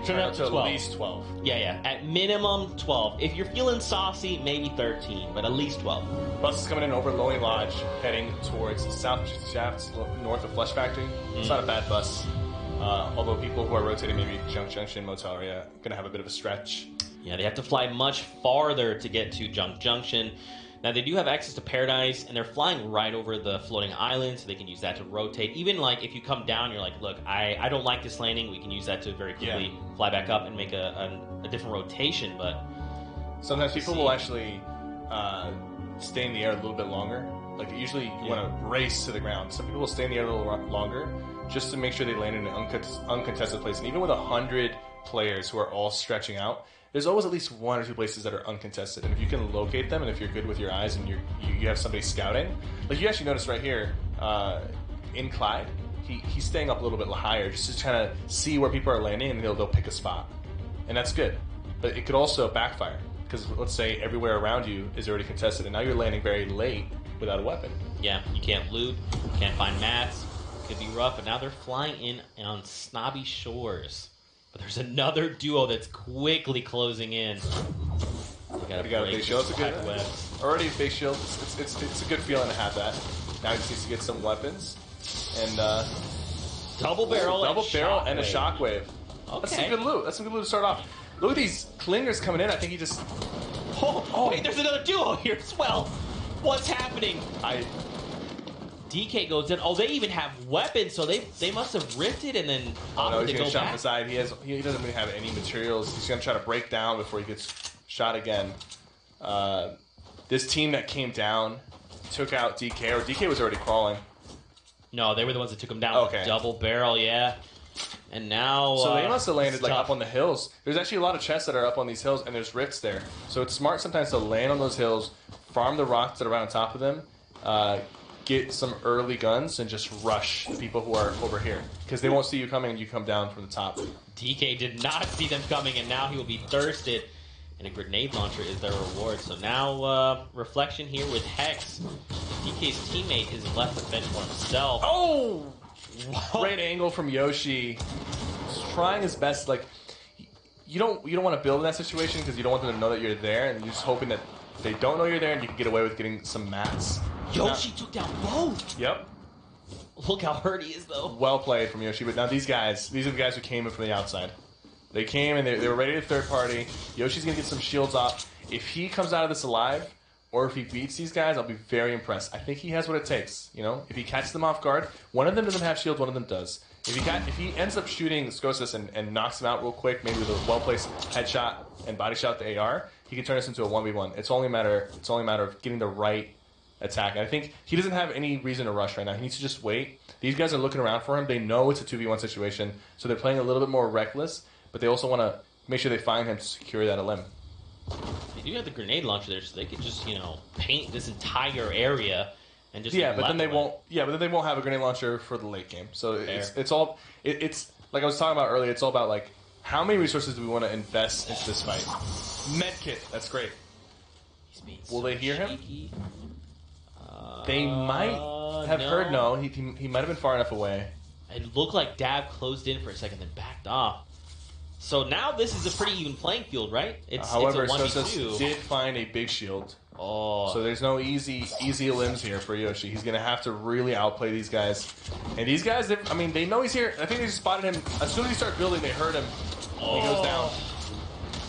S1: Turn up to 12. At least 12.
S2: Yeah. At minimum 12. If you're feeling saucy, maybe 13, but at least 12.
S1: Bus is coming in over Lonely Lodge, heading towards South Shafts, north of Flesh Factory. It's not a bad bus. Although people who are rotating maybe Junk Junction, Motel area, going to have a bit of a stretch.
S2: Yeah, they have to fly much farther to get to Junk Junction. Now, they do have access to Paradise, and they're flying right over the floating island, so they can use that to rotate. Even, like, if you come down, you're like, look, I don't like this landing. We can use that to very quickly fly back up and make a different rotation, but...
S1: Sometimes people will actually stay in the air a little bit longer. Like, usually you want to race to the ground. Some people will stay in the air a little longer just to make sure they land in an uncontested place. And even with 100 players who are all stretching out, there's always at least 1 or 2 places that are uncontested. And if you can locate them, and if you're good with your eyes and you have somebody scouting, like you actually notice right here, in Clyde, he's staying up a little bit higher just to kind of see where people are landing, and they'll pick a spot, and that's good. But it could also backfire because let's say everywhere around you is already contested, and now you're landing very late without a weapon.
S2: Yeah, you can't loot, you can't find mats. Could be rough, but now they're flying in on snobby shores. But there's another duo that's quickly closing in.
S1: Got a big shield. It's a good already a big shield. It's a good feeling to have that. Now he just needs to get some weapons and
S2: double barrel
S1: and a shockwave. Okay. That's some good loot. That's some good loot to start off. Look at these clingers coming in. I think he just.
S2: Oh, wait! There's another duo here as well. What's happening? DK goes in. Oh, they even have weapons, so they must have rifted and then
S1: he's gonna shot from the side. He doesn't really have any materials. He's gonna try to break down before he gets shot again. This team that came down took out DK, or DK was already crawling.
S2: No, they were the ones that took him down. Okay. Double barrel, yeah. And now
S1: so they must have landed like up on the hills. There's actually a lot of chests that are up on these hills, and there's rifts there. So it's smart sometimes to land on those hills, farm the rocks that are right on top of them, get some early guns, and just rush the people who are over here. Because they won't see you coming and you come down from the top.
S2: DK did not see them coming, and now he will be thirsted. And a grenade launcher is their reward. So now, Reflection here with Hex. DK's teammate is left to fend for himself.
S1: Oh! Great angle from Yoshi. He's trying his best. Like, you don't want to build in that situation because you don't want them to know that you're there, and you're just hoping that they don't know you're there and you can get away with getting some mats.
S2: Yoshi took down both.
S1: Yep.
S2: Look how hurt he is, though.
S1: Well played from Yoshi. But now these are the guys who came in from the outside. They came and they were ready to third party. Yoshi's going to get some shields off. If he comes out of this alive, or if he beats these guys, I'll be very impressed. I think he has what it takes. You know, if he catches them off guard, one of them doesn't have shields, one of them does. If he ends up shooting Skosis and knocks him out real quick, maybe with a well-placed headshot and body shot with the AR, he can turn this into a 1v1. It's only a matter of getting the right attack. And I think he doesn't have any reason to rush right now. He needs to just wait. These guys are looking around for him. They know it's a 2v1 situation, so they're playing a little bit more reckless, but they also want to make sure they find him to secure that limb.
S2: They do have the grenade launcher there, so they could just, paint this entire area and just
S1: but then they won't have a grenade launcher for the late game. So it's like I was talking about earlier, it's all about like how many resources do we want to invest into this fight? Medkit, that's great. Will they hear him? They might have heard no. He might have been far enough away.
S2: It looked like Dab closed in for a second, then backed off. So now this is a pretty even playing field, right?
S1: However,
S2: it's a 1v2.
S1: Sosa did find a big shield.
S2: Oh.
S1: So there's no easy limbs here for Yoshi. He's going to have to really outplay these guys. And these guys, they know he's here. I think they just spotted him. As soon as he started building, they heard him. Oh. He goes down.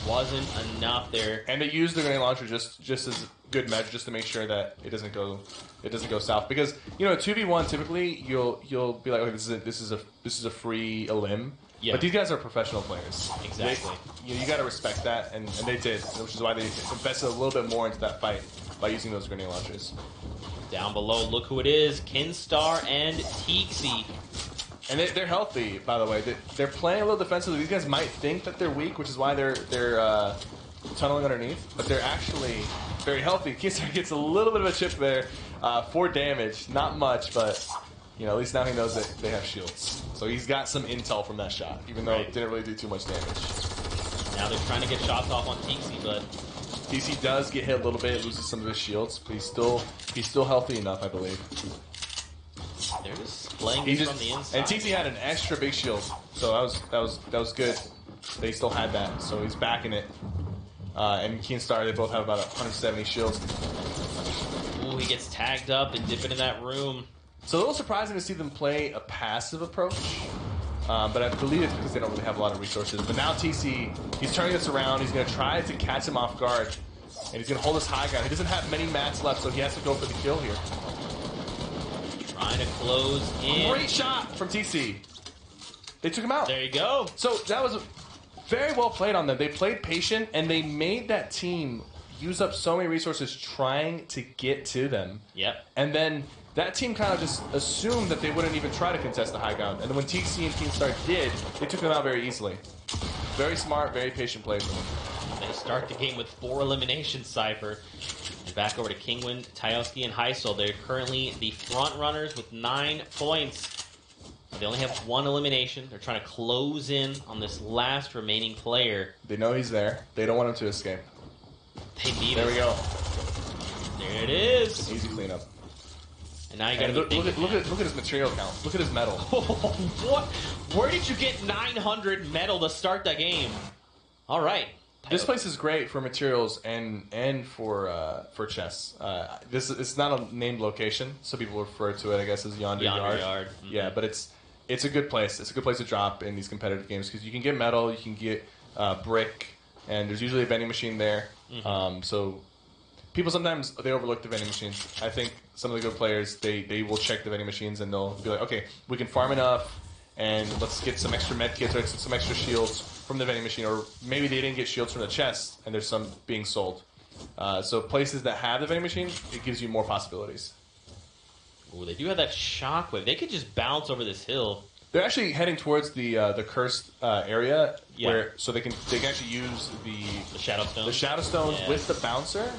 S2: Wasn't enough there.
S1: And they used the grenade launcher just as good measure, just to make sure that it doesn't go south. Because 2v1 typically you'll be like, okay, this is a free limb. Yeah. But these guys are professional players.
S2: Exactly.
S1: You got to respect that, and they did, which is why they invested a little bit more into that fight by using those grenade launchers.
S2: Down below, look who it is: Kinstar and Teaksy.
S1: And they're healthy, by the way. They're playing a little defensively. These guys might think that they're weak, which is why they're tunneling underneath, but they're actually very healthy. Kinstar gets a little bit of a chip there, 4 damage, not much, but at least now he knows that they have shields. So he's got some intel from that shot, even though it didn't really do too much damage.
S2: Now they're trying to get shots off on Teaksy, but
S1: Teaksy does get hit a little bit, loses some of his shields, but he's still healthy enough, I believe.
S2: They're just playing from the inside.
S1: And Teaksy had an extra big shield, so that was good. They still had that, so he's back in it. And Keenstar, they both have about 170 shields.
S2: Ooh, he gets tagged up and dipping in that room.
S1: It's a little surprising to see them play a passive approach, but I believe it's because they don't really have a lot of resources. But now TC, he's turning this around. He's going to try to catch him off guard, and he's going to hold his high ground. He doesn't have many mats left, so he has to go for the kill here.
S2: Trying to close in.
S1: Great shot from TC. They took him out.
S2: There you go.
S1: So that was very well played on them. They played patient, and they made that team use up so many resources trying to get to them.
S2: Yep.
S1: And then that team kind of just assumed that they wouldn't even try to contest the high ground. And then when TC and Keenstar did, they took them out very easily. Very smart, very patient play from them.
S2: They start the game with 4 eliminations, Cypher. And back over to Kingwin, Tajowski, and Heisel. They're currently the front runners with 9 points. They only have 1 elimination. They're trying to close in on this last remaining player.
S1: They know he's there. They don't want him to escape.
S2: They need
S1: There
S2: it.
S1: we go.
S2: There it is.
S1: Easy cleanup.
S2: And now you got to
S1: look at his material count. Look at his metal.
S2: What? Where did you get 900 metal to start the game? All right.
S1: This place is great for materials and for chests. It's not a named location, so people refer to it, I guess, as Yonder Yard.
S2: Mm-hmm.
S1: Yeah, but it's a good place. It's a good place to drop in these competitive games because you can get metal, you can get brick, and there's usually a vending machine there.
S2: Mm-hmm.
S1: So people sometimes they overlook the vending machines. I think some of the good players they will check the vending machines and they'll be like, okay, we can farm enough, and let's get some extra med kits or some extra shields from the vending machine, or maybe they didn't get shields from the chest and there's some being sold. So places that have the vending machine, it gives you more possibilities.
S2: Ooh, they do have that shockwave. They could just bounce over this hill.
S1: They're actually heading towards the cursed area,
S2: Yeah.
S1: where so they can actually use
S2: The Shadow Stone.
S1: the shadow stones
S2: Yeah.
S1: with the bouncer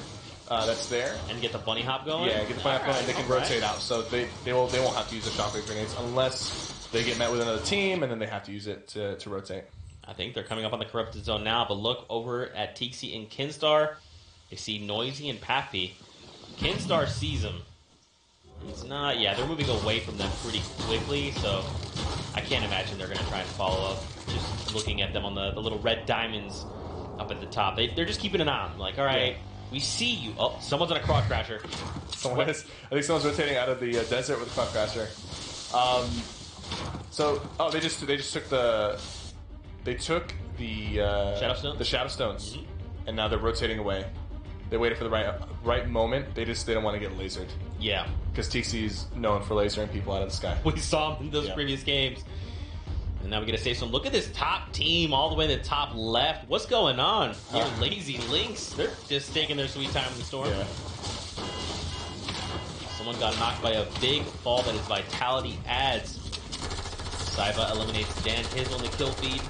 S1: that's there.
S2: And get the bunny hop going?
S1: Yeah, get the pineapple and they can
S2: Alright.
S1: rotate out. So they won't have to use the shockwave grenades unless they get met with another team, and then they have to use it to rotate.
S2: I think they're coming up on the corrupted zone now, but look over at Tixi and Kinstar. They see Noisy and Pappy. Kinstar sees them. It's not, yeah, they're moving away from them pretty quickly, so I can't imagine they're going to try and follow up. Just looking at them on the little red diamonds up at the top. They're just keeping an eye on them. Like, all right, we see you. Oh, someone's on a cross crasher.
S1: I think someone's rotating out of the desert with a cloud crasher. They just took the
S2: Shadow Stones?
S1: the shadow stones,
S2: Mhm.
S1: and now they're rotating away. They waited for the right moment. They don't want to get lasered
S2: Yeah,
S1: because TC's known for lasering people out of the sky.
S2: we saw them in those
S1: Yeah.
S2: previous games. And now we get to say some. Look at this top team all the way to the top left. What's going on? Your lazy Lynx. They're just taking their sweet time in the storm.
S1: Yeah.
S2: Someone got knocked by a big fall that his vitality adds. Saiba eliminates Dan, his only kill feed.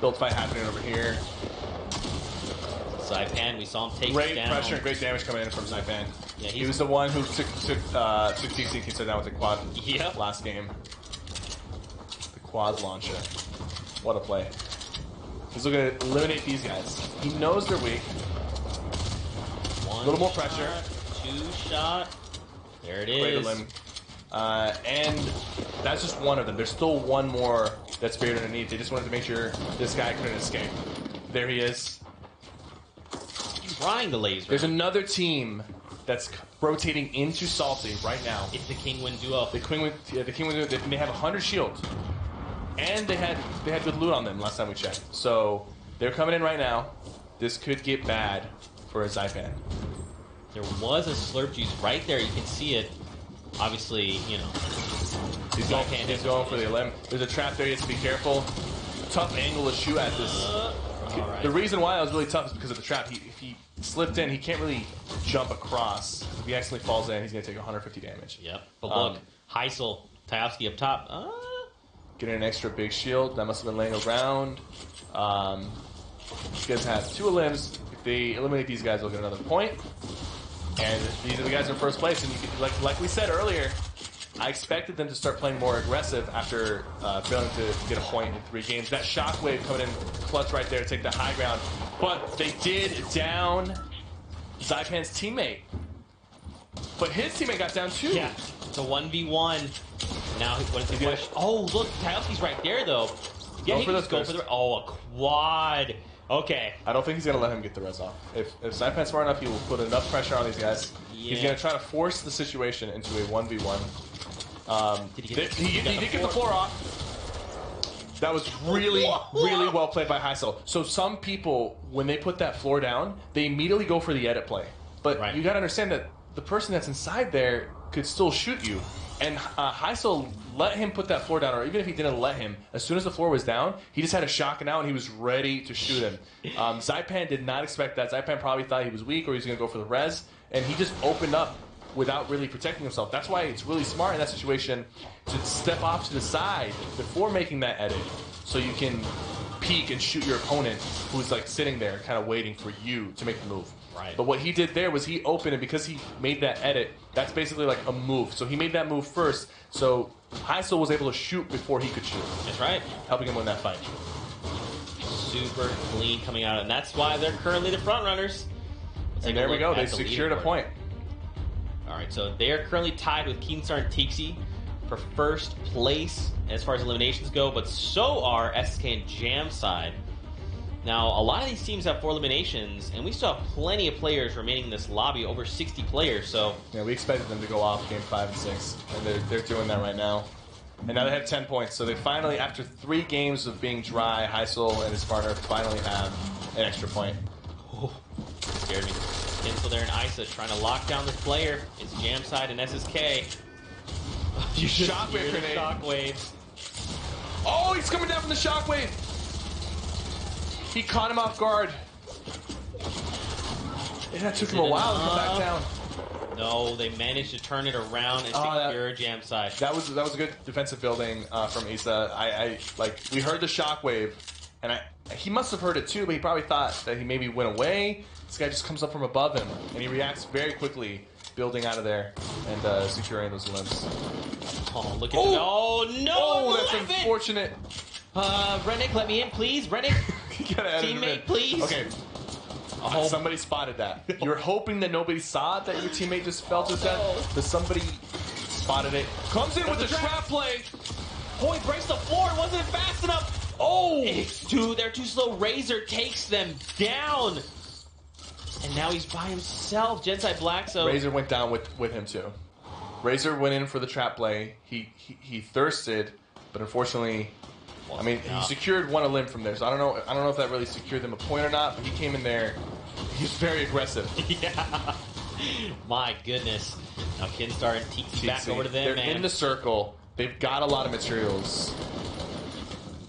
S1: Build fight happening over here.
S2: Saipan, we saw him take
S1: Great
S2: down.
S1: pressure and great damage coming in from Saipan.
S2: Yeah,
S1: he was the one who took TC Kinstar down with the quad
S2: Yep.
S1: last game. The quad launcher. What a play. He's looking to eliminate these guys. He knows they're weak.
S2: One
S1: A little more
S2: shot,
S1: pressure.
S2: 2 shot. There it
S1: Great
S2: is.
S1: limb. And that's just one of them. There's still one more that's buried underneath. They just wanted to make sure this guy couldn't escape. There he is.
S2: Trying the laser.
S1: There's another team that's rotating into Salty right now.
S2: It's the Kingwin duo.
S1: The King they have 100 shields, and they had good loot on them last time we checked. So they're coming in right now. This could get bad for a Zypan.
S2: There was a slurp juice right there. You can see it. Obviously, you know.
S1: He's going for the limb. There's a trap there. He has to be careful. Tough angle to shoot at this.
S2: All right.
S1: The reason why it was really tough is because of the trap. If he slipped in, he can't really jump across. If he accidentally falls in, he's going to take 150 damage.
S2: Yep. But look, Heisel, Tajowski up top.
S1: Getting an extra big shield. That must have been laying around. These guys have 2 limbs. If they eliminate these guys, they'll get another point. And these are the guys in first place. And you can, like we said earlier, I expected them to start playing more aggressive after failing to get a point in 3 games. That shockwave coming in clutch right there to take the high ground. But they did down Zypan's teammate. But his teammate got down too.
S2: Yeah. It's a 1v1. Now, what is the question? Oh, look, Tajowski's right there, though. Yeah, he can just go for the... Oh, a quad. Okay.
S1: I don't think he's going to let him get the res off. If Zypan's smart enough, he will put enough pressure on these guys.
S2: Yeah.
S1: He's going to try to force the situation into a 1v1. He did get the floor off. That was really well played by Heisel. So some people, when they put that floor down, they immediately go for the edit play. But you got to understand that the person that's inside there could still shoot you. And Heisel let him put that floor down, or even if he didn't let him, as soon as the floor was down, he just had a shotgun out and he was ready to shoot him. Zypan did not expect that. Zypan probably thought he was weak or he was going to go for the res, and he just opened up without really protecting himself. That's why it's really smart in that situation to step off to the side before making that edit, so you can peek and shoot your opponent who's like sitting there kind of waiting for you to make the move.
S2: Right.
S1: But what he did there was he opened, and because he made that edit, that's basically like a move. So he made that move first, so Heisel was able to shoot before he could shoot.
S2: That's right.
S1: Helping him win that fight.
S2: Super clean coming out, and that's why they're currently the front runners.
S1: And there we go. They secured a point.
S2: All right, so they are currently tied with Keemstar and Tixi for first place as far as eliminations go, but so are SK and Jam side. Now, a lot of these teams have 4 eliminations, and we still have plenty of players remaining in this lobby, over 60 players. So
S1: yeah, we expected them to go off game 5 and 6, and they're doing that right now. And now they have 10 points, so they finally, after 3 games of being dry, Heisel and his partner finally have an extra point.
S2: Oh, scared me. Tinsel there and Isa trying to lock down this player. It's Jam side and SSK.
S1: You shockwave grenade.
S2: Shockwaves.
S1: Oh, he's coming down from the shockwave. He caught him off guard. And that took him a while to come back down.
S2: No, they managed to turn it around and secure Jam side.
S1: That was a good defensive building from Isa. We heard the shockwave, and he must have heard it too, but he probably thought that he maybe went away. This guy just comes up from above him, and he reacts very quickly, building out of there and securing those limbs.
S2: Oh, look at that. Oh, no!
S1: Oh, that's unfortunate.
S2: Rennick, let me in, please. Rennick, teammate, please.
S1: Okay. Oh. Somebody spotted that. You're hoping that nobody saw it, that your teammate just fell to his death, but somebody spotted it. Comes in with the trap play.
S2: Oh, he breaks the floor. It wasn't fast enough. Oh, they're too slow. Razor takes them down. And now he's by himself. Jensai Black, so...
S1: Razor went down with him, too. Razor went in for the trap play. He thirsted, but unfortunately... I mean, he secured one limb from there, so I don't know if that really secured them a point or not, but he came in there. He's very aggressive.
S2: Yeah. My goodness. Now Kinstar and Tiki back over to them,
S1: They're in the circle. They've got a lot of materials.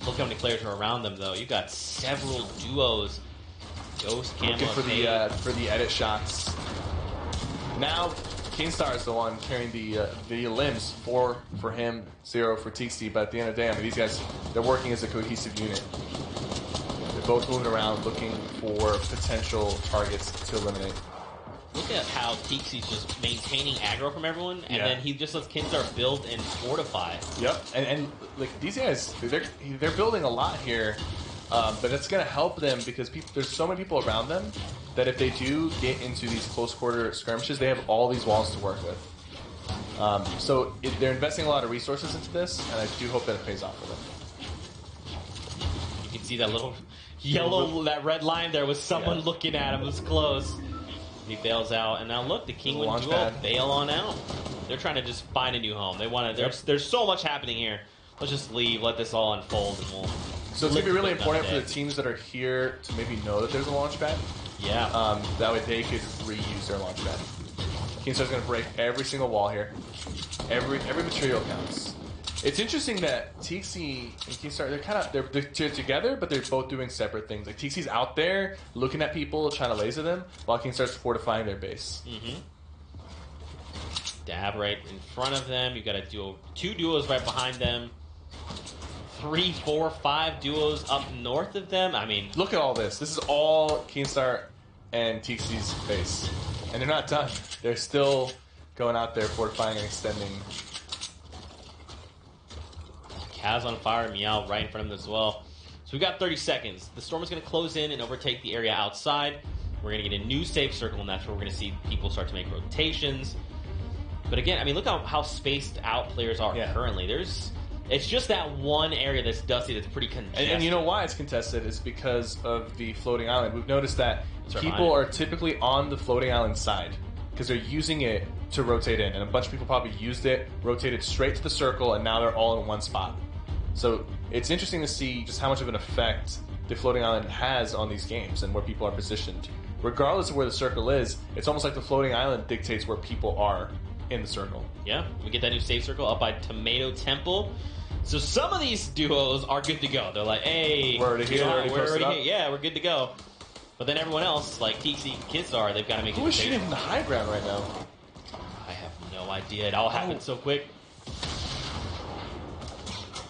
S2: Look how many players are around them, though. You've got several duos. Ghost, Camel,
S1: looking for the edit shots. Now, Kingstar is the one carrying the limbs. 4 for him, 0 for TC. But at the end of the day, I mean, these guys, they're working as a cohesive unit. They're both moving around looking for potential targets to eliminate.
S2: Look at how Tixi's just maintaining aggro from everyone, and then he just lets Kinstar build and fortify.
S1: Yep, and like these guys, they're building a lot here, but it's going to help them because there's so many people around them that if they do get into these close quarter skirmishes, they have all these walls to work with. So they're investing a lot of resources into this, and I do hope that it pays off for them.
S2: You can see that little yellow, that red line there was someone looking at him. It was close. He bails out, and now look, the Kingwin duo bail on out. They're trying to just find a new home. They want to. There's so much happening here. Let's just leave, let this all unfold, and we'll.
S1: So it's gonna be really important for the teams that are here to maybe know that there's a launch pad.
S2: Yeah.
S1: That way they could reuse their launch pad. Keemstar's gonna break every single wall here. Every material counts. It's interesting that Tixi and Keemstar, they're together, but they're both doing separate things. Like Tixi's out there looking at people, trying to laser them, while Keemstar's fortifying their base.
S2: Mm-hmm. Dab right in front of them. You got a duo, 2 duos right behind them. 3, 4, 5 duos up north of them. I mean,
S1: look at all this. This is all Keemstar and Tixi's base, and they're not done. They're still going out there fortifying and extending.
S2: Kaz on fire, Meow right in front of them as well. So we've got 30 seconds. The storm is going to close in and overtake the area outside. We're going to get a new safe circle, and that's where we're going to see people start to make rotations. But again, I mean, look how spaced out players are currently. It's just that one area that's dusty that's pretty congested.
S1: And you know why it's contested is because of the floating island. We've noticed that people are typically on the floating island side because they're using it to rotate in. And a bunch of people probably used it, rotated straight to the circle, and now they're all in one spot. So it's interesting to see just how much of an effect the floating island has on these games and where people are positioned. Regardless of where the circle is, it's almost like the floating island dictates where people are in the circle.
S2: Yeah, we get that new safe circle up by Tomato Temple. So some of these duos are good to go. They're like, hey,
S1: we're already here.
S2: Yeah, we're good to go. But then everyone else, like TC, Kidstar, they've got to make a decision.
S1: Who is shooting from the high ground right now?
S2: I have no idea. It all happened so quick.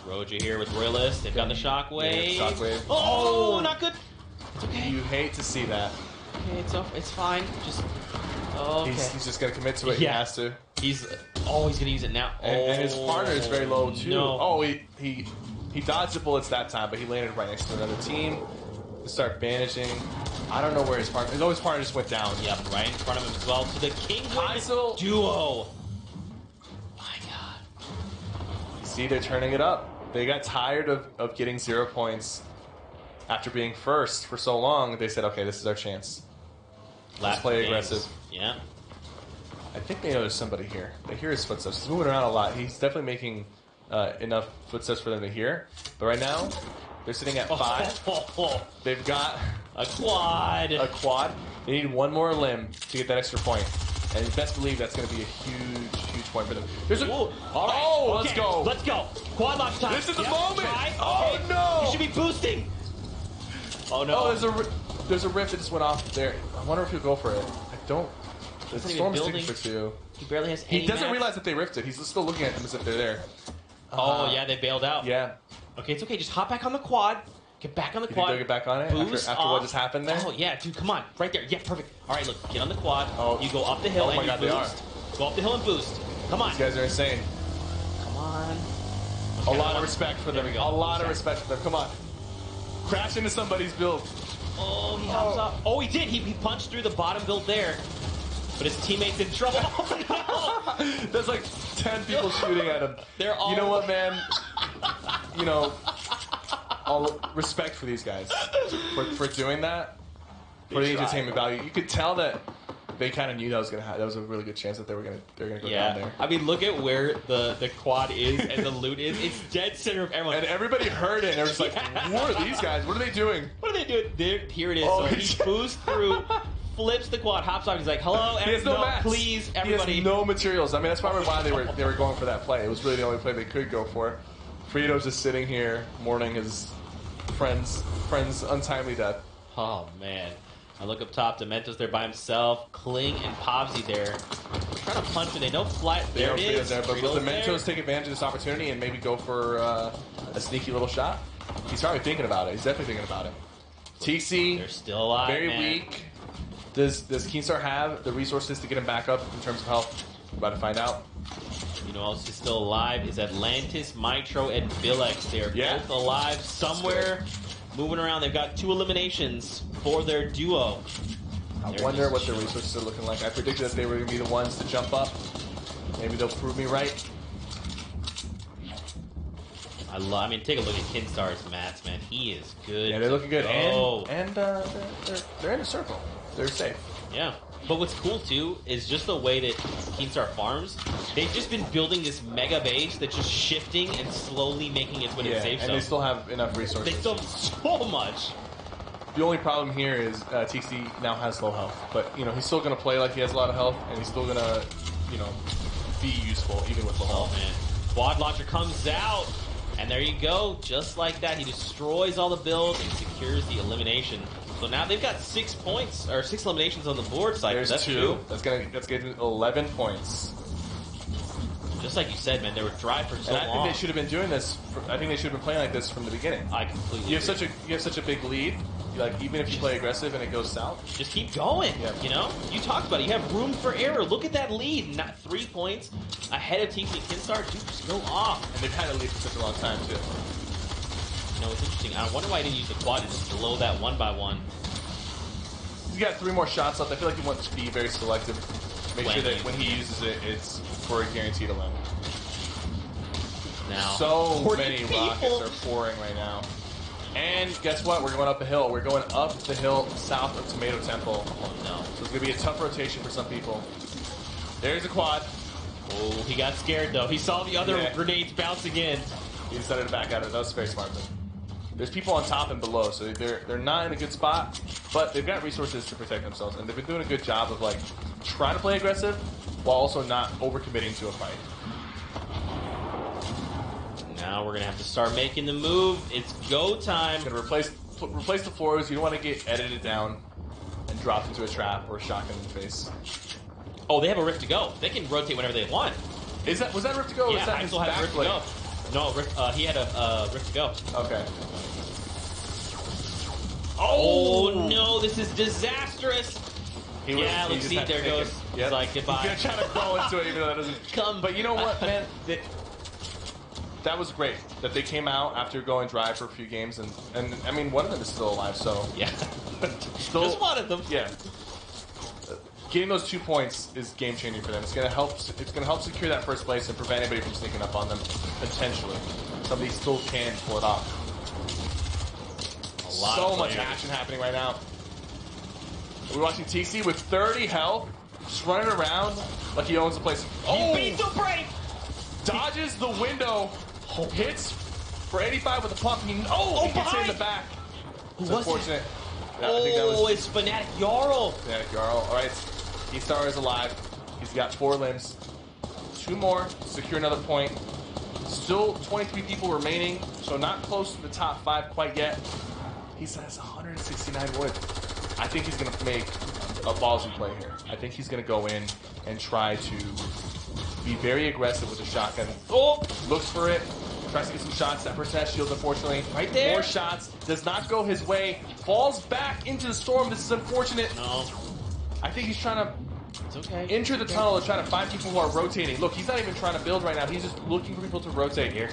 S2: Roja here with Royalist. They've got the Shockwave.
S1: Yeah, Shockwave.
S2: Oh, not good. It's okay.
S1: You hate to see that.
S2: Okay, it's fine. Just okay.
S1: He's just gonna commit to it.
S2: Yeah.
S1: He has to.
S2: He's gonna use it now.
S1: And his partner is very low too.
S2: No.
S1: Oh, he dodged the bullets that time, but he landed right next to another team. To start bandaging. I don't know where his partner. His partner just went down.
S2: Yep, right in front of him as well. To the King
S1: Heisel.
S2: duo. My God.
S1: See, they're turning it up. They got tired of getting 0 points after being first for so long. They said, okay, this is our chance. Let's play aggressive.
S2: Yeah.
S1: I think they know there's somebody here. They hear his footsteps. He's moving around a lot. He's definitely making enough footsteps for them to hear. But right now, they're sitting at 5. They've got
S2: a quad.
S1: A quad. They need one more limb to get that extra point. And you best believe that's going to be a huge point for them. There's a...
S2: All right.
S1: Oh,
S2: okay.
S1: let's go.
S2: Let's go. Quad lock time.
S1: This is the
S2: yep.
S1: moment.
S2: Try.
S1: Oh,
S2: okay.
S1: no.
S2: You should be boosting. Oh, no.
S1: Oh, there's a rift that just went off there. I wonder if he'll go for it. I don't... The storm is taking for 2.
S2: He barely has any
S1: He doesn't
S2: mats.
S1: realize that they rifted. He's still looking at them as if they're there.
S2: Oh, yeah, they bailed out.
S1: Yeah.
S2: Okay, it's okay. Just hop back on the quad. Get back on the
S1: You
S2: quad.
S1: think they'll get back on it after what just happened there?
S2: Oh, yeah, dude, come on. Right there. Yeah, perfect. All right, look, get on the quad.
S1: Oh.
S2: You go up the hill
S1: Oh
S2: and
S1: my
S2: you
S1: God, they
S2: boost. Go up the hill and boost. Come on.
S1: These guys are insane.
S2: Come on.
S1: A lot of respect for them.
S2: There we go.
S1: A lot of respect for them. Come on. Crash into somebody's build.
S2: Oh, he hops up. Oh, he did. He punched through the bottom build there. But his teammate's in trouble. Oh, no.
S1: There's like 10 people shooting at him.
S2: They're all...
S1: You know what, man? You know, all respect for these guys for doing that. For the entertainment value. You could tell that they kind of knew that was gonna happen. That was a really good chance that they're gonna go down there.
S2: I mean, look at where the quad is and the loot is. It's dead center of everyone.
S1: And everybody heard it. And they're just like, "What are these guys? What are they doing?
S2: What are they doing?" There, here it is.
S1: Oh,
S2: so he boosts through, flips the quad, hops off. He's like, "Hello,
S1: He has no mats.
S2: please, everybody."
S1: He has no materials. I mean, that's probably why they were going for that play. It was really the only play they could go for. Frito's just sitting here mourning his friend's untimely death.
S2: Oh man. I look up top. Demento's there by himself. Kling and Pobsy there. Trying to punch him. They don't fly. There it is.
S1: There, but
S2: Frito's
S1: Dementos take advantage of this opportunity and maybe go for a sneaky little shot. He's probably thinking about it. He's definitely thinking about it. TC,
S2: they're still alive.
S1: very
S2: man.
S1: weak. Does Keenstar have the resources to get him back up in terms of health? We're about to find out.
S2: You know who else is still alive is Atlantis, Mitro, and Villex. They're both alive somewhere, moving around. They've got 2 eliminations for their duo.
S1: I wonder what their resources are looking like. I predicted that they were going to be the ones to jump up. Maybe they'll prove me right.
S2: I mean, take a look at Kinstar's mats, man. He is good.
S1: Yeah, they're looking good.
S2: Oh,
S1: And they're in a circle. They're safe.
S2: yeah. But what's cool, too, is just the way that Keenstar farms. They've just been building this mega base that's just shifting and slowly making its way to the safe zone.
S1: And they still have enough resources.
S2: They still have so much.
S1: The only problem here is TC now has low health. But, he's still going to play like he has a lot of health, and he's still going to, be useful even with low health.
S2: Oh, man. Quad launcher comes out. And there you go. Just like that, he destroys all the builds and secures the elimination. So now they've got 6 points, or 6 eliminations on the board side.
S1: There's
S2: that's
S1: 2. That's getting 11 points.
S2: Just like you said, man, they were dry for so long.
S1: And I think they should have been doing this. I think they should have been playing like this from the beginning.
S2: I completely
S1: You have
S2: agree.
S1: such a big lead. Like, even if you play aggressive and it goes south,
S2: just keep going.
S1: Yeah.
S2: You talked about it. You have room for error. Look at that lead. Not 3 points ahead of TC Kinstar. Dude, just go off.
S1: and they've had a lead for such a long time too.
S2: It's interesting. I wonder why I didn't use the quad to just blow that 1-by-1.
S1: He's got 3 more shots left. I feel like he wants to be very selective. Make sure that
S2: When
S1: when he uses it, it's for a guaranteed limit.
S2: Now,
S1: So
S2: 40
S1: many
S2: people.
S1: rockets are pouring right now. And guess what? We're going up the hill. We're going up the hill south of Tomato Temple.
S2: Oh, no.
S1: So it's going to be a tough rotation for some people. There's a quad.
S2: Oh, he got scared, though. He saw the other
S1: Yeah.
S2: grenades bouncing in.
S1: He decided to back out of it. That was very smart of him. There's people on top and below, so they're not in a good spot, but they've got resources to protect themselves, and they've been doing a good job of like trying to play aggressive while also not overcommitting to a fight.
S2: Now we're gonna have to start making the move. It's go time.
S1: Gonna replace the floors. You don't want to get edited down and dropped into a trap or a shotgun in the face.
S2: Oh, they have a rift to go. They can rotate whenever they want.
S1: Was that rift to go? Or
S2: Yeah,
S1: is that
S2: I
S1: his
S2: still have
S1: back
S2: rift to
S1: blade?
S2: go. No, Rick, he had a Rick to go.
S1: Okay.
S2: Oh no, this is disastrous.
S1: He
S2: Let's
S1: just
S2: see,
S1: had to
S2: there
S1: take
S2: goes.
S1: it.
S2: He's
S1: Yep.
S2: like, goodbye.
S1: He's gonna try to crawl into it even though that doesn't
S2: Come.
S1: But you know what, man? That was great that they came out after going dry for a few games, and I mean, one of them is still alive, so
S2: Yeah.
S1: still,
S2: Just one of them.
S1: Yeah. Getting those 2 points is game changing for them. It's gonna help. It's gonna help secure that first place and prevent anybody from sneaking up on them. Potentially, somebody still can pull it off. So much action happening right now. We're watching TC with 30 health, just running around like he owns the place.
S2: Oh, he's so brave.
S1: Dodges the window, hits for 85 with a pump. He gets it in the back. It's unfortunate. I think that was
S2: it's Fnatic Jarl.
S1: Fnatic Jarl. All right, T-Star is alive. He's got 4 limbs. 2 more, secure another point. Still 23 people remaining, so not close to the top 5 quite yet. He has 169 wood. I think he's going to make a ballsy play here. I think he's going to go in and try to be very aggressive with the shotgun. Oh, looks for it. Tries to get some shots. That person has shields, unfortunately.
S2: Right there.
S1: More shots. Does not go his way. Falls back into the storm. This is unfortunate.
S2: No.
S1: I think he's trying to
S2: It's okay.
S1: enter the tunnel and try to find people who are rotating. Look, he's not even trying to build right now. He's just looking for people to rotate here.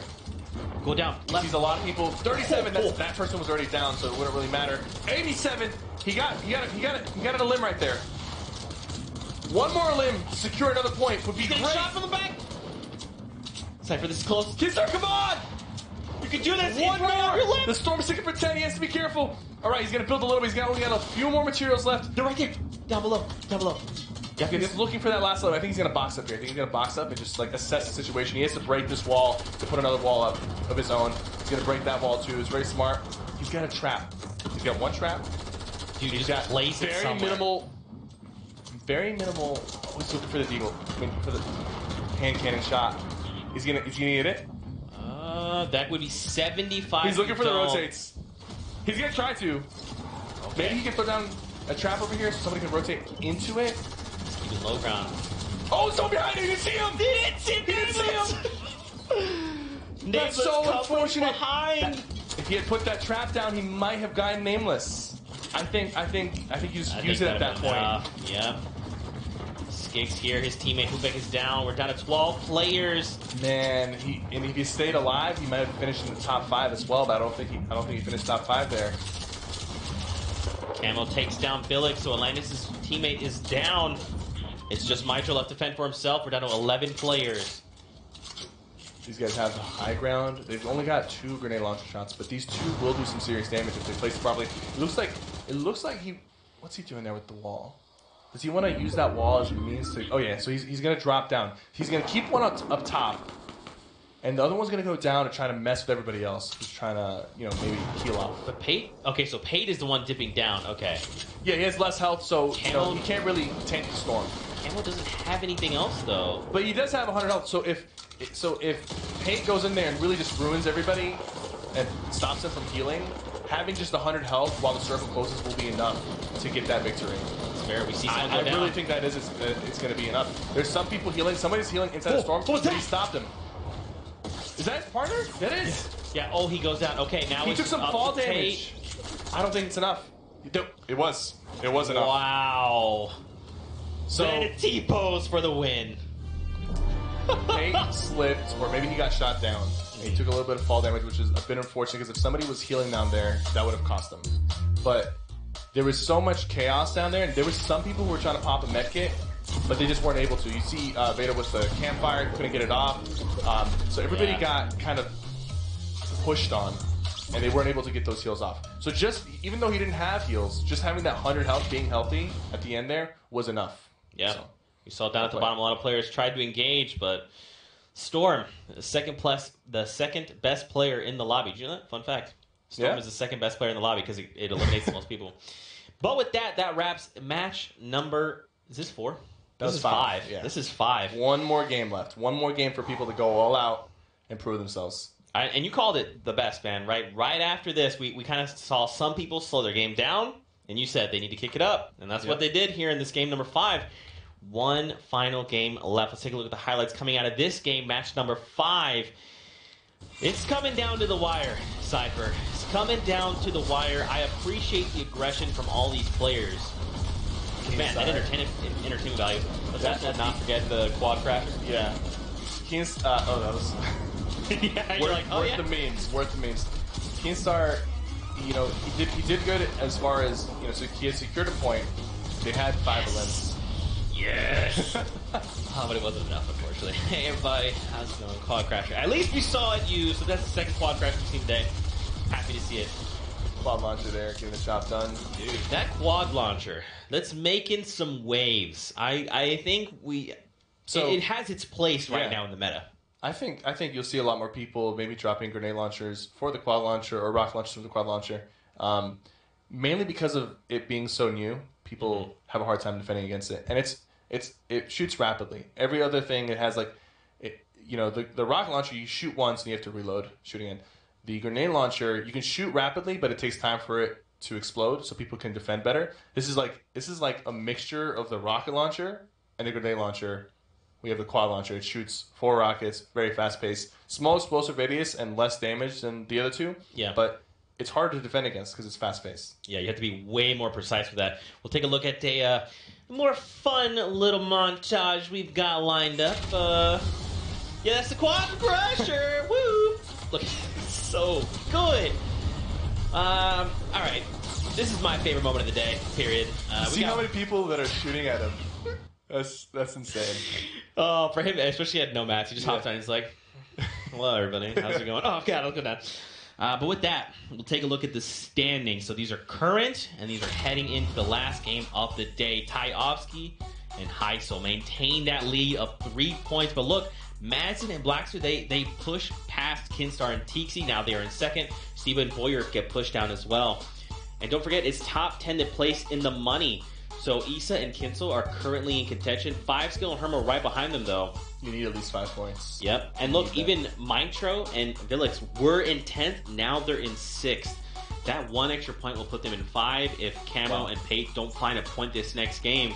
S2: Go down.
S1: He sees a lot of people. 37. That person was already down, so it wouldn't really matter. 87. He got it a limb right there. One more limb to secure another point would be great.
S2: Shot from the back. Cypher, this is close.
S1: Kidstar, come on!
S2: You can do this.
S1: One
S2: He's right on your
S1: more.
S2: lip.
S1: The storm is sticking for 10. He has to be careful. All right, he's gonna build a little bit. He's only got a few more materials left.
S2: They're right there. Down below. Down below.
S1: Yeah, he's looking for that last level. I think he's gonna box up here. I think he's gonna box up and just like assess the situation. He has to break this wall to put another wall up of his own. He's gonna break that wall too. It's very smart. He's got a trap. He's got 1 trap.
S2: Dude,
S1: He's
S2: just
S1: got
S2: place it
S1: very
S2: somewhere.
S1: minimal. Oh, he's looking for the deagle. I mean, for the hand cannon shot. He's gonna get it.
S2: That would be 75.
S1: He's looking for the
S2: Don't.
S1: rotates. He's gonna try to. Maybe he can throw down a trap over here so somebody can rotate into it.
S2: Even low ground.
S1: Oh, someone behind him! You see him!
S2: He didn't see him!
S1: That's so unfortunate.
S2: Behind.
S1: If he had put that trap down, he might have gotten nameless. I think you just use it at that point.
S2: Yeah. Skiggs here. His teammate Hubek is down. We're down to 12 players.
S1: Man, and if he stayed alive, he might have finished in the top 5 as well. But I don't think he finished top 5 there.
S2: Camo takes down Billick, so Atlantis' teammate is down. It's just Mitro left to fend for himself. We're down to 11 players.
S1: These guys have the high ground. They've only got 2 grenade launcher shots, but these 2 will do some serious damage if they place it properly. It looks like he. What's he doing there with the wall? Does he want to use that wall as a means to? Oh yeah, so he's going to drop down. He's going to keep one up top, and the other one's going to go down and try to mess with everybody else who's trying to, maybe heal off.
S2: But Pate? Okay, so Pate is the one dipping down. Okay.
S1: Yeah, he has less health, so he can't really tank the storm.
S2: Camo doesn't have anything else though.
S1: But he does have 100 health, so if Pate goes in there and really just ruins everybody and stops them from healing, having just 100 health while the circle closes will be enough to get that victory.
S2: It's fair. We see someone
S1: I
S2: go down.
S1: really think that it's going to be enough. There's some people healing. Somebody's healing inside the storm.
S2: What's that?
S1: He stopped him. Is that his partner? That is.
S2: Yeah. Oh, he goes down. Okay, now
S1: He took some fall damage. I don't think it's enough. It was enough.
S2: Wow.
S1: So
S2: Then a T-pose for the win.
S1: Pate slipped, or maybe he got shot down. And he took a little bit of fall damage, which is a bit unfortunate because if somebody was healing down there, that would have cost them. But there was so much chaos down there, and there was some people who were trying to pop a med kit, but they just weren't able to. You see Veda with the campfire, couldn't get it off. So everybody got kind of pushed on, and they weren't able to get those heals off. So even though he didn't have heals, just having that 100 health, being healthy at the end there was enough.
S2: Yeah.
S1: So,
S2: we saw down at the bottom a lot of players tried to engage, but Storm, the second best player in the lobby. Did you know that? Fun fact. Storm is the second best player in the lobby because it eliminates the most people. But with that wraps match number. Is this 4? This is 5.
S1: Yeah.
S2: This is 5.
S1: One more game left. One more game for people to go all out and prove themselves.
S2: And you called it the best, man. Right after this, we kind of saw some people slow their game down, and you said they need to kick it up. And that's what they did here in this game number 5. One final game left. Let's take a look at the highlights coming out of this game, match number 5. It's coming down to the wire, Cypher. It's coming down to the wire. I appreciate the aggression from all these players. Man, that entertainment value. Let's also not forget the quad crasher.
S1: Yeah. Oh, that was...
S2: Yeah, you're like, oh,
S1: worth
S2: yeah.
S1: the memes. Worth the memes. Keenstar, you know, he did good as far as, you know, so he had secured a point. They had 5 limbs.
S2: Yes! But it wasn't enough, unfortunately. Hey, everybody. How's it going? Quad crasher. At least we saw it used, so that's the second quad crasher we've seen today. Happy to see it.
S1: Quad launcher there, getting the job done.
S2: Dude, that quad launcher, that's making some waves. I think it has its place right now in the meta.
S1: I think you'll see a lot more people maybe dropping grenade launchers for the quad launcher or rocket launchers for the quad launcher. Mainly because of it being so new, people have a hard time defending against it, and it shoots rapidly. Every other thing it has the rocket launcher you shoot once and you have to reload shooting in. The grenade launcher you can shoot rapidly, but it takes time for it to explode, so people can defend better. This is like a mixture of the rocket launcher and the grenade launcher. We have the quad launcher. It shoots 4 rockets, very fast paced, small explosive radius, and less damage than the other two.
S2: Yeah,
S1: but it's hard to defend against because it's fast paced.
S2: Yeah, you have to be way more precise with that. We'll take a look at a more fun little montage we've got lined up. Yeah, that's the quad crusher. Woo! Look, so good. All right, this is my favorite moment of the day. Period.
S1: See how many people that are shooting at him. That's insane.
S2: Oh, for him, especially at no mats, he just hops on and he's like, hello, everybody. How's it going? Oh, God, I'll go down. But with that, we'll take a look at the standings. So these are current, and these are heading into the last game of the day. Tyovsky and Heisel maintain that lead of 3 points. But look, Madsen and Blackster, they push past Kinstar and Tixi. Now they are in second. Steva and Boyer get pushed down as well. And don't forget, it's top 10 to place in the money. So Issa and Kinsel are currently in contention. 5skill and Hermo right behind them, though.
S1: You need at least 5 points.
S2: Yep. And look, even Mitro and Villix were in 10th. Now they're in 6th. That 1 extra point will put them in 5 if Camo and Pate don't find a point this next game.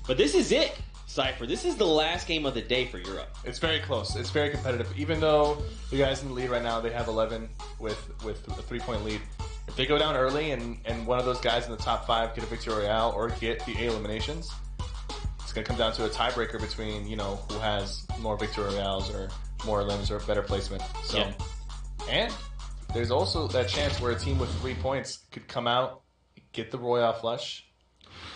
S2: But this is it, Cypher. This is the last game of the day for Europe.
S1: It's very close. It's very competitive. Even though the guys in the lead right now, they have 11 with a 3-point lead. If they go down early and one of those guys in the top 5 get a victory royale or get the 8 eliminations, it's going to come down to a tiebreaker between, you know, who has more victory royales or more elims or better placement. So, yeah. And there's also that chance where a team with 3 points could come out, get the royale flush,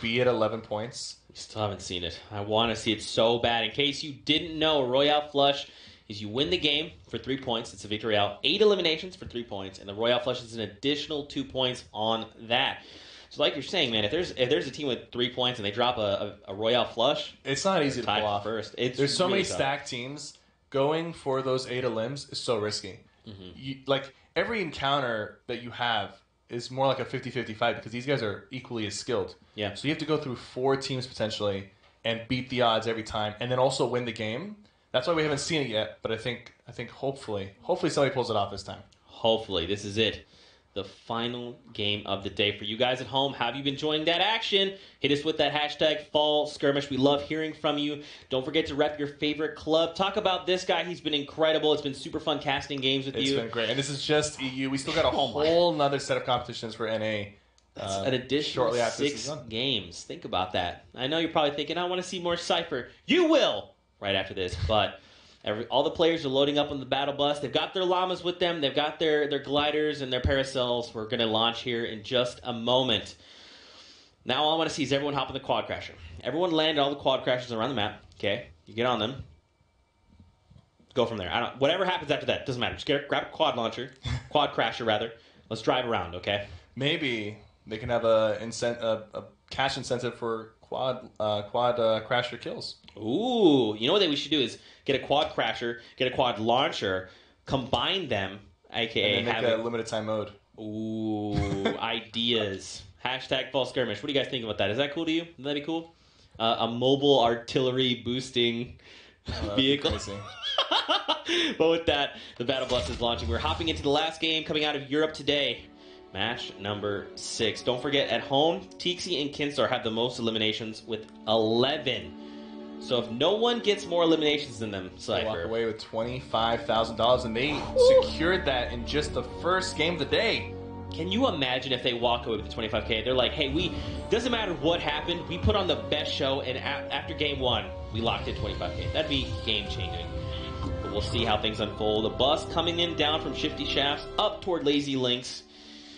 S1: be at 11 points.
S2: We still haven't seen it. I want to see it so bad. In case you didn't know, a royale flush is you win the game for 3 points. It's a victory royale. 8 eliminations for 3 points, and the royale flush is an additional 2 points on that. So, like you're saying, man, if there's a team with 3 points and they drop a royale flush,
S1: it's not easy to pull off.
S2: First,
S1: there's so many stacked teams. Going for those 8 elims is so risky. Like every encounter that you have is more like a 50-50 fight because these guys are equally as skilled. Yeah. So you have to go through 4 teams potentially and beat the odds every time, and then also win the game. That's why we haven't seen it yet, but I think hopefully somebody pulls it off this time.
S2: Hopefully, this is it. The final game of the day for you guys at home. Have you been enjoying that action? Hit us with that hashtag Fall Skirmish. We love hearing from you. Don't forget to rep your favorite club. Talk about this guy. He's been incredible. It's been super fun casting games with you.
S1: It's been great. And this is just EU. We still got a whole nother set of competitions for NA.
S2: That's an additional 6 games. Think about that. I know you're probably thinking, I want to see more Cypher. You will! Right after this, but all the players are loading up on the battle bus. They've got their llamas with them. They've got their gliders and their paracels. We're going to launch here in just a moment. Now all I want to see is everyone hop on the quad crasher. Everyone land all the quad crashers around the map. Okay, you get on them. Go from there. Whatever happens after that doesn't matter. Just grab a quad crasher rather. Let's drive around. Okay.
S1: Maybe they can have a cash incentive for quad crasher kills.
S2: Ooh, you know what we should do is get a quad crasher, get a quad launcher, combine them, aka
S1: and then make a limited time mode.
S2: Ooh, ideas. Hashtag Fall Skirmish. What do you guys think about that? Is that cool to you? Would that be cool? A mobile artillery boosting vehicle. But with that, the Battle Bus is launching. We're hopping into the last game coming out of Europe today. Match number 6. Don't forget, at home, Tixi and Kinstar have the most eliminations with 11. So if no one gets more eliminations than them,
S1: They
S2: Cypher.
S1: walk away with $25,000, and they secured that in just the first game of the day.
S2: Can you imagine if they walk away with the 25K? They're like, hey, doesn't matter what happened, we put on the best show, and after game 1, we locked in 25K. That'd be game-changing. But we'll see how things unfold. A bus coming in down from Shifty Shafts up toward Lazy Links.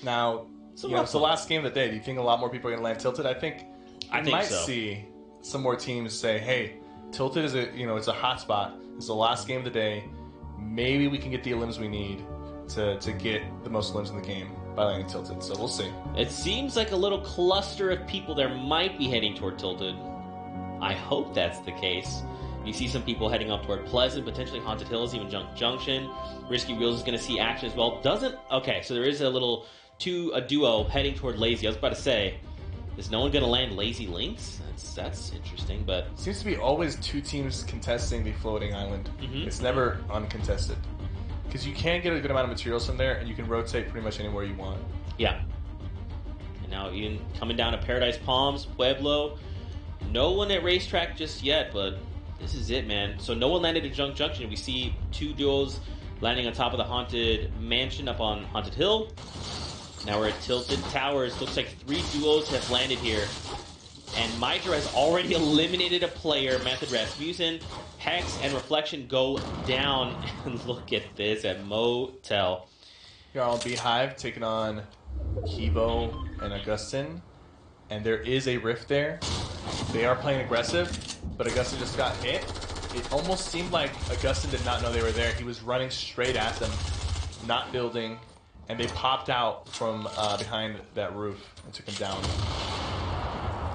S1: Now, it's the last game of the day. Do you think a lot more people are going to land Tilted? I think might
S2: so.
S1: See some more teams say, hey, Tilted is it's a hot spot. It's the last game of the day. Maybe we can get the elims we need to get the most elims in the game by landing Tilted. So we'll see.
S2: It seems like a little cluster of people there might be heading toward Tilted. I hope that's the case. You see some people heading up toward Pleasant, potentially Haunted Hills, even Junction. Risky Wheels is going to see action as well. Okay, so there is a duo heading toward Lazy. I was about to say, is no one going to land Lazy Links? That's interesting, but...
S1: Seems to be always two teams contesting the floating island. It's never uncontested. Because you can get a good amount of materials from there, and you can rotate pretty much anywhere you want.
S2: Yeah. And now even coming down to Paradise Palms, Pueblo. No one at Racetrack just yet, but this is it, man. So no one landed at Junction. We see two duos landing on top of the Haunted Mansion up on Haunted Hill. Now we're at Tilted Towers. Looks like 3 duos have landed here. And Midra has already eliminated a player. Method Rasmussen, Hex, and Reflection go down. And look at this at Motel.
S1: Here on Beehive taking on Kivo and Augustin. And there is a rift there. They are playing aggressive, but Augustin just got hit. It almost seemed like Augustin did not know they were there. He was running straight at them, not building, and they popped out from behind that roof and took him down.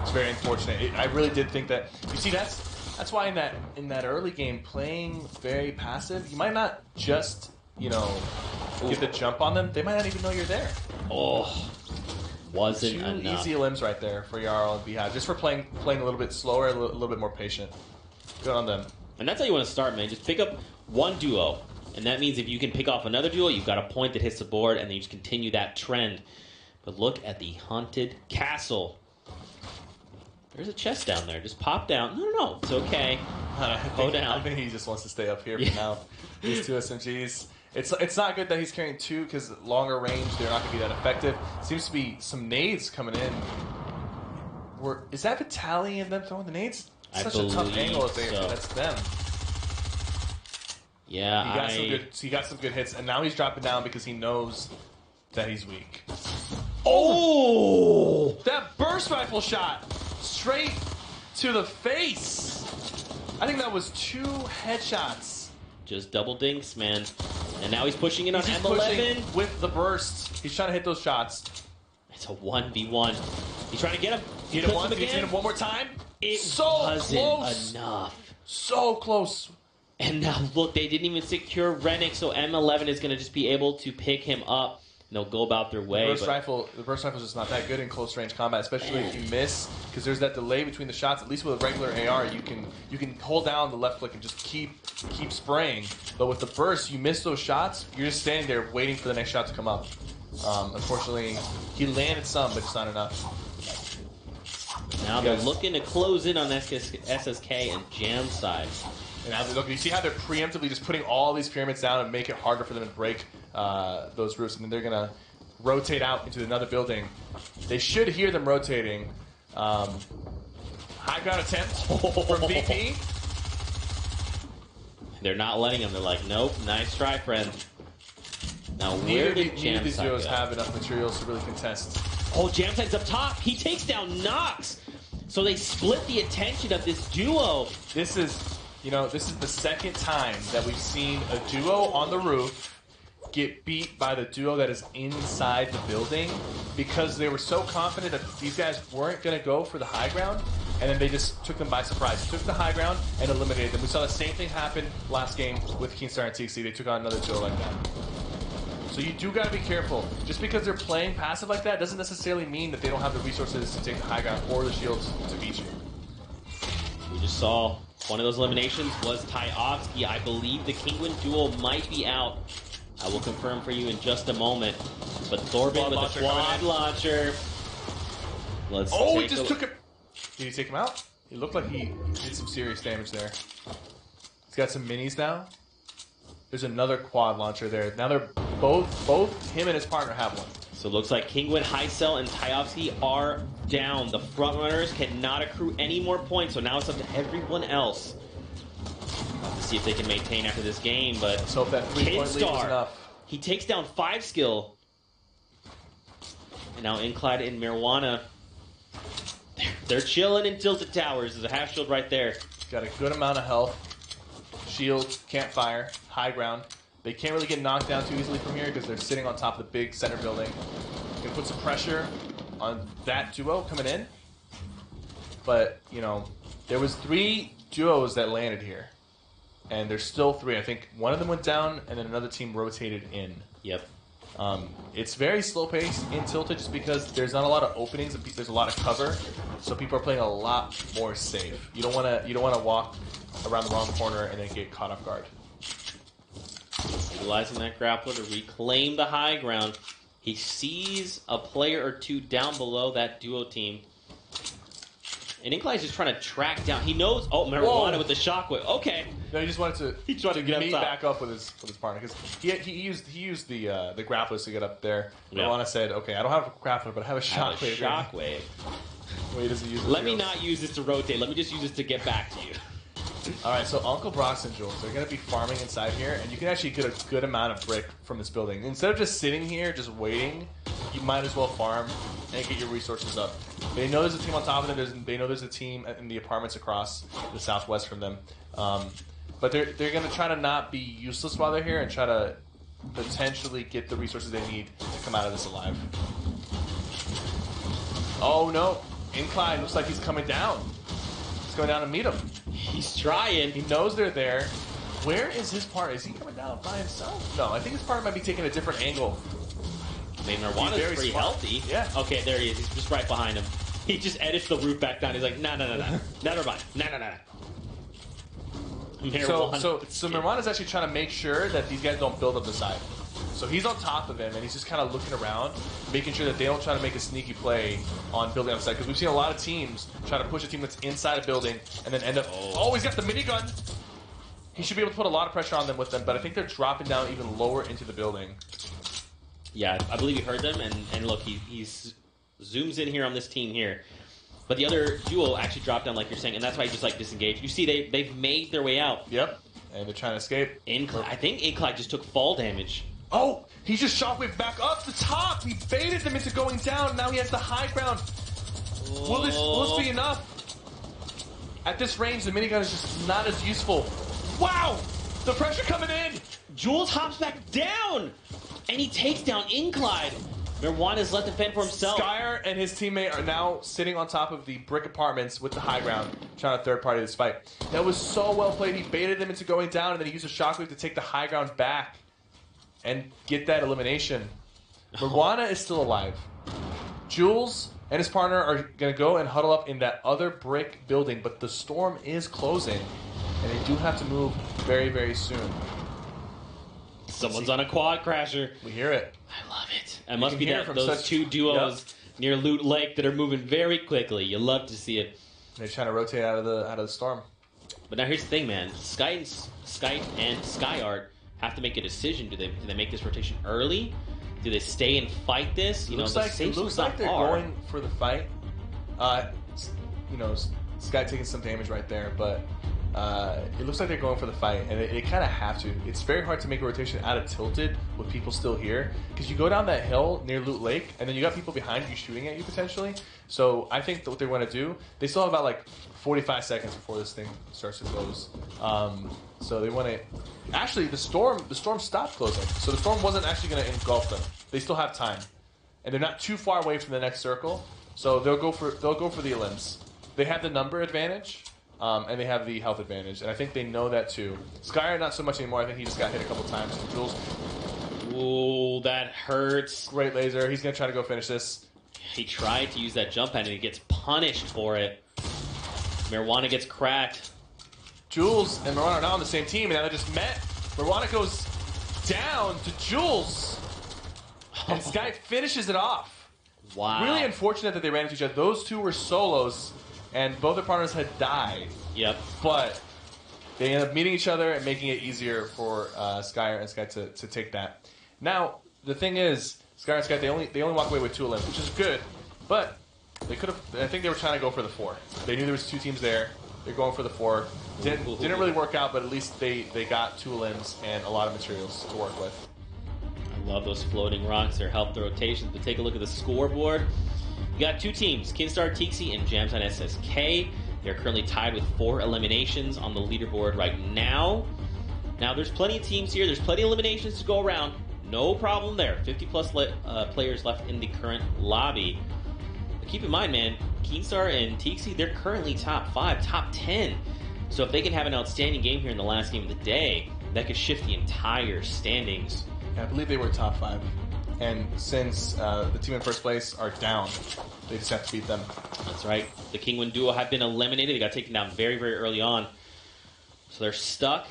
S1: It's very unfortunate. I really did think that. You see, that's why in that early game, playing very passive, you might not just get the jump on them. They might not even know you're there.
S2: Oh, wasn't enough.
S1: 2 easy limbs right there for Jarl and Beehive, just for playing a little bit slower, a little bit more patient. Good on them.
S2: And that's how you want to start, man. Just pick up one duo. And that means if you can pick off another duo, you've got a point that hits the board, and then you just continue that trend. But look at the Haunted Castle. There's a chest down there. Just pop down. No. It's okay. Go down.
S1: I think he just wants to stay up here for now. These 2 SMGs. It's not good that he's carrying 2 because longer range, they're not going to be that effective. Seems to be some nades coming in. Is that Vitaly and them throwing the nades? Such a tough angle if that's them.
S2: Yeah,
S1: he got some good hits, and now he's dropping down because he knows that he's weak.
S2: Oh!
S1: That burst rifle shot straight to the face. I think that was 2 headshots.
S2: Just double dinks, man. And now he's pushing in on
S1: He's
S2: M11
S1: with the burst. He's trying to hit those shots.
S2: It's a 1v1. He's trying to get him.
S1: Hit him one more time.
S2: It
S1: so
S2: wasn't
S1: close.
S2: enough.
S1: So close.
S2: And now look, they didn't even secure Rennick, so M11 is going to just be able to pick him up. And they'll go about their way.
S1: The burst rifle is just not that good in close range combat, especially if you miss, because there's that delay between the shots. At least with a regular AR, you can hold down the left click and just keep spraying. But with the burst, you miss those shots. You're just standing there waiting for the next shot to come up. Unfortunately, he landed some, but it's not enough.
S2: Now they're looking to close in on SSK and Jam side.
S1: And look, you see how they're preemptively just putting all these pyramids down and make it harder for them to break those roofs, and then they're going to rotate out into another building. They should hear them rotating. High ground attempt from VP.
S2: They're not letting him. They're like, nope, nice try, friend. Now, where did
S1: neither of these
S2: Jamside
S1: duos
S2: go?
S1: have enough materials to really contest.
S2: Oh, Jamside's up top. He takes down Nox. So they split the attention of this duo.
S1: This is the second time that we've seen a duo on the roof get beat by the duo that is inside the building because they were so confident that these guys weren't going to go for the high ground, and then they just took them by surprise. Took the high ground and eliminated them. We saw the same thing happen last game with Keenstar and TXC. They took on another duo like that. So you do got to be careful. Just because they're playing passive like that doesn't necessarily mean that they don't have the resources to take the high ground or the shields to beat you.
S2: We just saw one of those eliminations was Tyovsky. I believe the Kingwin duo might be out. I will confirm for you in just a moment. But Thorben with a quad launcher.
S1: He just took him. Did he take him out? He looked like he did some serious damage there. He's got some minis now. There's another quad launcher there. Now they're both him and his partner have one.
S2: So it looks like Kingwood, Heisel, and Tyovsky are down. The front runners cannot accrue any more points, so now it's up to everyone else. Let's see if they can maintain after this game, but
S1: let's hope that 3-point lead was enough.
S2: He takes down 5 skill. And now Incline and Marijuana, they're chilling in Tilted Towers. There's a half shield right there.
S1: Got a good amount of health. Shield, can't fire, high ground. They can't really get knocked down too easily from here because they're sitting on top of the big center building. Gonna put some pressure on that duo coming in. But, you know, there was 3 duos that landed here. And there's still 3. I think one of them went down and then another team rotated in.
S2: Yep.
S1: It's very slow paced in Tilted just because there's not a lot of openings and there's a lot of cover. So people are playing a lot more safe. You don't wanna walk around the wrong corner and then get caught off guard.
S2: Utilizing that grappler to reclaim the high ground. He sees a player or 2 down below that duo team. And Incline's just trying to track down. He knows. Oh, Marijuana with the shockwave. Okay.
S1: No, he just wanted to
S2: get
S1: meet
S2: up top.
S1: back up with his partner because he used the grapplers to get up there.
S2: Yeah.
S1: Marijuana said, "Okay, I don't have a grappler, but I have a shockwave."
S2: Shockwave.
S1: Wait, does he use?
S2: Let me not use this to rotate. Let me just use this to get back to you.
S1: All right, so Uncle Brox and Jules, they're going to be farming inside here, and you can actually get a good amount of brick from this building. Instead of just sitting here, just waiting, you might as well farm and get your resources up. They know there's a team on top of them. They know there's a team in the apartments across the southwest from them. But they're going to try to not be useless while they're here and try to potentially get the resources they need to come out of this alive. Oh, no. Incline looks like he's coming down. He's going down to meet him.
S2: He's trying.
S1: He knows they're there. Where is his partner? Is he coming down by himself? No, I think his partner might be taking a different angle.
S2: I mean, Marijuana's pretty healthy.
S1: Yeah.
S2: Okay, there he is. He's just right behind him. He just edits the roof back down. He's like, no. Never mind. No.
S1: So Marijuana's actually trying to make sure that these guys don't build up the side. So he's on top of him, and he's just kind of looking around, making sure that they don't try to make a sneaky play on building on the side. Because we've seen a lot of teams try to push a team that's inside a building and then end up... Oh, he's got the minigun! He should be able to put a lot of pressure on them with them, but I think they're dropping down even lower into the building.
S2: Yeah, I believe he heard them, and look, he zooms in here on this team here. But the other duo actually dropped down, like you're saying, and that's why he just like disengaged. You see, they've made their way out.
S1: Yep, and they're trying to escape.
S2: I think Incline just took fall damage.
S1: Oh, he just shockwave back up the top. He baited them into going down. Now he has the high ground. Will this be enough? At this range, the minigun is just not as useful. Wow! The pressure coming in.
S2: Jules hops back down, and he takes down Incline. Marijuana's left to fend for himself.
S1: Skyer and his teammate are now sitting on top of the brick apartments with the high ground, trying to third party this fight. That was so well played. He baited them into going down, and then he used a shockwave to take the high ground back and get that elimination. Marijuana is still alive. Jules and his partner are going to go and huddle up in that other brick building, but the storm is closing, and they do have to move very, very soon.
S2: Someone's on a quad crasher.
S1: We hear it.
S2: I love it. It must be those 2 duos near Loot Lake that are moving very quickly. You love to see it.
S1: They're trying to rotate out of the storm.
S2: But now here's the thing, man. Sky and SkyArt have to make a decision. Do they make this rotation early? Do they stay and fight this?
S1: It looks like they're going for the fight. Sky taking some damage right there, but it looks like they're going for the fight, and they kind of have to. It's very hard to make a rotation out of Tilted with people still here, because you go down that hill near Loot Lake, and then you got people behind you shooting at you potentially. So I think that what they want to do, they still have about like 45 seconds before this thing starts to close. So they want to... Actually, the storm stopped closing, so the storm wasn't actually going to engulf them. They still have time, and they're not too far away from the next circle, so they'll go for the elims. They have the number advantage, and they have the health advantage, and I think they know that too. Skyer not so much anymore. I think he just got hit a couple times. Jules,
S2: ooh, that hurts.
S1: Great laser. He's going to try to go finish this.
S2: He tried to use that jump pad, and he gets punished for it. Marijuana gets cracked.
S1: Jules and Marijuana are now on the same team, and now they just met. Marijuana goes down to Jules, and Sky finishes it off.
S2: Wow.
S1: Really unfortunate that they ran into each other. Those two were solos. and both their partners had died.
S2: Yep.
S1: But they end up meeting each other and making it easier for Skyer and Sky to take that. Now, the thing is, Skyer and Sky, they only walk away with 2 limbs, which is good, but they could have. I think they were trying to go for the 4. They knew there was 2 teams there. They're going for the 4. Didn't really work out, but at least they got 2 limbs and a lot of materials to work with.
S2: I love those floating rocks. They help the rotations. But take a look at the scoreboard. You got 2 teams, Kinstar Tixi and Jamside SSK. They're currently tied with 4 eliminations on the leaderboard right now. Now, there's plenty of teams here. There's plenty of eliminations to go around. No problem there. 50-plus players left in the current lobby. But keep in mind, man, Keenstar and Tixi, they're currently top 5, top 10. So if they can have an outstanding game here in the last game of the day, that could shift the entire standings.
S1: I believe they were top 5. And since the team in first place are down, they just have to beat them.
S2: That's right. The Kingwin duo have been eliminated. They got taken down very, very early on. So they're stuck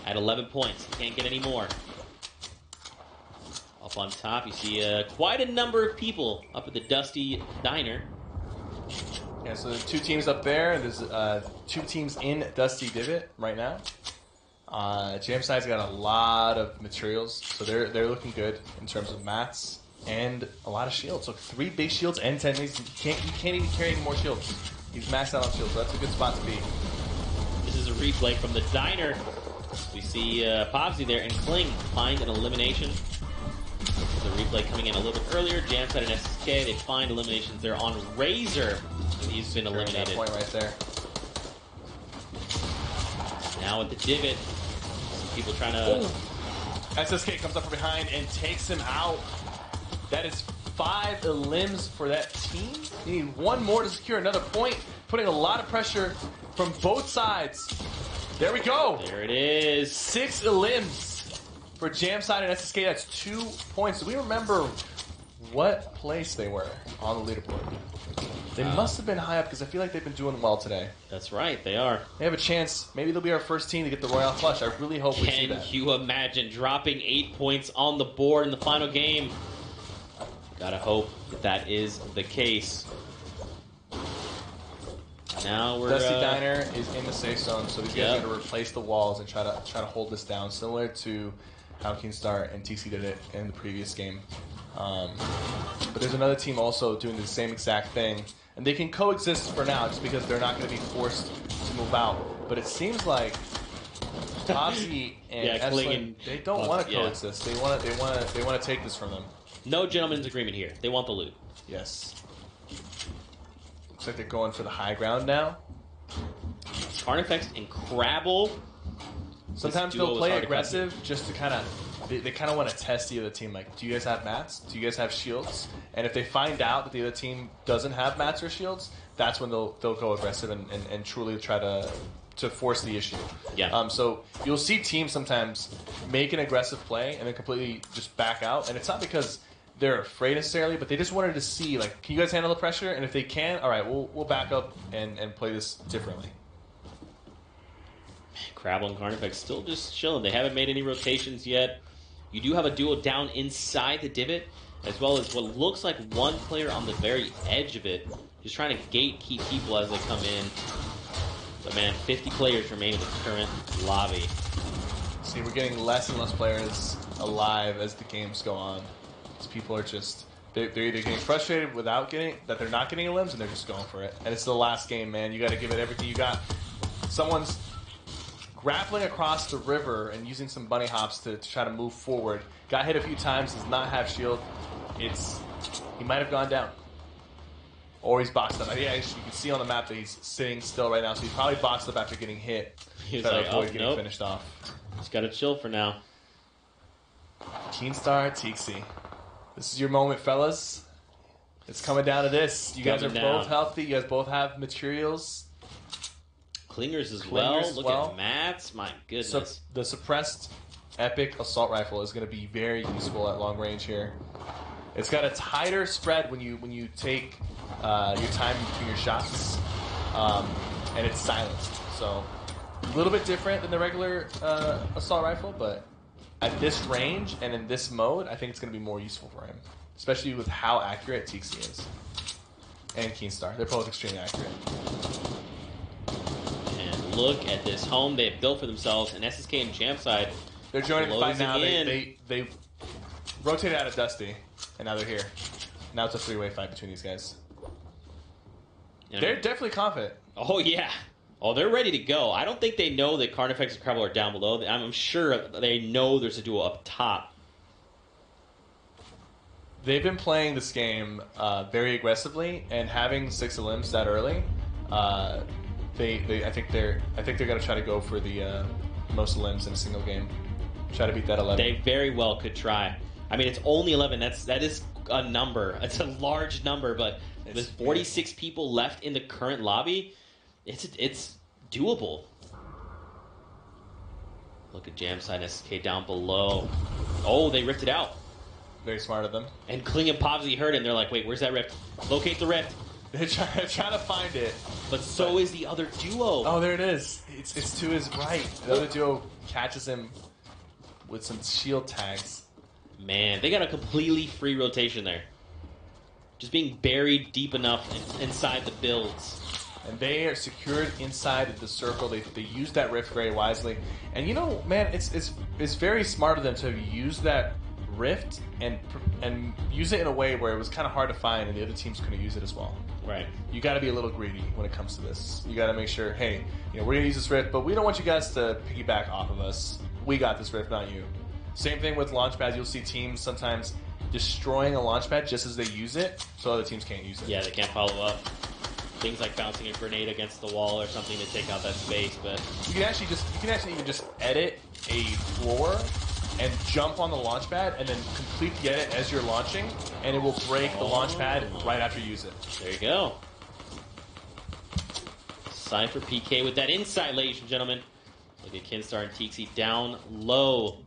S2: at 11 points. They can't get any more. Up on top, you see quite a number of people up at the Dusty Diner.
S1: Yeah, so there's 2 teams up there. There's 2 teams in Dusty Divot right now. Jamside's got a lot of materials, so they're looking good in terms of mats and a lot of shields. So 3 big shields and 10 minis. You can't even carry any more shields. He's maxed out on shields, so that's a good spot to be.
S2: This is a replay from the Diner. We see Popsy there, and Kling find an elimination. The replay coming in a little bit earlier. Jamside and SSK, they find eliminations there on Razor. He's been eliminated.
S1: That point right there.
S2: Now at the Divot, some people trying to...
S1: SSK comes up from behind and takes him out. That is 5 elims for that team. You need 1 more to secure another point, putting a lot of pressure from both sides. There we go.
S2: There it is.
S1: 6 elims for Jamside and SSK. That's 2 points. Do we remember what place they were on the leaderboard? They must have been high up because I feel like they've been doing well today.
S2: That's right, they are.
S1: They have a chance. Maybe they'll be our first team to get the Royale Flush. I really hope we see that.
S2: Can you imagine dropping 8 points on the board in the final game? Gotta hope that is the case. Now we're
S1: Dusty Diner is in the safe zone, so these guys are going to replace the walls and try to hold this down, similar to how Keenstar and TC did it in the previous game. But there's another team also doing the same exact thing, and they can coexist for now, just because they're not going to be forced to move out. But it seems like Topsy and Esling, they don't want to coexist. They want to take this from them.
S2: No gentleman's agreement here. They want the loot.
S1: Yes. Looks like they're going for the high ground now.
S2: Carnifex and Crabble.
S1: Sometimes they'll play aggressive just to kind of... They kind of want to test the other team. Like, do you guys have mats? Do you guys have shields? And if they find out that the other team doesn't have mats or shields, that's when they'll go aggressive and truly try to force the issue.
S2: Yeah.
S1: So you'll see teams sometimes make an aggressive play and then completely just back out. And it's not because they're afraid necessarily, but they just wanted to see, like, can you guys handle the pressure? And if they can, all right, we'll back up and play this differently.
S2: Crabble and Carnifex still just chilling. They haven't made any rotations yet. You do have a duo down inside the divot, as well as what looks like 1 player on the very edge of it, just trying to gatekeep people as they come in. But man, 50 players remain in the current lobby.
S1: See, we're getting less and less players alive as the games go on. These people are just... They're either getting frustrated that they're not getting limbs, and they're just going for it. And it's the last game, man. You got to give it everything you got. Someone's grappling across the river and using some bunny hops to try to move forward. Got hit a few times, does not have shield. He might have gone down. Or he's boxed up. Yeah, you can see on the map that he's sitting still right now, so he's probably boxed up after getting hit.
S2: He's like,
S1: getting finished off.
S2: Just gotta chill for now.
S1: Keenstar, Tixi. This is your moment, fellas. It's coming down to this. You guys are both healthy. You guys both have materials.
S2: Clingers as well. Look at mats. My goodness.
S1: The suppressed epic assault rifle is going to be very useful at long range here. It's got a tighter spread when you take your time between your shots, and it's silenced. So a little bit different than the regular assault rifle, but at this range and in this mode, I think it's going to be more useful for him, especially with how accurate Tixi is and Keenstar. They're both extremely accurate.
S2: look at this home they have built for themselves, and SSK and Jamside.
S1: They're joining the fight now.
S2: Closing
S1: They rotated out of Dusty, and now they're here. Now it's a three-way fight between these guys. They're definitely confident.
S2: Oh, yeah. Oh, they're ready to go. I don't think they know that Carnifex and Crabble are down below. I'm sure they know there's a duo up top.
S1: They've been playing this game very aggressively, and having 6 limbs that early, I think they're going to try to go for the most limbs in a single game. Try to beat that 11.
S2: They very well could try. I mean, it's only 11. That is a number. It's a large number, but with 46 people left in the current lobby, it's doable. Look at Jamside SK down below. Oh, they ripped it out.
S1: Very smart of them.
S2: And Kling and Pobsy heard it, and they're like, wait, where's that rift? Locate the rift.
S1: They're trying to find it.
S2: But so is the other duo.
S1: Oh, there it is. It's to his right. The other duo catches him with some shield tags.
S2: Man, they got a completely free rotation there. Just being buried deep enough inside the builds.
S1: And they are secured inside of the circle. They use that rift very wisely. And you know, man, it's very smart of them to use that rift and use it in a way where it was kind of hard to find, and the other teams couldn't use it as well.
S2: Right.
S1: You got to be a little greedy when it comes to this. You got to make sure, hey, we're gonna use this rift, but we don't want you guys to piggyback off of us. We got this rift, not you. Same thing with launchpads. You'll see teams sometimes destroying a launchpad just as they use it, so other teams can't use it.
S2: Yeah, they can't follow up. Things like bouncing a grenade against the wall or something to take out that space, but
S1: you can actually even just edit a floor and jump on the launchpad and then complete the edit as you're launching, and it will break the launchpad right after you use it.
S2: There you go. Cypher PK with that insight, ladies and gentlemen. Look at Kinstar and Tixi down low.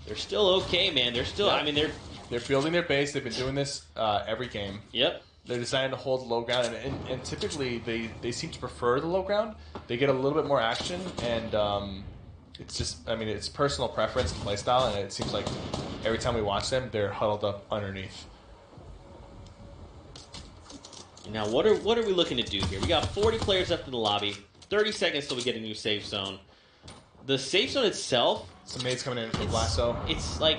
S2: They're still okay, man. They're still, I mean,
S1: they're building their base. They've been doing this every game.
S2: Yep.
S1: They're deciding to hold the low ground, and typically they seem to prefer the low ground. They get a little bit more action, and it's just, I mean, it's personal preference and playstyle, and it seems like every time we watch them, they're huddled up underneath.
S2: Now, what are we looking to do here? We got 40 players left in the lobby, 30 seconds till we get a new safe zone. The safe zone itself,
S1: some nades coming in from Blasto.
S2: It's like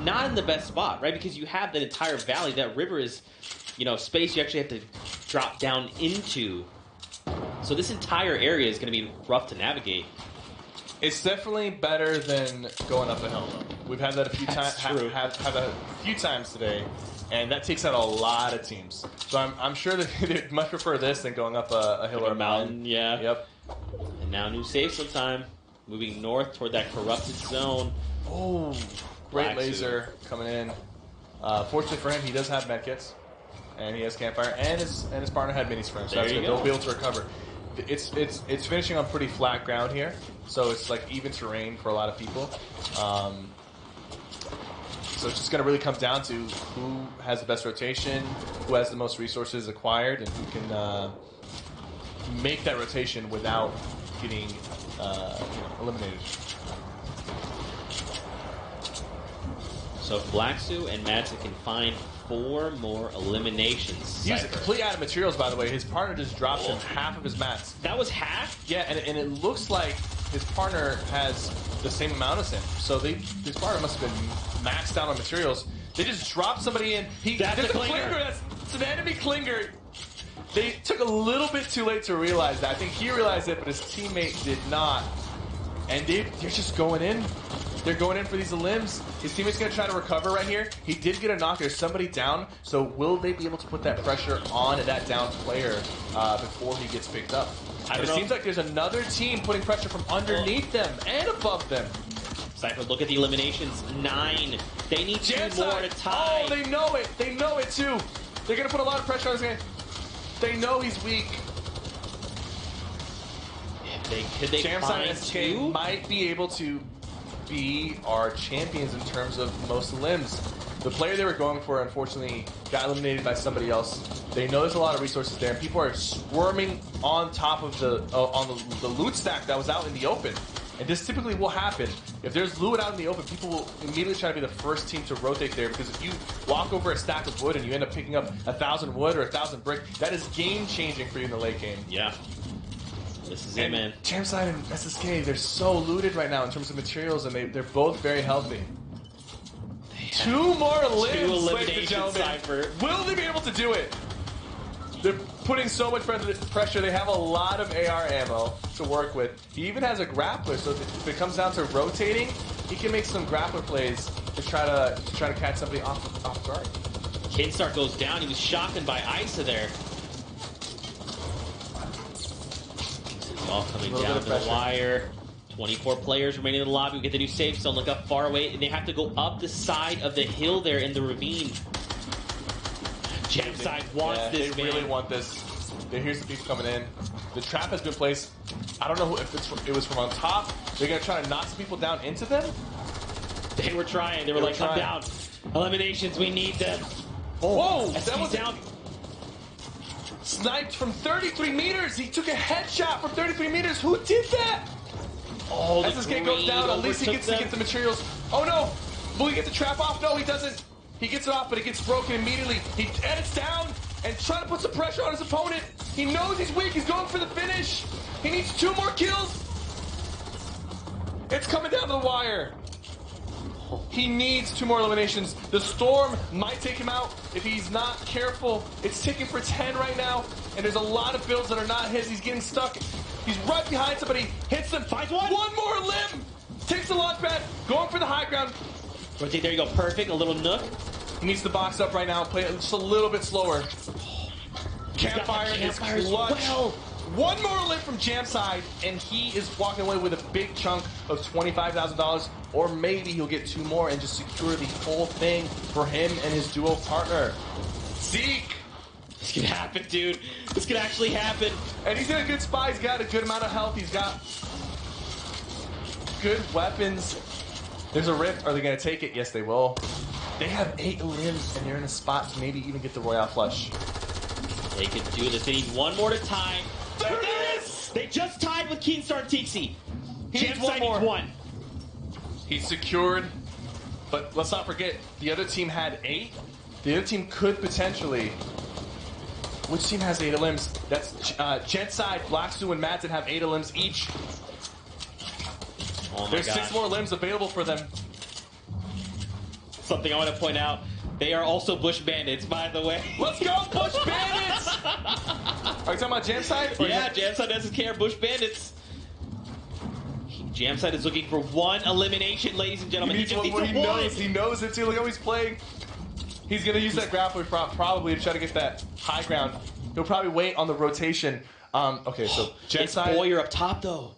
S2: not in the best spot, right? Because you have that entire valley. That river is, space you actually have to drop down into. So this entire area is going to be rough to navigate.
S1: It's definitely better than going up a hill. We've had that a few times. Have a few times today, and that takes out a lot of teams. So I'm sure that they'd much prefer this than going up a hill or a mountain.
S2: Yeah.
S1: Yep.
S2: And now new safe zone time. Moving north toward that corrupted zone.
S1: Oh, great laser coming in. Fortunately for him, he does have medkits, and he has campfire, and his partner had mini sprint, so that's good. They'll be able to recover. It's finishing on pretty flat ground here, so it's like even terrain for a lot of people. So it's just going to really come down to who has the best rotation, who has the most resources acquired, and who can make that rotation without getting eliminated.
S2: So Blacksu and Madsen can find 4 more eliminations.
S1: He was completely out of materials, by the way. His partner just dropped him half of his mats.
S2: That was half?
S1: Yeah, and it looks like his partner has the same amount as him. So his partner must have been maxed out on materials. They just dropped somebody in.
S2: That's a
S1: Klinger. That's an enemy Klinger. They took a little bit too late to realize that. I think he realized it, but his teammate did not. And they're just going in. They're going in for these limbs. His teammate's going to try to recover right here. He did get a knock. There's somebody down. So will they be able to put that pressure on that down player before he gets picked up? It seems like there's another team putting pressure from underneath them and above them.
S2: Cypher, look at the eliminations. 9. They need 2 more to tie.
S1: Oh, they know it. They know it, too. They're going to put a lot of pressure on this guy. They know he's weak.
S2: Could they
S1: Jamside
S2: find
S1: SK
S2: 2?
S1: might be able to be our champions in terms of most limbs. The player they were going for, unfortunately, got eliminated by somebody else. They know there's a lot of resources there, and people are swarming on top of the loot stack that was out in the open. And this typically will happen. If there's loot out in the open, people will immediately try to be the first team to rotate there, because if you walk over a stack of wood and you end up picking up 1,000 wood or 1,000 brick, that is game-changing for you in the late game.
S2: Yeah. This is it, man.
S1: Jamside and SSK, they're so looted right now in terms of materials, and they're both very healthy. Two more limbs, ladies and gentlemen.
S2: Cypher.
S1: Will they be able to do it? They're putting so much pressure. They have a lot of AR ammo to work with. He even has a grappler, so if it comes down to rotating, he can make some grappler plays to try to catch somebody off guard.
S2: Kinstar goes down. He was shotgunned by Isa there. This is all coming down to the wire. 24 players remaining in the lobby. We get the new safe zone. Look up far away, and they have to go up the side of the hill there in the ravine. Jamside wants this,
S1: they really want this. Here's the people coming in. The trap has been placed. I don't know if it was from on top. They're going to try to knock some people down into them.
S2: They were trying. They were like, come down. Eliminations, we need them.
S1: Whoa! That was
S2: down.
S1: Sniped from 33 meters. He took a headshot from 33 meters. Who did that?
S2: Oh,
S1: SSK goes down. At least he gets to get the materials. Oh no! Will he get the trap off? No, he doesn't. He gets it off, but it gets broken immediately. He edits down and trying to put some pressure on his opponent. He knows he's weak. He's going for the finish. He needs 2 more kills. It's coming down to the wire. He needs 2 more eliminations. The storm might take him out if he's not careful. It's ticking for 10 right now, and there's a lot of builds that are not his. He's getting stuck. He's right behind somebody. Hits them.
S2: Finds one.
S1: One more limb. Takes the launch pad. Going for the high ground.
S2: Rotate, there you go. Perfect. A little nook.
S1: He needs to box up right now. Play it just a little bit slower. Campfire is clutch. Well. One more limb from Jamside, and he is walking away with a big chunk of $25,000, or maybe he'll get 2 more and just secure the whole thing for him and his duo partner. Zeke!
S2: This can happen, dude. This can actually happen.
S1: And he's in a good spot. He's got a good amount of health. He's got good weapons. There's a rift. Are they going to take it? Yes, they will. They have 8 limbs, and they're in a spot to maybe even get the Royale Flush.
S2: They can do this. They need 1 more to tie.
S1: There it is!
S2: They just tied with Keenstar and Tixi.
S1: Jamside needs 1.
S2: 1.
S1: He's secured, but let's not forget, the other team had 8. The other team could potentially... Which team has 8 limbs? That's Jetside, Blackstone, and Madsen have 8 limbs each.
S2: Oh my
S1: There's
S2: gosh.
S1: 6 more limbs available for them.
S2: Something I want to point out. They are also Bush Bandits, by the way.
S1: Let's go, Bush Bandits! Are you talking about Jamside?
S2: Yeah, Jamside doesn't care. Bush Bandits. Jamside is looking for 1 elimination, ladies and gentlemen. He just needs one.
S1: He knows it too. Look how he's playing. He's going to use that grappler probably to try to get that high ground. He'll probably wait on the rotation. Okay, so
S2: It's
S1: Jamside.
S2: Boyer up top, though.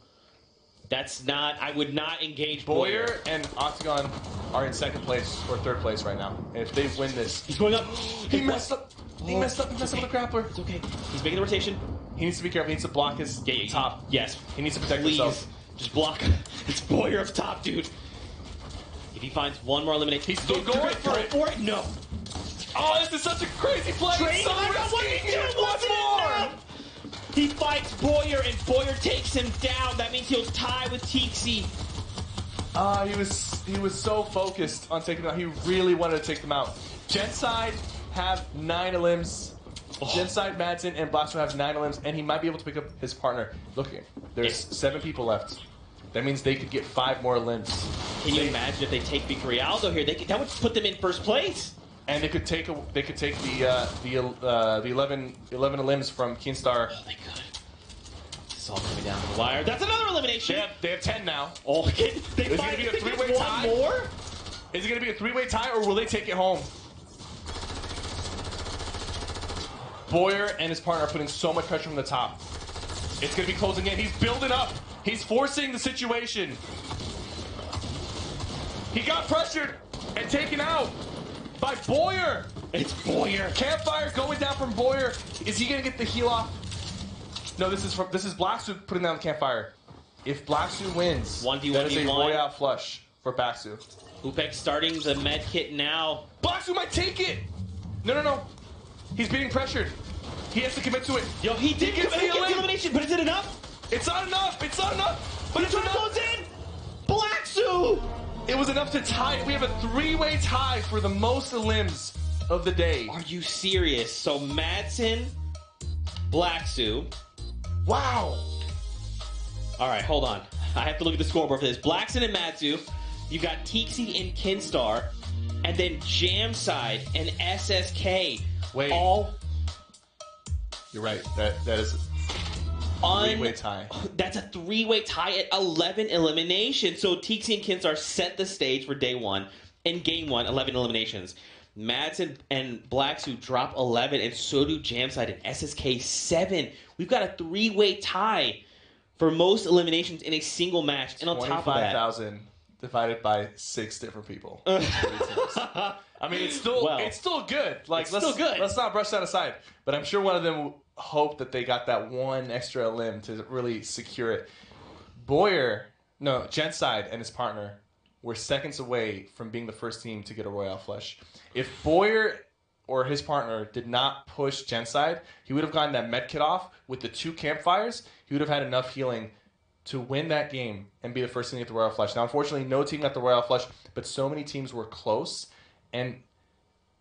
S2: That's not... I would not engage
S1: Boyer
S2: Boyer.
S1: and Octagon are in 2nd place or 3rd place right now. And if they win this...
S2: He's going up.
S1: He messed up. He messed up with the grappler.
S2: It's okay. He's making the rotation.
S1: He needs to be careful. He needs to block his top.
S2: Yes.
S1: He needs to protect
S2: Please.
S1: himself.
S2: Just block. It's Boyer up top, dude. If he finds 1 more elimination...
S1: He's still going for it.
S2: No.
S1: Oh, this is such a crazy play.
S2: Trade
S1: So
S2: him.
S1: risky. He has 1 more.
S2: He fights Boyer, and Boyer takes him down. That means he'll tie with Tixi.
S1: He was so focused on taking them out. He really wanted to take them out. Genside have 9 limbs. Genside, Madsen, and Blaster have 9 limbs, and he might be able to pick up his partner. Look, there's 7 people left. That means they could get 5 more limbs.
S2: Can you imagine if they take Victorialdo here? That would put them in 1st place.
S1: And they could take the 11 limbs from Keenstar.
S2: Oh, they could. This is all coming down to the wire. That's another elimination.
S1: They have 10 now.
S2: Oh, they
S1: Is it going to be a 3-way tie?
S2: One more?
S1: Is it going to be a 3-way tie, or will they take it home? Boyer and his partner are putting so much pressure from the top. It's going to be closing in. He's building up. He's forcing the situation. He got pressured and taken out by Boyer.
S2: It's Boyer.
S1: Campfire going down from Boyer. Is he going to get the heal off? No, this is Blacksu putting down the Campfire. If Blacksu wins,
S2: 1v1v1.
S1: that is a Royale Flush for Blacksu.
S2: Upek starting the med kit now.
S1: Blacksu might take it. No. He's being pressured. He has to commit to it.
S2: Yo, he did
S1: gets the
S2: elimination, but is it enough?
S1: It's not enough. It's not enough. But it's enough.
S2: Goes in. Blacksu.
S1: It was enough to tie it. We have a 3-way tie for the most limbs of the day.
S2: Are you serious? So Madsen, Blacksu.
S1: Wow.
S2: All right, hold on. I have to look at the scoreboard for this. Blackson and Matsu. You got Tixi and Kinstar. And then Jamside and SSK.
S1: Wait.
S2: All...
S1: You're right. That is a three-way tie.
S2: That's a three-way tie at 11 eliminations. So Tixi and Kinstar set the stage for day one. In game one, 11 eliminations. Madsen and Blacksu drop 11, and so do Jamside and SSK 7. We've got a three-way tie for most eliminations in a single match. And on top of that,
S1: 25,000 divided by 6 different people. I mean, it's still good. Like,
S2: still good.
S1: Let's not brush that aside. But I'm sure one of them hoped that they got that one extra limb to really secure it. Genside and his partner were seconds away from being the first team to get a Royale Flush. If Boyer or his partner did not push Genside, he would have gotten that med kit off with the 2 campfires. He would have had enough healing to win that game and be the first team to get the Royal Flush. Now, unfortunately, no team got the Royal Flush, but so many teams were close, and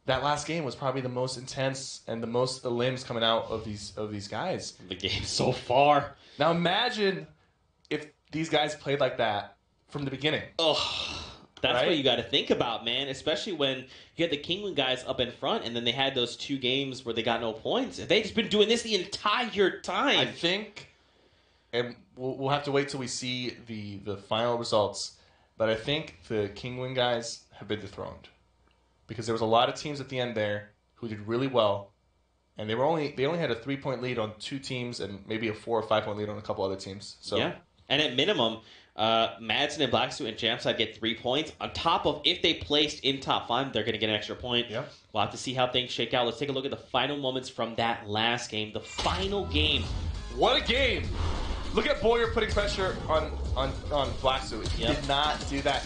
S1: that last game was probably the most intense and the most limbs coming out of these guys.
S2: The game so far.
S1: Now, imagine if these guys played like that from the beginning.
S2: Oh, that's
S1: right?
S2: what you got to think about, man. Especially when you had the Kingwin guys up in front, and then they had those 2 games where they got no points. If they'd just been doing this the entire time.
S1: I think, and we'll have to wait till we see the final results, but I think the Kingwin guys have been dethroned. Because there was a lot of teams at the end there who did really well, and they only had a 3-point lead on 2 teams and maybe a 4 or 5-point lead on a couple other teams. So
S2: yeah, and at minimum, Madsen and Blacksuit and Jamside get 3 points. On top of, if they placed in top 5, they're going to get an extra point.
S1: Yep.
S2: We'll have to see how things shake out. Let's take a look at the final moments from that last game. The final game.
S1: What a game! Look at Boyer putting pressure on Blacksuit. He did not do that.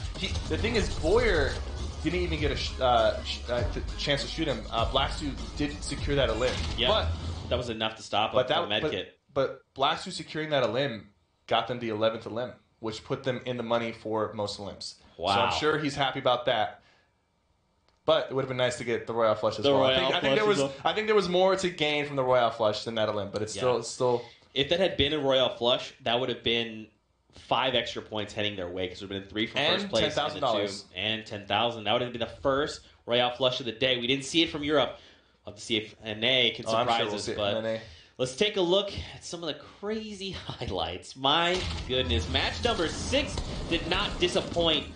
S1: The thing is, Boyer didn't even get a chance to shoot him. Blacksuit did secure that limb.
S2: Yeah, but that was enough to stop him from medkit.
S1: But Blacksuit securing that limb got them the 11th limb, which put them in the money for most limbs.
S2: Wow.
S1: So I'm sure he's happy about that. But it would have been nice to get the Royale Flush as well. I think there was more to gain from the Royale Flush than that limb, but it's still.
S2: If that had been a Royale Flush, that would have been 5 extra points heading their way, because it would have been 3 from first place
S1: $10,000
S2: and 10,000. That would have been the first Royale Flush of the day. We didn't see it from Europe. We'll have to see if NA can surprise us. But let's take a look at some of the crazy highlights. My goodness, match number 6 did not disappoint.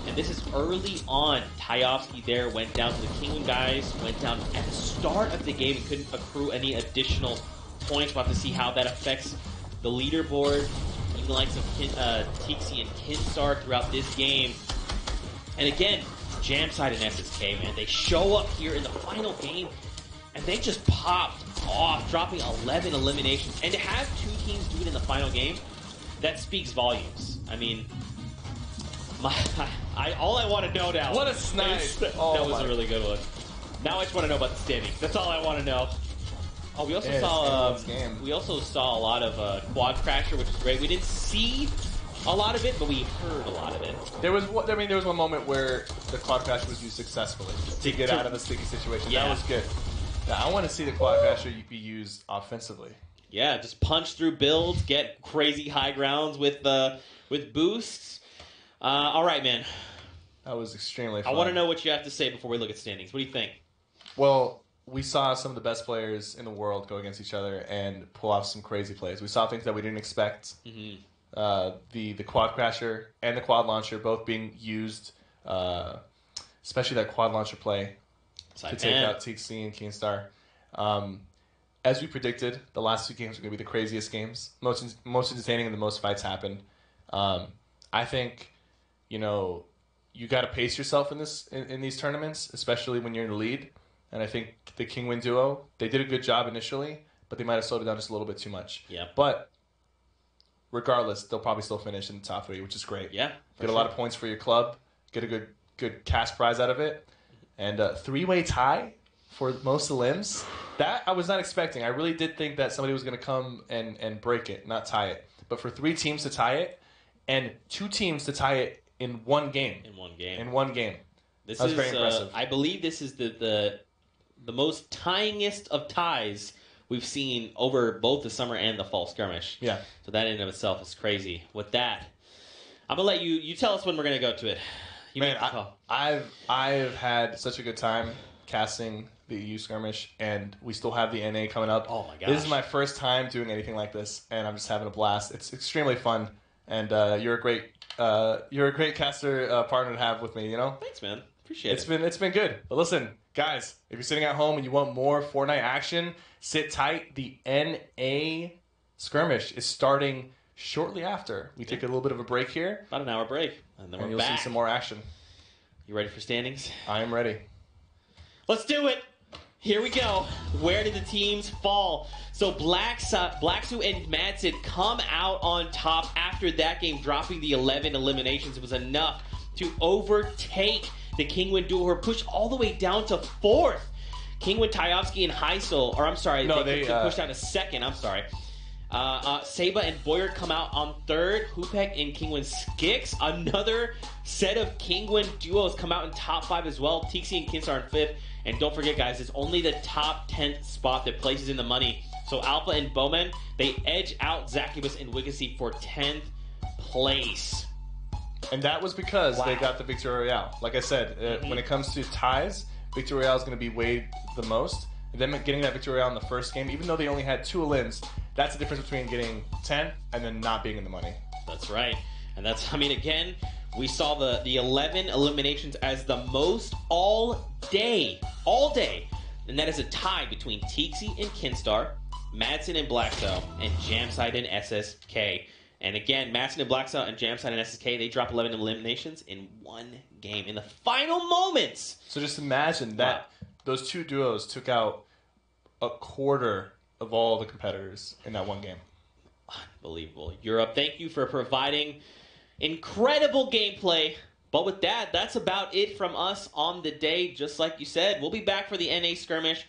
S2: And this is early on. Tyovsky there went down to the Kingwin guys, went down at the start of the game and couldn't accrue any additional points. We'll have to see how that affects the leaderboard. Even the likes of Tixi and Kinstar throughout this game. And again, Jamside and SSK, man, they show up here in the final game and they just popped off, dropping 11 eliminations. And to have 2 teams do it in the final game, that speaks volumes. I mean, all I want to know now.
S1: What a snipe!
S2: That was a really good one. Now I just want to know about the standings. That's all I want to know. Oh, we also saw a lot of Quad Crasher, which is great. We didn't see a lot of it, but we heard a lot of it.
S1: There was one moment where the Quad Crasher was used successfully to get out of a sticky situation.
S2: Yeah.
S1: That was good. Now, I want to see the Quad Crasher be used offensively.
S2: Yeah, just punch through builds, get crazy high grounds with boosts. All right, man.
S1: That was extremely fun.
S2: I want to know what you have to say before we look at standings. What do you think?
S1: Well, we saw some of the best players in the world go against each other and pull off some crazy plays. We saw things that we didn't expect.
S2: Mm-hmm.
S1: The Quad Crasher and the Quad Launcher both being used, especially that Quad Launcher play to take out Tixi and Keenstar. As we predicted, the last 2 games were going to be the craziest games. Most entertaining and the most fights happened. I think, you got to pace yourself in these tournaments, especially when you're in the lead. And I think the Kingwin duo, they did a good job initially, but they might have slowed it down just a little bit too much.
S2: Yeah.
S1: But regardless, they'll probably still finish in the top 3, which is great.
S2: Yeah.
S1: Get a lot of points for your club. Get a good cash prize out of it. And a 3-way tie for most of the limbs. That I was not expecting. I really did think that somebody was going to come and break it, not tie it. But for 3 teams to tie it, and 2 teams to tie it in one game.
S2: This
S1: is very impressive.
S2: I believe this is the most tyingest of ties we've seen over both the summer and the fall skirmish.
S1: Yeah.
S2: So that in and of itself is crazy. With that, I'm gonna let you tell us when we're gonna go to it. You
S1: Man,
S2: make the call.
S1: I've had such a good time casting the EU skirmish, and we still have the NA coming up.
S2: Oh my gosh.
S1: This is my first time doing anything like this, and I'm just having a blast. It's extremely fun, and you're a great caster partner to have with me. You know.
S2: Thanks, man. Appreciate it.
S1: It's been good. But listen, guys, if you're sitting at home and you want more Fortnite action, sit tight. The NA skirmish is starting shortly after. We take a little bit of a break here.
S2: About an hour break, and then
S1: And
S2: we're
S1: you'll
S2: back.
S1: see some more action.
S2: You ready for standings?
S1: I am ready.
S2: Let's do it. Here we go. Where did the teams fall? So Blacksu and Madsen come out on top after that game, dropping the 11 eliminations. It was enough to overtake the Kingwin duo, who are pushed all the way down to 4th. Kingwin, Tyovsky, and Heisel, or I'm sorry,
S1: No,
S2: they
S1: they
S2: pushed down to 2nd. I'm sorry. Seba and Boyer come out on 3rd. Hupek and Kingwin Skix. Another set of Kingwin duos come out in top 5 as well. Tixi and Kinsar in 5th. And don't forget, guys, it's only the top 10th spot that places in the money. So Alpha and Bowman, they edge out Zacubus and Wiggacy for 10th place.
S1: And that was because
S2: Wow.
S1: they got the Victory Royale. Like I said, when it comes to ties, Victory Royale is going to be weighed the most. And then getting that Victory Royale in the first game, even though they only had 2 elims, that's the difference between getting 10 and then not being in the money.
S2: That's right. And that's, I mean, again, we saw the 11 eliminations as the most all day. And that is a tie between Tixi and Kinstar, Madsen and Blackcell, and Jamside and SSK. And again, Madsen and Blackcell and Jamside and SSK, they drop 11 eliminations in one game in the final moments.
S1: So just imagine that those 2 duos took out a quarter of all the competitors in that one game.
S2: Unbelievable. Europe, thank you for providing incredible gameplay. But with that, that's about it from us on the day. Just like you said, we'll be back for the NA skirmish.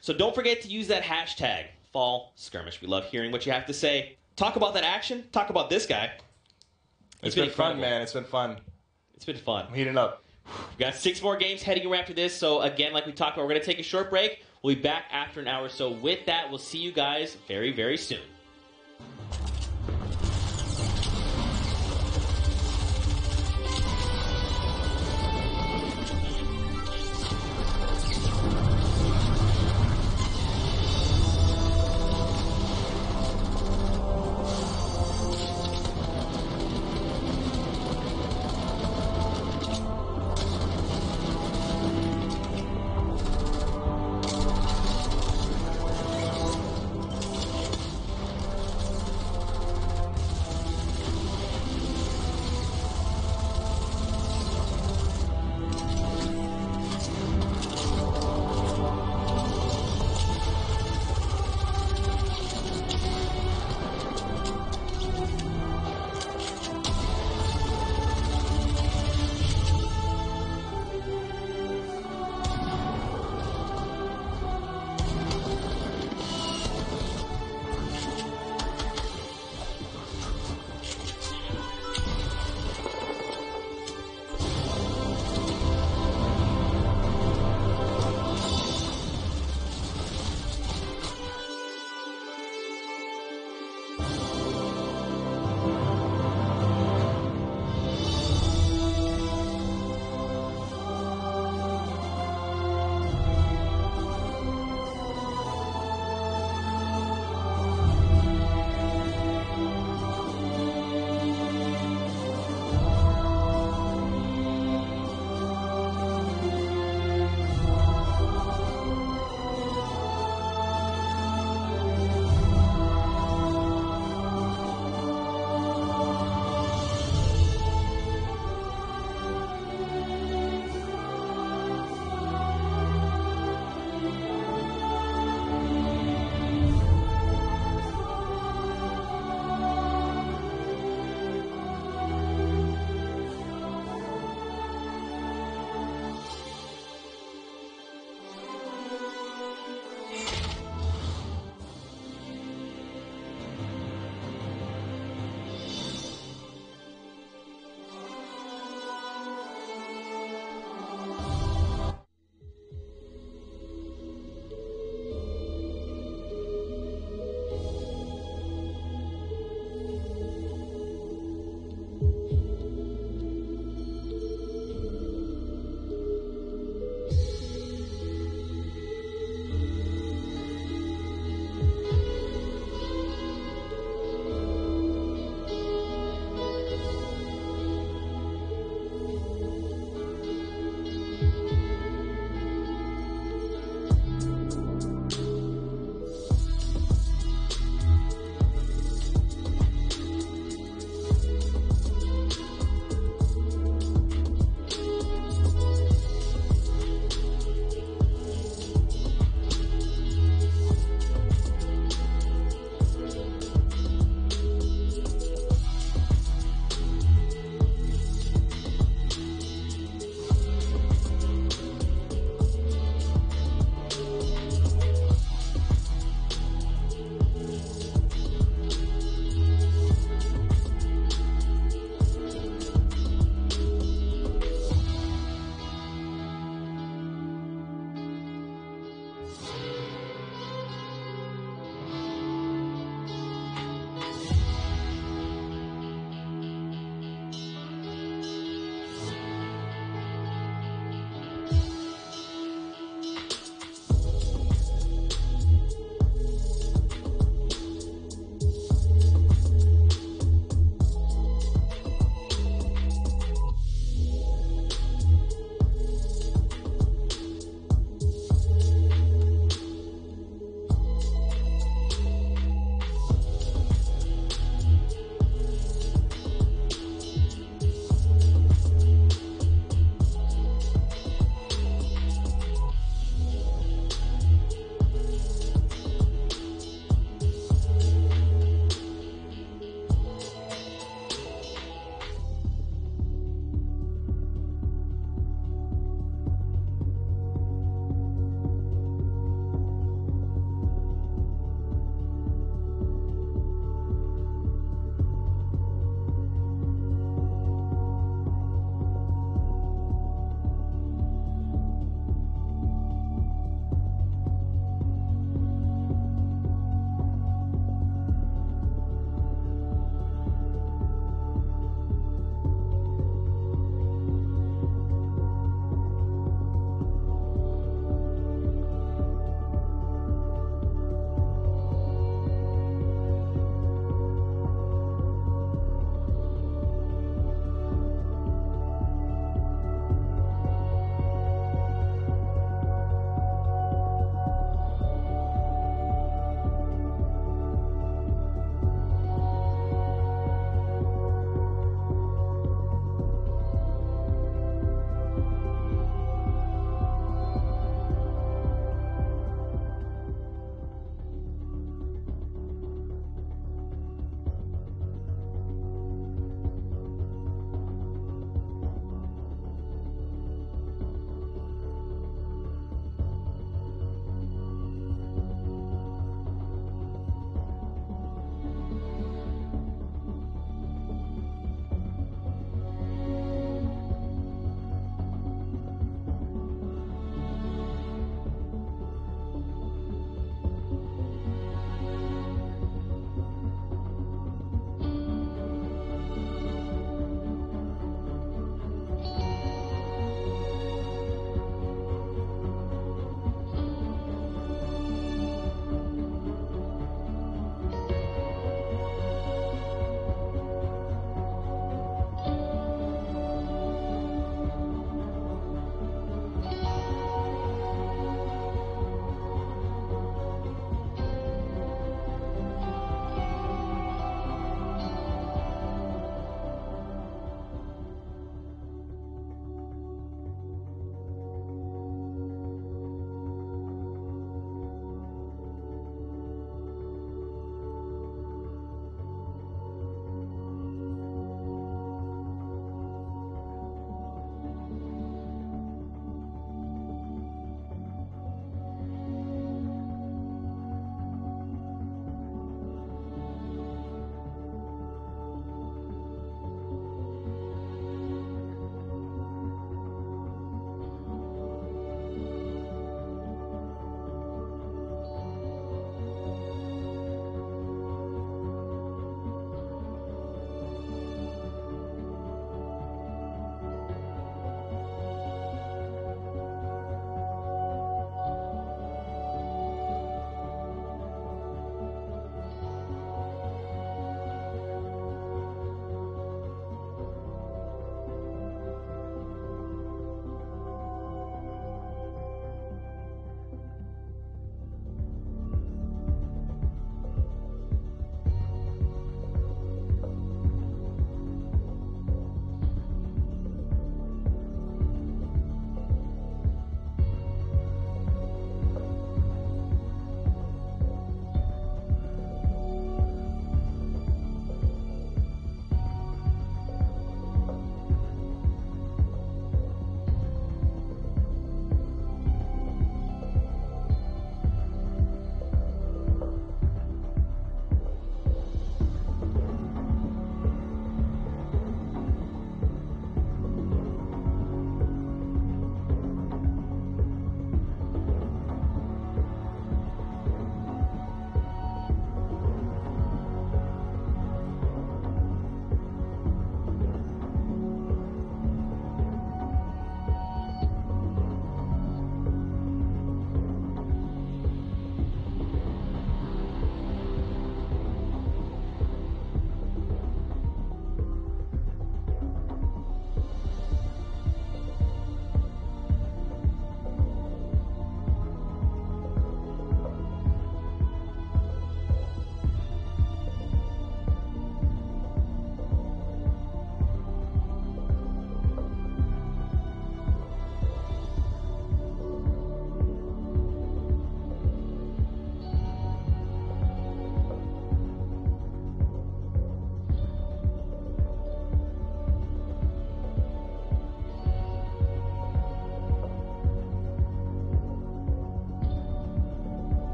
S2: So don't forget to use that hashtag, Fall Skirmish. We love hearing what you have to say. Talk about that action. Talk about this guy.
S1: It's been fun,
S2: incredible.
S1: man. It's been fun.
S2: It's been fun.
S1: I'm heating up.
S2: We've got 6 more games heading around after this. So again, like we talked about, we're going to take a short break. We'll be back after an hour. So with that, we'll see you guys very, very soon.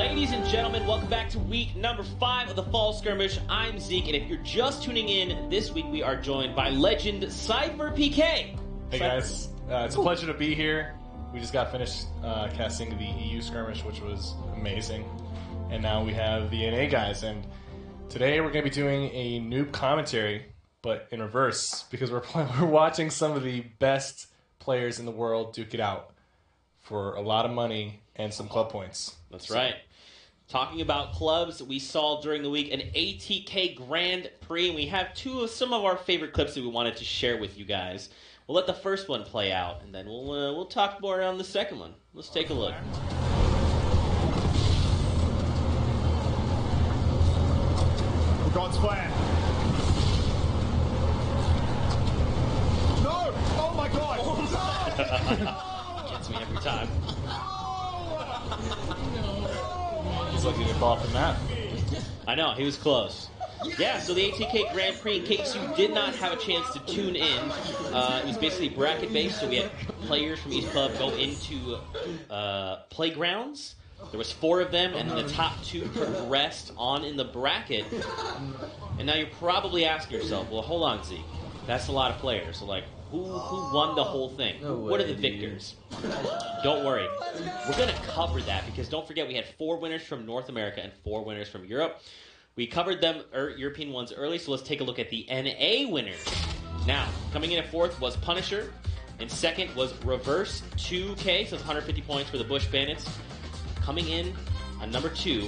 S2: Ladies and gentlemen, welcome back to week number 5 of the Fall Skirmish. I'm Zeke, and if you're just tuning in, this week we are joined by legend Cypher PK.
S1: Hey guys, it's a pleasure to be here. We just got finished casting the EU skirmish, which was amazing. And now we have the NA guys, and today we're going to be doing a noob commentary, but in reverse, because we're watching some of the best players in the world duke it out for a lot of money and some club points.
S2: That's right. Talking about clubs, we saw during the week an ATK Grand Prix, and we have some of our favorite clips that we wanted to share with you guys. We'll let the first one play out, and then we'll talk more on the second one. Let's take a look.
S3: God's plan. No! Oh my God!
S2: Gets me every time.
S1: He's lucky to fall off the map.
S2: I know, he was close. Yeah, so the ATK Grand Prix, in case you did not have a chance to tune in, it was basically bracket-based, so we had players from each club go into playgrounds. There was 4 of them, and then the top 2 progressed on in the bracket. And now you're probably asking yourself, well, hold on, Zeke. That's a lot of players. So, like, who won the whole thing? What are the victors? Don't worry. We're going to cover that, because don't forget, we had 4 winners from North America and 4 winners from Europe. We covered them, European ones, early, so let's take a look at the NA winners. Now, coming in at 4th was Punisher, and 2nd was Reverse 2K, so it's 150 points for the Bush Bandits. Coming in on number 2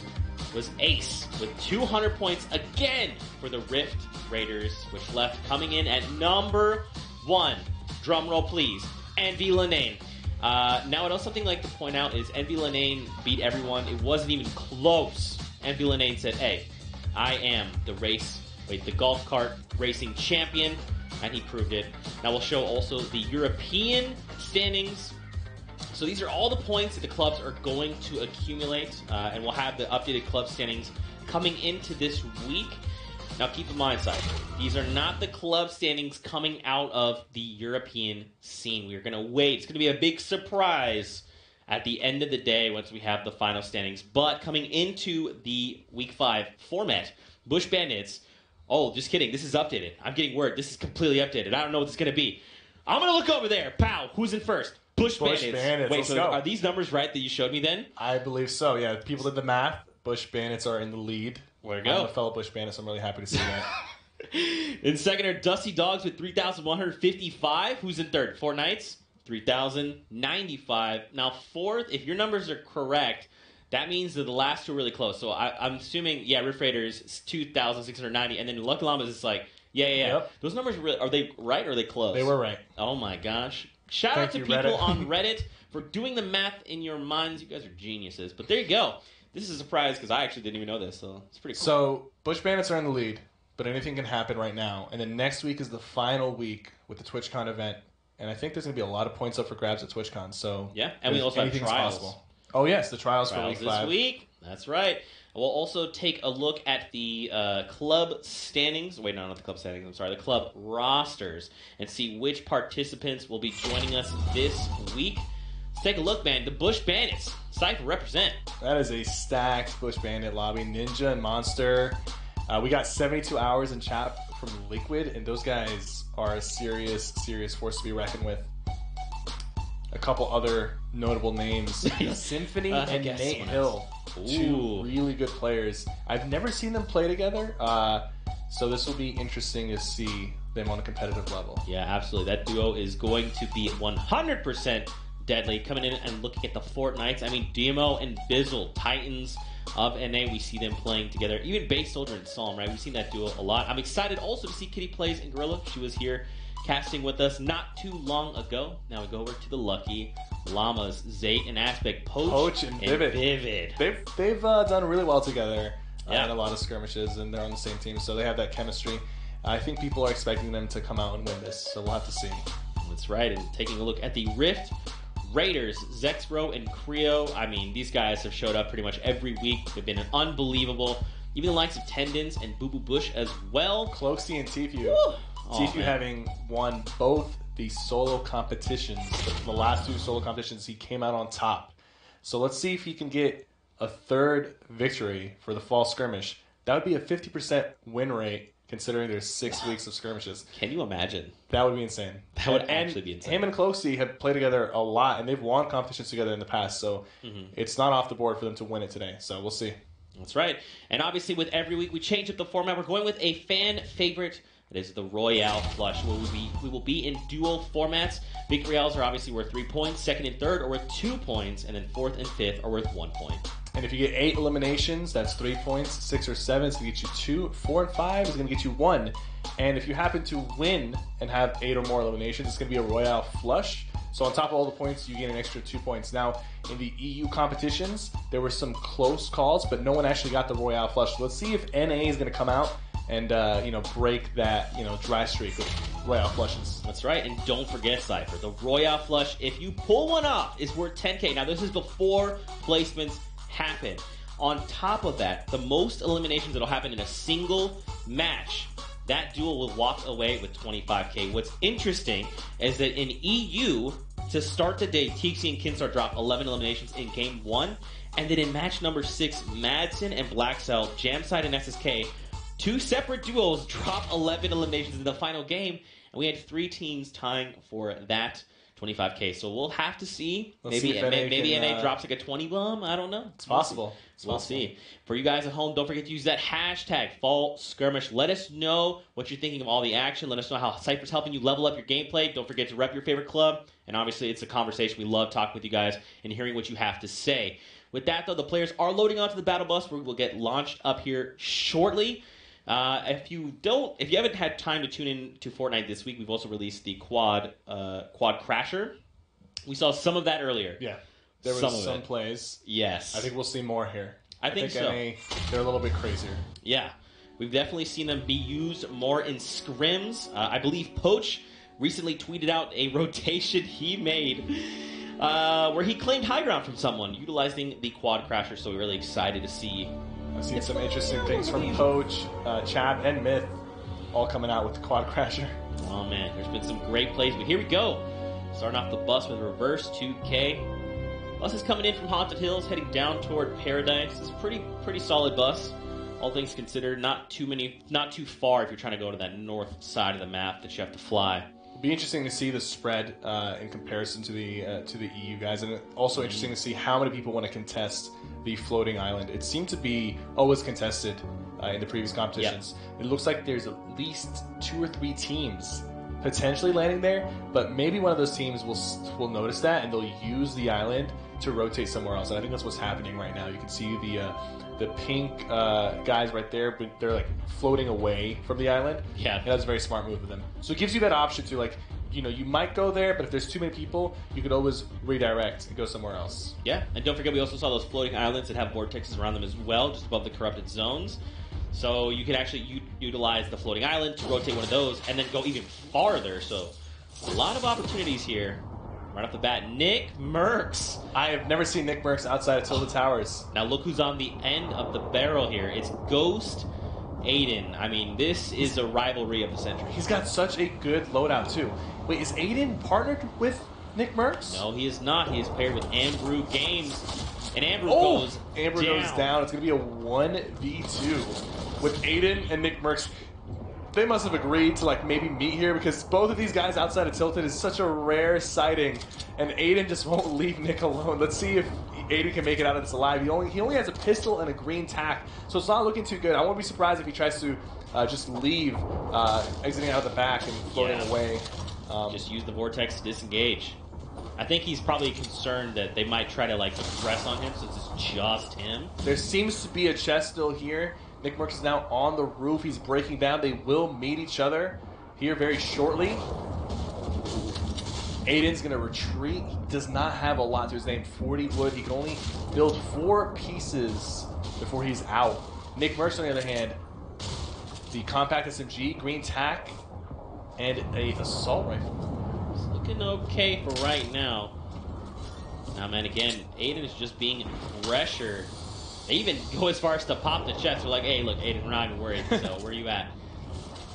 S2: was Ace with 200 points again for the Rift Raiders, which left coming in at number 1. Drum roll, please. Envy Lanane. Now, something I'd like to point out is Envy Lanane beat everyone. It wasn't even close. Envy Lanane said, hey, I am the golf cart racing champion, and he proved it. Now we'll show also the European standings. So these are all the points that the clubs are going to accumulate, and we'll have the updated club standings coming into this week. Now keep in mind, Cypher, these are not the club standings coming out of the European scene. We're going to wait. It's going to be a big surprise at the end of the day once we have the final standings. But coming into the Week 5 format, Bush Bandits, oh, just kidding, this is updated. I'm getting word, this is completely updated. I don't know what it's going to be. I'm going to look over there. Pow, who's in first? Bush Bandits. Wait,
S1: let's
S2: so
S1: go.
S2: Are these numbers right that you showed me then?
S1: I believe so, yeah. People did the math. Bush Bandits are in the lead.
S2: There you go.
S1: I'm a fellow Bush Bandit, so I'm really happy to see that.
S2: In 2nd are Dusty Dogs with 3,155. Who's in 3rd? Fortnite, 3,095. Now 4th, if your numbers are correct, that means that the last 2 are really close. So I'm assuming, yeah, Rift Raiders is 2,690, and then Lucky Llamas is like, yeah.
S1: Yep.
S2: Those numbers, are they right or are they close?
S1: They were right.
S2: Oh my gosh. Shout out to people
S1: Reddit.
S2: on Reddit for doing the math in your minds. You guys are geniuses. But there you go. This is a surprise because I actually didn't even know this, so it's pretty cool.
S1: So, Bush Bandits are in the lead, but anything can happen right now. And then next week is the final week with the TwitchCon event. And I think there's going to be a lot of points up for grabs at TwitchCon. So
S2: yeah, and we also have trials.
S1: Possible. Oh, yes, the trials for Week 5.
S2: This week. That's right. We'll also take a look at the club standings. Wait, no, not the club standings. I'm sorry, the club rosters, and see which participants will be joining us this week. Let's take a look, man. The Bush Bandits. Cypher represent.
S1: That is a stacked Bush Bandit lobby. Ninja and Monster. We got 72 hours in chat from Liquid, and those guys are a serious force to be reckoned with. A couple other notable names. Symphony and Nate Hill. Two really good players. I've never seen them play together, so this will be interesting to see them on a competitive level.
S2: Yeah, absolutely. That duo is going to be 100% deadly. Coming in and looking at the Fortnites, I mean, Demo and Bizzle, Titans of NA, we see them playing together. Even Base Soldier and Psalm, right? We've seen that duo a lot. I'm excited also to see Kitty plays in Gorilla. She was here casting with us not too long ago. Now we go over to the Lucky Llamas, Zayt and Aspect, Poach
S1: and Vivid. They've done really well together in a lot of skirmishes, and they're on the same team, so they have that chemistry. I think people are expecting them to come out and win this, so we'll have to see.
S2: That's right, and taking a look at the Rift Raiders, Zexbro and Creo. I mean, these guys have showed up pretty much every week. They've been unbelievable. Even the likes of Tendons and Boo Boo Bush as well.
S1: Cloaksy and Tfue. Tfue having won both the solo competitions, the last two solo competitions, he came out on top. So let's see if he can get a third victory for the fall skirmish, that would be a 50% win rate considering there's 6 weeks of skirmishes.
S2: Can you imagine?
S1: That would be insane.
S2: That would actually be insane.
S1: Him and Closey have played together a lot, and they've won competitions together in the past, so it's not off the board for them to win it today. So we'll see.
S2: That's right. And obviously, with every week, we change up the format. We're going with a fan favorite. It is the Royale Flush. We will be in duo formats. Victory royales are obviously worth 3 points. Second and third are worth 2 points. And then fourth and fifth are worth 1 point.
S1: And if you get 8 eliminations, that's 3 points. 6 or 7 is going to get you 2. 4 and 5 is going to get you 1. And if you happen to win and have 8 or more eliminations, it's going to be a Royale Flush. So on top of all the points, you get an extra 2 points. Now, in the EU competitions, there were some close calls, but no one actually got the Royale Flush. So let's see if NA is going to come out and break that dry streak with Royale Flushes.
S2: That's right, and don't forget, Cypher, the Royale Flush, if you pull one off, is worth 10k. Now, this is before placements happen. On top of that, the most eliminations that'll happen in a single match, that duel will walk away with 25k. What's interesting is that in EU, to start the day, Tixi and Kinstar drop 11 eliminations in game 1, and then in match number 6, Madsen and Blackcell, Jamside and SSK, 2 separate duos drop 11 eliminations in the final game, and we had 3 teams tying for that 25k. So we'll have to see. Maybe NA drops like a 20 bomb. I don't know.
S1: It's possible.
S2: We'll see. For you guys at home, don't forget to use that hashtag Fall Skirmish. Let us know what you're thinking of all the action. Let us know how Cypher's helping you level up your gameplay. Don't forget to rep your favorite club. And obviously, it's a conversation. We love talking with you guys and hearing what you have to say. With that, though, the players are loading onto the battle bus, where we'll get launched up here shortly. If you haven't had time to tune in to Fortnite this week, we've also released the Quad Crasher. We saw some of that earlier.
S1: Yeah, there was some plays.
S2: Yes,
S1: I think we'll see more here.
S2: I think so.
S1: NA, they're a little bit crazier.
S2: Yeah, we've definitely seen them be used more in scrims. I believe Poach recently tweeted out a rotation he made where he claimed high ground from someone utilizing the Quad Crasher. So we're really excited to see.
S1: I've seen some interesting things from Poach, Chap, and Myth, all coming out with the Quad Crasher.
S2: Oh man, there's been some great plays, but here we go. Starting off the bus with reverse 2K. Bus is coming in from Haunted Hills, heading down toward Paradise. It's a pretty solid bus, all things considered. Not too far if you're trying to go to that north side of the map that you have to fly.
S1: It'll be interesting to see the spread in comparison to the EU guys, and also interesting to see how many people want to contest the floating island. It seemed to be always contested in the previous competitions. Yep. It looks like there's at least 2 or 3 teams potentially landing there, but maybe one of those teams will notice that and they'll use the island to rotate somewhere else. And I think that's what's happening right now. You can see the pink guys right there, but they're like floating away from the island.
S2: Yeah,
S1: and that's a very smart move of them. So it gives you that option to you might go there, but if there's too many people, you could always redirect and go somewhere else.
S2: Yeah, and don't forget we also saw those floating islands that have vortexes around them as well, just above the corrupted zones. So you could actually utilize the floating island to rotate one of those and then go even farther. So a lot of opportunities here. Right off the bat, Nick Mercs.
S1: I have never seen Nick Mercs outside of Tilted Towers.
S2: Now look who's on the end of the barrel here. It's Ghost Aiden. I mean, this is a rivalry of the century.
S1: He's got such a good loadout, too. Wait, is Aiden partnered with Nick Mercs?
S2: No, he is not. He is paired with Ambrew Games. And Ambrew goes down.
S1: It's going to be a 1v2 with Aiden and Nick Mercs. They must have agreed to maybe meet here because both of these guys outside of Tilted is such a rare sighting, and Aiden just won't leave Nick alone. Let's see if Aiden can make it out of this alive. He only has a pistol and a green tack, so it's not looking too good. I won't be surprised if he tries to just leave, exiting out of the back and floating away.
S2: Just use the vortex to disengage. I think he's probably concerned that they might try to press on him since it's just him.
S1: There seems to be a chest still here. Nick Mercs is now on the roof. He's breaking down. They will meet each other here very shortly. Aiden's going to retreat. He does not have a lot to his name. 40 wood. He can only build 4 pieces before he's out. Nick Mercs, on the other hand, the compact SMG, green tack, and a assault rifle.
S2: It's looking okay for right now. Now, man, again, Aiden is just being pressured. They even go as far as to pop the chest. They're like, hey, look, Aiden, we're not even worried, so where you at?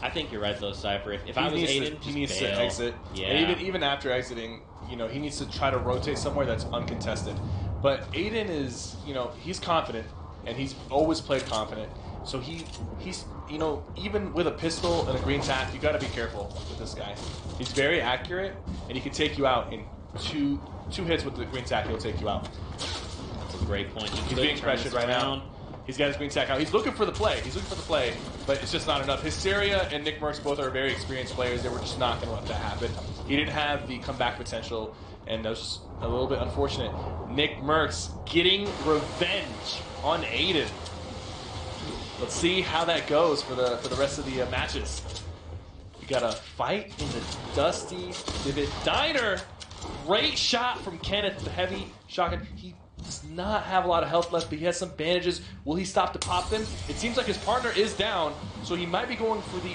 S2: I think you're right, though, Cypher. If I was Aiden,
S1: he needs to exit.
S2: Yeah.
S1: And even after exiting, he needs to try to rotate somewhere that's uncontested. But Aiden is, he's confident, and he's always played confident. So he's, even with a pistol and a green tack, you got to be careful with this guy. He's very accurate, and he can take you out in two hits with the green tack. He'll take you out.
S2: That's a great point.
S1: He's being pressured right now. He's got his green tack out. He's looking for the play. But it's just not enough. Hysteria and Nick Merckx both are very experienced players. They were just not going to let that happen. He didn't have the comeback potential, and that was just a little bit unfortunate. Nick Merckx getting revenge on Aiden. Let's see how that goes for the rest of the matches. We got a fight in the Dusty Divot Diner. Great shot from Kenneth, the heavy shotgun. He does not have a lot of health left, but he has some bandages. Will he stop to pop them? It seems like his partner is down, so he might be going for the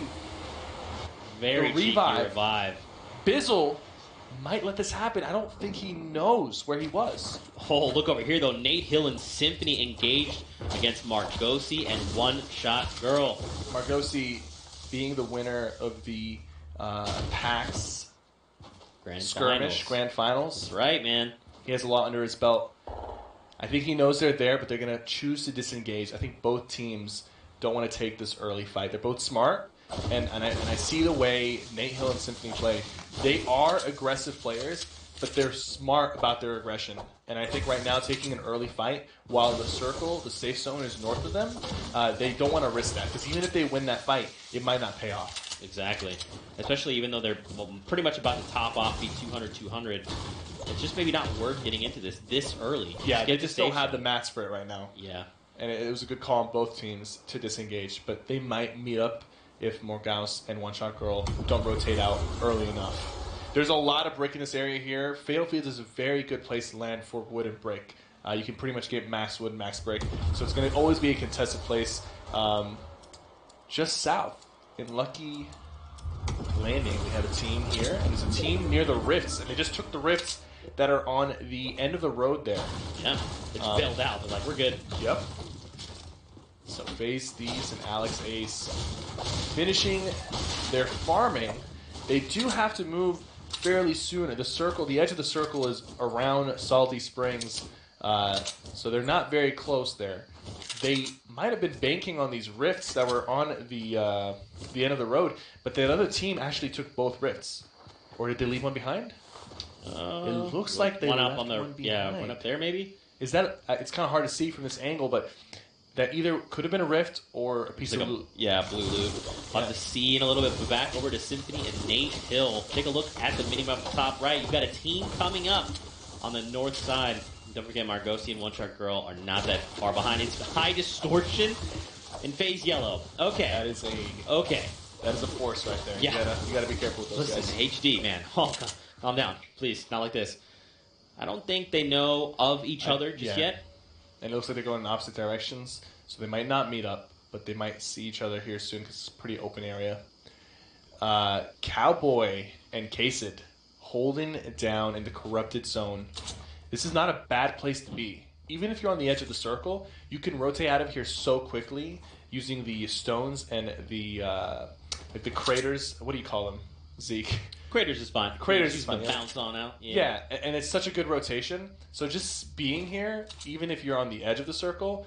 S1: revive. Bizzle might let this happen. I don't think he knows where he was.
S2: Oh, look over here, though. Nate Hill and Symphony engaged against Margosi and One Shot Girl.
S1: Margosi being the winner of the PAX Grand Finals.
S2: That's right, man.
S1: He has a lot under his belt. I think he knows they're there, but they're going to choose to disengage. I think both teams don't want to take this early fight. They're both smart, and I see the way Nate Hill and Symphony play. They are aggressive players, but they're smart about their aggression. And I think right now taking an early fight while the circle, the safe zone, is north of them, they don't want to risk that. Because even if they win that fight, it might not pay off.
S2: Exactly. Especially even though they're pretty much about to top off, be 200-200. It's just maybe not worth getting into this early.
S1: Yeah, they just don't have the mats for it right now.
S2: Yeah.
S1: And it was a good call on both teams to disengage. But they might meet up if Morgaus and One Shot Girl don't rotate out early enough. There's a lot of brick in this area here. Fatal Fields is a very good place to land for wood and brick. You can pretty much get max wood, max brick. So it's going to always be a contested place. Just south in Lucky Landing, we have a team here. And there's a team near the rifts. And they just took the rifts that are on the end of the road there.
S2: Yeah, it's bailed out. They're like, we're good.
S1: Yep. So FaZe Thieves and Alex Ace finishing their farming. They do have to move fairly soon. The edge of the circle is around Salty Springs, so they're not very close there. They might have been banking on these rifts that were on the end of the road, but the other team actually took both rifts. Or did they leave one behind? It looks like they
S2: one
S1: left
S2: up on the
S1: one behind.
S2: yeah, one up there maybe.
S1: Is that? It's kind of hard to see from this angle, but that either could have been a rift or a piece of loot.
S2: Yeah, blue loot. We'll have to see in a little bit, but back over to Symphony and Nate Hill. Take a look at the minimap top right. You've got a team coming up on the north side. Don't forget, Margosi and One Shot Girl are not that far behind. It's high distortion and FaZe Yellow. Okay.
S1: That is a force right there.
S2: Yeah.
S1: You gotta be careful with those
S2: Listen,
S1: guys.
S2: HD, man. Oh, calm down. Please, not like this. I don't think they know of each other just yet.
S1: And it looks like they're going in opposite directions, so they might not meet up, but they might see each other here soon because it's a pretty open area. Cowboy and Kasid holding it down in the corrupted zone. This is not a bad place to be. Even if you're on the edge of the circle, you can rotate out of here so quickly using the stones and the craters. What do you call them, Zeke?
S2: Craters is fine.
S1: Craters is fine.
S2: Bounce on out.
S1: Yeah, and it's such a good rotation. So just being here, even if you're on the edge of the circle,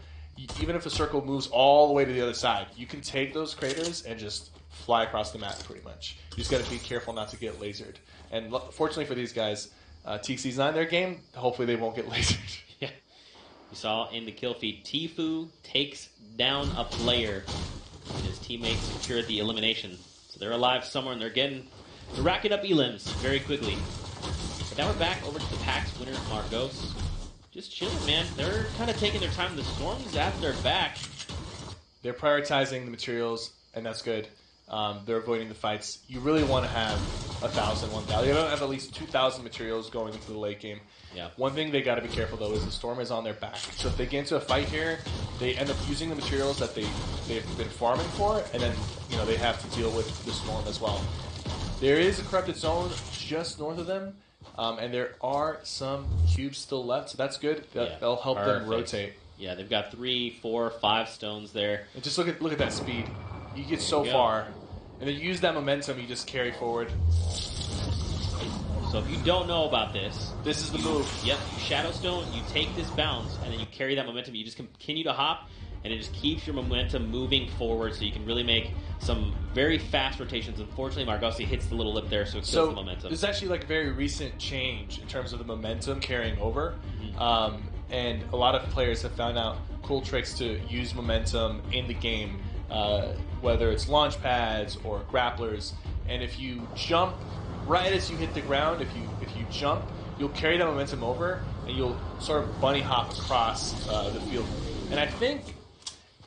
S1: even if the circle moves all the way to the other side, you can take those craters and just fly across the map pretty much. You just got to be careful not to get lasered. And fortunately for these guys, TXC's not in their game. Hopefully they won't get lasered.
S2: Yeah. You saw in the kill feed, Tfue takes down a player, and his teammates secured the elimination. So they're alive somewhere, and they're racking up elims very quickly. But now we're back over to the PAX winner, Margos. Just chilling, man. They're kind of taking their time. The Storm's at their back.
S1: They're prioritizing the materials, and that's good. They're avoiding the fights. You really want to have 1,000, 1,000. You don't have at least 2,000 materials going into the late game.
S2: Yeah.
S1: One thing they got to be careful, though, is the Storm is on their back. So if they get into a fight here, they end up using the materials that they've been farming for, and then they have to deal with the Storm as well. There is a corrupted zone just north of them, and there are some cubes still left, so that's good. That'll help them rotate.
S2: Yeah, they've got 3, 4, 5 stones there.
S1: And just look at that speed. You get so far, and then you use that momentum. You just carry forward.
S2: So if you don't know about this,
S1: This is the move.
S2: yep, Shadowstone, you take this bounce, and then you carry that momentum. You just continue to hop, and it just keeps your momentum moving forward, so you can really make some very fast rotations. Unfortunately, Margossi hits the little lip there, so it kills the momentum.
S1: This is actually like a very recent change in terms of the momentum carrying over. And a lot of players have found out cool tricks to use momentum in the game, whether it's launch pads or grapplers. And if you jump right as you hit the ground, if you jump, you'll carry that momentum over, and you'll sort of bunny hop across the field. And I think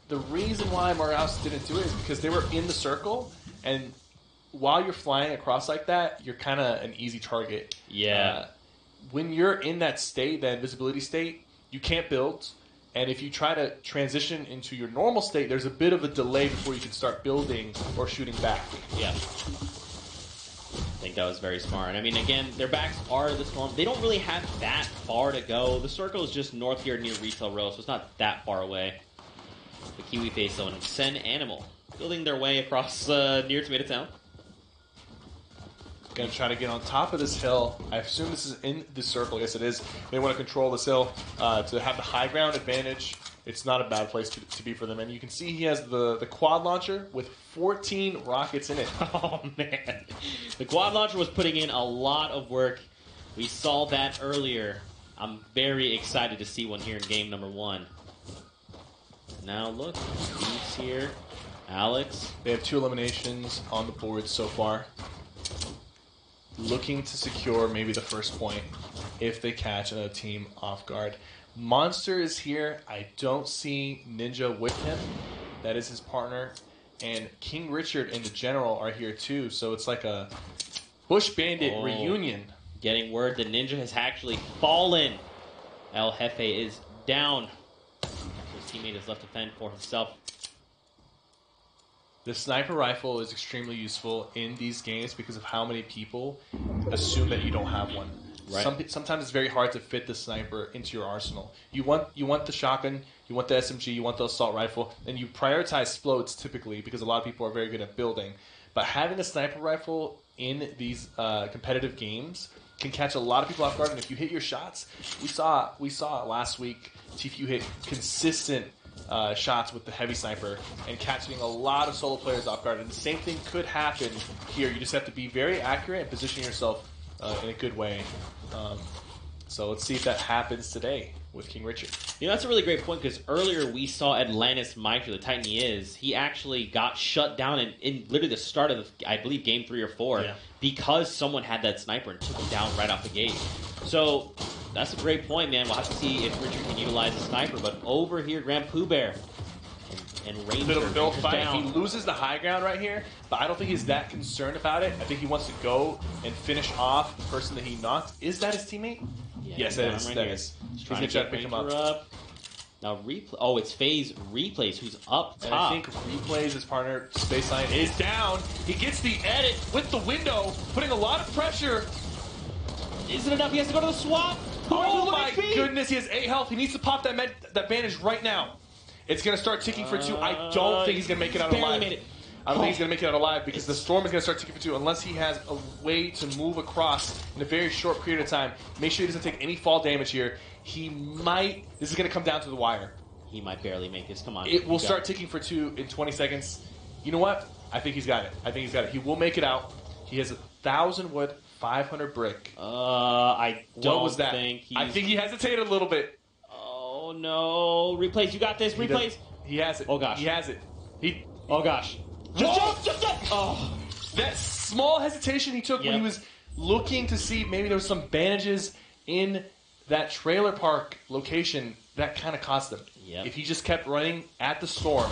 S1: the reason why Morales didn't do it is because they were in the circle, and while you're flying across like that, you're kind of an easy target.
S2: Yeah.
S1: When you're in that state, that invisibility state, you can't build. And if you try to transition into your normal state, there's a bit of a delay before you can start building or shooting back.
S2: Yeah. I think that was very smart. And I mean, again, their backs are the storm. They don't really have that far to go. The circle is just north here near Retail Row, so it's not that far away. The Kiwi Face, though, and Sen Animal building their way across near Tomato Town.
S1: Going to try to get on top of this hill. I assume this is in the circle. Yes, it is. They want to control this hill to have the high ground advantage. It's not a bad place to be for them. And you can see he has the quad launcher with 14 rockets in it.
S2: Oh, man. The quad launcher was putting in a lot of work. We saw that earlier. I'm very excited to see one here in game number 1. Now look, Steve's here. Alex.
S1: They have 2 eliminations on the board so far. Looking to secure maybe the first point if they catch another team off guard. Monster is here. I don't see Ninja with him. That is his partner. And King Richard and the General are here too. So it's like a Bush Bandit reunion.
S2: Getting word that Ninja has actually fallen. El Jefe is down. His teammate is left to fend for himself.
S1: The sniper rifle is extremely useful in these games because of how many people assume that you don't have one.
S2: Right.
S1: Sometimes it's very hard to fit the sniper into your arsenal. You want the shotgun, you want the SMG, you want the assault rifle, and you prioritize explodes typically because a lot of people are very good at building. But having a sniper rifle in these competitive games can catch a lot of people off guard, and if you hit your shots, we saw last week TFU hit consistent shots with the heavy sniper and catching a lot of solo players off guard. And the same thing could happen here. You just have to be very accurate and position yourself in a good way. So let's see if that happens today with King Richard.
S2: You know, that's a really great point because earlier we saw Atlantis Micro, the Titan he is, he actually got shut down in literally the start of, I believe, game 3 or 4 because someone had that sniper and took him down right off the gate. So that's a great point, man. We'll have to see if Richard can utilize the sniper. But over here, Grand Pooh Bear and Ranger.
S1: Bit of a build fight.
S2: Down.
S1: He loses the high ground right here, but I don't think he's that concerned about it. I think he wants to go and finish off the person that he knocked. Is that his teammate?
S2: Yeah,
S1: yes, that is. That is.
S2: He's trying to try to pick him up. Now, it's FaZe Replays who's up top.
S1: And I think Replays, his partner, Spaceline, is down. He gets the edit with the window, putting a lot of pressure.
S2: Isn't it enough? He has to go to the swap.
S1: Oh my goodness, he has 8 health. He needs to pop that bandage right now. It's going to start ticking for 2. I don't think he's going to make it out alive. I don't think he's going to make it out alive because the storm is going to start ticking for 2 unless he has a way to move across in a very short period of time. Make sure he doesn't take any fall damage here. He might. This is going to come down to the wire.
S2: He might barely make this. Come on.
S1: It will start ticking for 2 in 20 seconds. You know what? I think he's got it. He will make it out. He has 1,000 wood, 500 brick.
S2: I don't
S1: what was that?
S2: think
S1: I think he hesitated a little bit.
S2: Oh no! Replays, you got this. Replays.
S1: He has it.
S2: Oh gosh.
S1: He has it.
S2: Oh gosh. Just. Oh.
S1: That small hesitation he took when he was looking to see maybe there was some bandages in that trailer park location that kind of cost him.
S2: Yep.
S1: If he just kept running at the storm,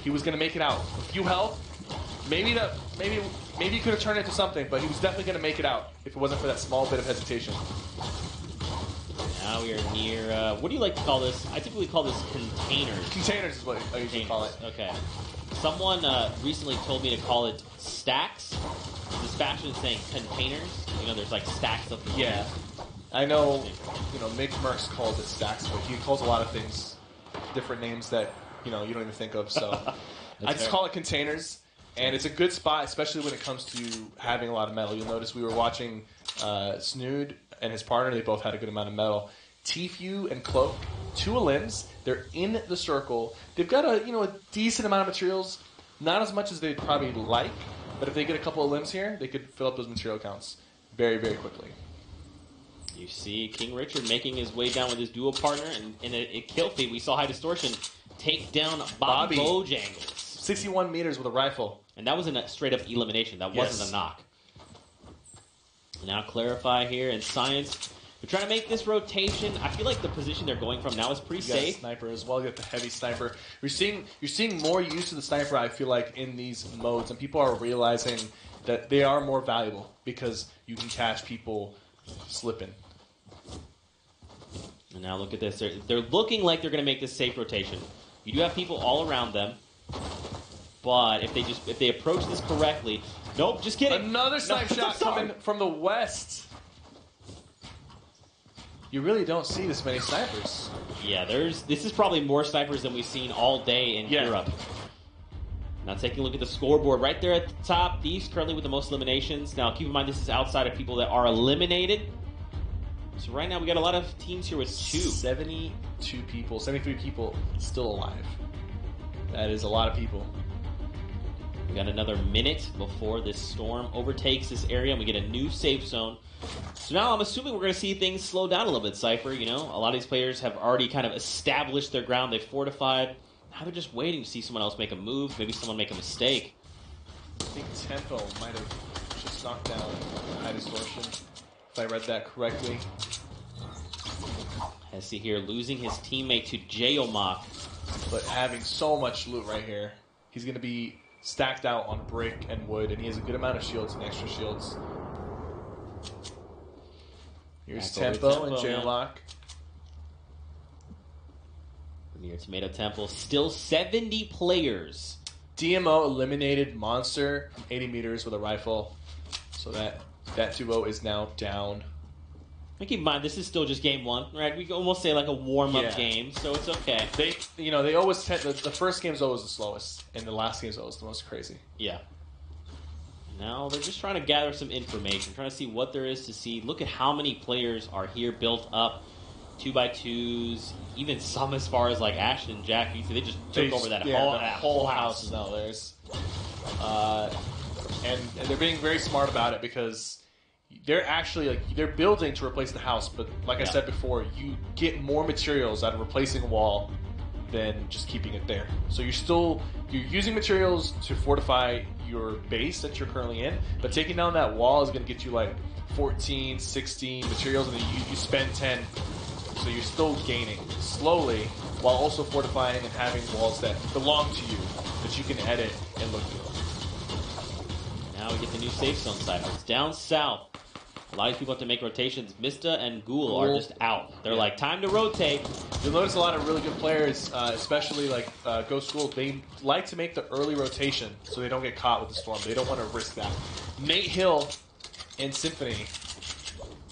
S1: he was going to make it out. A few health, maybe he could have turned it into something, but he was definitely going to make it out if it wasn't for that small bit of hesitation.
S2: Now we are near, what do you like to call this? I typically call this containers.
S1: Containers is what I usually call it.
S2: Okay. Someone recently told me to call it stacks. Dispatcher is saying containers. You know, there's like stacks of containers.
S1: Yeah. I know, Mick Merckx calls it stacks, but he calls a lot of things different names that, you don't even think of. So I just call it containers. And it's a good spot, especially when it comes to having a lot of metal. You'll notice we were watching Snood and his partner. They both had a good amount of metal. Tfue and Cloak, 2 limbs. They're in the circle. They've got a decent amount of materials. Not as much as they'd probably like, but if they get a couple of limbs here, they could fill up those material counts very, very quickly.
S2: You see King Richard making his way down with his duo partner, and in a kill feed, we saw High Distortion take down Bobby Bojangles.
S1: 61 meters with a rifle.
S2: And that was a straight-up elimination. That wasn't a knock. Now Clarify here, and Science, we're trying to make this rotation. I feel like the position they're going from now is pretty safe.
S1: Sniper as well. You got the heavy sniper. You're seeing more use of the sniper, I feel like, in these modes, and people are realizing that they are more valuable because you can catch people slipping.
S2: And now look at this. They're looking like they're going to make this safe rotation. You do have people all around them, but if they approach this correctly, nope, just kidding.
S1: Another snipe shot coming from the west. You really don't see this many snipers.
S2: Yeah, this is probably more snipers than we've seen all day in Europe. Now taking a look at the scoreboard right there at the top. These currently with the most eliminations. Now keep in mind this is outside of people that are eliminated. So right now we got a lot of teams here with 2.
S1: 72 people, 73 people still alive. That is a lot of people.
S2: We got another minute before this storm overtakes this area and we get a new safe zone. So now I'm assuming we're going to see things slow down a little bit, Cypher. You know, a lot of these players have already kind of established their ground. They've fortified. Now they're just waiting to see someone else make a move. Maybe someone make a mistake.
S1: I think Tempo might have just knocked down High Distortion, if I read that correctly.
S2: I see here losing his teammate to Jailmock.
S1: But having so much loot right here, he's going to be stacked out on brick and wood, and he has a good amount of shields and extra shields. Here's Tempo and Jailmock.
S2: Near Tomato Temple, still 70 players.
S1: DMO eliminated Monster from 80 meters with a rifle, so that duo is now down.
S2: And keep in mind, this is still just game 1, right? We can almost say like a warm-up game, so it's okay.
S1: They always tend the first game is always the slowest, and the last game is always the most crazy.
S2: Yeah. Now they're just trying to gather some information, trying to see what there is to see. Look at how many players are here built up. 2x2s, even some as far as like Ashton and Jack. They just took over that whole house.
S1: Is now theirs. And they're being very smart about it because they're actually they're building to replace the house. But like I said before, you get more materials out of replacing a wall than just keeping it there. So you're using materials to fortify your base that you're currently in, but taking down that wall is going to get you like 14, 16 materials, and then you spend 10. So you're still gaining slowly while also fortifying and having walls that belong to you that you can edit and look good.
S2: Now we get the new safe zone side. It's down south. A lot of people have to make rotations. Mista and Ghoul are just out. They're like, time to rotate.
S1: You'll notice a lot of really good players, especially like Ghost Ghoul, they like to make the early rotation so they don't get caught with the storm. They don't want to risk that. Nate Hill and Symphony,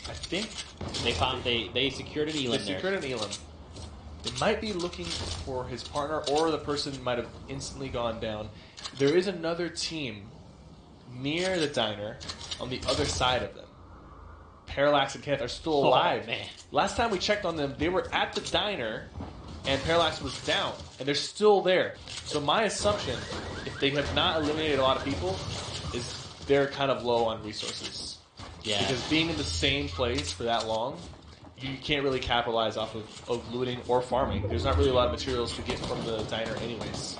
S1: I think
S2: they secured an Elam there.
S1: Secured an Elam. They might be looking for his partner, or the person might have instantly gone down. There is another team near the diner on the other side of them. Parallax and Kenneth are still alive.
S2: Man.
S1: Last time we checked on them, they were at the diner, and Parallax was down, and they're still there. So my assumption, if they have not eliminated a lot of people, is they're kind of low on resources.
S2: Yeah.
S1: Because being in the same place for that long, you can't really capitalize off of looting or farming. There's not really a lot of materials to get from the diner anyways.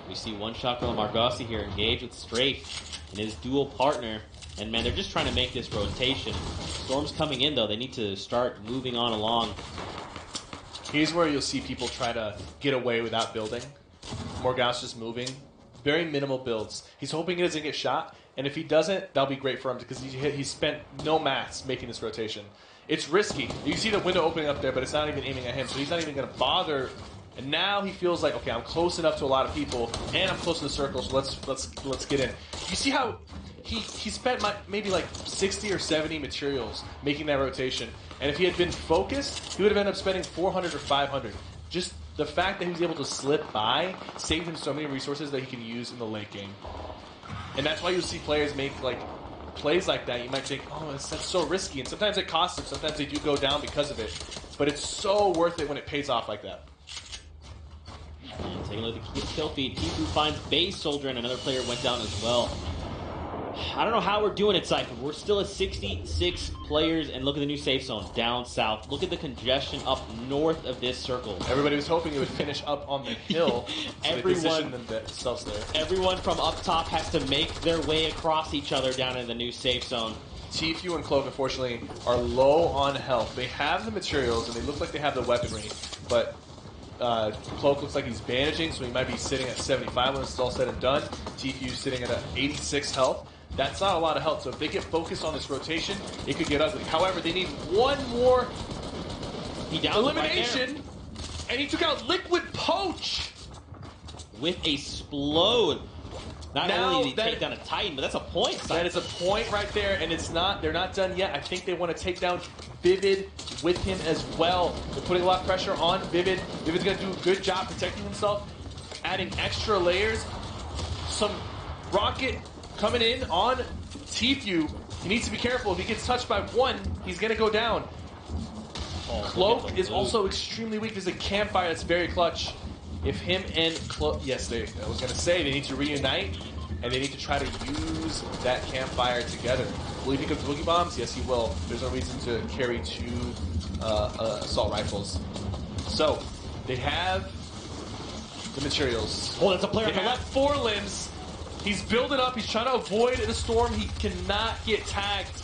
S2: We see one shot from Margossi here engaged with Strafe and his dual partner. And man, they're just trying to make this rotation. Storm's coming in though. They need to start moving on along.
S1: Here's where you'll see people try to get away without building. Morgas just moving. Very minimal builds. He's hoping he doesn't get shot. And if he doesn't, that'll be great for him because he spent no mats making this rotation. It's risky. You can see the window opening up there, but it's not even aiming at him, so he's not even going to bother. And now he feels like, okay, I'm close enough to a lot of people, and I'm close to the circle, so let's get in. You see how he spent maybe like 60 or 70 materials making that rotation, and if he had been focused, he would have ended up spending 400 or 500. Just the fact that he was able to slip by saved him so many resources that he can use in the late game. And that's why you'll see players make like plays like that. You might think, oh, that's so risky. And sometimes it costs them. Sometimes they do go down because of it. But it's so worth it when it pays off like that.
S2: And taking a look at the kill feed. Tifu finds Base Soldier, and another player went down as well. I don't know how we're doing it, Cypher. We're still at 66 players, and look at the new safe zone down south. Look at the congestion up north of this circle.
S1: Everybody was hoping it would finish up on the hill, so they positioned themselves there.
S2: Everyone from up top has to make their way across each other down in the new safe zone.
S1: Tfue and Cloak, unfortunately, are low on health. They have the materials, and they look like they have the weaponry, but Cloak looks like he's bandaging, so he might be sitting at 75 when it's all said and done. Tfue sitting at 86 health. That's not a lot of health, so if they get focused on this rotation, it could get ugly. However, they need one more elimination,
S2: right,
S1: and he took out Liquid Poach
S2: with a Explode. Not
S1: now
S2: only did he take down a Titan, but that's a point.
S1: That is a point right there, and they're not done yet. I think they want to take down Vivid with him as well. They're putting a lot of pressure on Vivid. Vivid's going to do a good job protecting himself, adding extra layers. Some rocket coming in on Tfue. He needs to be careful. If he gets touched by one, he's going to go down. Cloak is also extremely weak. There's a campfire that's very clutch. If him and Cloak... Yes, I was going to say they need to reunite, and they need to try to use that campfire together. Will he pick up Boogie Bombs? Yes, he will. There's no reason to carry two assault rifles. So, they have the materials.
S2: Oh, that's a player
S1: They have 4 limbs. He's building up. He's trying to avoid the storm. He cannot get tagged.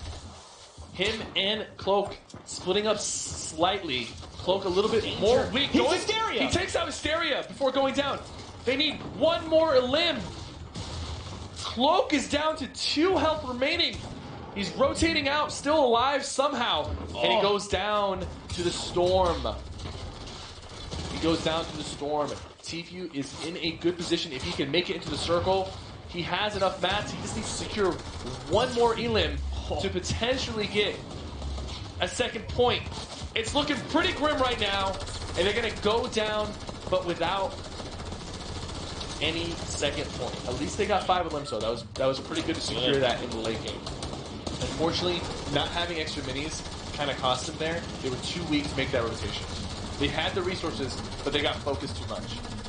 S1: Him and Cloak splitting up slightly. Cloak a little bit more weak.
S2: Hysteria!
S1: He takes out Hysteria before going down. They need one more limb. Cloak is down to 2 health remaining. He's rotating out, still alive somehow. And he goes down to the storm. Tfue is in a good position. If he can make it into the circle, he has enough mats. He just needs to secure one more elim to potentially get a second point. It's looking pretty grim right now, and they're going to go down, but without any second point. At least they got 5 limbs, though. That was pretty good to secure that in the late game. Unfortunately, not having extra minis kind of cost them there. They were too weak to make that rotation. They had the resources, but they got focused too much.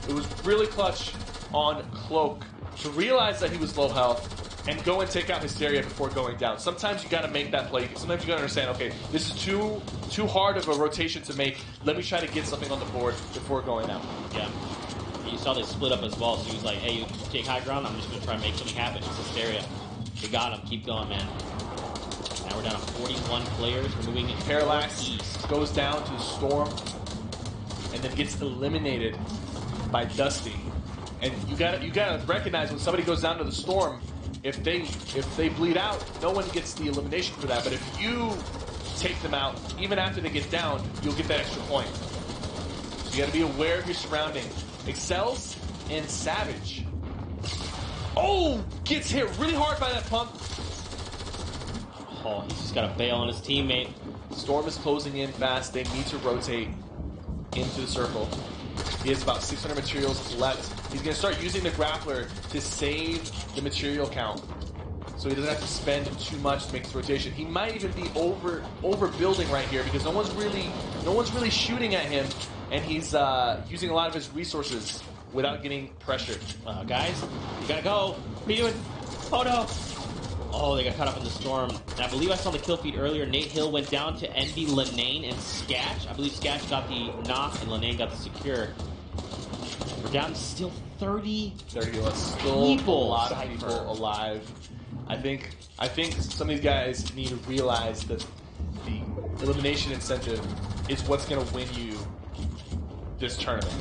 S1: It was really clutch on Cloak to realize that he was low health and go and take out Hysteria before going down. Sometimes you got to make that play. Sometimes you got to understand, okay, this is too hard of a rotation to make. Let me try to get something on the board before going out.
S2: Yeah. You saw they split up as well, so he was like, hey, you take high ground, I'm just going to try and make something happen. It's Hysteria. They got him. Keep going, man. Now we're down to 41 players. We're moving
S1: Parallax
S2: east.
S1: Goes down to the storm and then gets eliminated by Dusty. And you gotta recognize when somebody goes down to the storm, if they bleed out, no one gets the elimination for that. But if you take them out, even after they get down, you'll get that extra point. So you gotta be aware of your surrounding. Excels and Savage. Oh, gets hit really hard by that pump.
S2: Oh, he's just got to bail on his teammate.
S1: Storm is closing in fast. They need to rotate into the circle. He has about 600 materials left. He's going to start using the grappler to save the material count, so he doesn't have to spend too much to make this rotation. He might even be overbuilding right here because no one's really shooting at him, and he's using a lot of his resources without getting pressured.
S2: Guys, you gotta go. What are you doing? Oh no! Oh, they got caught up in the storm. And I believe I saw the kill feed earlier. Nate Hill went down to envy Lenane and Sketch. I believe Sketch got the knock and Lenane got the secure. We're down to still 30
S1: still
S2: people.
S1: A lot of people alive. I think some of these guys need to realize that the elimination incentive is what's going to win you this tournament.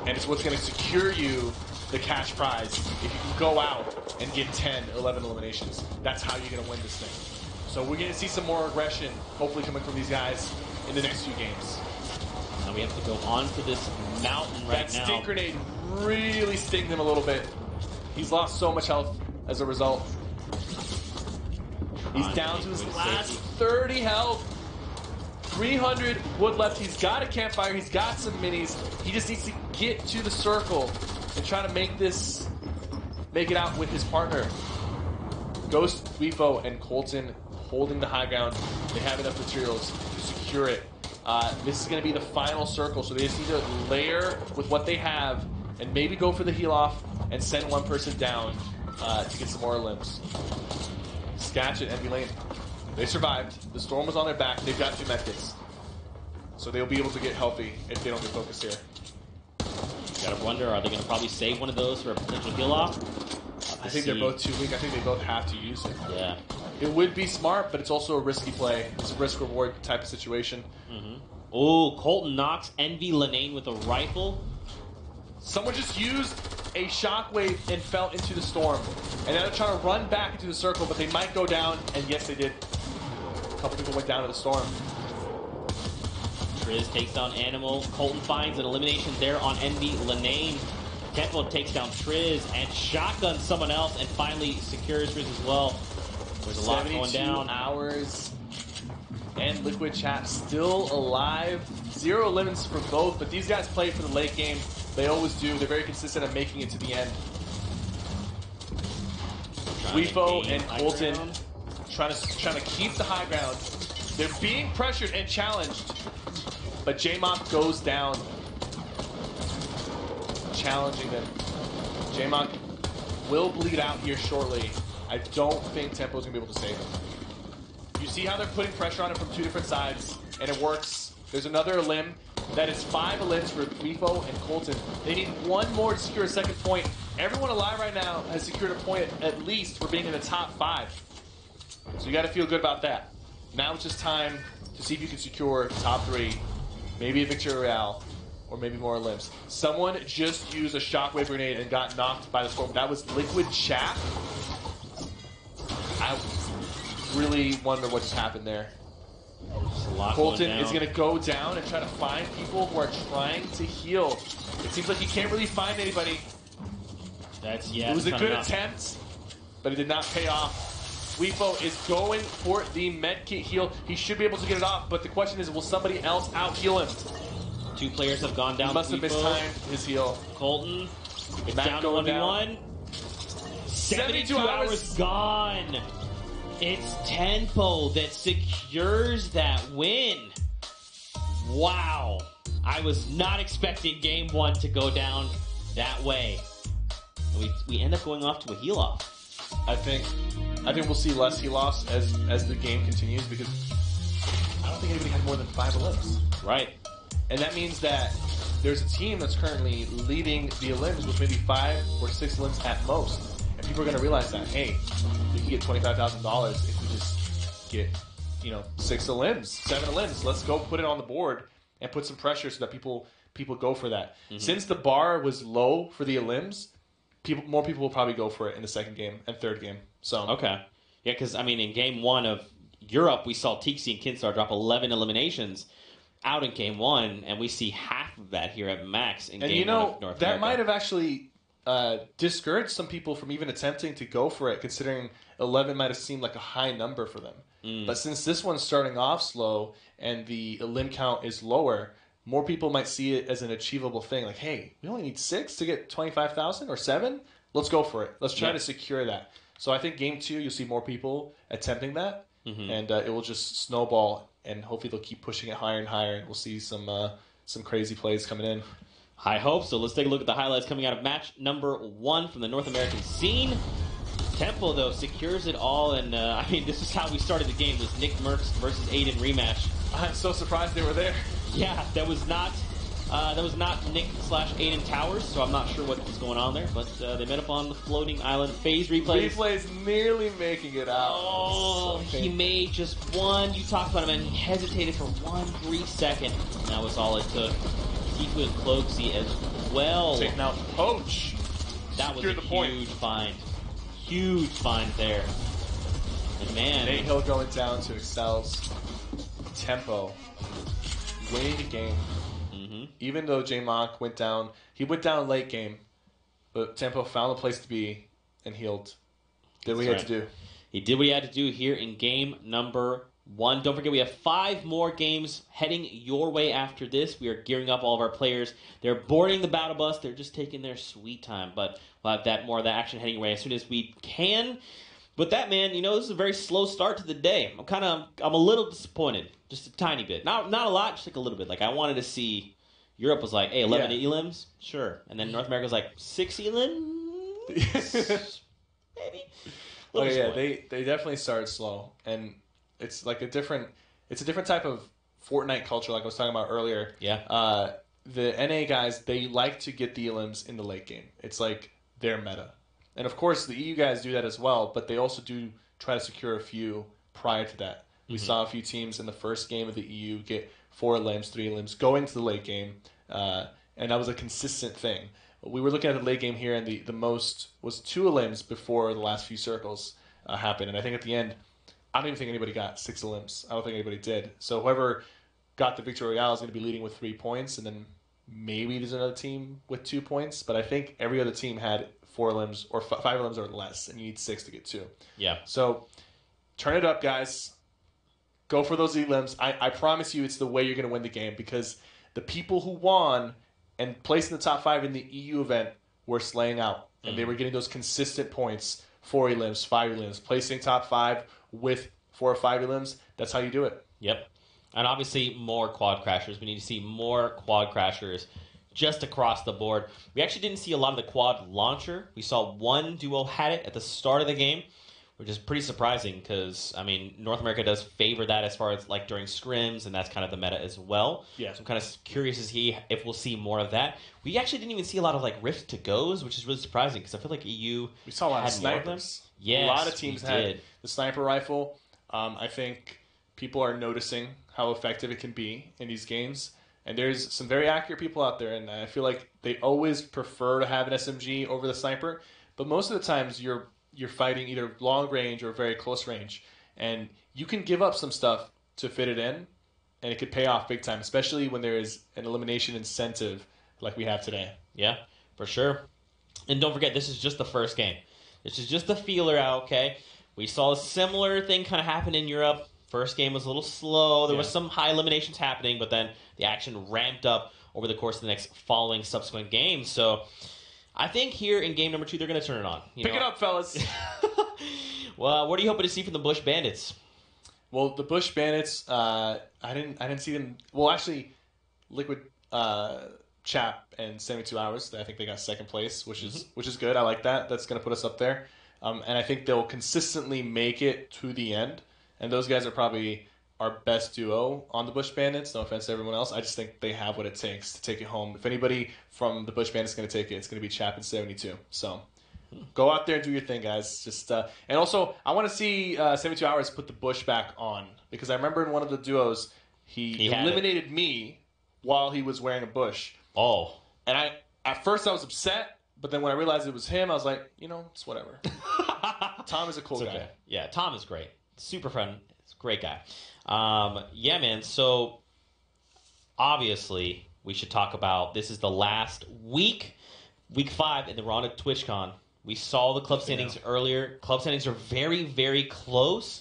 S1: And it's what's going to secure you the cash prize if you can go out and get 10, 11 eliminations. That's how you're going to win this thing. So we're going to see some more aggression, hopefully coming from these guys in the next few games.
S2: Now we have to go onto this mountain right now.
S1: That stink grenade really sting him a little bit. He's lost so much health as a result. He's down to his last 30 health. 300 wood left. He's got a campfire. He's got some minis. He just needs to get to the circle and try to make it out with his partner. Ghost, Weefo, and Colton holding the high ground. They have enough materials to secure it. This is going to be the final circle, so they just need to layer with what they have and maybe go for the heal off and send one person down to get some more limbs. Sketch and Envy Lane. They survived. The storm was on their back. They've got 2 medkits. So they'll be able to get healthy if they don't get focused here.
S2: You gotta wonder, are they going to probably save one of those for a potential heal off?
S1: I think they're both too weak. I think they both have to use it.
S2: Yeah.
S1: It would be smart, but it's also a risky play. It's a risk-reward type of situation.
S2: Oh, Colton knocks Envy Lanane with a rifle.
S1: Someone just used a shockwave and fell into the storm. And now they're trying to run back into the circle, but they might go down, and yes, they did. A couple people went down to the storm.
S2: Triz takes down Animal. Colton finds an elimination there on Envy Lanane. Tempo takes down Triz and shotguns someone else and finally secures Triz as well. There's a lot going down.
S1: 72 hours. And Liquid Chat still alive. 0 limits for both, but these guys play for the late game. They always do. They're very consistent at making it to the end. Weefo and Colton trying to keep the high ground. They're being pressured and challenged, but J-Mock goes down, challenging them. J-Mock will bleed out here shortly. I don't think Tempo's gonna be able to save him. You see how they're putting pressure on him from 2 different sides, and it works. There's another limb. That is 5 limbs for Weefo and Colton. They need 1 more to secure a second point. Everyone alive right now has secured a point at least for being in the top 5. So you got to feel good about that. Now it's just time to see if you can secure top 3, maybe a victory royale, or maybe more limbs. Someone just used a shockwave grenade and got knocked by the storm. That was Liquid Chat. I really wonder what just happened there. Colton is going to go down and try to find people who are trying to heal. It seems like he can't really find anybody. It was a good attempt, but it did not pay off. Weefo is going for the medkit heal. He should be able to get it off, but the question is, will somebody else out heal him?
S2: 2 players have gone down.
S1: He must have mistimed his heal.
S2: Colton, it's down to 1v1. 72 hours gone. It's Tempo that secures that win. Wow. I was not expecting game 1 to go down that way. We end up going off to a heal off.
S1: I think we'll see less heal offs as the game continues, because I don't think anybody had more than 5 limbs.
S2: Right.
S1: And that means that there's a team that's currently leading the limbs with maybe 5 or 6 limbs at most. And people are going to realize that, hey, we can get $25,000 if we just get, 6 limbs, 7 limbs. Let's go put it on the board and put some pressure so that people go for that. Since the bar was low for the limbs, more people will probably go for it in the second game and third game. So
S2: okay, yeah, because in game 1 of Europe, we saw Tixi and Kinstar drop 11 eliminations out in game 1, and we see half of that here at Max in game 1 of North America.
S1: That might have actually discouraged some people from even attempting to go for it, considering 11 might have seemed like a high number for them. But since this one's starting off slow and the limb count is lower, more people might see it as an achievable thing. Like, hey, we only need 6 to get 25,000 or 7. Let's go for it. Let's try to secure that. So I think game 2, you'll see more people attempting that, and it will just snowball. And hopefully they'll keep pushing it higher and higher, and we'll see some crazy plays coming in.
S2: High hopes. So let's take a look at the highlights coming out of match number 1 from the North American scene. Tempo, though, secures it all, and this is how we started the game, was Nick Merckx versus Aiden rematch.
S1: I'm so surprised they were there.
S2: Yeah, that was not Nick/Aiden Towers, so I'm not sure what was going on there, but they met up on the floating island. Phase replays.
S1: Replays nearly making it out.
S2: Oh, he made just one. You talked about him, and he hesitated for 1 brief second. And that was all it took. Tifu and Cloaksy as well.
S1: Taking out Poach.
S2: That was a huge find. Huge find there. And man.
S1: Nate Hill going down to Excel's Tempo. Winning the game. Even though J-Mock went down, he went down late game, but Tempo found a place to be and healed. Did what he had to do.
S2: He did what he had to do here in game number 1. Don't forget, we have 5 more games heading your way after this. We are gearing up all of our players. They're boarding the battle bus. They're just taking their sweet time, but we'll have more of that action heading away as soon as we can. With that, man, this is a very slow start to the day. I'm a little disappointed, just a tiny bit. Not a lot, just like a little bit. Like, I wanted to see, Europe was like, hey, 11 elims? Sure. And then North America was like, 6 elims? Maybe.
S1: Oh yeah, they definitely started slow, and it's like a different type of Fortnite culture, like I was talking about earlier.
S2: Yeah.
S1: The NA guys, they like to get the elims in the late game. It's like their meta, and of course the EU guys do that as well, but they also do try to secure a few prior to that. We saw a few teams in the first game of the EU get 4 elims, 3 elims, going to the late game, and that was a consistent thing. We were looking at the late game here, and the most was 2 elims before the last few circles happened. And I think at the end, I don't even think anybody got 6 elims. I don't think anybody did. So whoever got the Victory Royale is going to be leading with 3 points, and then maybe there's another team with 2 points. But I think every other team had 4 elims or 5 elims or less, and you need 6 to get 2.
S2: Yeah.
S1: So turn it up, guys. Go for those elims. I promise you it's the way you're going to win the game, because the people who won and placed in the top 5 in the EU event were slaying out. And they were getting those consistent points, 4 elims, 5 elims. Placing top 5 with 4 or 5 elims, that's how you do it.
S2: Yep. And obviously more quad crashers. We need to see more quad crashers just across the board. We actually didn't see a lot of the quad launcher. We saw one duo had it at the start of the game, which is pretty surprising because, North America does favor that as far as like during scrims, and that's kind of the meta as well.
S1: Yeah.
S2: So I'm kind of curious to see if we'll see more of that. We actually didn't even see a lot of like Rift to goes, which is really surprising because I feel like EU
S1: we saw a lot of
S2: had more of them.
S1: snipers.
S2: Yes,
S1: a lot of teams had
S2: did.
S1: the sniper rifle. I think people are noticing how effective it can be in these games. And there's some very accurate people out there, and I feel like they always prefer to have an SMG over the sniper. But most of the times you're fighting either long range or very close range, and you can give up some stuff to fit it in, and it could pay off big time, especially when there is an elimination incentive like we have today.
S2: Yeah, for sure. And don't forget, this is just the first game. This is just the feeler out, okay? We saw a similar thing kind of happen in Europe. First game was a little slow. There was some high eliminations happening, but then the action ramped up over the course of the next following subsequent games. So I think here in game number 2, they're going to turn it on.
S1: Pick it up, fellas.
S2: Well, what are you hoping to see from the Bush Bandits?
S1: Well, the Bush Bandits, I didn't see them. Well, actually, Liquid Chap and 72 Hours. I think they got second place, which is good. I like that. That's going to put us up there, and I think they'll consistently make it to the end. And those guys are probably our best duo on the Bush Bandits. No offense to everyone else. I just think they have what it takes to take it home. If anybody from the Bush Bandits is going to take it, it's going to be Chap and 72. So go out there and do your thing, guys. Just and also, I want to see 72 Hours put the Bush back on, because I remember in one of the duos, he eliminated me while he was wearing a Bush.
S2: Oh.
S1: And at first I was upset, but then when I realized it was him, I was like, it's whatever. Tom is a cool guy.
S2: Yeah, Tom is great. Super fun. He's a great guy. Yeah, man. So, obviously, we should talk about this is the last week 5, and then we're on to TwitchCon. We saw the club standings earlier. Club standings are very, very close.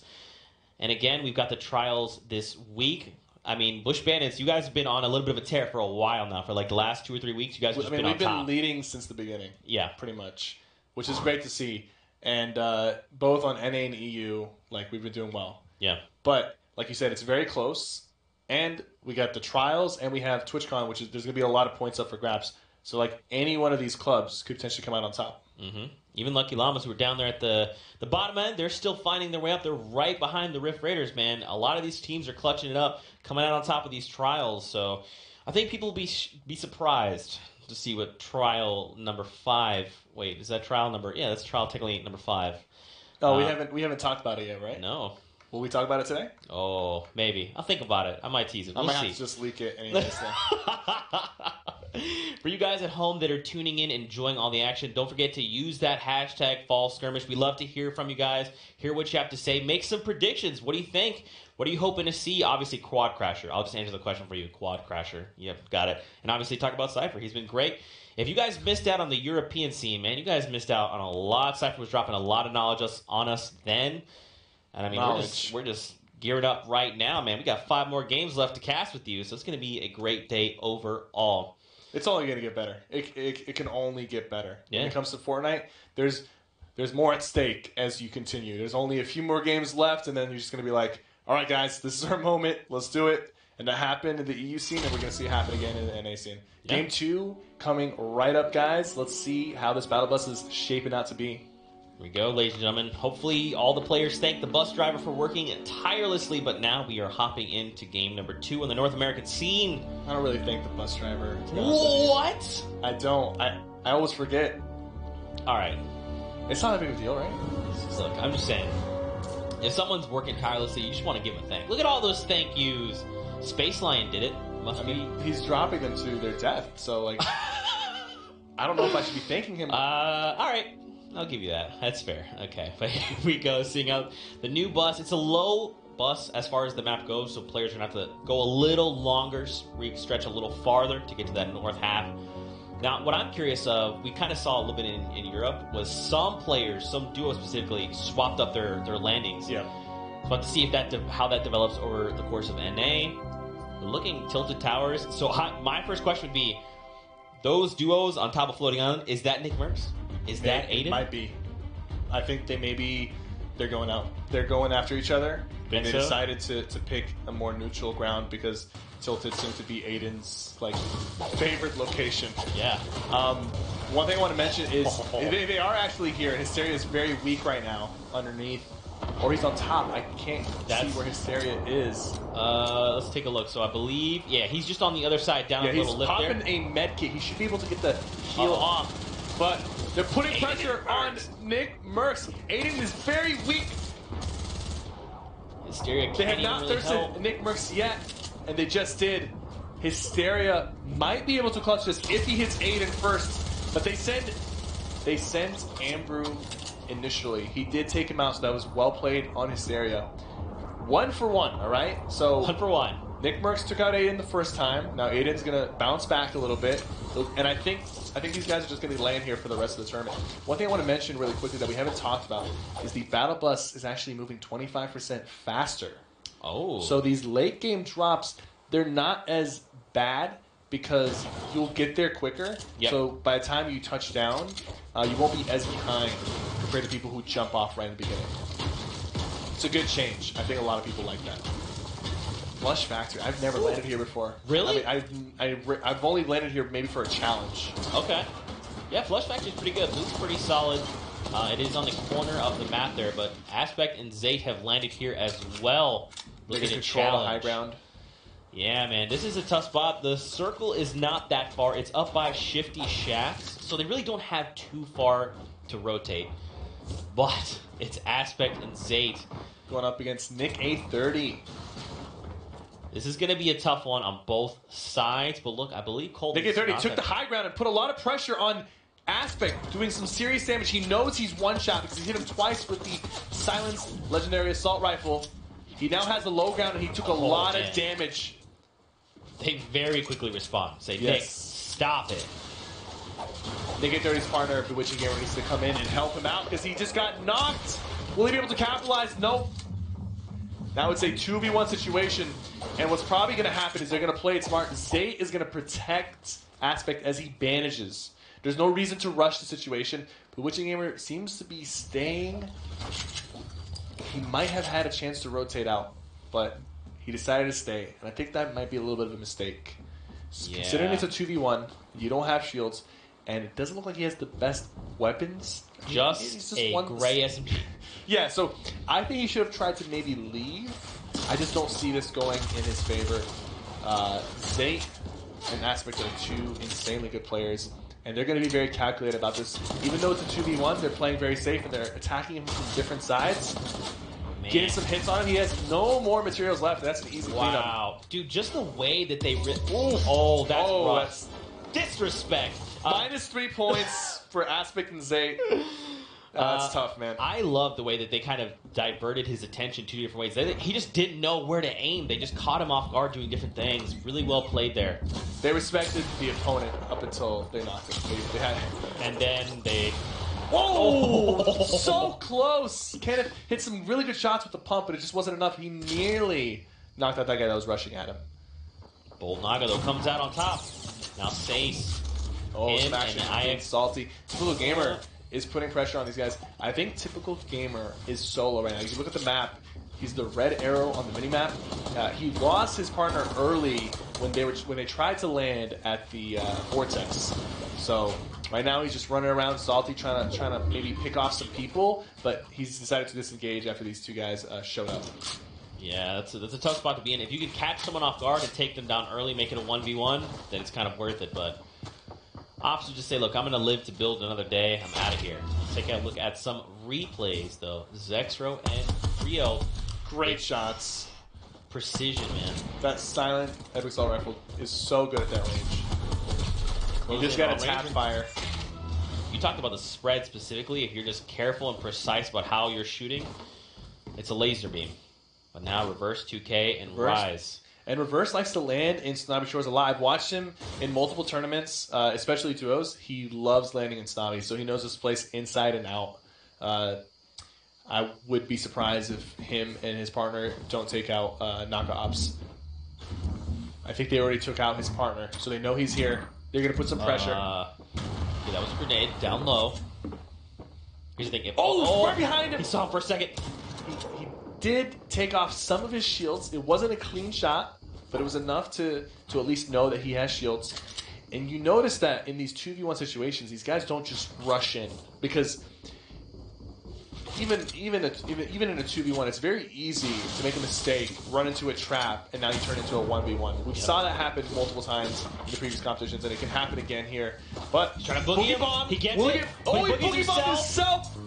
S2: And again, we've got the trials this week. Bush Bandits, you guys have been on a little bit of a tear for a while now. For like the last 2 or 3 weeks, you guys have just been on top.
S1: We've been leading since the beginning.
S2: Yeah.
S1: Pretty much. Which is great to see. And both on NA and EU, we've been doing well.
S2: Yeah.
S1: But, like you said, it's very close. And we got the trials, and we have TwitchCon, which is there's going to be a lot of points up for grabs. So, any one of these clubs could potentially come out on top.
S2: Mm-hmm. Even Lucky Llamas, who are down there at the bottom end, they're still finding their way up. They're right behind the Rift Raiders, man. A lot of these teams are clutching it up, coming out on top of these trials. So I think people will be surprised to see what trial number 5. Wait, is that trial number? Yeah, that's trial technically number 5.
S1: Oh, we haven't talked about it yet, right?
S2: No.
S1: Will we talk about it today?
S2: Oh, maybe. I'll think about it. I might tease it. We'll
S1: I might
S2: see.
S1: have to just leak it anyways.
S2: For you guys at home that are tuning in, enjoying all the action, don't forget to use that hashtag Fall Skirmish. We love to hear from you guys, hear what you have to say, make some predictions. What do you think? What are you hoping to see? Obviously, Quad Crasher. I'll just answer the question for you. Quad Crasher. Yep, got it. And obviously, talk about Cypher. He's been great. If you guys missed out on the European scene, man, you guys missed out on a lot. Cypher was dropping a lot of knowledge on us then. And we're just gearing up right now, man. We got 5 more games left to cast with you, so it's going to be a great day overall.
S1: It's only going to get better. It can only get better.
S2: Yeah.
S1: When it comes to Fortnite, there's more at stake as you continue. There's only a few more games left, and then you're just going to be like, all right, guys, this is our moment. Let's do it. And that happened in the EU scene, and we're going to see it happen again in the NA scene.
S2: Yeah.
S1: Game 2 coming right up, guys. Let's see how this battle bus is shaping out to be.
S2: Here we go, ladies and gentlemen. Hopefully all the players thank the bus driver for working tirelessly, but now we are hopping into game number 2 on the North American scene.
S1: I don't really thank the bus driver. To be honest with you.
S2: What?
S1: I don't. I always forget.
S2: All right.
S1: It's not that big of a deal, right?
S2: Look, I'm just saying, if someone's working tirelessly, you just want to give them a thank. Look at all those thank yous. Space Lion did it.
S1: I mean, he's dropping them to their death, so, like, I don't know if I should be thanking him.
S2: All right. I'll give you that. That's fair. Okay. But here we go, seeing out the new bus. It's a low bus as far as the map goes, so players are going to have to go a little longer, stretch a little farther to get to that north half. Now, what I'm curious of, we kind of saw a little bit in Europe, was some players, some duos specifically, swapped up their landings.
S1: Yeah.
S2: But to see if how that develops over the course of NA. We're looking Tilted Towers. So my first question would be, those duos on top of Floating Island, is that Nick Merckx? Is that Aiden?
S1: It might be. I think they're going out. They're going after each other, and they decided to pick a more neutral ground because Tilted seems to be Aiden's favorite location.
S2: Yeah.
S1: One thing I want to mention is they are actually here, and Hysteria is very weak right now underneath. Or he's on top. I can't see where Hysteria is.
S2: Let's take a look. So I believe, yeah, he's just on the other side, down a little lift there.
S1: He's popping a med kit. He should be able to get the heal off. But they're putting pressure on Nick Merckx. Aiden is very weak.
S2: Hysteria can't
S1: They have
S2: even
S1: not
S2: really
S1: thirsted
S2: help.
S1: Nick Merckx yet, and they just did. Hysteria might be able to clutch this if he hits Aiden first. But they sent Ambrew initially. He did take him out, so that was well played on Hysteria. 1 for 1, all right? So
S2: 1 for 1.
S1: Nick Merckx took out Aiden the first time. Now Aiden's going to bounce back a little bit. And I think these guys are just going to be laying here for the rest of the tournament. One thing I want to mention really quickly that we haven't talked about is the battle bus is actually moving 25% faster.
S2: Oh.
S1: So these late game drops, they're not as bad because you'll get there quicker.
S2: Yep.
S1: So by the time you touch down, you won't be as behind compared to people who jump off right in the beginning. It's a good change. I think a lot of people like that. Flush Factory. I've never landed here before.
S2: Really?
S1: I mean, I've only landed here maybe for a challenge.
S2: Okay. Yeah, Flush Factory is pretty good. Loot's pretty solid. It is on the corner of the map there, but Aspect and Zayt have landed here as well.
S1: They
S2: Looking
S1: can
S2: at
S1: control the
S2: challenge.
S1: high ground.
S2: Yeah, man, this is a tough spot. The circle is not that far. It's up by shifty shafts, so they really don't have too far to rotate. But it's Aspect and Zayt.
S1: Going up against Nick A30.
S2: This is going to be a tough one on both sides, but look, I believe Colton...
S1: Nick A30 took the high ground and put a lot of pressure on Aspect, doing some serious damage. He knows he's one-shot because he hit him twice with the Silence Legendary Assault Rifle. He now has the low ground, and he took a lot of damage.
S2: They very quickly respond. Say, Nick, stop it.
S1: Nick A30's partner, Bewitching Gamer, needs to come in and help him out because he just got knocked. Will he be able to capitalize? Nope. Now it's a 2v1 situation, and what's probably going to happen is they're going to play it smart. Zay is going to protect Aspect as he bandages. There's no reason to rush the situation. Bewitching Gamer seems to be staying. He might have had a chance to rotate out, but he decided to stay, and I think that might be a little bit of a mistake.
S2: Yeah.
S1: Considering it's a 2v1, you don't have shields, and it doesn't look like he has the best weapons.
S2: Just a gray SMG.
S1: Yeah, so I think he should have tried to maybe leave. I just don't see this going in his favor. Zayt and Aspect are two insanely good players, and they're going to be very calculated about this. Even though it's a 2v1, they're playing very safe, and they're attacking him from different sides. Man. Getting some hits on him. He has no more materials left. That's an easy cleanup.
S2: Wow. Dude, just the way that they... Oh, that's rough.
S1: That's
S2: disrespect.
S1: Minus 3 points for Aspect and Zayt. That's tough, man.
S2: I love the way that they kind of diverted his attention two different ways. He just didn't know where to aim. They just caught him off guard doing different things. Really well played there.
S1: They respected the opponent up until they knocked him. They had...
S2: And then they
S1: Oh, so close. Kenneth hit some really good shots with the pump, but it just wasn't enough. He nearly knocked out that guy that was rushing at him.
S2: Bold Naga, though, comes out on top. Now Sace.
S1: Oh,
S2: him
S1: some action
S2: and
S1: being salty. Typical Gamer is putting pressure on these guys. I think Typical Gamer is solo right now. You look at the map. He's the red arrow on the minimap. He lost his partner early when they tried to land at the vortex. So right now he's just running around salty, trying to maybe pick off some people. But he's decided to disengage after these two guys showed up.
S2: Yeah, that's a tough spot to be in. If you can catch someone off guard and take them down early, make it a 1v1, then it's kind of worth it. But Ops would just say, look, I'm going to live to build another day. I'm out of here. Let's take a look at some replays, though. Zexro and Rio.
S1: Great shots.
S2: Precision, man.
S1: That silent epic assault rifle is so good at that range. You just got to tap fire.
S2: You talked about the spread specifically. If you're just careful and precise about how you're shooting, it's a laser beam. But now Reverse 2K and Rise.
S1: And Reverse likes to land in Snobby Shores a lot. I've watched him in multiple tournaments, especially DUOS. He loves landing in Snobby, so he knows this place inside and out. I would be surprised if him and his partner don't take out Naka Ops. I think they already took out his partner, so they know he's here. They're going to put some pressure.
S2: Yeah, that was a grenade down low. Here's the thing.
S1: Right behind him.
S2: He saw him for a second.
S1: He did take off some of his shields. It wasn't a clean shot, but it was enough to at least know that he has shields. And you notice that in these 2v1 situations, these guys don't just rush in, because even in a 2v1, it's very easy to make a mistake, run into a trap, and now you turn into a 1v1. We saw that happen multiple times in the previous competitions, and it can happen again here. But
S2: he's trying to boogie bomb. He gets it.
S1: Oh, he boogie bombed himself.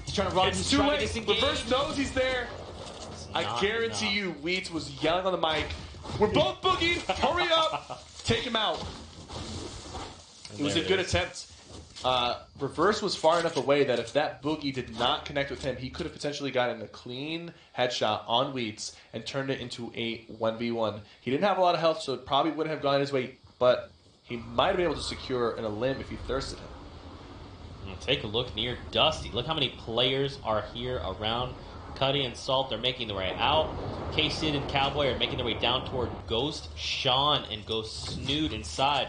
S2: He's trying to run.
S1: It's too late. Reverse knows he's there. I guarantee you, Wheats was yelling on the mic, "We're both boogied. Hurry up. Take him out." It was a good attempt. Reverse was far enough away that if that boogie did not connect with him, he could have potentially gotten a clean headshot on Wheats and turned it into a 1v1. He didn't have a lot of health, so it probably wouldn't have gone his way, but he might have been able to secure an elim if he thirsted him.
S2: Take a look near Dusty. Look how many players are here around Cuddy and Salt. They're making their way out. K-Sid and Cowboy are making their way down toward Ghost, Sean, and Ghost Snood inside.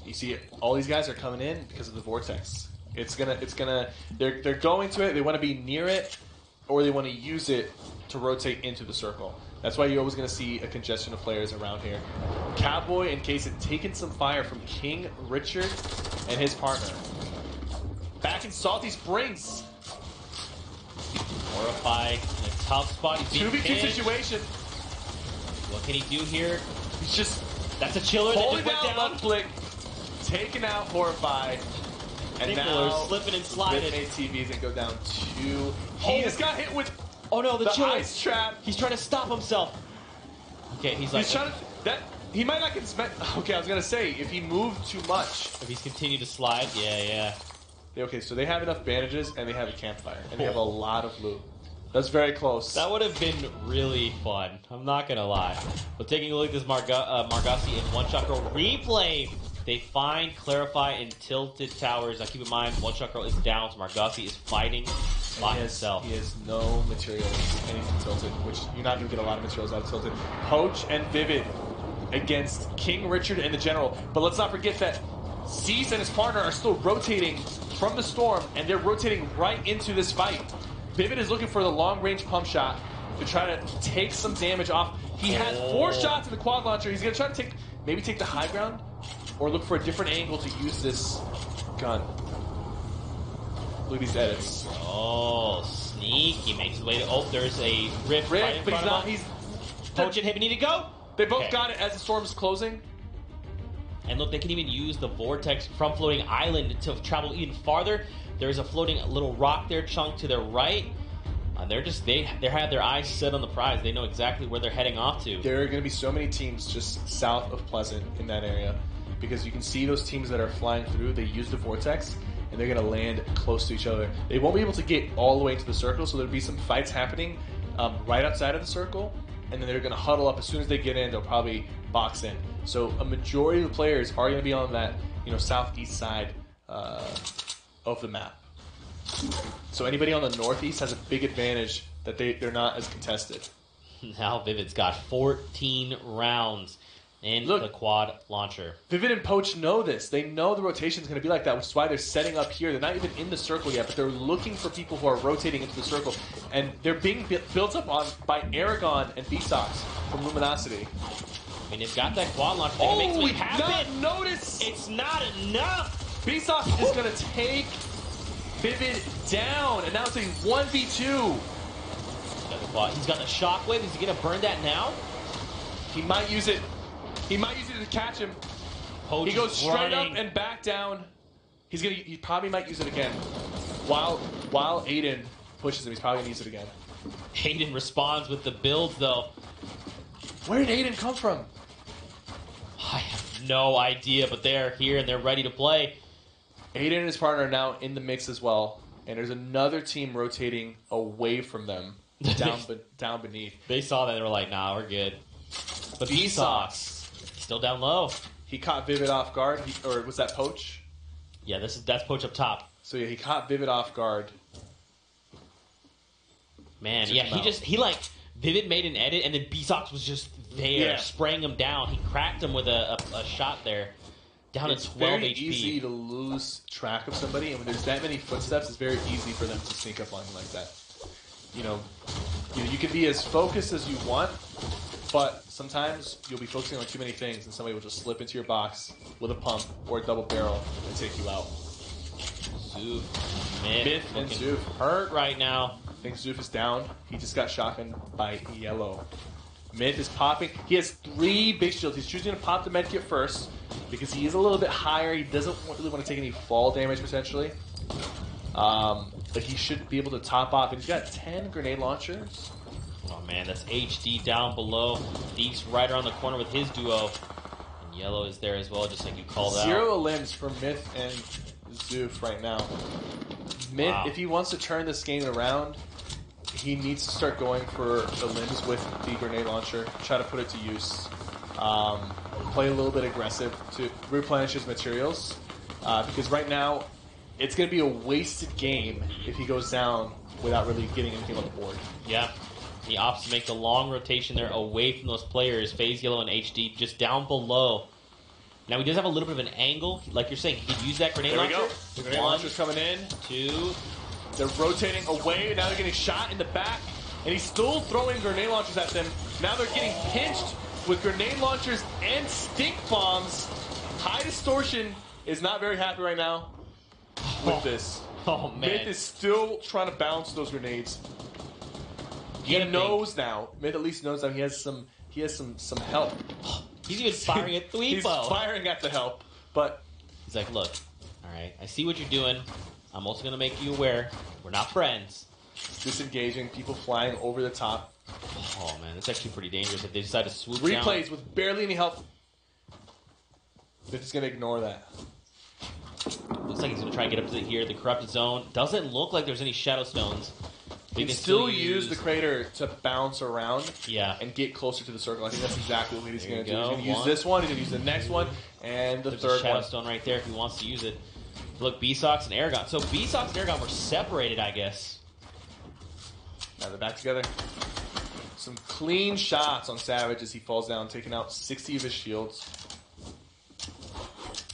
S1: You see, all these guys are coming in because of the vortex. They're going to it. They want to be near it, or they want to use it to rotate into the circle. That's why you're always going to see a congestion of players around here. Cowboy and Case had taken some fire from King Richard and his partner. Back in Salty Springs.
S2: Horrify in a tough spot. He's
S1: 2v2 situation.
S2: What can he do here?
S1: He's just
S2: that's a chiller that just went down.
S1: Left flick, taking out Horrify. And now
S2: slipping and sliding.
S1: TVs and go down 2. He just got hit with the ice trap.
S2: He's trying to stop himself. Okay, he's
S1: trying to he might not get spent. Okay, I was gonna say if he moved too much.
S2: If he's continued to slide, yeah.
S1: Okay, so they have enough bandages and they have a campfire and they have a lot of loot. That's very close.
S2: That would have been really fun. I'm not gonna lie. But taking a look at this Margassi in one-shot girl replay. They find Clarify in Tilted Towers. Now keep in mind, one-shot girl is down, so Margassi is fighting by himself.
S1: He has no materials, anything Tilted, which you're not going to get a lot of materials out of Tilted. Poach and Vivid against King Richard and the General. But let's not forget that Cease and his partner are still rotating from the storm, and they're rotating right into this fight. Vivid is looking for the long-range pump shot to try to take some damage off. He has 4 shots in the quad launcher. He's going to try to maybe take the high ground, or look for a different angle to use this gun. Look at these edits.
S2: Oh, sneaky. Makes his way to... Oh, there's a rift right in front of him. Poach and Hibby need to go.
S1: They both got it as the storm is closing.
S2: And look, they can even use the vortex from Floating Island to travel even farther. There's a floating little rock there, chunk to their right. They have their eyes set on the prize. They know exactly where they're heading off to.
S1: There are going to be so many teams just south of Pleasant in that area. Because you can see those teams that are flying through, they use the vortex, and they're going to land close to each other. They won't be able to get all the way into the circle, so there'll be some fights happening right outside of the circle, and then they're going to huddle up. As soon as they get in, they'll probably box in. So a majority of the players are going to be on that southeast side of the map. So anybody on the northeast has a big advantage that they're not as contested.
S2: Now Vivid's got 14 rounds in the quad launcher.
S1: Vivid and Poach know this. They know the rotation is going to be like that, which is why they're setting up here. They're not even in the circle yet, but they're looking for people who are rotating into the circle. And they're being built up on by Aragon and B-Sox from Luminosity.
S2: I mean, they've got that quad launcher. They can make something happen.
S1: Not notice!
S2: It's not enough!
S1: B-Sox is going to take Vivid down, and now it's a 1v2.
S2: He's got the shockwave. Is he going to burn that now?
S1: He might use it. He might use it to catch him.
S2: Poach
S1: he goes straight
S2: running
S1: up and back down. He probably might use it again. While Aiden pushes him, he's probably going to use it again.
S2: Aiden responds with the builds, though.
S1: Where did Aiden come from?
S2: I have no idea, but they're here and they're ready to play.
S1: Aiden and his partner are now in the mix as well. And there's another team rotating away from them, down beneath.
S2: They saw that and they were like, nah, we're good. But B-Sox still down low.
S1: He caught Vivid off guard, or was that Poach?
S2: Yeah, that's Poach up top.
S1: So yeah, he caught Vivid off guard.
S2: Man, yeah, Vivid made an edit, and then B-Sox was just there, spraying him down. He cracked him with a shot there, down to 12
S1: very
S2: HP.
S1: Easy to lose track of somebody, and when there's that many footsteps, it's very easy for them to sneak up on you like that. You can be as focused as you want, but sometimes you'll be focusing on too many things, and somebody will just slip into your box with a pump or a double barrel and take you out.
S2: Zoof,
S1: Myth and Zoof
S2: hurt right now.
S1: I think Zoof is down. He just got shotgunned by Yellow. Myth is popping. He has 3 big shields. He's choosing to pop the medkit first because he is a little bit higher. He doesn't really want to take any fall damage potentially. But he should be able to top off. And he's got 10 grenade launchers.
S2: Oh man, that's HD down below. Deek's right around the corner with his duo. And Yellow is there as well, just like you called out.
S1: 0 limbs for Myth and Zoof right now. Myth, if he wants to turn this game around, he needs to start going for the limbs with the grenade launcher. Try to put it to use. Play a little bit aggressive to replenish his materials. Because right now, it's going to be a wasted game if he goes down without really getting anything on the board.
S2: Yeah. He opts to make the long rotation there away from those players. FaZe, Yellow, and HD just down below. Now he does have a little bit of an angle. Like you're saying, he could use that grenade launcher.
S1: There we go. The grenade launcher's coming in.
S2: 2.
S1: They're rotating away. Now they're getting shot in the back. And he's still throwing grenade launchers at them. Now they're getting pinched with grenade launchers and stink bombs. High Distortion is not very happy right now with this.
S2: Oh, man.
S1: Myth is still trying to bounce those grenades. He knows now. Myth at least knows that he has some help.
S2: He's even firing at Thweepo.
S1: He's firing at the help, but
S2: he's like, look, all right, I see what you're doing. I'm also going to make you aware we're not friends.
S1: Disengaging, people flying over the top.
S2: Oh, man, that's actually pretty dangerous if they decide to swoop
S1: Replays
S2: down.
S1: with barely any help. Myth is going to ignore that.
S2: Looks like he's going to try and get up to here. The corrupted zone. Doesn't look like there's any shadow stones.
S1: He can still use the crater to bounce around and get closer to the circle. I think that's exactly what he's going to do. He's going to use this one, he's going to use the next one, and the third
S2: shadow
S1: one.
S2: stone right there if he wants to use it. Look, B-Sox and Aragon. So B-Sox and Aragon were separated, I guess.
S1: Now they're back together. Some clean shots on Savage as he falls down, taking out 60 of his shields.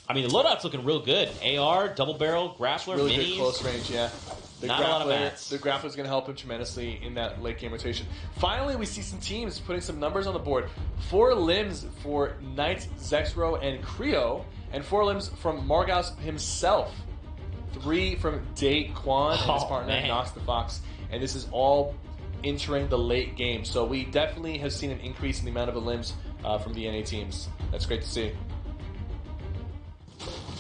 S2: I mean, the loadout's looking real good. AR, double barrel, grappler,
S1: really
S2: minis.
S1: good close range, yeah.
S2: Not a lot of mats.
S1: The grappler is going to help him tremendously in that late game rotation. Finally, we see some teams putting some numbers on the board. 4 limbs for Knight, Zexro, and Creo, and 4 limbs from Margos himself. 3 from Daquan and his partner, Nox the Fox. And this is all entering the late game. So we definitely have seen an increase in the amount of the limbs from the NA teams. That's great to see.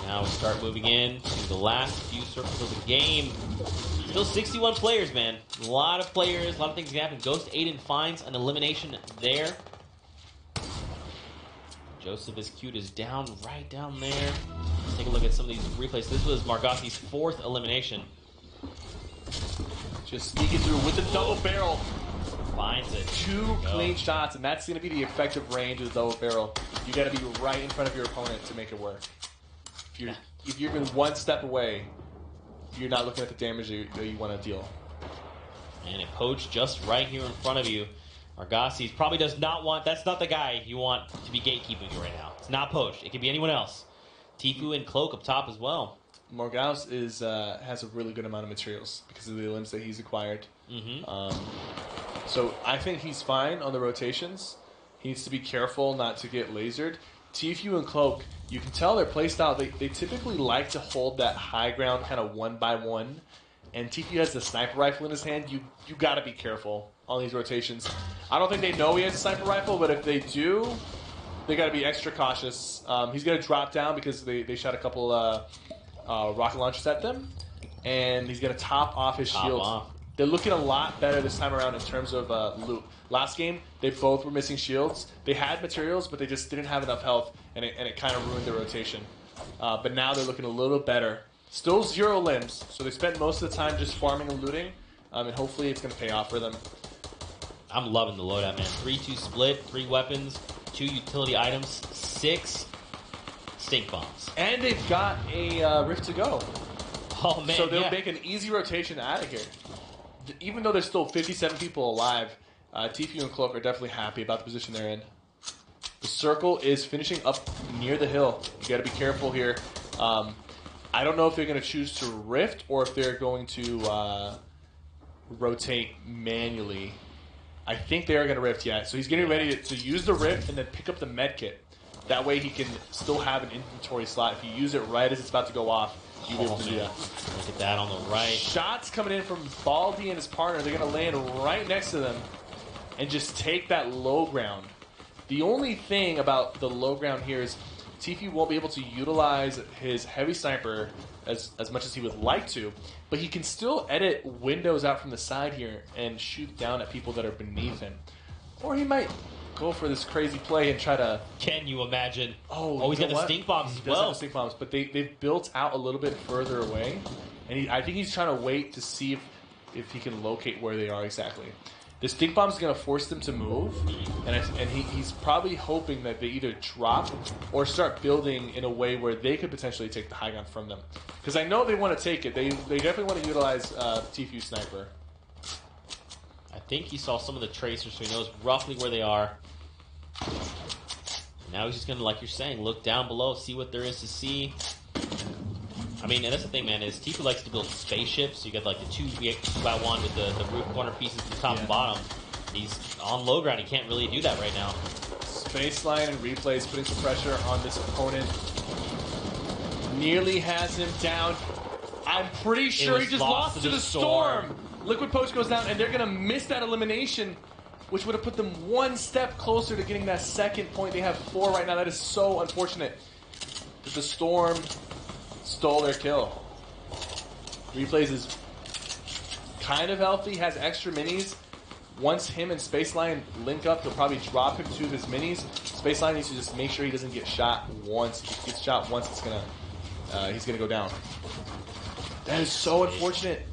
S2: Now we start moving in to the last few circles of the game. Still 61 players, man. A lot of players, a lot of things can happen. Ghost Aiden finds an elimination there. Joseph is cute is down right down there. Let's take a look at some of these replays. This was Margothi's 4th elimination.
S1: Just sneaking through with the double barrel.
S2: Finds it.
S1: 2 clean shots, and that's going to be the effective range of the double barrel. You got to be right in front of your opponent to make it work. If you're even one step away, you're not looking at the damage that you want to deal.
S2: And it poached just right here in front of you. Argosy probably does not want... That's not the guy you want to be gatekeeping you right now. It's not poached. It could be anyone else. Tifu and Cloak up top as well.
S1: Morgaus has a really good amount of materials because of the limbs that he's acquired. So I think he's fine on the rotations. He needs to be careful not to get lasered. Tifu and Cloak, you can tell their playstyle. They typically like to hold that high ground kind of one by one. And Tifu has the sniper rifle in his hand. You got to be careful on these rotations. I don't think they know he has a sniper rifle, but if they do, they got to be extra cautious. He's going to drop down because they shot a couple rocket launchers at them, and he's going to top off his shield. They're looking a lot better this time around in terms of loot. Last game, they both were missing shields. They had materials, but they just didn't have enough health, and it kind of ruined their rotation. But now they're looking a little better. Still 0 limbs, so they spent most of the time just farming and looting, and hopefully it's going to pay off for them.
S2: I'm loving the loadout, man. 3-2 split, 3 weapons, 2 utility items, 6 stink bombs.
S1: And they've got a Rift to go.
S2: Oh, man,
S1: so they'll make an easy rotation out of here. Even though there's still 57 people alive, Tifu and Cloak are definitely happy about the position they're in. The circle is finishing up near the hill. You got to be careful here. I don't know if they're going to choose to rift or if they're going to rotate manually. I think they are going to rift, yeah. So he's getting ready to use the rift and then pick up the med kit. That way he can still have an inventory slot. If you use it right as it's about to go off, you'll be able to do that.
S2: Look at that on the right.
S1: Shots coming in from Baldy and his partner. They're going to land right next to them and just take that low ground. The only thing about the low ground here is Tifu won't be able to utilize his heavy sniper as much as he would like to, but he can still edit windows out from the side here and shoot down at people that are beneath him. Or he might go for this crazy play and try to...
S2: Can you imagine?
S1: Oh,
S2: he's got the stink bombs as well.
S1: He does have the stink bombs, but they've built out a little bit further away, and I think he's trying to wait to see if he can locate where they are exactly. The stink bomb is going to force them to move, and he's probably hoping that they either drop or start building in a way where they could potentially take the high ground from them. Because I know they want to take it. They definitely want to utilize Tifu Sniper.
S2: I think he saw some of the tracers, so he knows roughly where they are. Now he's just going to, like you're saying, look down below, see what there is to see. I mean, and that's the thing, man, is Tifu likes to build spaceships. So you got like the 2x1 with the roof corner pieces at the top and bottom. He's on low ground. He can't really do that right now.
S1: Spaceline and replays putting some pressure on this opponent. Nearly has him down. I'm pretty sure he just lost to the storm. Liquid Poach goes down, and they're going to miss that elimination, which would have put them one step closer to getting that second point. They have 4 right now. That is so unfortunate. The storm stole their kill. Replays is kind of healthy, has extra minis. Once him and Spaceline link up, he'll probably drop him 2 of his minis. Spaceline needs to just make sure he doesn't get shot once. If he gets shot once, he's gonna go down. That is so unfortunate.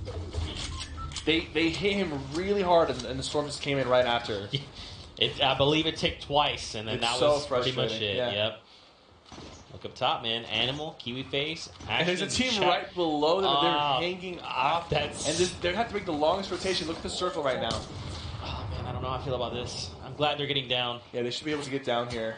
S1: They hit him really hard, and the storm just came in right after.
S2: I believe it ticked twice, and then that was pretty much it.
S1: Yeah.
S2: Yep. Look up top, man. Animal, Kiwi Face,
S1: and there's a team right below them. They're hanging off. And they have to make the longest rotation. Look at the circle right now.
S2: Oh, man, I don't know how I feel about this. I'm glad they're getting down.
S1: Yeah, they should be able to get down here.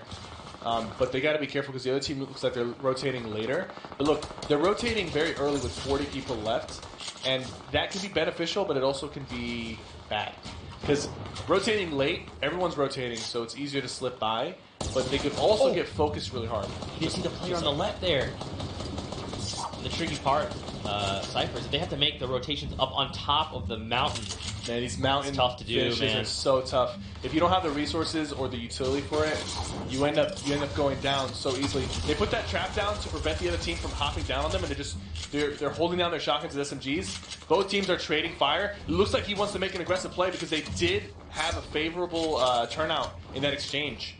S1: But they got to be careful because the other team looks like they're rotating later. But look, they're rotating very early with 40 people left. And that can be beneficial, but it also can be bad. Because rotating late, everyone's rotating, so it's easier to slip by. But they could also get focused really hard.
S2: You see the player on the left there. The tricky part, Cypher, is they have to make the rotations up on top of the mountain.
S1: Man, these mountain
S2: tough to do,
S1: finishes
S2: man.
S1: are so tough. If you don't have the resources or the utility for it, you end up going down so easily. They put that trap down to prevent the other team from hopping down on them, and they're holding down their shotguns and SMGs. Both teams are trading fire. It looks like he wants to make an aggressive play because they did have a favorable turnout in that exchange.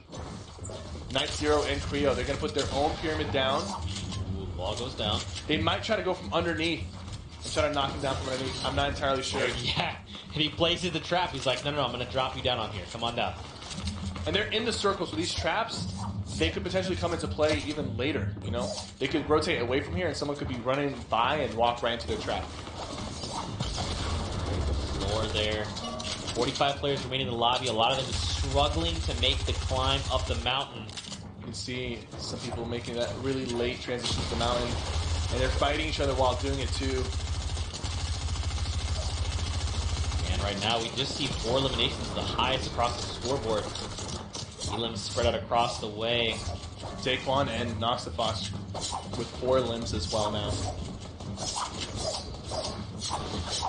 S1: Night Zero and Creo, they're going to put their own pyramid down.
S2: Ooh, ball goes down.
S1: They might try to go from underneath and try to knock him down from underneath. I'm not entirely sure.
S2: Yeah, and he places the trap. He's like, no, I'm going to drop you down on here. Come on down.
S1: And they're in the circle, so these traps they could potentially come into play even later, you know? They could rotate away from here and someone could be running by and walk right into their trap.
S2: Floor there. 45 players remaining in the lobby. A lot of them struggling to make the climb up the mountain.
S1: You can see some people making that really late transition to the mountain, and they're fighting each other while doing it too.
S2: And right now we just see 4 eliminations, the highest across the scoreboard. Elims spread out across the way.
S1: Daquan and Noxafox with 4 limbs as well now.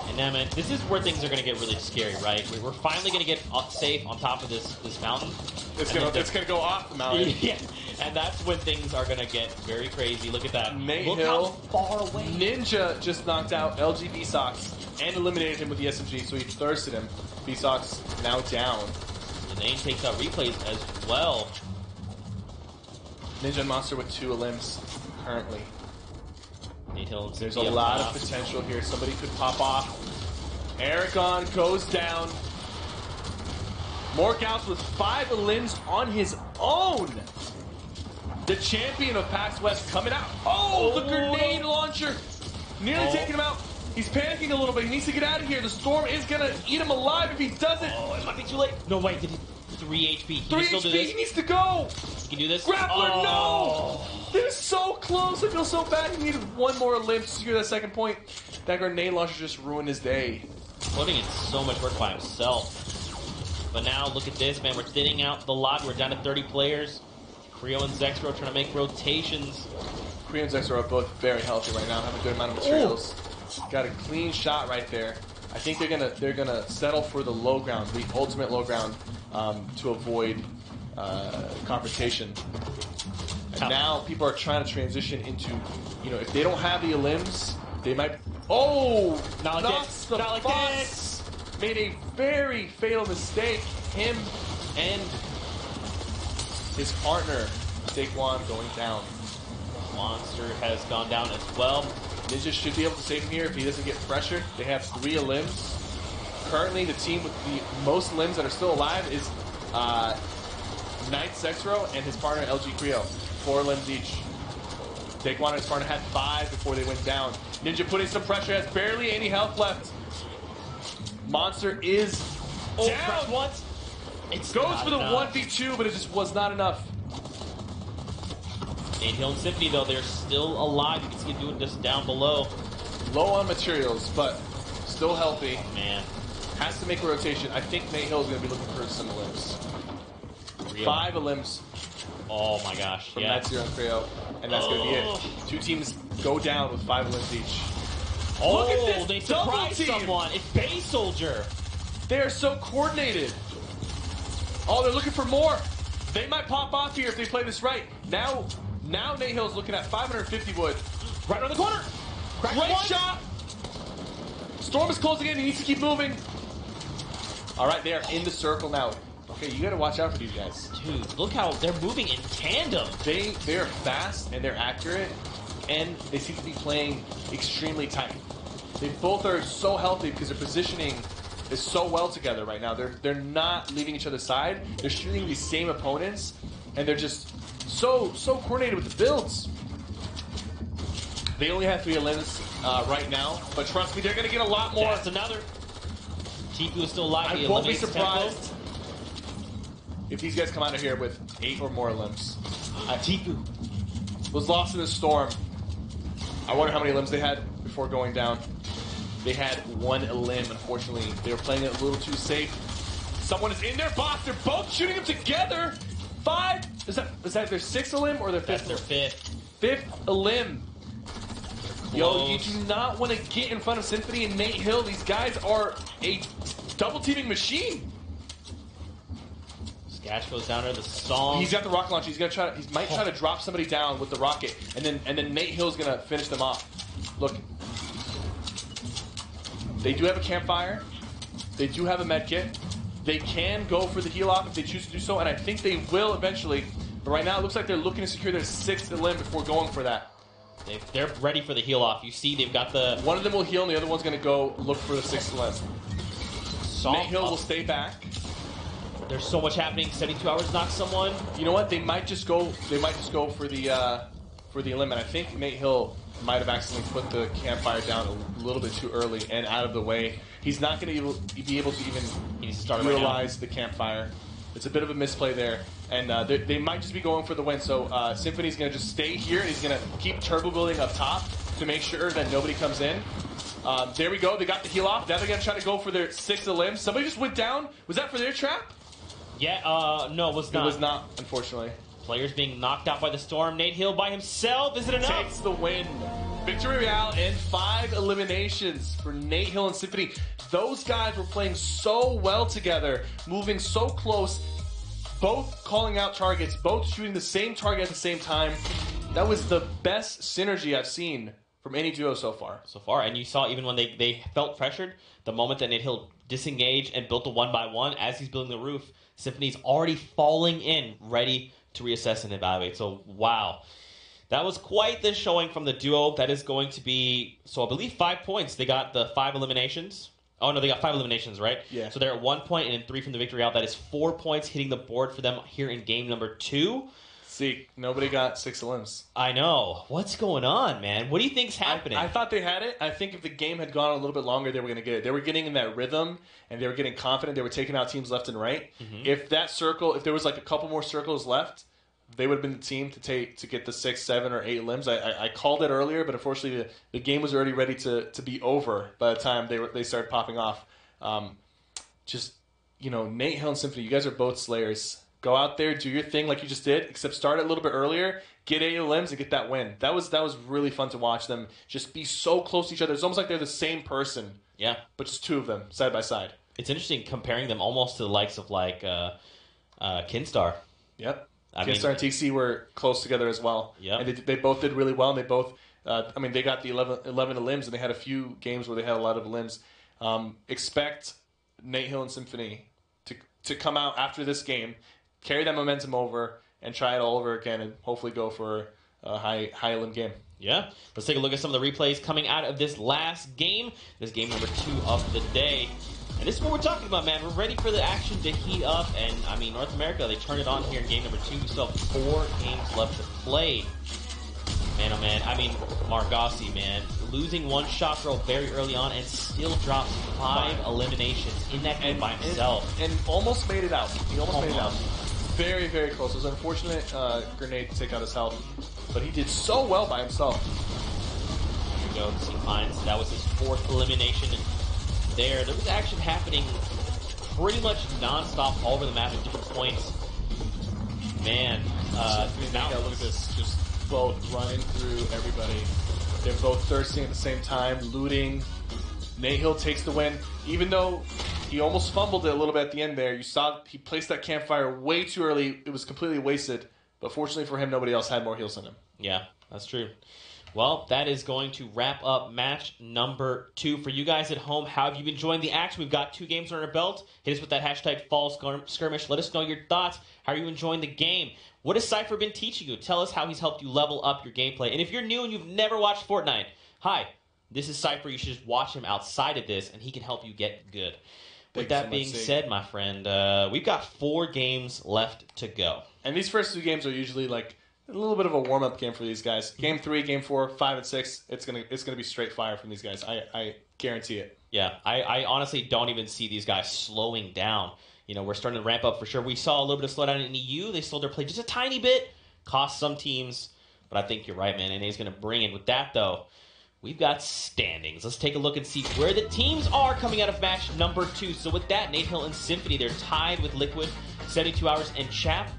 S2: And now, man, this is where things are going to get really scary, right? We're finally going to get safe on top of this mountain.
S1: It's gonna go off the mountain.
S2: Yeah, and that's when things are going to get very crazy. Look at that.
S1: Nate
S2: Look
S1: Hill,
S2: how far away.
S1: Ninja just knocked out LG B-Sox and eliminated him with the SMG, so he thirsted him. B-Sox now down.
S2: The name takes out replays as well.
S1: Ninja and Monster with 2 limbs currently. There's a lot of potential here. Somebody could pop off. Aragon goes down. Morgals with 5 limbs on his own. The champion of PAX West coming out. Oh, the grenade launcher. Nearly taking him out. He's panicking a little bit. He needs to get out of here. The storm is going to eat him alive if he doesn't.
S2: Oh, it might be too late. No, wait. 3 HP.
S1: 3 HP. He needs to go.
S2: He can do this.
S1: Grappler, no. This is so close. I feel so bad. He needed 1 more limb to secure that second point. That grenade launcher just ruined his day.
S2: Putting in so much work by himself. But now, look at this, man. We're thinning out the lobby. We're down to 30 players. Creo and Zexro trying to make rotations.
S1: Creo and Zexro are both very healthy right now. Have a good amount of materials. Got a clean shot right there. I think they're gonna settle for the low ground, the ultimate low ground, to avoid confrontation. And now people are trying to transition into, you know, if they don't have the limbs, they might. Oh,
S2: not like this.
S1: Made a very fatal mistake. Him and his partner, Daquan, going down.
S2: Monster has gone down as well.
S1: Ninja should be able to save him here if he doesn't get pressured. They have 3 limbs. Currently, the team with the most limbs that are still alive is Knight Sexro and his partner LG Creo. 4 limbs each. Daquan and his partner had 5 before they went down. Ninja putting some pressure, has barely any health left. Monster is down.
S2: Once. It
S1: goes for the 1v2, but it just was not enough.
S2: Nate Hill and Symphony, though, they're still alive. You can see them doing this down below.
S1: Low on materials, but still healthy.
S2: Oh, man.
S1: Has to make a rotation. I think Nate Hill is going to be looking for some limbs. 5 limbs.
S2: Oh my gosh.
S1: From Night Zero and Creo. And that's going to be it. 2 teams go down with 5 limbs each.
S2: Oh,
S1: look at this
S2: they
S1: double
S2: surprised
S1: team.
S2: someone. It's Bay Soldier.
S1: They are so coordinated. Oh, they're looking for more. They might pop off here if they play this right. Now Nate Hill's looking at 550 wood. Right on the corner. Great shot. Storm is closing in. He needs to keep moving. All right, they are in the circle now. Okay, you got to watch out for these guys.
S2: Dude, look how they're moving in tandem.
S1: They are fast and they're accurate, and they seem to be playing extremely tight. They both are so healthy because their positioning is so well together right now. They're not leaving each other's side. They're shooting these same opponents, and they're just so coordinated with the builds. They only have 3 limbs right now, but trust me, they're going to get a lot more.
S2: That's another. Tipu is still alive.
S1: I won't be surprised if these guys come out of here with 8 or more limbs.
S2: Tipu
S1: was lost in the storm. I wonder how many limbs they had before going down. They had 1 limb, unfortunately. They were playing it a little too safe. Someone is in their box. They're both shooting them together. 5. Is that their 6th limb or their 5th?
S2: That's their 5th.
S1: 5th limb. Yo, you do not want to get in front of Symphony and Nate Hill. These guys are a double teaming machine.
S2: Sketch goes down to the song.
S1: He's got the rocket launch. He might try to drop somebody down with the rocket, and then Nate Hill's gonna finish them off. Look, they do have a campfire. They do have a med kit. They can go for the heal off if they choose to do so, and I think they will eventually. But right now, it looks like they're looking to secure their 6th limb before going for that.
S2: They're ready for the heal off. You see, they've got the.
S1: One of them will heal, and the other one's gonna go look for the 6th limb. Nate Hill will stay back.
S2: There's so much happening. 72 hours knocks someone.
S1: You know what? They might just go for the limit. I think Nate Hill might have accidentally put the campfire down a little bit too early and out of the way. He's not going to be able to even utilize the campfire. It's a bit of a misplay there, and they might just be going for the win. So Symphony's going to just stay here. He's going to keep turbo building up top to make sure that nobody comes in. There we go. They got the heal off. Now they're going to try to go for their 6 of limbs. Somebody just went down. Was that for their trap?
S2: Yeah, no, it was not.
S1: It was not, unfortunately.
S2: Players being knocked out by the storm. Nate Hill by himself. Is it enough?
S1: Takes the win. Victory Royale and 5 eliminations for Nate Hill and Symphony. Those guys were playing so well together, moving so close, both calling out targets, both shooting the same target at the same time. That was the best synergy I've seen from any duo so far.
S2: And you saw even when they felt pressured, the moment that Nate Hill disengaged and built the 1x1 as he's building the roof, Symphony's already falling in, ready to reassess and evaluate. So, wow. That was quite the showing from the duo. That is going to be, so I believe 5 points. They got the 5 eliminations. Oh, no, they got 5 eliminations, right?
S1: Yeah.
S2: So they're at 1 point and 3 from the victory out. That is 4 points hitting the board for them here in game number 2.
S1: See, nobody got 6 limbs.
S2: I know. What's going on, man? What do you think's happening?
S1: I thought they had it. I think if the game had gone a little bit longer, they were going to get it. They were getting in that rhythm, and they were getting confident. They were taking out teams left and right.
S2: Mm-hmm.
S1: If there was like a couple more circles left, they would have been the team to get the 6, 7, or 8 limbs. I called it earlier, but unfortunately the game was already ready to be over by the time they started popping off. Nate Hill and Symphony, you guys are both slayers. Go out there, do your thing like you just did, except start it a little bit earlier, get 8 limbs, and get that win. That was really fun to watch them just be so close to each other. It's almost like they're the same person.
S2: Yeah.
S1: But just 2 of them, side by side.
S2: It's interesting comparing them almost to the likes of like Kinstar.
S1: Yep. Kinstar and TC were close together as well.
S2: Yep.
S1: And they both did really well, and they both, they got the 11 limbs, and they had a few games where they had a lot of limbs. Expect Nate Hill and Symphony to come out after this game, carry that momentum over, and try it all over again, and hopefully go for a high limb game.
S2: Yeah. Let's take a look at some of the replays coming out of this last game. This game number 2 of the day. And this is what we're talking about, man. We're ready for the action to heat up. And, North America, they turned it on here in game number 2. We still have 4 games left to play. Man, oh, man. Margossi, man. Losing one shot throw very early on and still drops 5 eliminations in that game by himself.
S1: And almost made it out. He almost made it out. Very, very close. It was an unfortunate grenade to take out his health. But he did so well by himself.
S2: Here we go. See Mines. That was his 4th elimination. There was action happening pretty much non-stop all over the map at different points. Man,
S1: now look at this, just both running through everybody. They're both thirsting at the same time, looting. Nate Hill takes the win, even though he almost fumbled it a little bit at the end there. You saw he placed that campfire way too early. It was completely wasted, but fortunately for him, nobody else had more heals than him.
S2: Yeah, that's true. Well, that is going to wrap up match number 2. For you guys at home, how have you been enjoying the action? We've got 2 games on our belt. Hit us with that hashtag Fall Skirmish. Let us know your thoughts. How are you enjoying the game? What has Cypher been teaching you? Tell us how he's helped you level up your gameplay. And if you're new and you've never watched Fortnite, hi, this is Cypher. You should just watch him outside of this, and he can help you get good. With that being said, my friend, we've got 4 games left to go.
S1: And these first 2 games are usually like a little bit of a warm-up game for these guys. Game 3, Game 4, 5, and 6, it's gonna be straight fire from these guys. I guarantee it.
S2: Yeah, I honestly don't even see these guys slowing down. We're starting to ramp up for sure. We saw a little bit of slowdown in EU. They slowed their play just a tiny bit. Cost some teams, but I think you're right, man. NA's going to bring in. With that, though, we've got standings. Let's take a look and see where the teams are coming out of match number 2. So with that, Nate Hill and Symphony, they're tied with Liquid, 72 Hours, and Chap.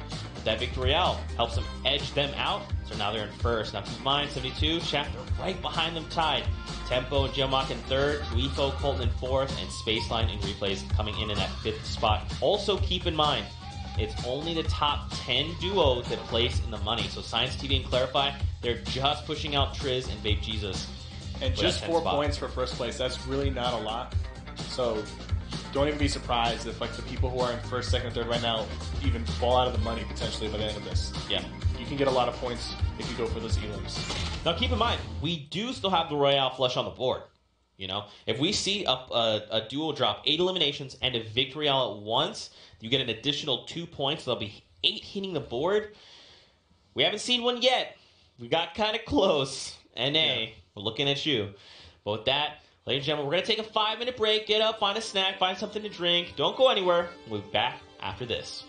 S2: That Victory Royale helps them edge them out. So now they're in first. Now keep in mind, 72, Chap, they're right behind them tied. Tempo and Geomach in 3rd, Guifo, Colton in 4th, and Spaceline and Replays coming in that 5th spot. Also keep in mind, it's only the top 10 duos that place in the money. So Science TV and Clarify, they're just pushing out Triz and Babe Jesus.
S1: And just 4 points for first place. That's really not a lot. So don't even be surprised if the people who are in 1st, 2nd, and 3rd right now even fall out of the money potentially by the end of this.
S2: Yeah.
S1: You can get a lot of points if you go for those elims.
S2: Now keep in mind, we do still have the Royale flush on the board. You know, if we see a duo drop 8 eliminations and a victory all at once, you get an additional 2 points. So there'll be 8 hitting the board. We haven't seen one yet. We got kind of close. NA, we're looking at you. But with that, ladies and gentlemen, we're going to take a 5-minute break. Get up, find a snack, find something to drink. Don't go anywhere. We'll be back after this.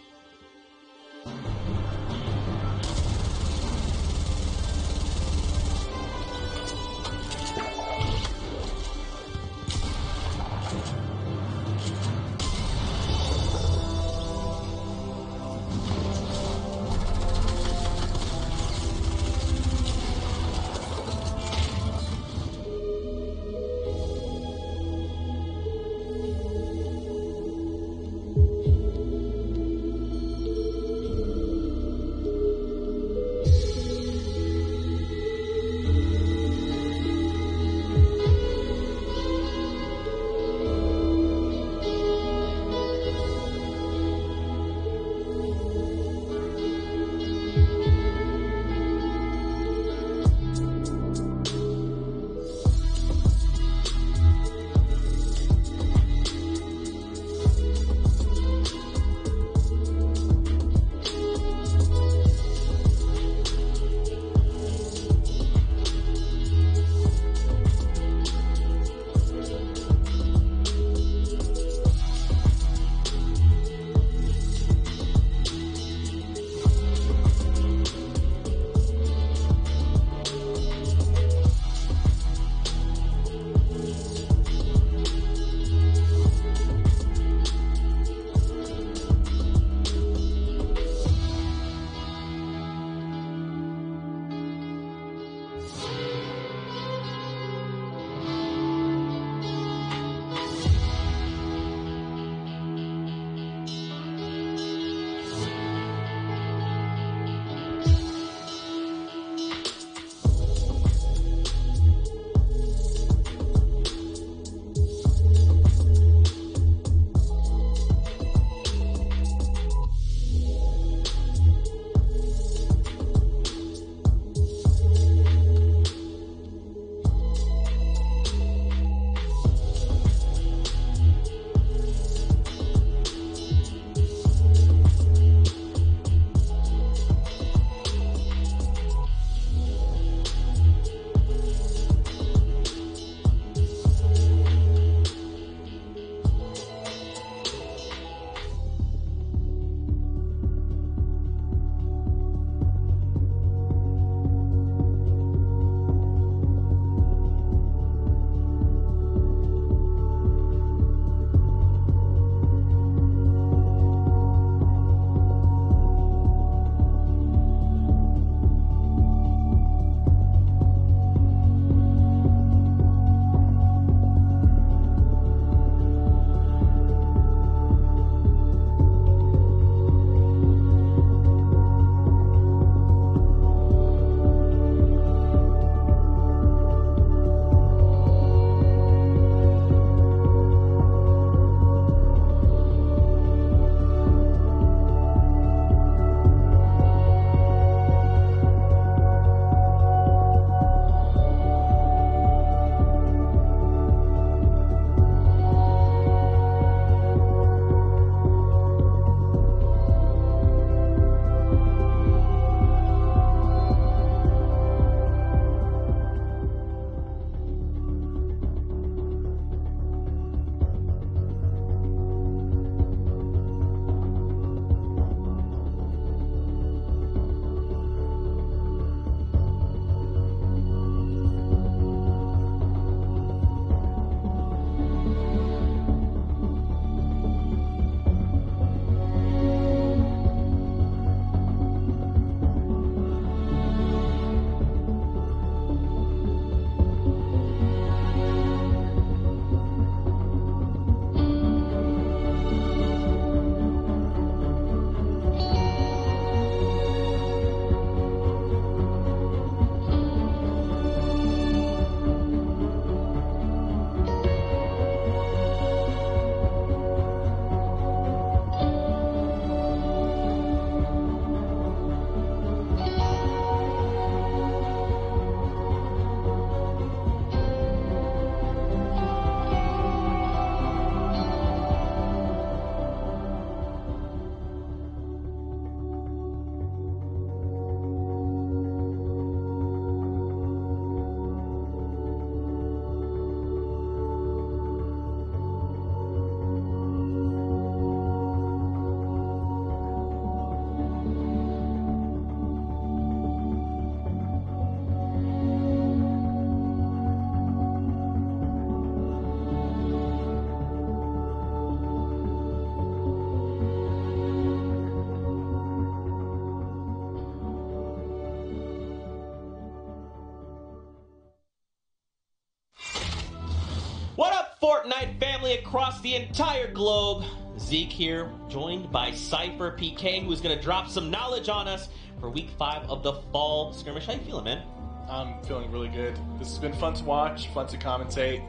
S2: Fortnite family across the entire globe. Zeke here, joined by Cypher PK, who's going to drop some knowledge on us for week 5 of the fall skirmish. How you feeling, man?
S1: I'm feeling really good. This has been fun to watch, fun to commentate,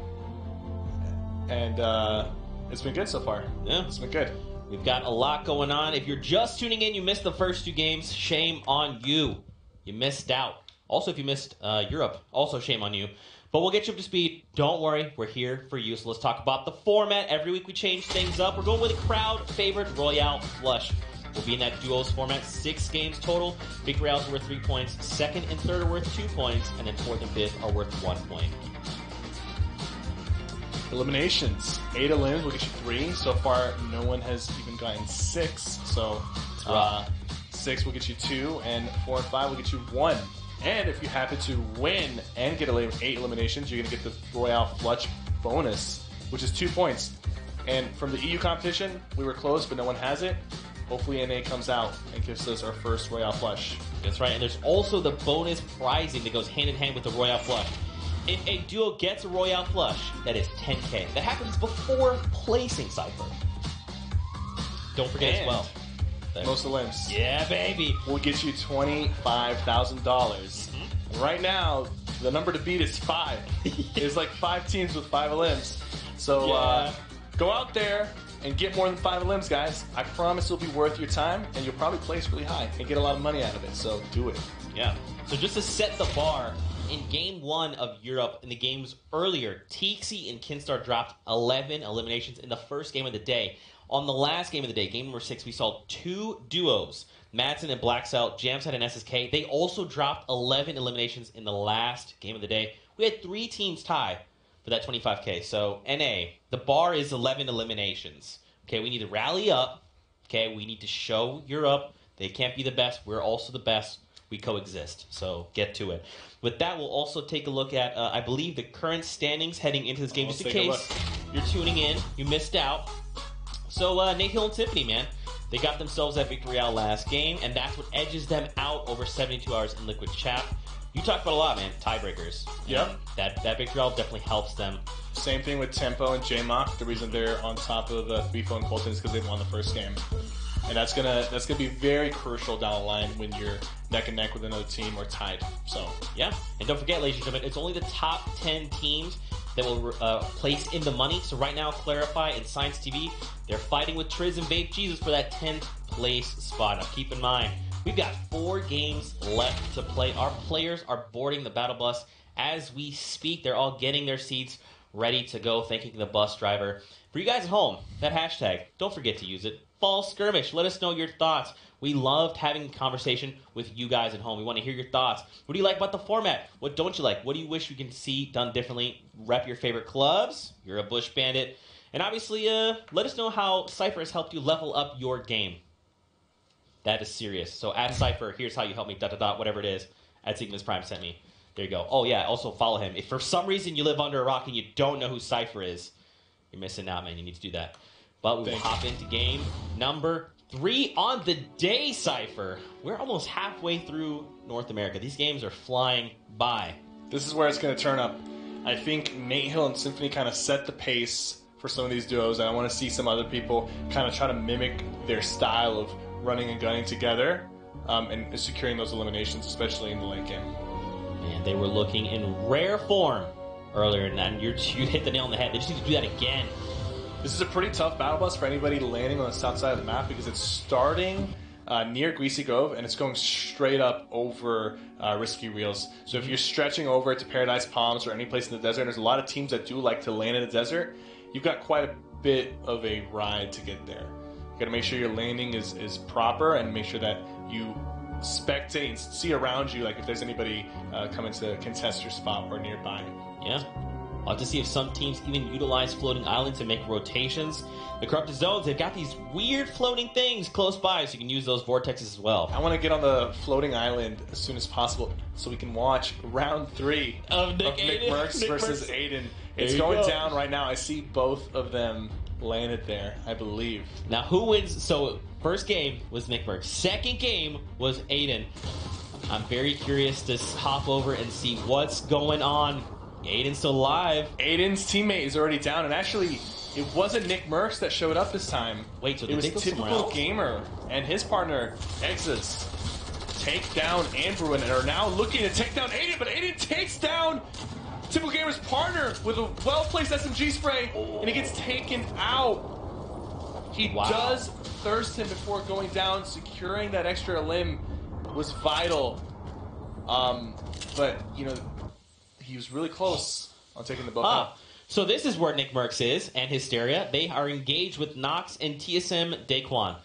S1: and it's been good so far.
S2: Yeah,
S1: it's been good.
S2: We've got a lot going on. If you're just tuning in, you missed the first 2 games. Shame on you. You missed out. Also, if you missed Europe, also shame on you. But we'll get you up to speed. Don't worry, we're here for you. So let's talk about the format. Every week we change things up. We're going with a crowd favorite Royale Flush. We'll be in that duos format, 6 games total. Big Royales are worth 3 points. Second and third are worth 2 points. And then fourth and fifth are worth 1 point.
S1: Eliminations. 8 elims will get you 3. So far, no one has even gotten 6. So 6 will get you 2, and 4 and 5 will get you 1. And if you happen to win and get 8 eliminations, you're going to get the Royale Flush bonus, which is 2 points. And from the EU competition, we were close, but no one has it. Hopefully NA comes out and gives us our first Royale Flush.
S2: That's right, and there's also the bonus prizing that goes hand in hand with the Royale Flush. If a duo gets a Royale Flush, that is 10K. That happens before placing Cypher. Don't forget as well.
S1: Most elims.
S2: Yeah, baby.
S1: Will get you $25,000. And right now, the number to beat is 5. There's like 5 teams with 5 elims. So go out there and get more than 5 elims, guys. I promise it'll be worth your time, and you'll probably place really high and get a lot of money out of it. So do it.
S2: Yeah. So just to set the bar, in Game 1 of Europe, in the games earlier, Tixi and Kinstar dropped 11 eliminations in the first game of the day. On the last game of the day, game number 6, we saw 2 duos, Madsen and Blackcell, Jamside and SSK. They also dropped 11 eliminations in the last game of the day. We had 3 teams tie for that 25K. So, NA, the bar is 11 eliminations. Okay, we need to rally up. Okay, we need to show Europe they can't be the best. We're also the best. We coexist. So, get to it. With that, we'll also take a look at, I believe, the current standings heading into this game. Just in case you're tuning in, you missed out. So, Nate Hill and Tiffany, man, they got themselves that victory out last game, and that's what edges them out over 72 hours in Liquid Chat. You talked about a lot, man. Tiebreakers.
S1: Yep.
S2: That victory out definitely helps them.
S1: Same thing with Tempo and J-Mock. The reason they're on top of 3-4 and Colton is because they won the first game. And that's gonna be very crucial down the line when you're neck and neck with another team or tied. So
S2: yeah, and don't forget, ladies and gentlemen, it's only the top 10 teams that will place in the money. So right now, Clarify and Science TV, they're fighting with Triz and Babe Jesus for that 10th place spot. Now keep in mind, we've got 4 games left to play. Our players are boarding the battle bus as we speak. They're all getting their seats ready to go, thanking the bus driver. For you guys at home, that hashtag, don't forget to use it. Fall Skirmish. Let us know your thoughts. We loved having a conversation with you guys at home. We want to hear your thoughts. What do you like about the format? What don't you like? What do you wish we can see done differently? Rep your favorite clubs. You're a Bush Bandit. And obviously, let us know how Cypher has helped you level up your game. That is serious. So at Cypher, here's how you help me, ... whatever it is, at Sigma's Prime sent me. There you go. Oh yeah, also follow him. If for some reason you live under a rock and you don't know who Cypher is, you're missing out, man. You need to do that. But we will hop into game number 3 on the day, Cypher. We're almost halfway through North America. These games are flying by.
S1: This is where it's going to turn up. I think Nate Hill and Symphony kind of set the pace for some of these duos, and I want to see some other people kind of try to mimic their style of running and gunning together and securing those eliminations, especially in the late game.
S2: Man, they were looking in rare form earlier, and you hit the nail on the head. They just need to do that again.
S1: This is a pretty tough battle bus for anybody landing on the south side of the map because it's starting near Greasy Grove and it's going straight up over Risky Reels. So if you're stretching over to Paradise Palms or any place in the desert, and there's a lot of teams that do like to land in the desert, you've got quite a bit of a ride to get there. You got to make sure your landing is proper and make sure that you spectate and see around you, like if there's anybody coming to contest your spot or nearby.
S2: Yeah. We'll have to see if some teams even utilize floating islands to make rotations. The Corrupted Zones, they've got these weird floating things close by, so you can use those vortexes as well.
S1: I want to get on the floating island as soon as possible so we can watch round 3
S2: of Nick
S1: Merckx versus Aiden. It's going down right now. I see both of them landed there, I believe.
S2: Now, who wins? So, first game was Nick Merckx. Second game was Aiden. I'm very curious to hop over and see what's going on Aiden's still alive.
S1: Aiden's teammate is already down, and actually, it wasn't Nick Merckx that showed up this time.
S2: Wait, so
S1: it was
S2: they go somewhere
S1: Typical
S2: else?
S1: Gamer and his partner, Exas, take down Andrew and are now looking to take down Aiden, but Aiden takes down Typical Gamer's partner with a well-placed SMG spray, and he gets taken out. He does thirst him before going down. Securing that extra limb was vital. But, you know, he was really close on taking the boat out.
S2: So this is where Nick Merckx is and Hysteria. They are engaged with Nox and TSM Daquan.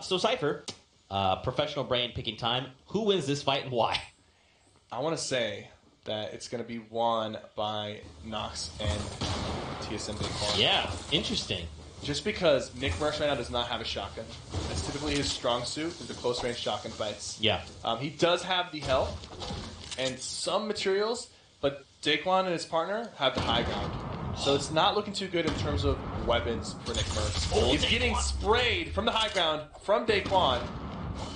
S2: So Cypher, professional brain picking time. Who wins this fight and why?
S1: I want to say that it's going to be won by Nox and TSM Daquan.
S2: Yeah, interesting.
S1: Just because Nick Merckx right now does not have a shotgun. That's typically his strong suit, is the close-range shotgun fights.
S2: Yeah.
S1: He does have the health and some materials, but Daquan and his partner have the high ground. So it's not looking too good in terms of weapons for Nick Merckx. He's getting sprayed from the high ground from Daquan.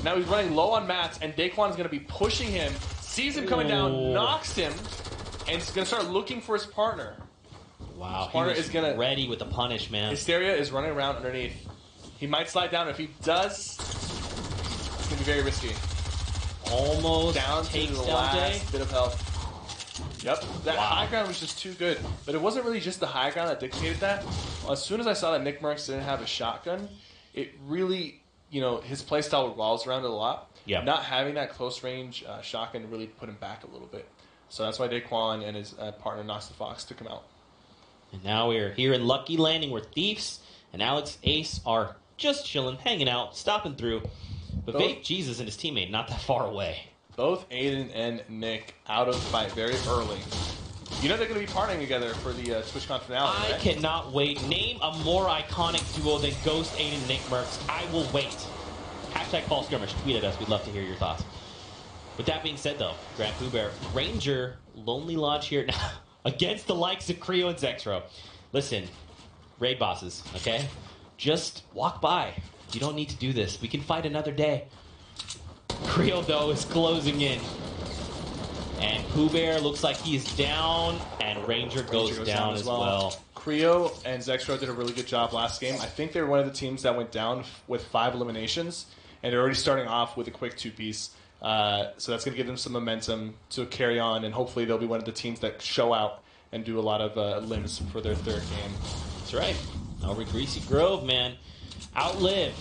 S1: Now he's running low on mats, and Daquan is going to be pushing him, sees him coming down, knocks him, and is going to start looking for his partner.
S2: Wow,
S1: Partner
S2: he was
S1: is gonna,
S2: ready with the punish, man.
S1: Hysteria is running around underneath. He might slide down. If he does, it's going to be very risky.
S2: Almost
S1: Down to
S2: takes
S1: the
S2: down
S1: last
S2: Day.
S1: bit of health. Yep, that high ground was just too good. But it wasn't really just the high ground that dictated that. As soon as I saw that Nick Merckx didn't have a shotgun, it really, you know, his playstyle revolves around it a lot.
S2: Yeah.
S1: Not having that close range shotgun really put him back a little bit. So that's why Daquan and his partner Nox the Fox took him out.
S2: And now we're here in Lucky Landing where Thieves and Alex Ace are just chilling, hanging out, stopping through. But Vape Jesus and his teammate not that far away.
S1: Both Aiden and Nick out of the fight very early. You know they're going to be partnering together for the TwitchCon finale,
S2: I
S1: right?
S2: cannot wait. Name a more iconic duo than Ghost Aiden and Nick Merckx. I will wait. Hashtag Fall Skirmish. Tweet at us. We'd love to hear your thoughts. With that being said, though, Grand Pooh Bear, Ranger, Lonely Lodge here now against the likes of Creo and Zexro. Listen, raid bosses, okay? Just walk by. You don't need to do this. We can fight another day. Creo, though, is closing in. And Pooh Bear looks like he is down, and Ranger goes down as well.
S1: Creo and Zexro did a really good job last game. I think they were one of the teams that went down with 5 eliminations, and they're already starting off with a quick 2-piece. So that's going to give them some momentum to carry on, and hopefully they'll be one of the teams that show out and do a lot of limbs for their third game.
S2: That's right. Over Greasy Grove, man. Outlive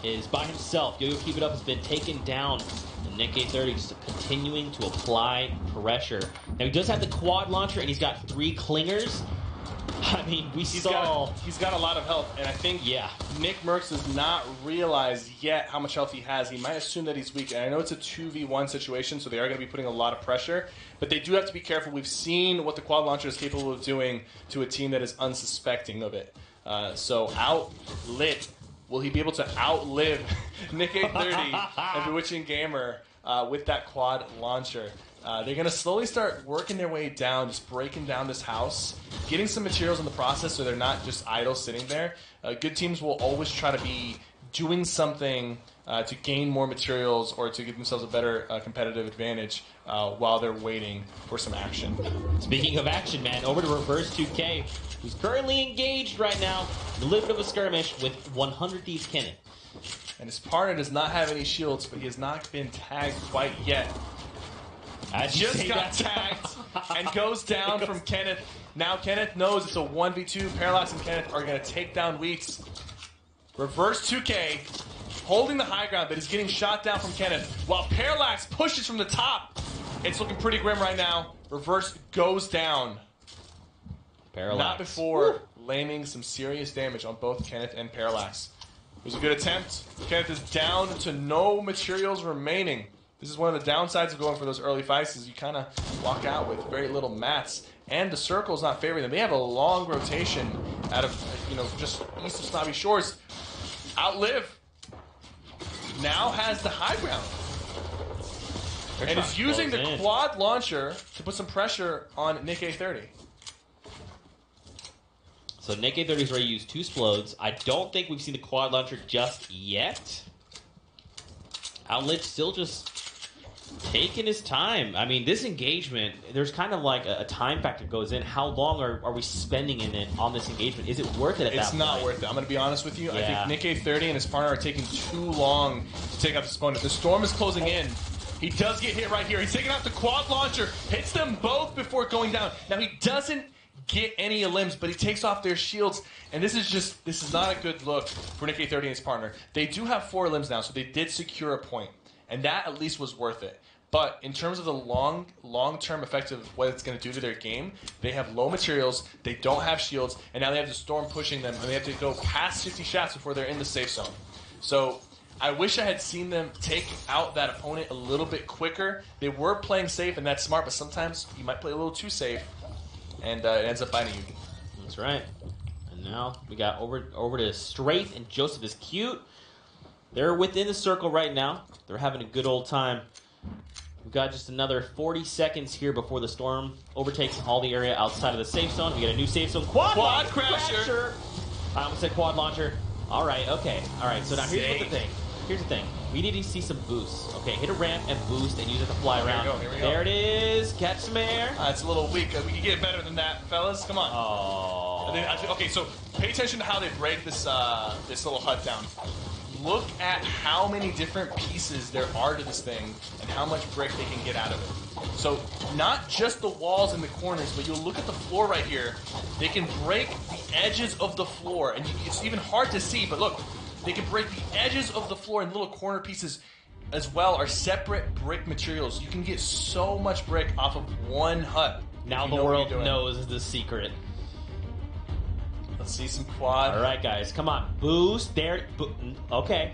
S2: is by himself. Yo-Yo Keep It Up has been taken down. And Nick A30 just continuing to apply pressure. Now he does have the quad launcher, and he's got 3 clingers. I mean, he's
S1: got a lot of health, and I think Nick Merckx does not realize yet how much health he has. He might assume that he's weak, and I know it's a 2v1 situation, so they are going to be putting a lot of pressure, but they do have to be careful. We've seen what the quad launcher is capable of doing to a team that is unsuspecting of it. So outlit. Will he be able to outlive Nick A30 and Bewitching Gamer with that quad launcher? They're going to slowly start working their way down, just breaking down this house, getting some materials in the process so they're not just idle sitting there. Good teams will always try to be doing something to gain more materials or to give themselves a better competitive advantage while they're waiting for some action.
S2: Speaking of action, man, over to Reverse 2K, who's currently engaged right now in a little bit of a skirmish with 100 Thieves Kenneth.
S1: And his partner does not have any shields, but he has not been tagged quite yet. Just got tagged and goes down from Kenneth. Now Kenneth knows it's a 1v2. Parallax and Kenneth are going to take down Wheats. Reverse 2K holding the high ground, but he's getting shot down from Kenneth. While Parallax pushes from the top. It's looking pretty grim right now. Reverse goes down.
S2: Parallax.
S1: Not before landing some serious damage on both Kenneth and Parallax. It was a good attempt. Kenneth is down to no materials remaining. This is one of the downsides of going for those early fights is you kind of walk out with very little mats. And the circle's not favoring them. They have a long rotation out of, just east of Snobby Shores. Outlive now has the high ground. And is using the quad launcher to put some pressure on Nick A30.
S2: So Nick A30's already used 2 Splodes. I don't think we've seen the quad launcher just yet. Outlet still just Taking his time. I mean, this engagement, there's kind of like a time factor goes in. How long are we spending in it on this engagement? Is it worth it at that point?
S1: It's not worth it. I'm going to be honest with you.
S2: Yeah.
S1: I think Nick A30 and his partner are taking too long to take out this opponent. The storm is closing in. He does get hit right here. He's taking out the quad launcher. Hits them both before going down. Now, he doesn't get any limbs, but he takes off their shields. And this is not a good look for Nick A30 and his partner. They do have 4 limbs now, so they did secure a point. And that at least was worth it. But in terms of the long-term effect of what it's going to do to their game, they have low materials, they don't have shields, and now they have the storm pushing them, and they have to go past 50 shots before they're in the safe zone. So I wish I had seen them take out that opponent a little bit quicker. They were playing safe, and that's smart, but sometimes you might play a little too safe, and it ends up biting you.
S2: That's right. And now we got over to Strafe, and Joseph is cute. They're within the circle right now. They're having a good old time. We've got just another 40 seconds here before the storm overtakes all the area outside of the safe zone. We get a new safe zone. Quad crasher! I almost said quad launcher. All right, okay. All right, so now here's the thing. Here's the thing. We need to see some boosts. Okay, hit a ramp and boost and use it to fly around.
S1: Here we go.
S2: There it is. Catch some air.
S1: It's a little weak. We can get better than that, fellas. Come on.
S2: Oh.
S1: Okay, so pay attention to how they break this this little hut down. Look at how many different pieces there are to this thing and how much brick they can get out of it. So not just the walls and the corners, but you'll look at the floor right here. They can break the edges of the floor, and it's even hard to see, but look, they can break the edges of the floor, and little corner pieces as well are separate brick materials. You can get so much brick off of one hut.
S2: Now the world knows the secret.
S1: Let's see some quad.
S2: All right, guys, come on. Boost. There. Okay.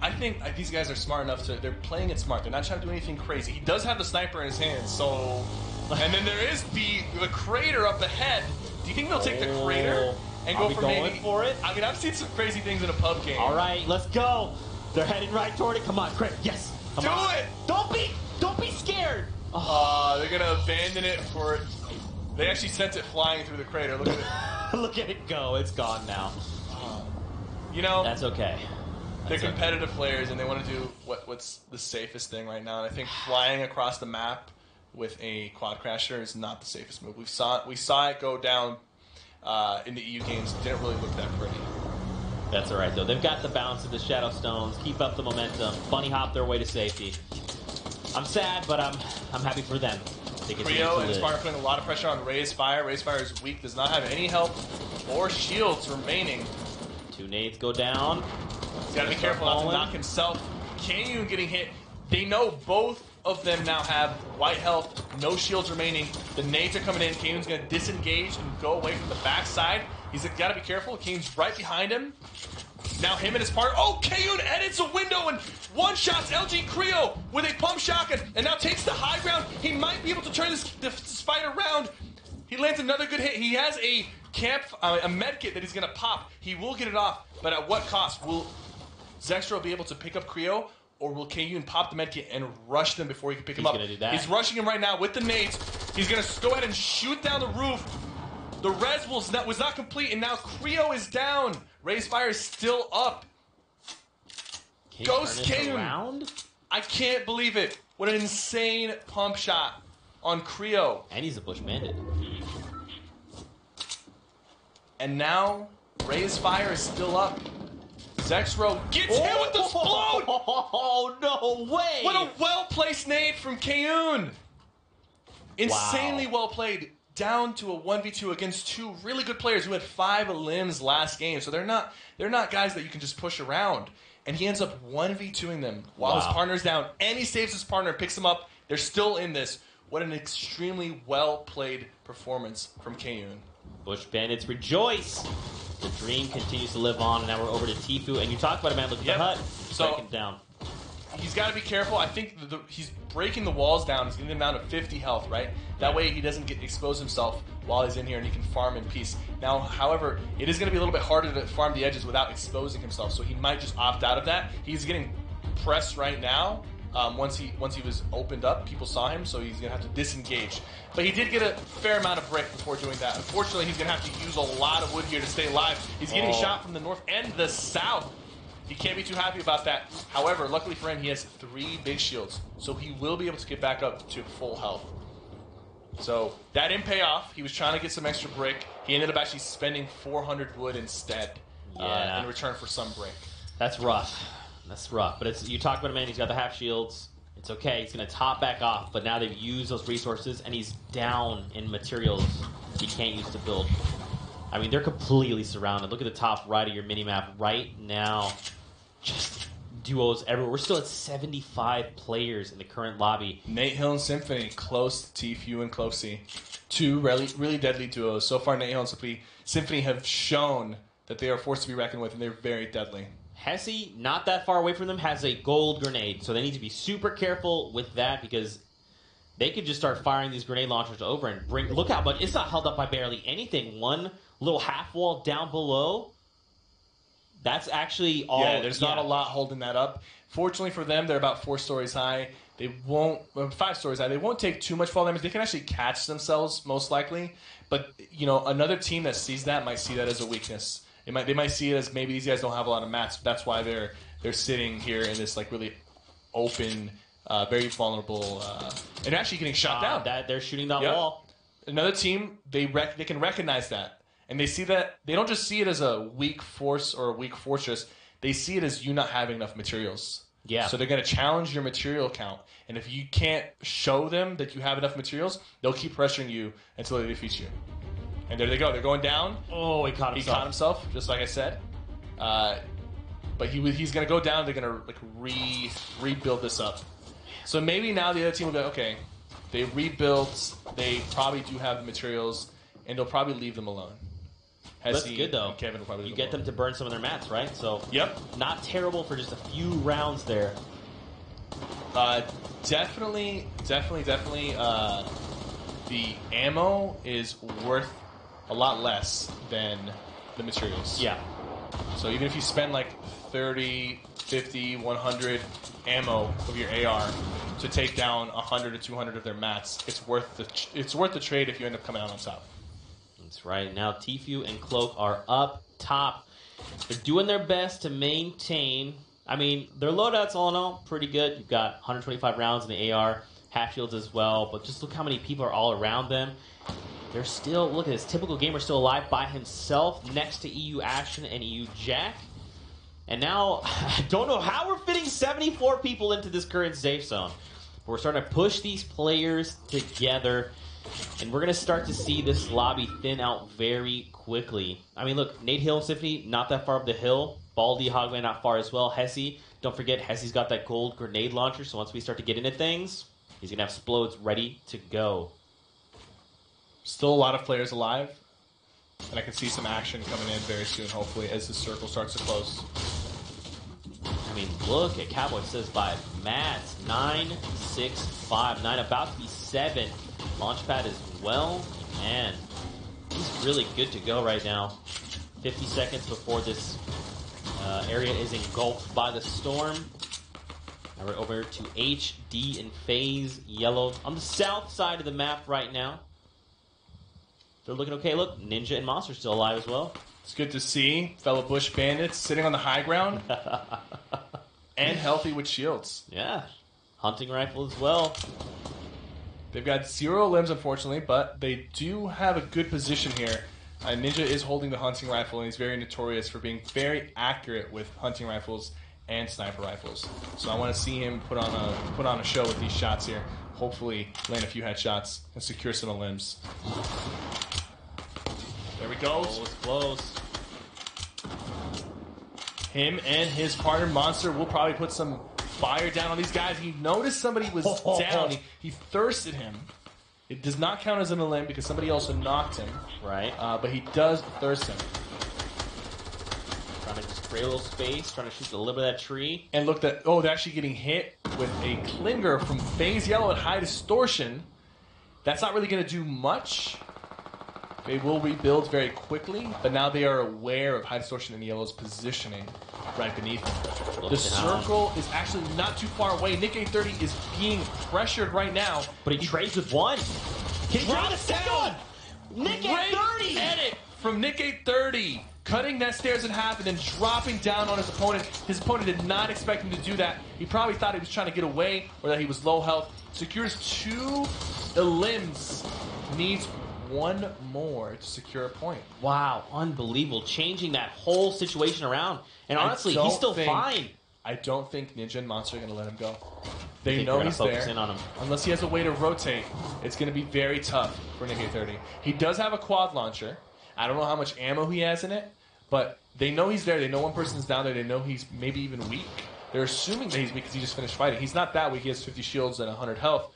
S1: I think these guys are smart enough they're playing it smart. They're not trying to do anything crazy. He does have the sniper in his hands, so... And then there is the crater up ahead. Do you think they'll take the crater and go for maybe...
S2: for it?
S1: I mean, I've seen some crazy things in a pub game.
S2: All right, let's go. They're heading right toward it. Come on, crater. Yes. Come on.
S1: Do it!
S2: Don't be scared.
S1: They're going to abandon it for... They actually sent it flying through the crater. Look at it.
S2: Look at it go. It's gone now.
S1: You know...
S2: That's okay.
S1: They're competitive players, and they want to do what's the safest thing right now. And I think flying across the map with a quad crasher is not the safest move. We saw it go down in the EU games. It didn't really look that pretty.
S2: That's all right, though. They've got the bounce of the Shadow Stones. Keep up the momentum. Bunny hop their way to safety. I'm sad, but I'm happy for them.
S1: Creo and Sparta putting a lot of pressure on Ray's Fire. Ray's Fire is weak, does not have any health or shields remaining.
S2: 2 nades go down.
S1: He's got to be careful not to knock himself. Kayun getting hit. They know both of them now have white health, no shields remaining. The nades are coming in. Kayun's going to disengage and go away from the backside. He's got to be careful. Kayun's right behind him. Now him and his partner. Oh, Kayun edits a window and one-shots LG Creo with a pump shotgun and now takes the high ground. He might be able to turn this fight around. He lands another good hit. He has a med kit that he's going to pop. He will get it off, but at what cost? Will Zextro be able to pick up Creo, or will Kayun pop the med kit and rush them before he can pick him up?
S2: He's going to do that.
S1: He's rushing him right now with the nades. He's going to go ahead and shoot down the roof. The res was not complete, and now Creo is down. Ray's Fire is still up. Ghost Kayun. I can't believe it. What an insane pump shot on Creo.
S2: And he's a Bush Bandit.
S1: And now Ray's Fire is still up. Zexro gets hit with the explode!
S2: Oh, no way!
S1: What a well-placed nade from Kayun! Insanely well played. Down to a 1v2 against 2 really good players who had 5 limbs last game. So they're not guys that you can just push around. And he ends up 1v2ing them while his partner's down. And he saves his partner, picks him up. They're still in this. What an extremely well-played performance from Kayun.
S2: Bush Bandits rejoice! The dream continues to live on, and now we're over to Tifu. And you talked about a man looking at the hut. Breaking down.
S1: He's got to be careful. I think he's breaking the walls down. He's getting them down to 50 health, right? That way he doesn't expose himself while he's in here, and he can farm in peace. Now, however, it is going to be a little bit harder to farm the edges without exposing himself, so he might just opt out of that. He's getting pressed right now. Once he was opened up, people saw him, so he's going to have to disengage. But he did get a fair amount of brick before doing that. Unfortunately, he's going to have to use a lot of wood here to stay alive. He's getting shot from the north and the south. He can't be too happy about that. However, luckily for him, he has 3 big shields, so he will be able to get back up to full health. So that didn't pay off. He was trying to get some extra brick. He ended up actually spending 400 wood instead in return for some brick.
S2: That's rough. That's rough. But it's, you talk about a man, he's got the half shields. It's okay. He's going to top back off, but now they've used those resources, and he's down in materials he can't use to build. I mean, they're completely surrounded. Look at the top right of your minimap right now. Just duos everywhere. We're still at 75 players in the current lobby.
S1: Nate Hill and Symphony close to Tfue and Closey. 2 really deadly duos. So far, Nate Hill and Symphony have shown that they are forced to be reckoned with, and they're very deadly.
S2: Hesse, not that far away from them, has a gold grenade, so they need to be super careful with that because they could just start firing these grenade launchers over and bring... Look how much... It's not held up by barely anything. One little half wall down below. That's actually all...
S1: Yeah, there's not a lot holding that up. Fortunately for them, they're about 4 stories high. They won't... 5 stories high. They won't take too much fall damage. They can actually catch themselves, most likely. But, you know, another team that sees that might see that as a weakness. They might see it as maybe these guys don't have a lot of mats. That's why they're sitting here in this like really open, very vulnerable, and actually getting shot down.
S2: They're shooting that wall.
S1: Another team they can recognize that, and they see that they don't just see it as a weak force or a weak fortress. They see it as you not having enough materials.
S2: Yeah.
S1: So they're going to challenge your material count, and if you can't show them that you have enough materials, they'll keep pressuring you until they defeat you. And there they go. They're going down.
S2: Oh, he caught himself.
S1: He caught himself, just like I said. But he's going to go down. They're going to like rebuild this up. So maybe now the other team will be like, okay, they rebuilt. They probably do have the materials, and they'll probably leave them alone.
S2: That's good, though.
S1: Kevin will probably
S2: you get them to burn some of their mats, right? So
S1: yep.
S2: Not terrible for just a few rounds there.
S1: Definitely. The ammo is worth a lot less than the materials.
S2: Yeah.
S1: So even if you spend like 30, 50, 100 ammo of your AR to take down 100 or 200 of their mats, it's worth the trade if you end up coming out on top.
S2: That's right. Now Tfue and Cloak are up top. They're doing their best to maintain. I mean, their loadouts all in all pretty good. You've got 125 rounds in the AR, half shields as well. But just look how many people are all around them. They're still, look at this, typical gamer still alive by himself next to EU Action and EU Jack. And now, I don't know how we're fitting 74 people into this current safe zone. But we're starting to push these players together. And we're going to start to see this lobby thin out very quickly. I mean, look, Nate Hill and Symphony, not that far up the hill. Baldy, Hogman, not far as well. Hesse, don't forget, Hesse's got that gold grenade launcher. So once we start to get into things, he's going to have Splodes ready to go.
S1: Still a lot of players alive, and I can see some action coming in very soon, hopefully, as the circle starts to close.
S2: I mean, look at Cowboy says 5. Mats, 9, 6, 5. 9 about to be 7. Launchpad as well. Man, he's really good to go right now. 50 seconds before this area is engulfed by the storm. Now we're over to HD and FaZe Yellow on the south side of the map right now. They're looking okay. Look, Ninja and Monster still alive as well.
S1: It's good to see fellow Bush Bandits sitting on the high ground and healthy with shields.
S2: Yeah, hunting rifle as well.
S1: They've got 0 limbs, unfortunately, but they do have a good position here. Ninja is holding the hunting rifle, and he's very notorious for being very accurate with hunting rifles and sniper rifles. So I want to see him put on a show with these shots here. Hopefully land a few headshots and secure some limbs. There we go.
S2: Close.
S1: Him and his partner Monster will probably put some fire down on these guys. He noticed somebody was down. He thirsted him. It does not count as an limb because somebody else knocked him.
S2: Right.
S1: But he does thirst him.
S2: Trying to just create a little space, trying to shoot the lip of that tree.
S1: And look, they're actually getting hit with a Klinger from FaZe Yellow at high distortion. That's not really going to do much. They will rebuild very quickly, but now they are aware of high distortion and Yellow's positioning right beneath them. The circle is actually not too far away. Nick 830 is being pressured right now.
S2: But he trades with one.
S1: He drops down.
S2: Nick 830!
S1: Edit from Nick 830. cutting that stairs in half and then dropping down on his opponent. His opponent did not expect him to do that. He probably thought he was trying to get away or that he was low health. Secures 2 limbs. Needs 1 more to secure a point.
S2: Wow, unbelievable. Changing that whole situation around. And honestly, he's still fine.
S1: I don't think Ninja and Monster are going to let him go. They
S2: think
S1: know
S2: they're
S1: he's
S2: gonna focus
S1: there.
S2: in on him.
S1: Unless he has a way to rotate, it's going to be very tough for Nick 30. He does have a quad launcher. I don't know how much ammo he has in it, but they know he's there. They know one person's down there. They know he's maybe even weak. They're assuming that he's weak because he just finished fighting. He's not that weak. He has 50 shields and 100 health.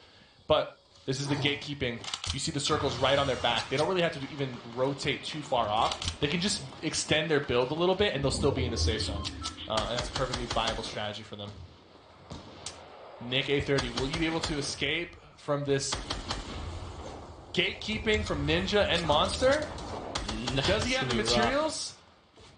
S1: But this is the gatekeeping. You see the circles right on their back. They don't really have to even rotate too far off. They can just extend their build a little bit, and they'll still be in the safe zone. And that's a perfectly viable strategy for them. Nick A30, will you be able to escape from this gatekeeping from Ninja and Monster? Does he have the materials?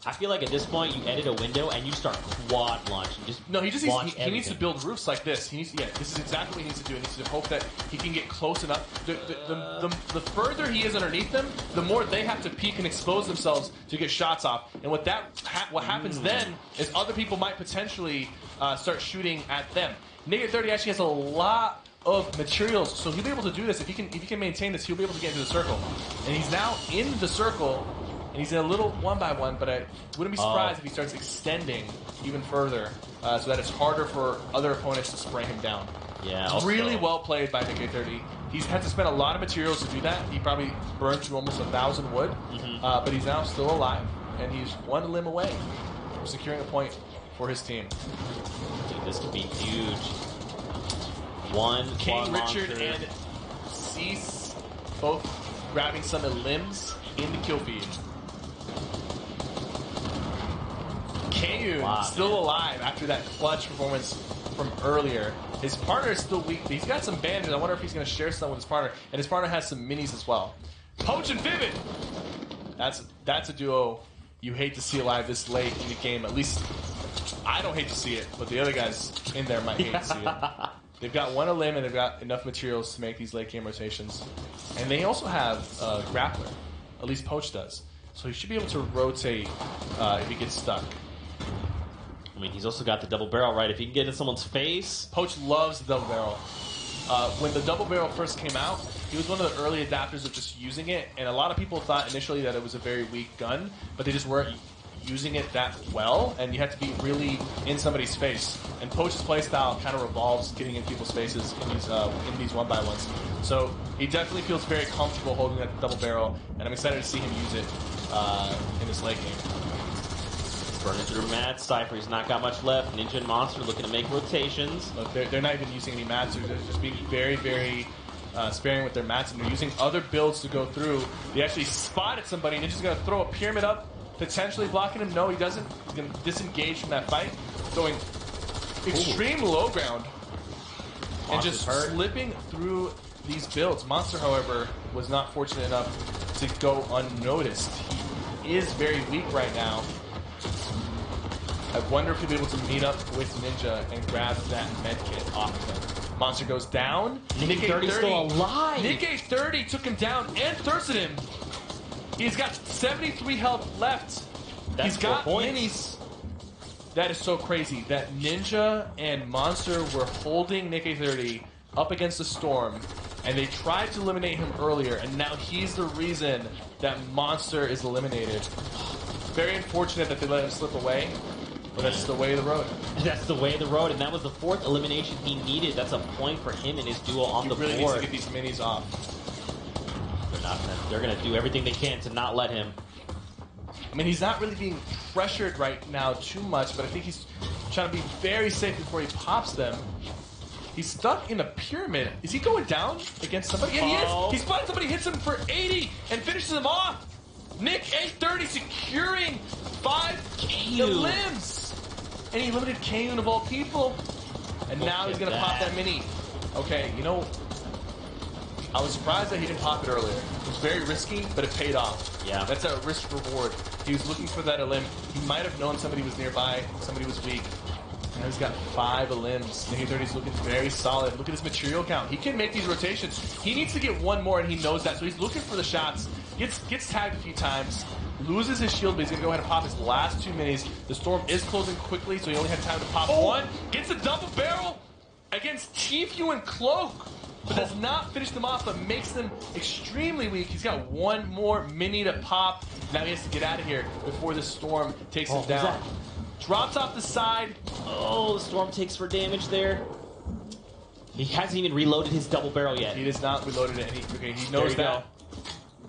S2: I feel like at this point you edit a window and you start quad launching.
S1: No, he needs to build roofs like this. He needs, this is exactly what he needs to do. He needs to hope that he can get close enough. The further he is underneath them, the more they have to peek and expose themselves to get shots off. And what happens then is other people might potentially start shooting at them. Nick 30 actually has a lot of materials, so he'll be able to do this. If he can maintain this, he'll be able to get into the circle. And he's now in the circle. And he's in a little 1-by-1, but I wouldn't be surprised if he starts extending even further so that it's harder for other opponents to spray him down.
S2: Yeah,
S1: it's really well played by Nick 30. He's had to spend a lot of materials to do that. He probably burned through almost 1,000 wood, but he's now still alive, and he's 1 limb away from securing a point for his team.
S2: Dude, this could be huge.
S1: King Richard and Cease both grabbing some limbs in the kill feed. Kayun still alive after that clutch performance from earlier. His partner is still weak. He's got some bandages. I wonder if he's going to share some with his partner. And his partner has some minis as well. Poach and Vivid! That's a duo you hate to see alive this late in the game. At least I don't hate to see it, but the other guys in there might hate to see it. They've got 1 limb and they've got enough materials to make these late game rotations. And they also have a grappler. At least Poach does. So he should be able to rotate if he gets stuck.
S2: I mean, he's also got the double barrel, right? If he can get in someone's face.
S1: Poach loves the double barrel. When the double barrel first came out, he was one of the early adapters of just using it. And a lot of people thought initially that it was a very weak gun, but they just weren't using it that well, and you have to be really in somebody's face. And Poach's playstyle kind of revolves getting in people's faces in these 1-by-1s. So he definitely feels very comfortable holding that double barrel, and I'm excited to see him use it in this late game.
S2: Burning through Mad Cypher. He's not got much left. Ninja and Monster looking to make rotations.
S1: Look, they're not even using any mats. They're just being very, very sparing with their mats, and they're using other builds to go through. They actually spotted somebody. Ninja's going to throw a pyramid up, potentially blocking him. No, he doesn't. He's going to disengage from that fight, going extreme low ground, and just slipping through these builds. Monster, however, was not fortunate enough to go unnoticed. He is very weak right now. I wonder if he'll be able to meet up with Ninja and grab that medkit off of him. Monster goes down.
S2: Nick A30 still alive.
S1: Nick A30 took him down and thirsted him. He's got 73 health left. He's got minis. That is so crazy that Ninja and Monster were holding Nick A30 up against the storm, and they tried to eliminate him earlier, and now he's the reason that Monster is eliminated. Very unfortunate that they let him slip away. But that's the way of the road.
S2: That's the way of the road, and that was the 4th elimination he needed. That's a point for him and his duo on the board.
S1: He really needs to get these minis off.
S2: They're going to do everything they can to not let him.
S1: I mean, he's not really being pressured right now too much, but I think he's trying to be very safe before he pops them. He's stuck in a pyramid. Is he going down against somebody? Yeah, he is. He's spotted somebody, hits him for 80, and finishes him off. Nick A30 securing 5 limbs. And he limited Kayun of all people. And now he's going to pop that mini. Okay, you know, I was surprised that he didn't pop it earlier. It was very risky, but it paid off.
S2: Yeah.
S1: That's a risk reward. He was looking for that limb. He might have known somebody was nearby, somebody was weak. Now he's got 5 limbs. Nick A30 is looking very solid. Look at his material count. He can make these rotations. He needs to get 1 more, and he knows that. So he's looking for the shots. Gets tagged a few times, loses his shield, but he's going to go ahead and pop his last 2 minis. The storm is closing quickly, so he only had time to pop one. Gets a double barrel against Tfue and Cloak, but does not finish them off, but makes them extremely weak. He's got 1 more mini to pop. Now he has to get out of here before the storm takes him down. Drops off the side.
S2: Oh, the storm takes for damage there. He hasn't even reloaded his double barrel yet.
S1: He has not reloaded it, and he knows that.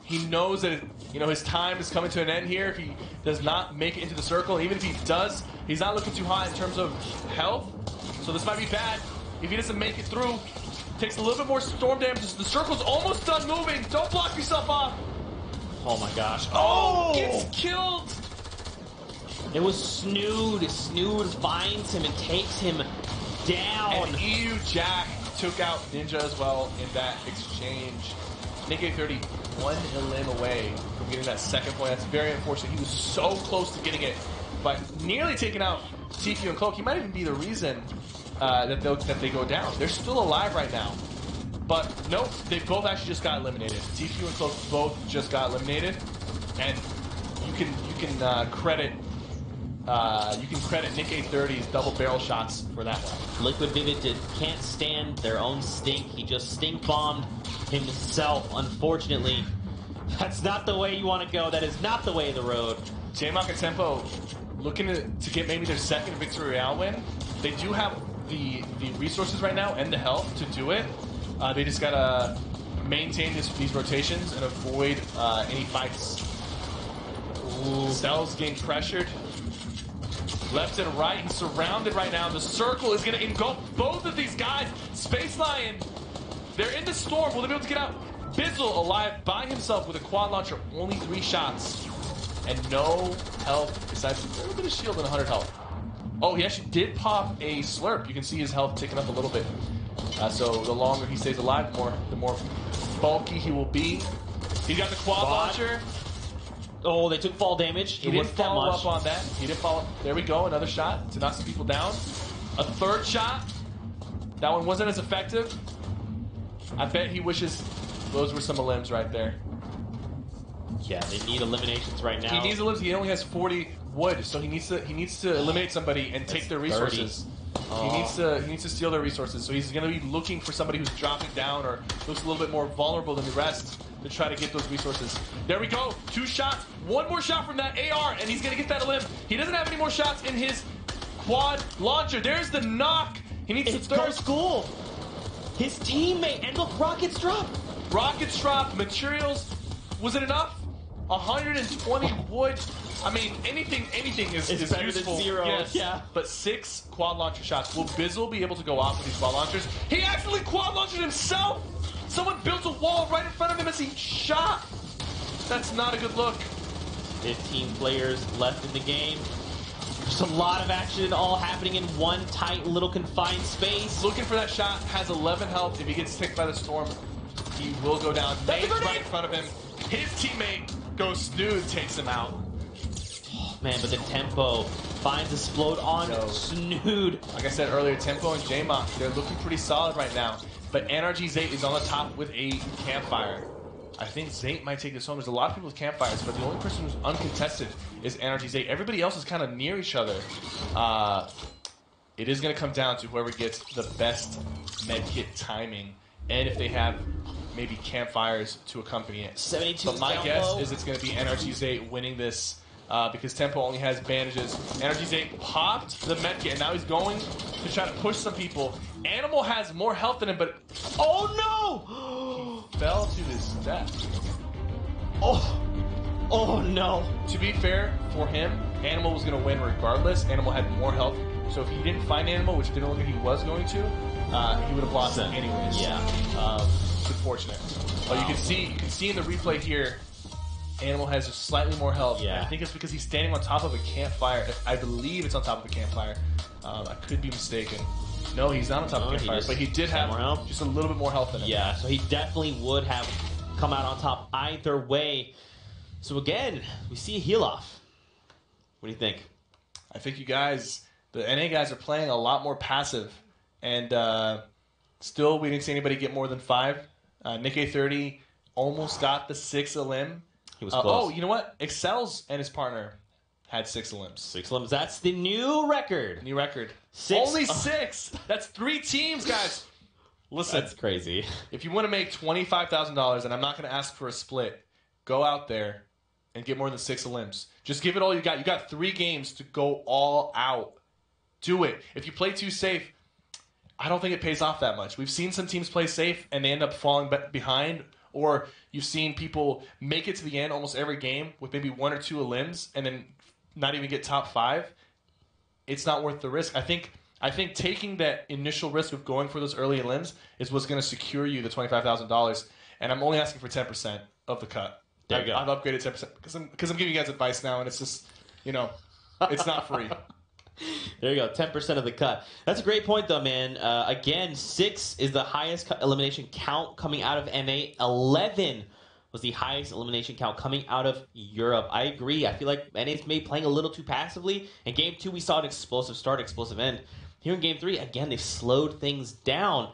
S1: He knows that his time is coming to an end here if he does not make it into the circle. And even if he does, he's not looking too high in terms of health. So this might be bad. If he doesn't make it through, takes a little bit more storm damage. The circle's almost done moving. Don't block yourself off.
S2: Oh my gosh.
S1: Oh, gets killed.
S2: It was Snood. Snood finds him and takes him down.
S1: And EU Jack took out Ninja as well in that exchange. Nick30 1 elim away from getting that second point. That's very unfortunate. He was so close to getting it, but nearly taking out Tfue and Cloak. He might even be the reason that they go down. They're still alive right now. But nope, they both actually just got eliminated. Tfue and Cloak both just got eliminated, and you can credit Nick30's double barrel shots for that one.
S2: Liquid Vivid can't stand their own stink. He just stink bombed himself. Unfortunately, that's not the way you want to go. That is not the way of the road.
S1: J-Mock and Tempo looking to get maybe their second Victory Royale win. They do have the resources right now and the health to do it. They just gotta maintain these rotations and avoid any fights. Cells getting pressured. Left and right, he's surrounded right now. The circle is going to engulf both of these guys. Space Lion, they're in the storm. Will they be able to get out? Bizzle alive by himself with a quad launcher. Only 3 shots. And no health besides a little bit of shield and 100 health. Oh, he actually did pop a slurp. You can see his health ticking up a little bit. So the longer he stays alive, the more bulky he will be. He got the quad launcher.
S2: Oh, they took fall damage.
S1: He didn't follow up on that. He didn't follow. There we go. Another shot to knock some people down. A third shot. That one wasn't as effective. I bet he wishes those were some elims right there.
S2: Yeah, they need eliminations right now.
S1: He needs elims. He only has 40 wood, so he needs to eliminate somebody and take their resources. He needs to steal their resources. So he's going to be looking for somebody who's dropping down or looks a little bit more vulnerable than the rest to try to get those resources. There we go. 2 shots. 1 more shot from that AR, and he's going to get that elim. He doesn't have any more shots in his quad launcher. There's the knock. He needs to third.
S2: School. His teammate. And look, rockets drop.
S1: Rockets drop. Materials. Was it enough? 120 wood. I mean, anything is
S2: better
S1: useful.
S2: than 0.
S1: Yes.
S2: Yeah.
S1: But 6 quad launcher shots. Will Bizzle be able to go off with these quad launchers? He actually quad launched himself. Someone built a wall right in front of him as he shot. That's not a good look.
S2: 15 players left in the game. There's a lot of action all happening in one tight little confined space.
S1: Looking for that shot. Has 11 health. If he gets hit by the storm, he will go down. Nate's right in front of him. His teammate goes Snood, takes him out.
S2: Oh, man, but the Tempo finds a explode on Snood.
S1: Like I said earlier, Tempo and J-Mock, they're looking pretty solid right now. But NRG Zate is on the top with a campfire. I think Zate might take this home. There's a lot of people with campfires, but the only person who's uncontested is NRG Zate. Everybody else is kind of near each other. It is going to come down to whoever gets the best medkit timing, and if they have maybe campfires to accompany it.
S2: 72.
S1: But my guess is it's going to be NRG Zate winning this because Tempo only has bandages. NRG Zate popped the medkit, and now he's going to try to push some people. Animal has more health than him, but oh no! He fell to his death.
S2: Oh no!
S1: To be fair, for him, Animal was going to win regardless. Animal had more health, so if he didn't find Animal, which didn't look like he was going to, he would have lost it anyways.
S2: Yeah.
S1: It's unfortunate. But you can see in the replay here, Animal has just slightly more health.
S2: Yeah.
S1: I think it's because he's standing on top of a campfire. I believe it's on top of a campfire. I could be mistaken. No, he's not on top of a campfire, but he did have just a little bit more health than him.
S2: Yeah, so he definitely would have come out on top either way. So again, we see a heal off. What do you think?
S1: I think you guys, the NA guys, are playing a lot more passive, and still we didn't see anybody get more than 5. Nick A30 almost got the 6 elim.
S2: He was close.
S1: You know what? Excels and his partner had 6 limbs.
S2: 6 limbs. That's the new record.
S1: New record.
S2: 6.
S1: Only 6. That's 3 teams, guys. Listen,
S2: That's crazy.
S1: if you want to make $25,000, and I'm not going to ask for a split, go out there and get more than 6 limbs. Just give it all you got. You got 3 games to go all out. Do it. If you play too safe, I don't think it pays off that much. We've seen some teams play safe and they end up falling behind, or you've seen people make it to the end almost every game with maybe 1 or 2 limbs and then not even get top 5. It's not worth the risk. I think taking that initial risk of going for those early limbs is what's going to secure you the $25,000. And I'm only asking for 10% of the cut.
S2: There you go.
S1: I've upgraded 10% because I'm giving you guys advice now, and it's just, it's not free.
S2: There you go, 10% of the cut. That's a great point, though, man. Again, 6 is the highest elimination count coming out of NA. 11 was the highest elimination count coming out of Europe. I agree. I feel like NA's maybe playing a little too passively. In Game 2, we saw an explosive start, explosive end. Here in Game 3, again, they've slowed things down.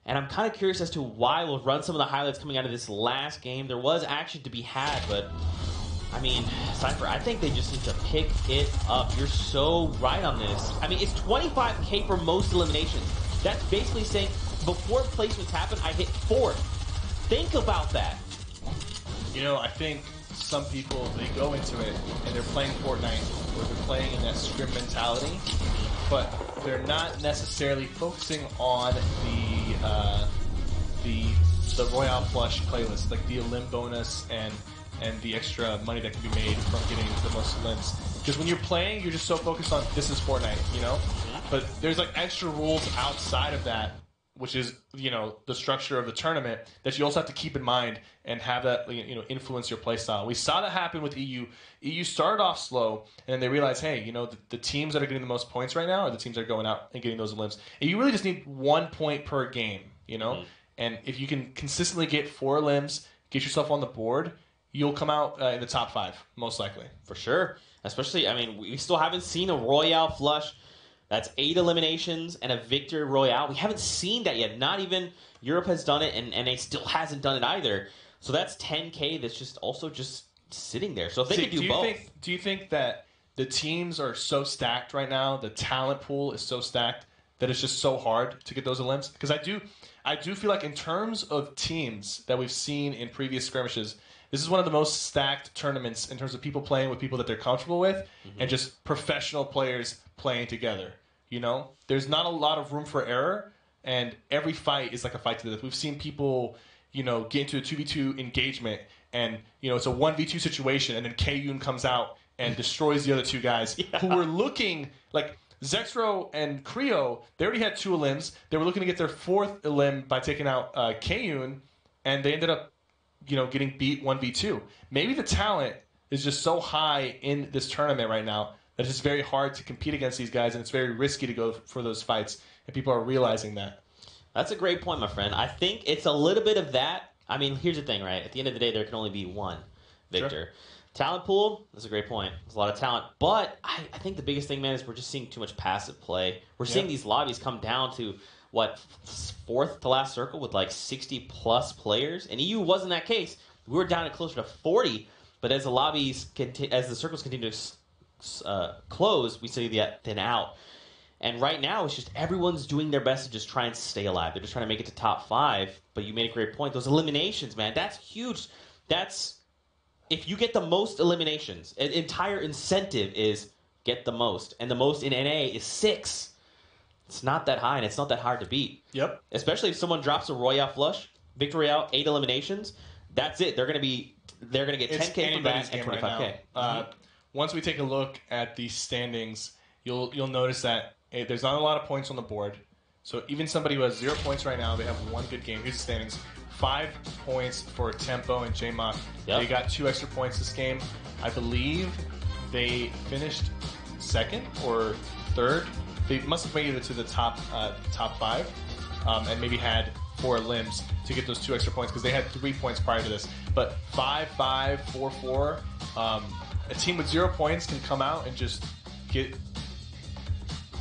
S2: And I'm kind of curious as to why. We'll run some of the highlights coming out of this last game. There was action to be had, but I mean, Cypher, I think they just need to pick it up. You're so right on this. I mean, it's 25K for most eliminations. That's basically saying before placements happen, I hit 4th. Think about that.
S1: I think some people, they go into it and they're playing Fortnite or they're playing in that scrim mentality, but they're not necessarily focusing on the Royale Plush playlist, like the Elim bonus and the extra money that can be made from getting the most limbs. Because when you're playing, you're just so focused on this is Fortnite, But there's like extra rules outside of that, which is the structure of the tournament, that you also have to keep in mind and have that influence your play style. We saw that happen with EU. EU started off slow, and then they realized, hey, the teams that are getting the most points right now are the teams that are going out and getting those limbs. And you really just need 1 point per game, And if you can consistently get 4 limbs, get yourself on the board, you'll come out in the top 5, most likely.
S2: For sure. Especially, I mean, we still haven't seen a Royale flush. That's 8 eliminations and a Victory Royale. We haven't seen that yet. Not even Europe has done it, and NA still hasn't done it either. So that's 10K that's just also just sitting there. So if they could do both.
S1: Do you think that the teams are so stacked right now, the talent pool is so stacked, that it's just so hard to get those limbs? Because I do feel like in terms of teams that we've seen in previous skirmishes, this is one of the most stacked tournaments in terms of people playing with people that they're comfortable with, and just professional players playing together. There's not a lot of room for error, and every fight is like a fight to the death. We've seen people, get into a 2v2 engagement, and it's a 1v2 situation, and then K-Yoon comes out and destroys the other 2 guys who were looking like Zexro and Creo. They already had 2 limbs. They were looking to get their 4th limb by taking out K-Yoon, and they ended up getting beat 1v2. Maybe the talent is just so high in this tournament right now that it's just very hard to compete against these guys, and it's very risky to go for those fights, and people are realizing that.
S2: That's a great point, my friend. I think it's a little bit of that. I mean, here's the thing, right? At the end of the day, there can only be one victor.
S1: Sure.
S2: Talent pool, that's a great point. There's a lot of talent. But I think the biggest thing, man, is we're just seeing too much passive play. We're seeing these lobbies come down to, 4th to last circle with like 60-plus players? And EU wasn't that case. We were down to closer to 40. But as the lobbies, as the circles continue to close, we see that thin out. And right now, it's just everyone's doing their best to just try and stay alive. They're just trying to make it to top 5. But you made a great point. Those eliminations, man, that's huge. That's... If you get the most eliminations, an entire incentive is get the most. And the most in NA is 6. It's not that high, and it's not that hard to beat.
S1: Yep.
S2: Especially if someone drops a Royale flush, Victory Royale, 8 eliminations, that's it. They're going to get 10K from that and 25K.
S1: Right once we take a look at the standings, you'll notice that there's not a lot of points on the board. So even somebody who has 0 points right now, they have 1 good game. Here's the standings. 5 points for Tempo and JMock.
S2: Yep.
S1: They got 2 extra points this game. I believe they finished 2nd or 3rd. They must have made it to the top 5, and maybe had 4 limbs to get those 2 extra points, because they had 3 points prior to this. But 5-5, 4-4, a team with 0 points can come out and just get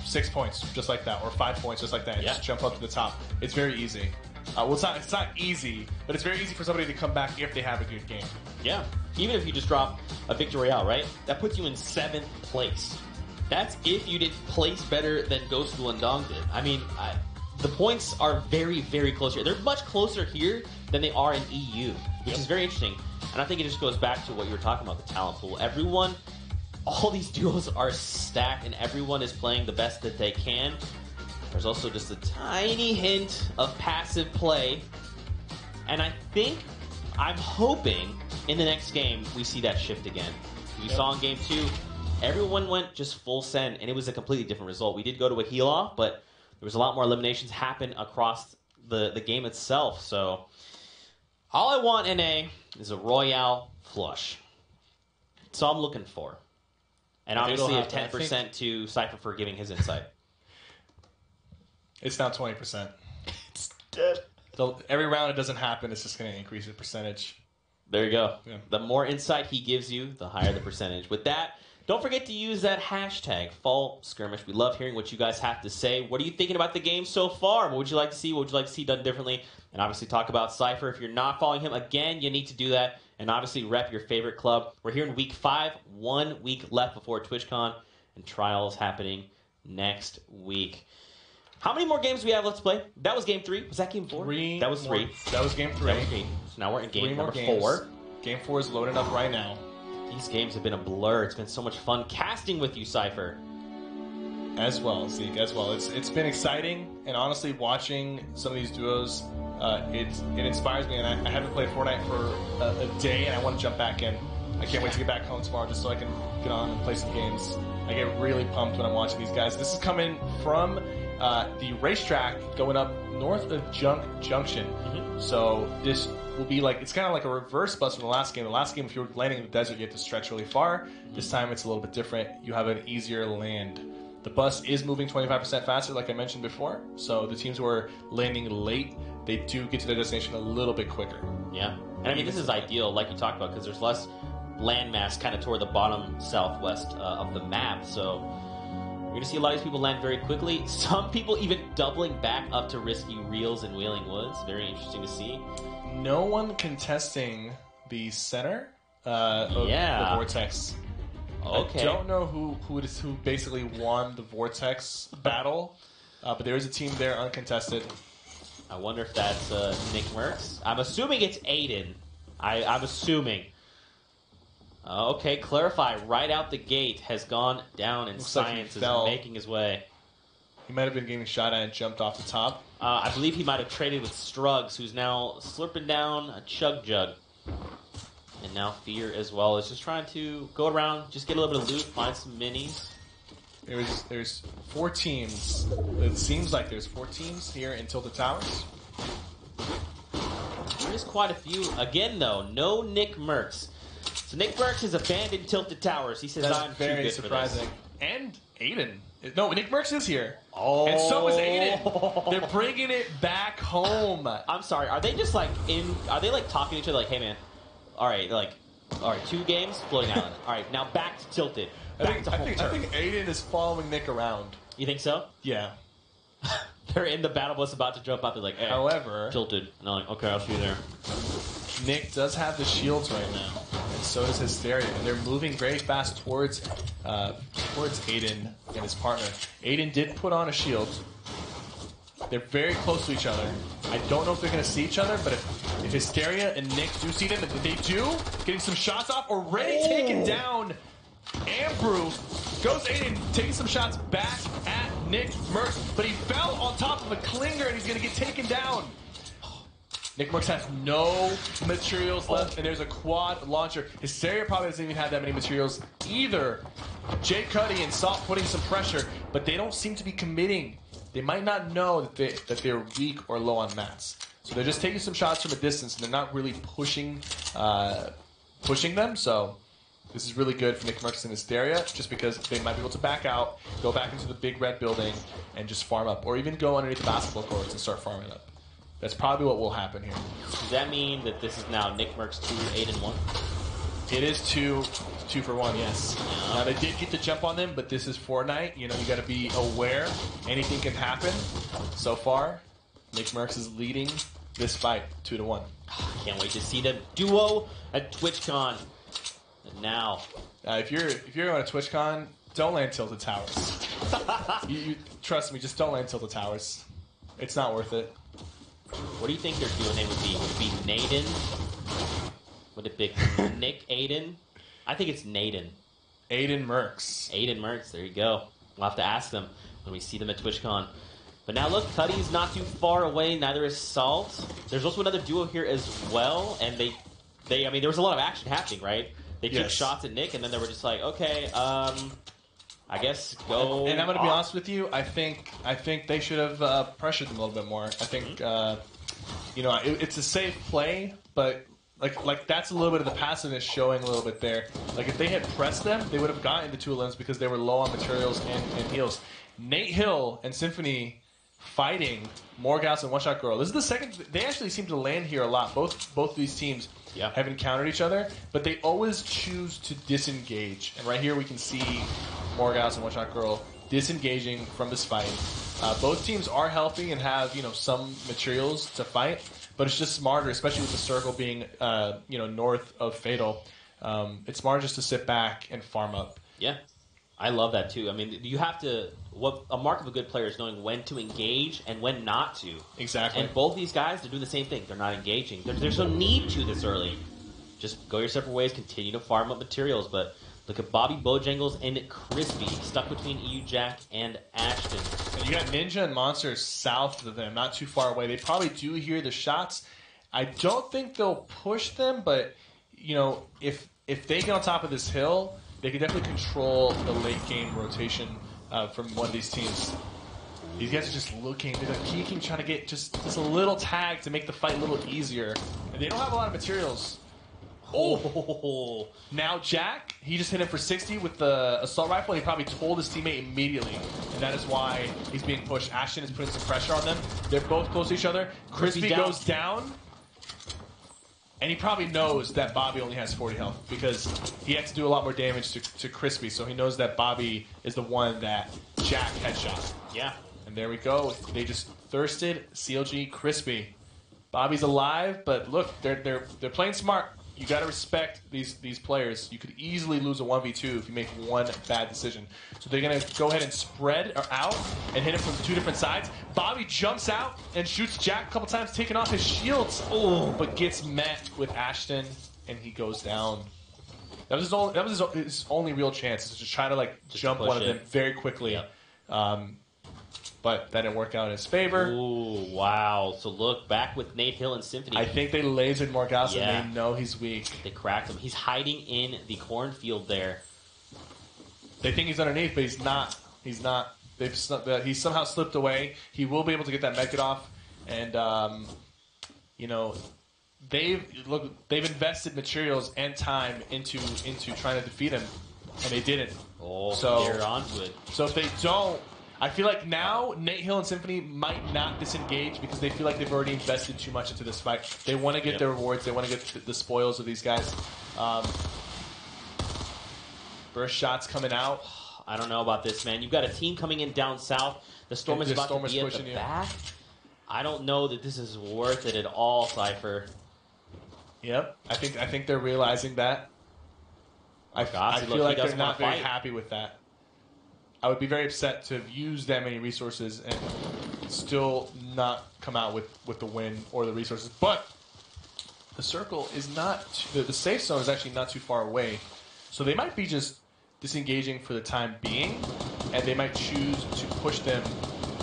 S1: 6 points just like that, or 5 points just like that, and just jump up to the top. It's very easy. Well, it's not easy, but it's very easy for somebody to come back if they have a good game.
S2: Yeah. even if you just drop a victory royale, right? That puts you in 7th place. That's if you did place better than Ghost Guangdong did. I mean, the points are very, very close here. They're much closer here than they are in EU, which is very interesting. And I think it just goes back to what you were talking about, the talent pool. Everyone, all these duos are stacked, and everyone is playing the best that they can. There's also just a tiny hint of passive play. And I'm hoping in the next game we see that shift again. We saw in game 2, everyone went just full send, and it was a completely different result. We did go to a heal off, but there was a lot more eliminations happen across the game itself. So all I want, NA, is a Royale flush. That's all I'm looking for. And obviously a 10% to Cypher for giving his insight.
S1: It's now 20%. It's dead. So every round it doesn't happen, it's just going to increase the percentage.
S2: There you go.
S1: Yeah.
S2: The more insight he gives you, the higher the percentage. With that, don't forget to use that hashtag, Fall Skirmish. We love hearing what you guys have to say. What are you thinking about the game so far? What would you like to see? What would you like to see done differently? And obviously talk about Cypher. If you're not following him, again, you need to do that. And obviously rep your favorite club. We're here in week 5, 1 week left before TwitchCon, and trials happening next week. How many more games do we have left to play? That was game 3. Was that game 4? That was 3.
S1: That was game 3.
S2: That was 3. So now we're in game number 4.
S1: Game 4 is loading up right now.
S2: These games have been a blur. It's been so much fun casting with you, Cypher.
S1: As well, Zeke, as well. It's been exciting, and honestly, watching some of these duos, it inspires me, and I haven't played Fortnite for a day, and I want to jump back in. I can't wait to get back home tomorrow just so I can get on and play some games. I get really pumped when I'm watching these guys. This is coming from the racetrack going up north of Junction. So this will be like, it's kind of like a reverse bus from the last game. The last game, if you were landing in the desert, you had to stretch really far. This time it's a little bit different. You have an easier land. The bus is moving 25% faster, like I mentioned before. So the teams who are landing late, they do get to their destination a little bit quicker.
S2: Yeah. And I mean, this is ideal, like you talked about, because there's less landmass kind of toward the bottom southwest of the map. So you're going to see a lot of these people land very quickly. Some people even doubling back up to risky reels in Wailing Woods. Very interesting to see.
S1: No one contesting the center of the Vortex.
S2: Okay.
S1: I don't know who basically won the Vortex battle, but there is a team there uncontested.
S2: I wonder if that's Nick Merckx. I'm assuming it's Aiden. I'm assuming. Okay, Clarify right out the gate has gone down, and Science is making his way.
S1: He might have been getting shot at and jumped off the top.
S2: I believe he might have traded with Strugs, who's now slurping down a Chug Jug. And now Fear as well is just trying to go around, just get a little bit of loot, find some minis.
S1: There's 4 teams. It seems like there's 4 teams here in Tilted Towers.
S2: There is quite a few. Again, though, no Nick Merckx. So Nick Merckx has abandoned Tilted Towers. He says, I'm
S1: very
S2: too good
S1: surprising.
S2: For this.
S1: And Aiden. No, Nick Merckx is here.
S2: Oh.
S1: And so is Aiden. They're bringing it back home.
S2: I'm sorry. Are they just like are they like talking to each other like, hey man, all right, 2 games, Floating Island. All right, now back to Tilted.
S1: I think Aiden is following Nick around.
S2: You think so?
S1: Yeah.
S2: They're in the battle bus about to jump out. They're like, hey,
S1: however,
S2: Tilted. And I'm like, okay, I'll see you there.
S1: Nick does have the shields right now, and so does Hysteria, and they're moving very fast towards Aiden and his partner. Aiden did put on a shield. They're very close to each other. I don't know if they're going to see each other, but if Hysteria and Nick do see them, if they do, getting some shots off, already taken down. Ambrew goes Aiden, taking some shots back at Nick Merckx, but he fell on top of a clinger and he's going to get taken down. Nick Merckx has no materials left, and there's a quad launcher. Hysteria probably doesn't even have that many materials either. Jay Cuddy and Salt putting some pressure, but they don't seem to be committing. They might not know that they're weak or low on mats. So they're just taking some shots from a distance, and they're not really pushing them. So this is really good for Nick Merckx and Hysteria, just because they might be able to back out, go back into the big red building, and just farm up. Or even go underneath the basketball courts and start farming up. That's probably what will happen here.
S2: Does that mean that this is now Nick Merckx 2, Aiden 1?
S1: It is 2 for 1, yes.
S2: Yeah.
S1: Now they did get the jump on them, but this is Fortnite. You know, you got to be aware. Anything can happen. So far, Nick Merckx is leading this fight 2-1.
S2: Can't wait to see them duo at TwitchCon. And now,
S1: if you're on a TwitchCon, don't land tilted towers. you trust me, just don't land tilted towers. It's not worth it.
S2: what do you think their duo name would be? Would it be Naden? Would it be Nick Aiden? I think it's Naden.
S1: Aiden Mercs.
S2: Aiden Mercs, there you go. We'll have to ask them when we see them at TwitchCon. But now look, Cuddy's not too far away, neither is Salt. There's also another duo here as well, and I mean, there was a lot of action happening, right? They took shots at Nick, and then they were just like, okay, I guess go.
S1: And I'm going to be honest with you. I think they should have pressured them a little bit more. I think it's a safe play, but like that's a little bit of the passiveness showing a little bit there. Like if they had pressed them, they would have gotten the two limbs because they were low on materials and heals. Nate Hill and Symphony fighting Morghouse and One Shot Girl. This is the second. They actually seem to land here a lot. Both of these teams have encountered each other, but they always choose to disengage. And right here we can see Morghouse and One Shot Girl disengaging from this fight. Both teams are healthy and have some materials to fight, but it's just smarter, especially with the circle being north of Fatal. It's smarter just to sit back and farm up.
S2: Yeah, I love that too. I mean, you have to. What a mark of a good player is knowing when to engage and when not to.
S1: Exactly.
S2: And both these guys, they're doing the same thing. They're not engaging. There's no need to this early. Just go your separate ways. Continue to farm up materials. But look at Bobby Bojangles and Crispy stuck between EU Jack and Ashton.
S1: And you got Ninja and Monster south of them, not too far away. They probably do hear the shots. I don't think they'll push them, but if they get on top of this hill, they can definitely control the late game rotation from one of these teams. These guys are just looking, they're like peeking, trying to get just a little tag to make the fight a little easier. And they don't have a lot of materials. Oh, now Jack, he just hit him for 60 with the assault rifle, and he probably told his teammate immediately. And that is why he's being pushed. Ashton is putting some pressure on them. They're both close to each other. Crispy goes down. And he probably knows that Bobby only has 40 health because he had to do a lot more damage to Crispy, so he knows that Bobby is the one that Jack headshot.
S2: Yeah.
S1: And there we go. They just thirsted CLG Crispy. Bobby's alive, but look, they're playing smart. You got to respect these players. You could easily lose a 1v2 if you make one bad decision. So they're going to go ahead and spread out and hit him from two different sides. Bobby jumps out and shoots Jack a couple times, taking off his shields. Oh, but gets met with Ashton, and he goes down. That was his only real chance, is to try to jump one of them very quickly. Yep. But that didn't work out in his favor.
S2: Ooh, wow. So look, back with Nate Hill and Symphony.
S1: I think they lasered Morghouse and they know he's weak.
S2: They cracked him. He's hiding in the cornfield there.
S1: They think he's underneath, but he's not. He's not. He's somehow slipped away. He will be able to get that medkit off. And, they've invested materials and time into trying to defeat him, and they didn't.
S2: Oh, so they're onto it.
S1: So if they don't, I feel like now Nate Hill and Symphony might not disengage because they feel like they've already invested too much into this fight. They want to get their rewards. They want to get the spoils of these guys. Burst shots coming out.
S2: I don't know about this, man. You've got a team coming in down south. The Storm is about to be at the back. I don't know that this is worth it at all, Cypher.
S1: Yep. I think they're realizing that. I feel like they're not very happy with that. I would be very upset to have used that many resources and still not come out with the win or the resources. But the circle is not, the safe zone is actually not too far away. So they might be just disengaging for the time being, and they might choose to push them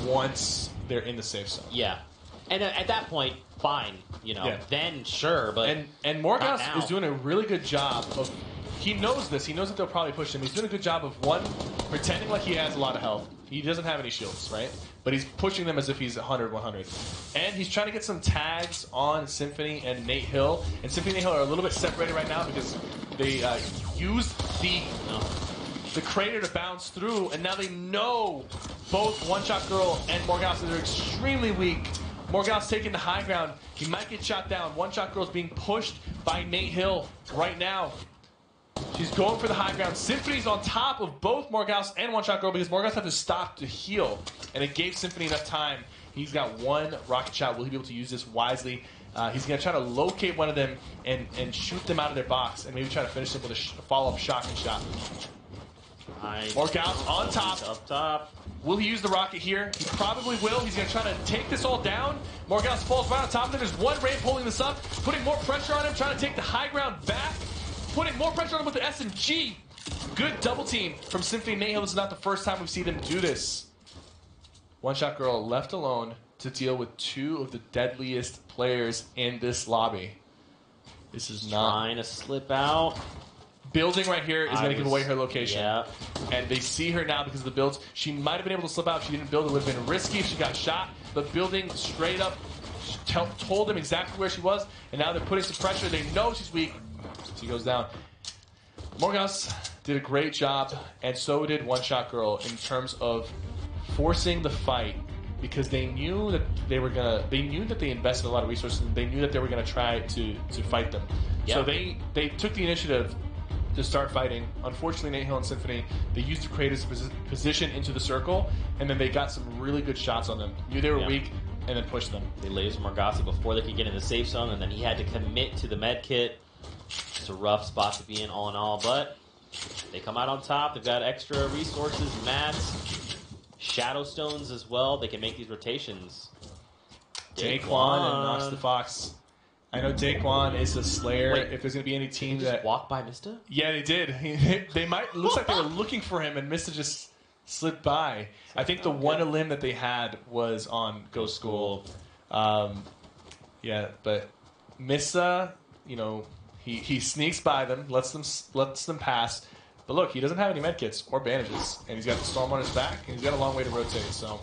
S1: once they're in the safe zone.
S2: Yeah. And at that point, fine, then sure, but
S1: and Morghouse is doing a really good job of. He knows this. He knows that they'll probably push him. He's doing a good job of, one, pretending like he has a lot of health. He doesn't have any shields, right? But he's pushing them as if he's 100, 100. And he's trying to get some tags on Symphony and Nate Hill. And Symphony and Nate Hill are a little bit separated right now because they used the crater to bounce through, and now they know both One Shot Girl and Morghouse are extremely weak. Morghouse taking the high ground. He might get shot down. One Shot Girl's being pushed by Nate Hill right now. She's going for the high ground. Symphony's on top of both Morghouse and One Shot Girl because Morghouse had to stop to heal. And it gave Symphony enough time. He's got one rocket shot. Will he be able to use this wisely? He's going to try to locate one of them and shoot them out of their box and maybe try to finish them with a follow-up shotgun shot.
S2: Nice.
S1: Morghouse on top.
S2: Up top.
S1: Will he use the rocket here? He probably will. He's going to try to take this all down. Morghouse falls right on top of him. There's one Ramp holding this up, putting more pressure on him, trying to take the high ground back, putting more pressure on him with the SMG. Good double team from Symphony Nahil. This is not the first time we've seen them do this. One Shot Girl left alone to deal with two of the deadliest players in this lobby. This is not...
S2: Trying to slip out.
S1: Building right here is going to give away her location.
S2: Yeah.
S1: And they see her now because of the builds. She might have been able to slip out. She didn't build. It would have been risky if she got shot. But building straight up told them exactly where she was. And now they're putting some pressure. They know she's weak. She goes down. Morghouse did a great job, and so did One Shot Girl in terms of forcing the fight, because they knew that they were gonna. They knew that they invested a lot of resources, and they knew that they were gonna try to fight them. Yep. So they took the initiative to start fighting. Unfortunately, Nahil and Symphony, they used the creators' position into the circle, and then they got some really good shots on them. Knew they were weak, and then pushed them.
S2: They lasered Morghouse before they could get in the safe zone, and then he had to commit to the med kit. It's a rough spot to be in, all in all, but they come out on top. They've got extra resources, mats, shadow stones as well. They can make these rotations.
S1: Daquan and Nox the Fox. I know Daquan is a slayer. Wait, if there's going to be any team that
S2: walk by Mista?
S1: Yeah, they did. They might. Looks like they were looking for him, and Mista just slid by. I think the one elim that they had was on Ghost School. Yeah, but Mista, you know, he sneaks by them, lets them pass. But look, he doesn't have any medkits or bandages, and he's got the storm on his back, and he's got a long way to rotate. So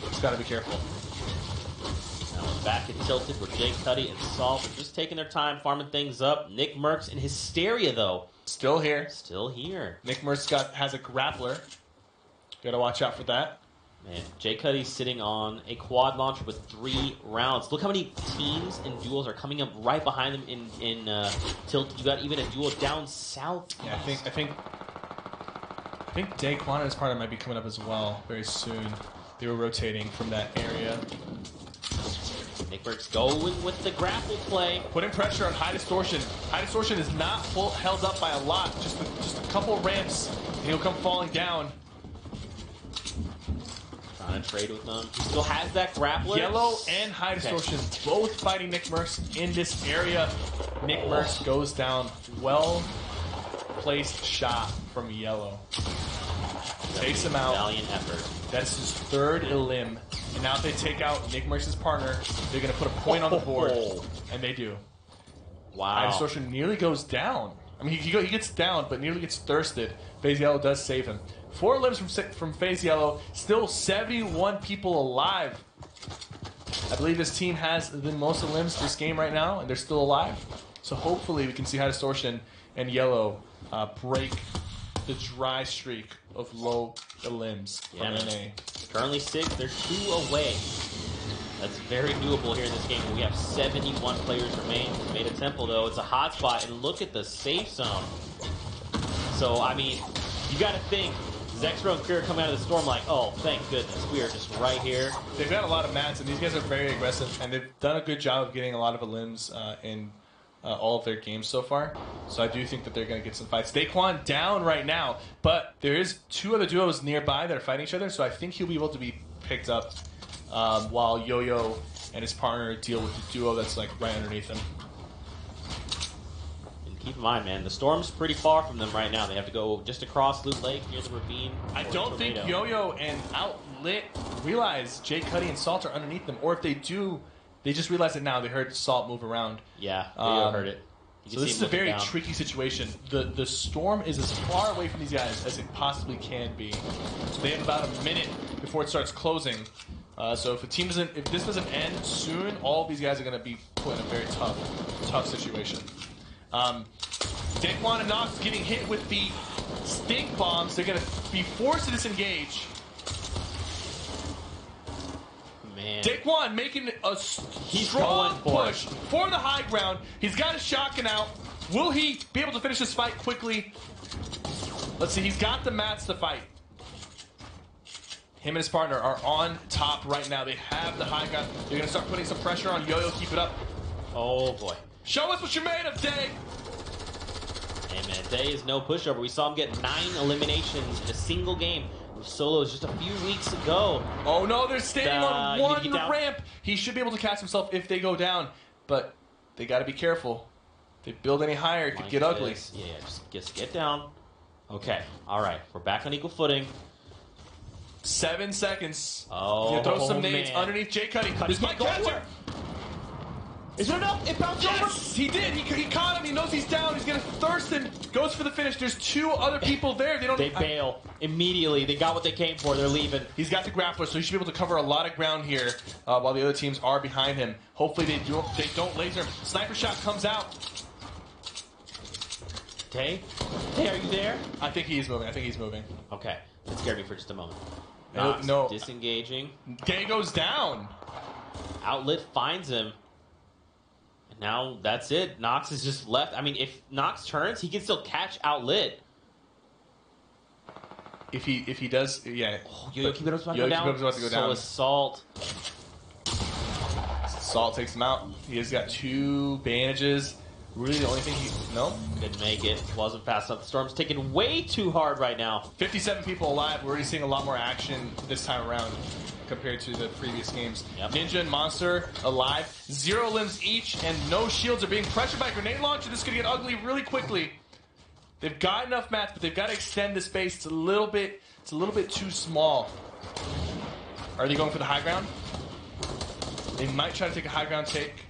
S1: he's got to be careful.
S2: Now we're back at Tilted where Jake Cuddy and Salt are just taking their time, farming things up. Nick Merckx in Hysteria, though.
S1: Still here.
S2: Still here.
S1: Nick Merckx has a grappler. Got to watch out for that.
S2: Man, Jake Cuddy's sitting on a quad launcher with 3 rounds. Look how many teams and duels are coming up right behind them in Tilted. You got even a duel down south.
S1: Yeah, I think Daquan and his partner might be coming up as well very soon. They were rotating from that area.
S2: Nick Merckx going with the grapple play.
S1: Putting pressure on High Distortion. High Distortion is not held up by a lot. Just a couple ramps, and he'll come falling down.
S2: Trying to trade with them. He still has that grappler.
S1: Yellow and High Distortion both fighting Nick Merckx in this area. Nick Merckx goes down. Well-placed shot from Yellow. Takes him out.
S2: Valiant effort.
S1: That's his 3rd elim. And now if they take out Nick Merckx's partner, they're going to put a point on the board. And they do.
S2: Wow.
S1: High Distortion nearly goes down. I mean, he gets down, but nearly gets thirsted. FaZe Yellow does save him. 4 limbs from FaZe Yellow. Still 71 people alive. I believe this team has the most limbs this game right now, and they're still alive. So hopefully we can see High Distortion and Yellow break the dry streak of low limbs from NA.
S2: Currently 6. They're 2 away. That's very doable here in this game. We have 71 players remain. Made a temple, though. It's a hot spot, and look at the safe zone. So, I mean, you got to think. Zexro and Clear coming out of the storm like, oh, thank goodness, we are just right here.
S1: They've got a lot of mats, and these guys are very aggressive, and they've done a good job of getting a lot of limbs in all of their games so far. So I do think that they're going to get some fights. Daquan down right now, but there is 2 other duos nearby that are fighting each other, so I think he'll be able to be picked up while Yo-Yo and his partner deal with the duo that's like right underneath them.
S2: Keep in mind, man, the storm's pretty far from them right now. They have to go just across Loot Lake near the ravine.
S1: I don't think Yo-Yo and Outlit realize Jay Cuddy and Salt are underneath them, or if they do, they just realize it now. They heard Salt move around.
S2: Yeah, Yo-Yo heard it.
S1: So this is a very tricky situation. The storm is as far away from these guys as it possibly can be. So they have about a minute before it starts closing. So if this doesn't end soon, all of these guys are going to be put in a very tough situation. Daquan and Nox getting hit with the stink bombs. They're going to be forced to disengage.
S2: Man.
S1: Daquan making a strong push for the high ground. He's got his shotgun out. Will he be able to finish this fight quickly? Let's see. He's got the mats to fight. Him and his partner are on top right now. They have the high ground. They're going to start putting some pressure on Yo-Yo. Keep it up.
S2: Oh boy.
S1: Show us what you're made of, Day.
S2: Hey man, Day is no pushover. We saw him get 9 eliminations in a single game with solos just a few weeks ago.
S1: Oh no, they're standing on
S2: you need
S1: one
S2: to get down.
S1: ramp. He should be able to catch himself if they go down, but they got to be careful. If they build any higher, it could get ugly.
S2: Yeah, just get down. Okay, all right, we're back on equal footing.
S1: 7 seconds.
S2: Oh,
S1: He's gonna throw some nades
S2: man.
S1: underneath Jay Cuddy.
S2: Cuddy
S1: This might
S2: can't go
S1: catch him.
S2: Is it enough? It bounced over.
S1: Yes, he did. He caught him. He knows he's down. He's gonna thirst him. Goes for the finish. There's 2 other people there. They don't.
S2: They bail immediately. They got what they came for. They're leaving.
S1: He's got the grappler, so he should be able to cover a lot of ground here while the other teams are behind him. Hopefully they don't laser him. Sniper shot comes out.
S2: Tay, are you there?
S1: I think he's moving.
S2: Okay, that scared me for just a moment.
S1: No,
S2: Nox
S1: no.
S2: disengaging.
S1: Day goes down.
S2: Outlet finds him. And now that's it. Nox is just left. I mean, if Nox turns, he can still catch Outlet.
S1: If he does, yeah.
S2: Oh, Yo-Yo Keep It Up's about to go
S1: Yo-Yo
S2: down.
S1: Keep It Up's about to go
S2: So
S1: down.
S2: Assault.
S1: Salt takes him out. He has got 2 bandages. Really, the only thing no.
S2: Didn't make it. Wasn't fast enough. The Storm's taking way too hard right now.
S1: 57 people alive. We're already seeing a lot more action this time around compared to the previous games.
S2: Yep.
S1: Ninja and Monster alive. 0 limbs each and no shields are being pressured by grenade launcher. This is going to get ugly really quickly. They've got enough mats, but they've got to extend the space. It's a little bit too small. Are they going for the high ground? They might try to take a high ground take.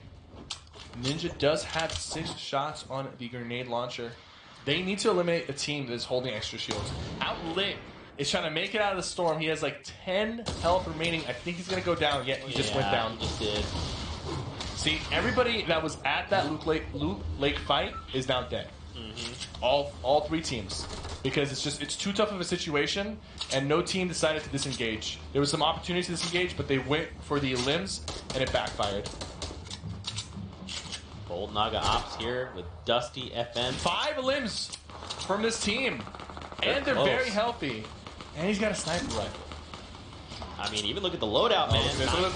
S1: Ninja does have 6 shots on the grenade launcher. They need to eliminate a team that is holding extra shields. Outlit is trying to make it out of the storm. He has like 10 health remaining. I think he's going to go down. Yet he just went down.
S2: He just did.
S1: See, everybody that was at that Loot Lake fight is now dead.
S2: Mm-hmm.
S1: All 3 teams. Because it's too tough of a situation, and no team decided to disengage. There was some opportunity to disengage, but they went for the limbs, and it backfired.
S2: Bold Naga Ops here with Dusty FN.
S1: 5 limbs from this team. And they're
S2: close.
S1: very healthy. And he's got a sniper rifle.
S2: I mean, even look at the loadout, man.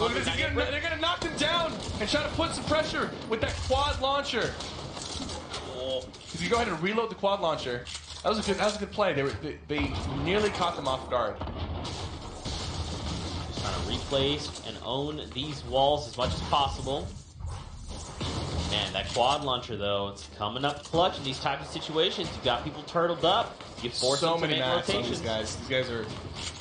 S1: Look at this. They're going to knock him down and try to put some pressure with that quad launcher.
S2: Oh.
S1: If you go ahead and reload the quad launcher, that was a good play. They nearly caught them off guard.
S2: Just trying to replace and own these walls as much as possible. Man, that quad launcher, though, it's coming up clutch in these types of situations. You got people turtled up. You force
S1: So
S2: them to
S1: many
S2: make
S1: mats on
S2: rotations.
S1: these guys. These guys are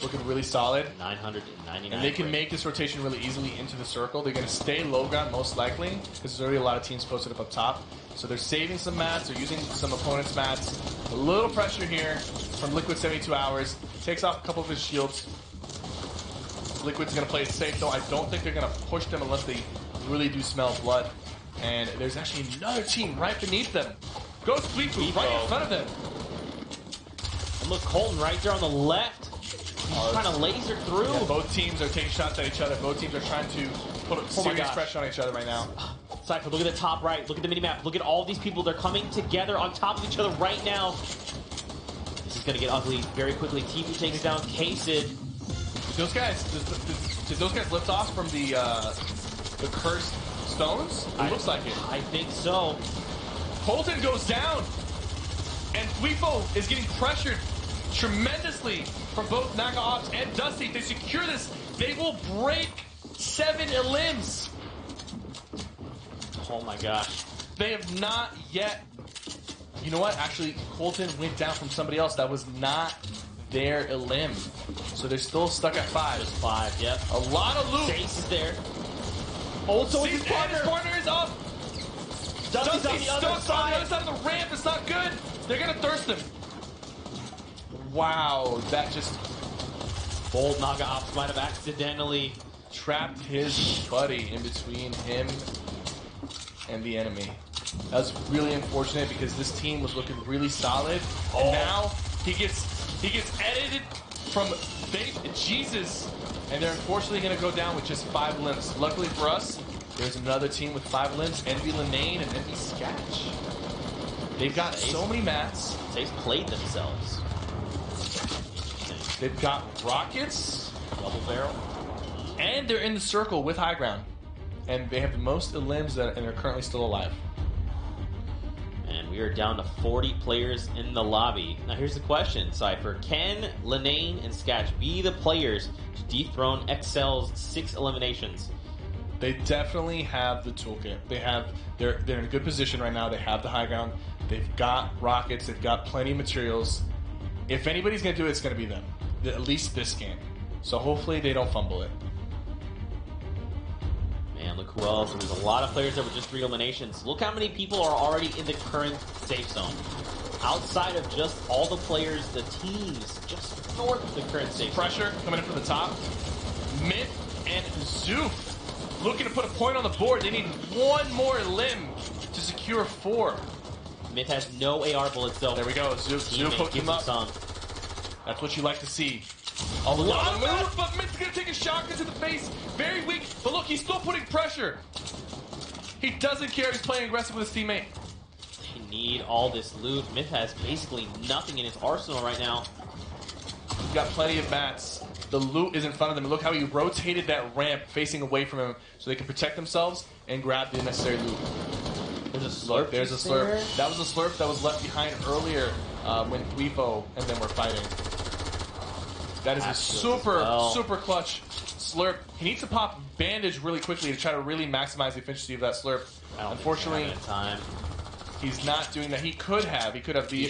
S1: looking really solid.
S2: 999.
S1: And they can make this rotation really easily into the circle. They're going to stay low ground most likely because there's already a lot of teams posted up top. So they're saving some mats. They're using some opponents' mats. A little pressure here from Liquid 72 Hours. Takes off a couple of his shields. Liquid's going to play it safe, though. I don't think they're going to push them unless they really do smell blood. And there's actually another team right beneath them. Goes Fleetwood right in front of them.
S2: And look, Colton right there on the left. He's trying to laser through.
S1: Yeah, both teams are taking shots at each other. Both teams are trying to put serious pressure on each other right now.
S2: Cypher, look at the top right. Look at the minimap. Look at all these people. They're coming together on top of each other right now. This is going to get ugly very quickly. Tifu takes down K-Sid.
S1: Did those guys lift off from the cursed stones? It looks like it.
S2: I think so.
S1: Colton goes down, and Weefo is getting pressured tremendously from both Naga Ops and Dusty. If they secure this, they will break 7 limbs.
S2: Oh my gosh.
S1: They have not yet. You know what? Actually, Colton went down from somebody else that was not their limb. So they're still stuck at 5.
S2: Just 5, yep.
S1: A lot of loot.
S2: Chase is there. Also, his
S1: partner is up.
S2: Dusty's on the
S1: stuck
S2: other
S1: on the
S2: side.
S1: other side of the ramp. It's not good. They're going to thirst him. Wow, that just
S2: Bold Naga Ops might have accidentally
S1: trapped his buddy in between him and the enemy. That was really unfortunate because this team was looking really solid. And now he gets edited from Faith Jesus. And they're unfortunately going to go down with just 5 limbs. Luckily for us, there's another team with 5 limbs, Envy Linane and Envy Sketch. They've got so many mats.
S2: They've played themselves.
S1: They've got rockets.
S2: Double barrel.
S1: And they're in the circle with high ground. and they have the most limbs and are currently still alive.
S2: And we are down to 40 players in the lobby. Now here's the question, Cypher. Can Linane and Sketch be the players to dethrone Excel's 6 eliminations?
S1: They definitely have the toolkit. They're in a good position right now. They have the high ground. They've got rockets. They've got plenty of materials. If anybody's going to do it, it's going to be them. At least this game. So hopefully they don't fumble it.
S2: Man, look who else. There's a lot of players that were just 3 eliminations. Look how many people are already in the current safe zone. Outside of just all the players, the teams just north of the current safe zone.
S1: Pressure coming in from the top. Myth and Zoof looking to put a point on the board. They need one more limb to secure 4.
S2: Myth has no AR bullets though.
S1: There we go. Zoof hooked him up. That's what you like to see. A lot of moves, but Myth's going to take a shotgun to the face. Very weak, but look, he's still putting pressure. He doesn't care. He's playing aggressive with his teammate.
S2: They need all this loot. Myth has basically nothing in his arsenal right now.
S1: He's got plenty of mats. The loot is in front of them. And look how he rotated that ramp facing away from him so they can protect themselves and grab the necessary loot.
S2: There's a slurp.
S1: Look, there's a slurp. That was a slurp that was left behind earlier when Thweefo and them were fighting. That is a super clutch slurp. He needs to pop bandage really quickly to try to really maximize the efficiency of that slurp. Unfortunately, he's not doing that. He could have. He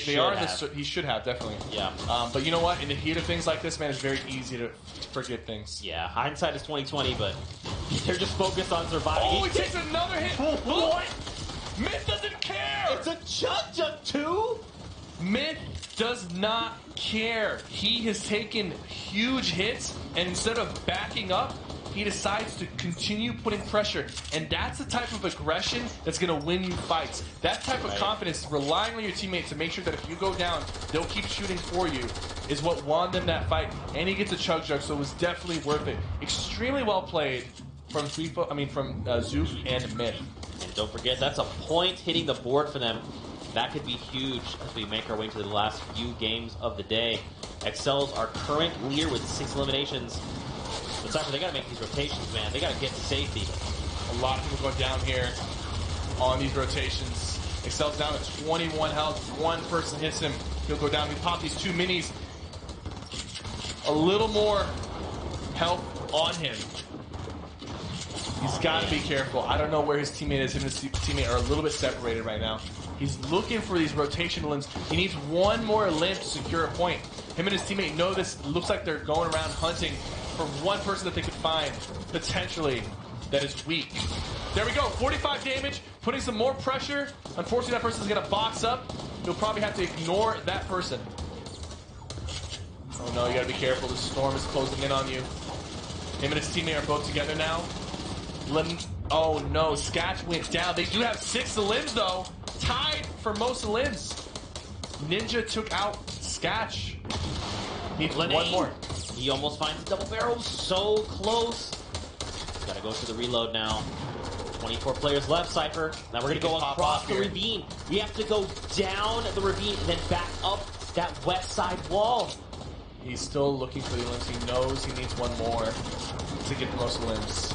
S1: should have, definitely.
S2: Yeah.
S1: But you know what? In the heat of things like this, man, it's very easy to forget things.
S2: Yeah, hindsight is 20/20, but they're just focused on surviving.
S1: Oh, he takes another hit. What? Myth doesn't care.
S2: It's a jug too.
S1: Myth does not care. He has taken huge hits, and instead of backing up, he decides to continue putting pressure. And that's the type of aggression that's going to win you fights. That type of confidence, relying on your teammates to make sure that if you go down, they'll keep shooting for you, is what won them that fight. And he gets a chug jug, so it was definitely worth it. Extremely well played from Zoof and Myth.
S2: And don't forget, that's a point hitting the board for them. That could be huge as we make our way to the last few games of the day. Excels are current leader with 6 eliminations. But Cypher, they got to make these rotations, man. They got to get to safety.
S1: A lot of people go down here on these rotations. Excel's down to 21 health. One person hits him, he'll go down. We pop these 2 minis. A little more health on him. He's got to be careful. I don't know where his teammate is. Him and his teammate are a little bit separated right now. He's looking for these rotation limbs. He needs one more limb to secure a point. Him and his teammate know this. Looks like they're going around hunting for one person that they could find, potentially, that is weak. There we go. 45 damage, putting some more pressure. Unfortunately, that person's going to box up. You'll probably have to ignore that person. Oh no, you got to be careful. The storm is closing in on you. Him and his teammate are both together now. Oh no, Sketch went down. They do have 6 limbs though. Tied for most limbs. Ninja took out Sketch. Needs one more.
S2: He almost finds the double barrel. So close. Gotta go through the reload now. 24 players left, Cypher. Now we're gonna go across the ravine. We have to go down the ravine and then back up that west side wall.
S1: He's still looking for the limbs. He knows he needs one more to get the most limbs.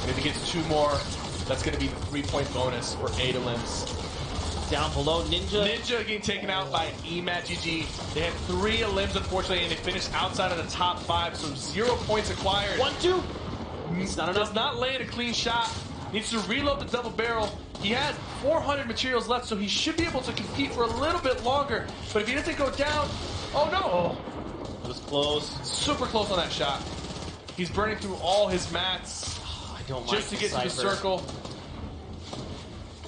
S1: And if he gets 2 more, that's going to be the 3-point bonus for 8 limbs.
S2: Down below, Ninja.
S1: Ninja getting taken out by EMAT GG. They had 3 limbs, unfortunately, and they finished outside of the top 5, so 0 points acquired.
S2: 1-2. It's not enough.
S1: Does not land a clean shot. Needs to reload the double barrel. He had 400 materials left, so he should be able to compete for a little bit longer. But if he doesn't go down, oh no!
S2: Oh, it was close.
S1: Super close on that shot. He's burning through all his mats. Just to get to the circle.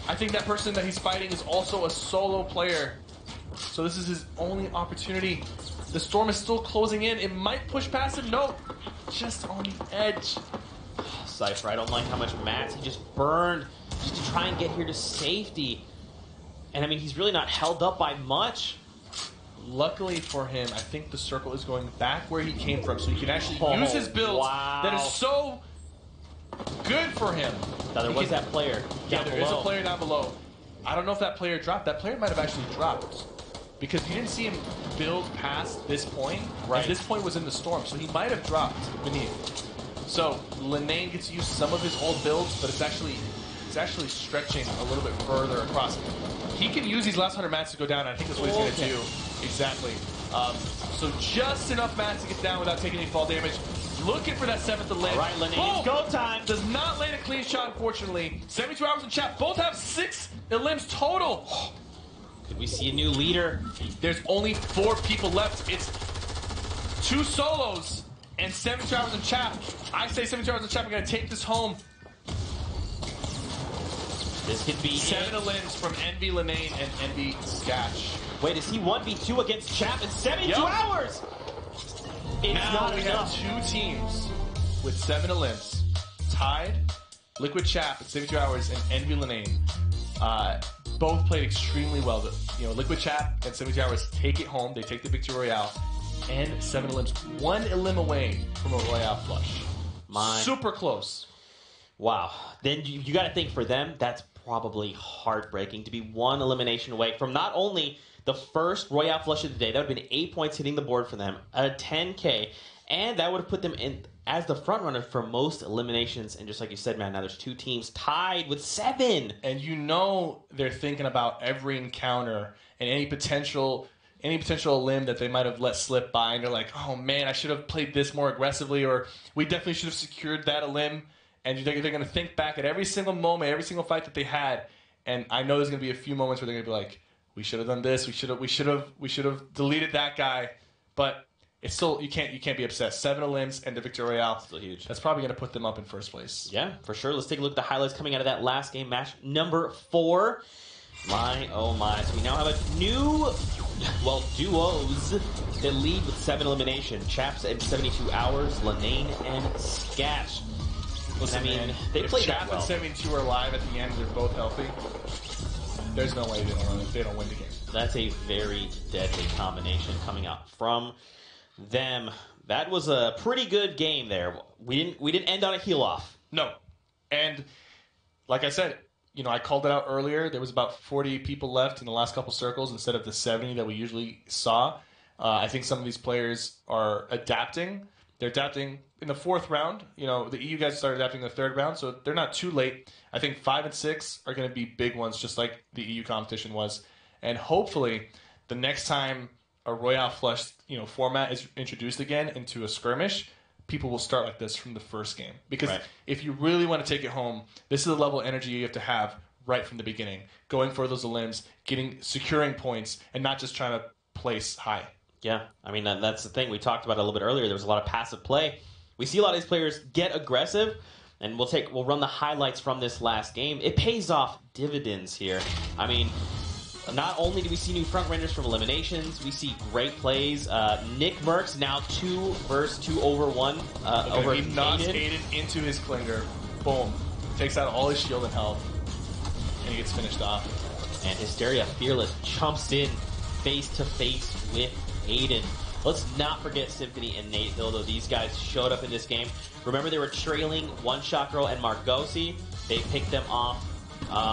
S1: I think that person that he's fighting is also a solo player. So this is his only opportunity. The storm is still closing in. It might push past him. No. Just on the edge.
S2: Cypher, I don't like how much mats he just burned just to try and get here to safety. And I mean, he's really not held up by much.
S1: Luckily for him, I think the circle is going back where he came from. So he can actually use his build that is so good for him.
S2: Now there was that player.
S1: Yeah, there is a player down below. I don't know if that player dropped. That player might have actually dropped. Because you didn't see him build past this point. Right. And this point was in the storm, so he might have dropped beneath. So Linane gets to use some of his old builds, but it's actually stretching a little bit further across. He can use these last 100 mats to go down, and I think that's what he's going to do. Exactly. So just enough mats to get down without taking any fall damage. Looking for that 7th Limb.
S2: All right, Linane, go time.
S1: Does not land a clean shot, unfortunately. 72 hours in chat. Both have 6 limbs total.
S2: Could we see a new leader?
S1: There's only 4 people left. It's 2 solos and 72 hours in chat. I say 72 hours in chat. We're going to take this home.
S2: This could be
S1: 7 limbs from Envy Linane and Envy Sketch.
S2: Wait, is he 1v2 against Chap in 72 hours? It's
S1: now
S2: not
S1: we
S2: enough.
S1: have 2 teams with 7 limbs. Tied, Liquid Chap at 72 hours, and Envy Linane. Both played extremely well. Liquid Chap and 72 hours take it home. They take the Victory Royale. And 7 limbs, 1 elim away from a Royale flush. Super close.
S2: Wow. Then you got to think for them, that's probably heartbreaking to be 1 elimination away from not only the first Royale flush of the day, that would have been 8 points hitting the board for them, a 10K, and that would have put them in as the front runner for most eliminations. And just like you said, man, now there's 2 teams tied with 7.
S1: And they're thinking about every encounter and any potential limb that they might have let slip by, and they're like, oh man, I should have played this more aggressively, or we definitely should have secured that limb. And they're going to think back at every single moment, every single fight that they had. And I know there's going to be a few moments where they're going to be like, we should have done this, we should have deleted that guy. But it's still, you can't be upset. 7 limbs and the Victory Royale.
S2: Still huge.
S1: That's probably going to put them up in first place.
S2: Yeah, for sure. Let's take a look at the highlights coming out of that last game, match number 4. My, oh my. So we now have a new, duos that lead with 7 elimination. Chaps in 72 hours, Linane and Sketch.
S1: Listen, they played that well. If Chap and 72 are alive at the end, they're both healthy. There's no way they don't win the game.
S2: That's a very deadly combination coming out from them. That was a pretty good game there. We didn't end on a heel off.
S1: No. And like I said, I called it out earlier. There was about 40 people left in the last couple circles instead of the 70 that we usually saw. I think some of these players are adapting. They're adapting in the 4th round. The EU guys started adapting in the 3rd round, so they're not too late. I think 5 and 6 are going to be big ones, just like the EU competition was. And hopefully, the next time a Royale Flush format is introduced again into a skirmish, people will start like this from the first game. Because if you really want to take it home, this is the level of energy you have to have right from the beginning. Going for those limbs, securing points, and not just trying to place high.
S2: Yeah, I mean, that's the thing. We talked about it a little bit earlier. There was a lot of passive play. We see a lot of these players get aggressive, and we'll run the highlights from this last game. It pays off dividends here. I mean, not only do we see new front runners from eliminations, we see great plays. Nick Merckx now 2 versus 2 over 1 over
S1: he knocks Aiden into his clinger. Boom. Takes out all his shield and health, and he gets finished off.
S2: And Hysteria Fearless jumps in face-to-face with Aiden. Let's not forget Symphony and Nate Hill, though these guys showed up in this game. Remember, they were trailing One Shot Girl and Margosi. They picked them off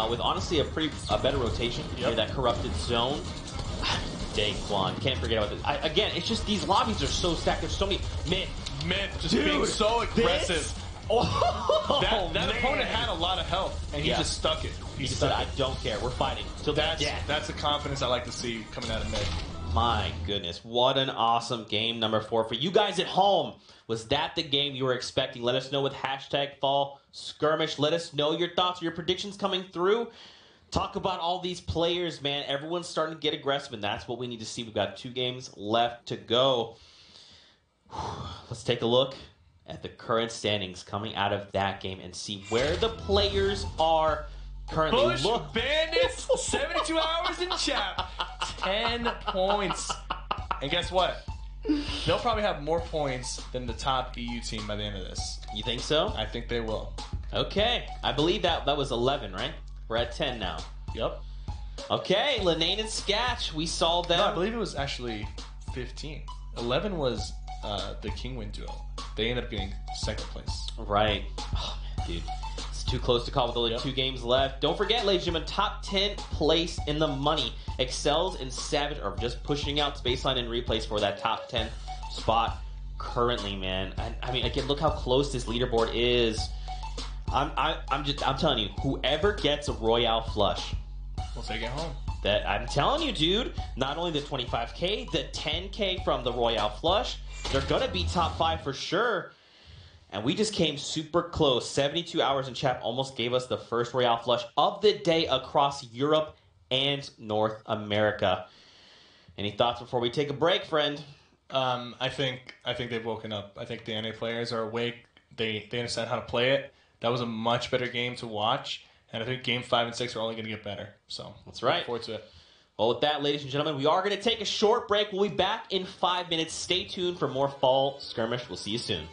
S2: with honestly a better rotation near that corrupted zone. Daquan, can't forget about this. Again, it's just these lobbies are so stacked. There's so many
S1: Myth just being so aggressive. That opponent had a lot of health, and he just stuck it.
S2: He just said, I don't care. We're fighting.
S1: That's the confidence I like to see coming out of mid.
S2: My goodness, what an awesome game number 4 for you guys at home. Was that the game you were expecting? Let us know with #FallSkirmish. Let us know your thoughts or your predictions coming through. Talk about all these players, man. Everyone's starting to get aggressive, and that's what we need to see. We've got 2 games left to go. Let's take a look at the current standings coming out of that game and see where the players are currently.
S1: Bush Bandits, 72 hours in chat, 10 points. And guess what? They'll probably have more points than the top EU team by the end of this.
S2: You think so?
S1: I think they will.
S2: Okay. I believe that was 11, right? We're at 10 now.
S1: Yep.
S2: Okay, Linane and Sketch, we saw them.
S1: No, I believe it was actually 15. 11 was the Kingwin duo. They ended up getting 2nd place.
S2: Right. Oh, man, dude. It's too close to call with only 2 games left. Don't forget, ladies and gentlemen, top 10 place in the money. Excels and Savage are just pushing out Spaceline and replays for that top 10 spot. currently, man. I mean, again, look how close this leaderboard is. I'm telling you, whoever gets a Royale flush,
S1: We'll take it home.
S2: that I'm telling you, dude. Not only the 25K, the 10K from the Royale flush, they're gonna be top 5 for sure. And we just came super close. 72 hours in chat almost gave us the first Royale flush of the day across Europe and North America. Any thoughts before we take a break, friend?
S1: I think they've woken up. I think the NA players are awake. They understand how to play it. That was a much better game to watch, and I think Game 5 and 6 are only going to get better. So
S2: that's right.
S1: Look forward to it.
S2: Well, with that, ladies and gentlemen, we are going to take a short break. We'll be back in 5 minutes. Stay tuned for more Fall Skirmish. We'll see you soon.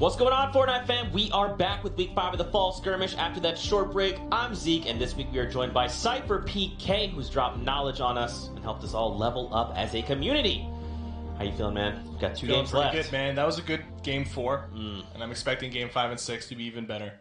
S2: What's going on, Fortnite fam? We are back with week 5 of the fall skirmish. After that short break, I'm Zeke, and this week we are joined by Cypher PK, who's dropped knowledge on us and helped us all level up as a community. How you feeling, man? We've got 2 games left.
S1: Good, man. That was a good game 4, and I'm expecting game 5 and 6 to be even better.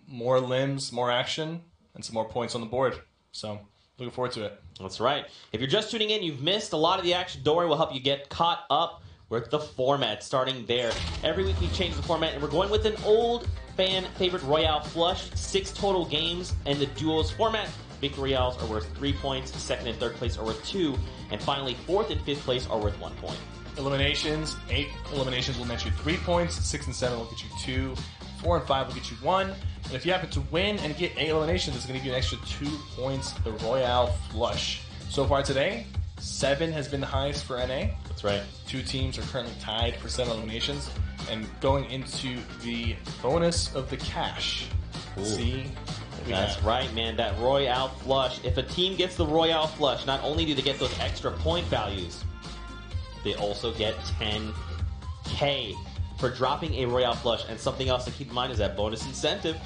S1: More limbs, more action, and some more points on the board. So, looking forward to it.
S2: That's right. If you're just tuning in, you've missed a lot of the action. Dory will help you get caught up with the format, starting there. Every week we change the format, and we're going with an old fan favorite Royale Flush. 6 total games in the DUOS format. Victory Royales are worth 3 points, 2nd and 3rd place are worth 2, and finally 4th and 5th place are worth 1 point.
S1: Eliminations, 8 eliminations will net you 3 points, 6 and 7 will get you 2, 4 and 5 will get you 1, and if you happen to win and get 8 eliminations, it's going to give you an extra 2 points, the Royale Flush. So far today, 7 has been the highest for NA.
S2: That's right.
S1: 2 teams are currently tied for 7 eliminations. And going into the bonus of the cash.
S2: Ooh.
S1: See?
S2: That's right, man. That Royale Flush. If a team gets the Royale Flush, not only do they get those extra point values, they also get 10K for dropping a Royale Flush. And something else to keep in mind is that bonus incentive.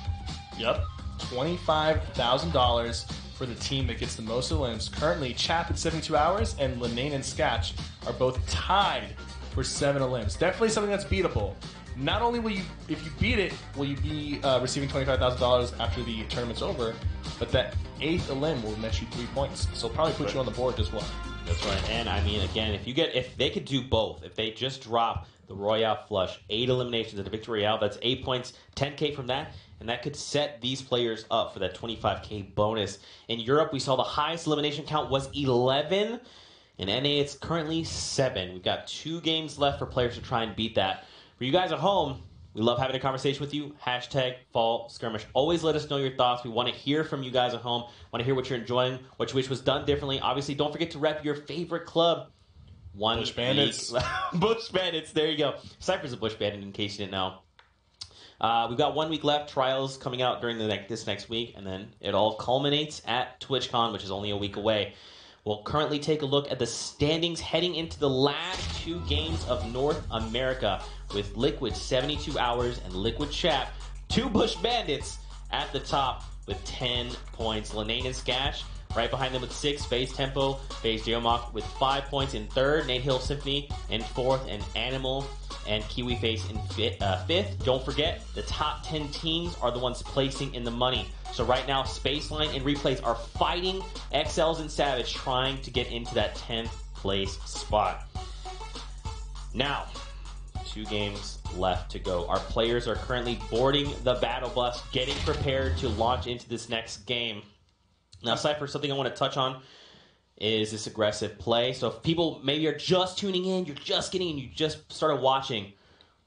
S1: Yep. $25,000 for the team that gets the most elims. Currently, Chap at 72 hours and Lenane and Sketch are both tied for 7 elims. Definitely something that's beatable. Not only will you, if you beat it, will you be receiving $25,000 after the tournament's over, but that 8th elim will net you 3 points. So probably put you on the board as well.
S2: That's right. And I mean, again, if they could do both, if they just drop the Royale Flush, 8 eliminations at the Victory Royale, that's 8 points, 10K from that. And that could set these players up for that 25K bonus. In Europe, we saw the highest elimination count was 11. In NA, it's currently 7. We've got 2 games left for players to try and beat that. For you guys at home, we love having a conversation with you. Hashtag Fall Skirmish. Always let us know your thoughts. We want to hear from you guys at home. Want to hear what you're enjoying, what you wish was done differently. Obviously, don't forget to rep your favorite club.
S1: Bush Bandits.
S2: Bush Bandits. There you go. Cypher's a Bush Bandit, in case you didn't know. We've got 1 week left. Trials coming out during this next week, and then it all culminates at TwitchCon, which is only a week away. We'll currently take a look at the standings heading into the last 2 games of North America, with Liquid 72 Hours and Liquid Chap, 2 Bush Bandits at the top with 10 points. Lenane and Skash right behind them with 6. FaZe Tempo, FaZe Geomok with 5 points in 3rd. Nate Hill Symphony in 4th, and Animal and Kiwi Face in 5th. Don't forget, the top 10 teams are the ones placing in the money. So right now, Spaceline and Replays are fighting XLs and Savage, trying to get into that 10th place spot. Now, 2 games left to go. Our players are currently boarding the battle bus, getting prepared to launch into this next game. Now, Cypher, something I want to touch on is this aggressive play. So if people maybe are just tuning in, you're just getting in, you just started watching,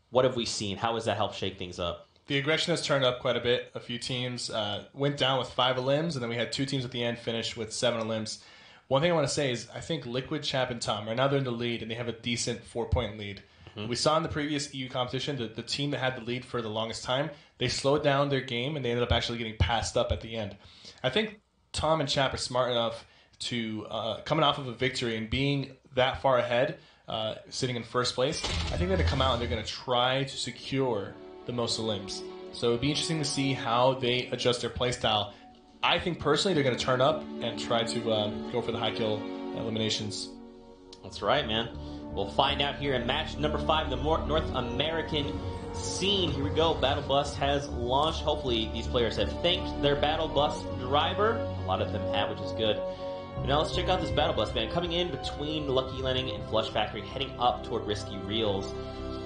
S2: what have we seen? How has that helped shake things up?
S1: The aggression has turned up quite a bit. A few teams went down with 5 elims, and then we had 2 teams at the end finish with 7 elims. One thing I want to say is I think Liquid, Chap, and Tom, right now they're in the lead, and they have a decent 4-point lead. We saw in the previous EU competition that the team that had the lead for the longest time, they slowed down their game, and they ended up actually getting passed up at the end. I think Tom and Chap are smart enough to, coming off of a victory and being that far ahead, sitting in 1st place, I think they're going to come out and they're going to try to secure the most elims. So it'd be interesting to see how they adjust their playstyle. I think personally they're going to turn up and try to go for the high kill eliminations.
S2: That's right, man. We'll find out here in match number 5 in the North American scene. Here we go. Battle Bus has launched. Hopefully these players have thanked their Battle Bus driver. A lot of them have, which is good. But now let's check out this Battle Bus, man. Coming in between Lucky Landing and Flush Factory, heading up toward Risky Reels.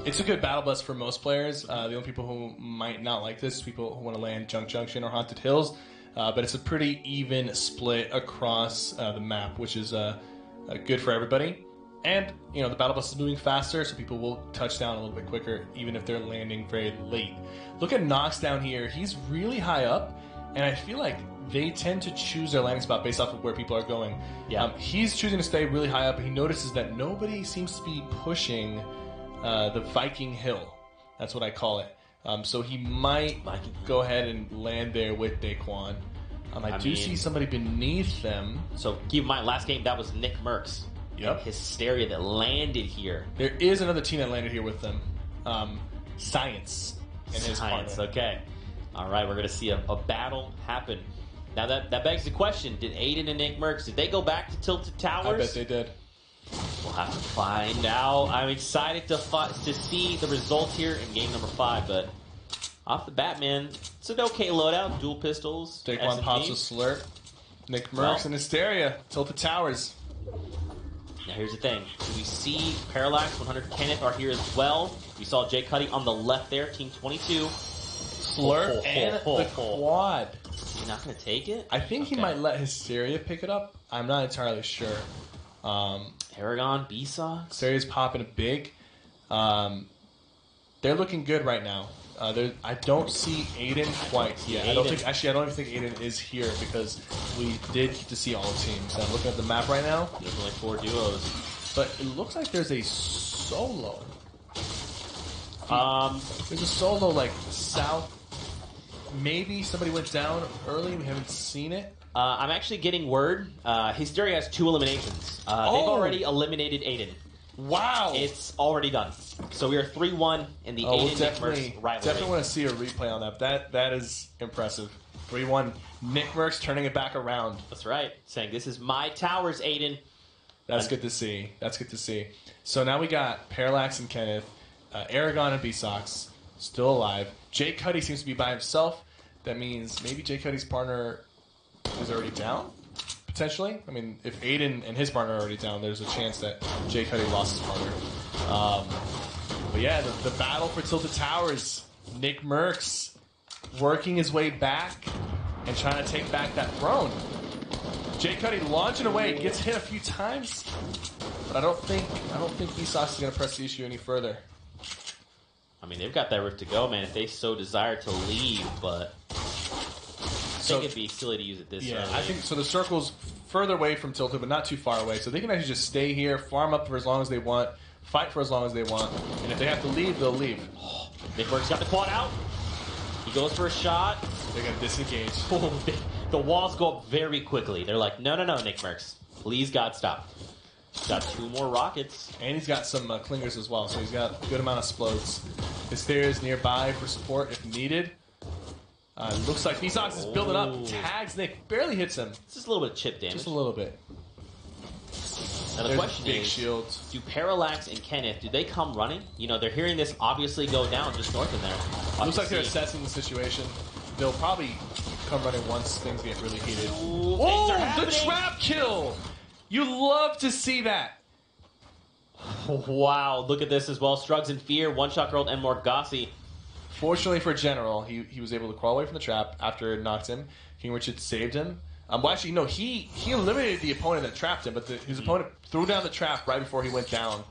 S1: It's a good battle bus for most players. The only people who might not like this, people who want to land Junk Junction or Haunted Hills. But it's a pretty even split across the map, which is good for everybody. And, you know, the battle bus is moving faster, so people will touch down a little bit quicker, even if they're landing very late. Look at Nox down here. He's really high up, and I feel like they tend to choose their landing spot based off of where people are going.
S2: Yeah.
S1: He's choosing to stay really high up, and he notices that nobody seems to be pushing the Viking Hill. That's what I call it. So he might go ahead and land there with Daquan. I do see somebody beneath them.
S2: So keep in mind, last game, that was Nick Merckx.
S1: Yep.
S2: Hysteria that landed here.
S1: There is another team that landed here with them. Science and his
S2: Science,
S1: partner.
S2: okay. All right, we're going to see a battle happen. Now, that begs the question, did Aiden and Nick Merckx, did they go back to Tilted Towers?
S1: I bet they did.
S2: We'll have to find out. I'm excited to see the results here in game number 5, but off the bat, man, it's an okay loadout. Dual pistols.
S1: Daquan
S2: SMG.
S1: pops a slurp. Nick Merckx
S2: Well.
S1: and Hysteria. Tilted Towers.
S2: Now, here's the thing. Do we see Parallax, 100 Kenneth are here as well? We saw Jay Cuddy on the left there, Team 22.
S1: Slurp and the quad.
S2: He's not going to take it?
S1: I think he might let Hysteria pick it up. I'm not entirely sure.
S2: Aragon, B-Sox.
S1: Hysteria's popping a big. They're looking good right now. I don't see Aiden quite yet. I don't even think Aiden is here because we did get to see all the teams. I'm looking at the map right now.
S2: There's only 4 duos.
S1: But it looks like there's a solo. There's a solo like south. Maybe somebody went down early. We haven't seen it.
S2: I'm actually getting word. Hysteria has 2 eliminations. They've already eliminated Aiden.
S1: Wow.
S2: It's already done. So we are 3-1 in the Aiden Nick Merckx rivalry.
S1: Definitely want to see a replay on that. That is impressive. 3-1. Nick Merckx turning it back around.
S2: That's right. Saying, this is my towers, Aiden.
S1: That's good to see. That's good to see. So now we got Parallax and Kenneth, Aragon and B-Sox still alive. Jay Cuddy seems to be by himself. That means maybe Jay Cuddy's partner is already down, potentially. I mean, if Aiden and his partner are already down, there's a chance that Jay Cuddy lost his partner. But yeah, the battle for Tilted Towers. Nick Merckx working his way back and trying to take back that throne. Jay Cuddy launching away, gets hit a few times, but I don't think B-Sox is going to press the issue any further.
S2: I mean, they've got that route to go, man, if they so desire to leave, but I think it'd be silly to use it this early.
S1: I think so. The circle's further away from Tilted, but not too far away, so they can actually just stay here, farm up for as long as they want, fight for as long as they want, and if they have to leave, they'll leave.
S2: Nick Merckx got the quad out. He goes for a shot.
S1: They're going to disengage.
S2: The walls go up very quickly. They're like, no, Nick Merckx. Please, God, stop. He's got 2 more rockets.
S1: And he's got some clingers as well, so he's got a good amount of explodes. Hysteria is nearby for support if needed. Looks like B-Sox is building up. Tags Nick, barely hits him.
S2: It's just a little bit of chip damage.
S1: Just a little bit.
S2: Now the question
S1: big
S2: is,
S1: shields.
S2: do Parallax and Kenneth, do they come running? You know, they're hearing this obviously go down just north of there.
S1: Looks like they're assessing the situation. They'll probably come running once things get really heated.
S2: Ooh, things are
S1: the
S2: happening.
S1: trap kill! You love to see that.
S2: Wow, look at this as well. Strugs in Fear, One Shot Girl, and Morgassi.
S1: Fortunately for General, he was able to crawl away from the trap after it knocked him. King Richard saved him. Well, actually, no, he eliminated the opponent that trapped him, but his opponent threw down the trap right before he went down.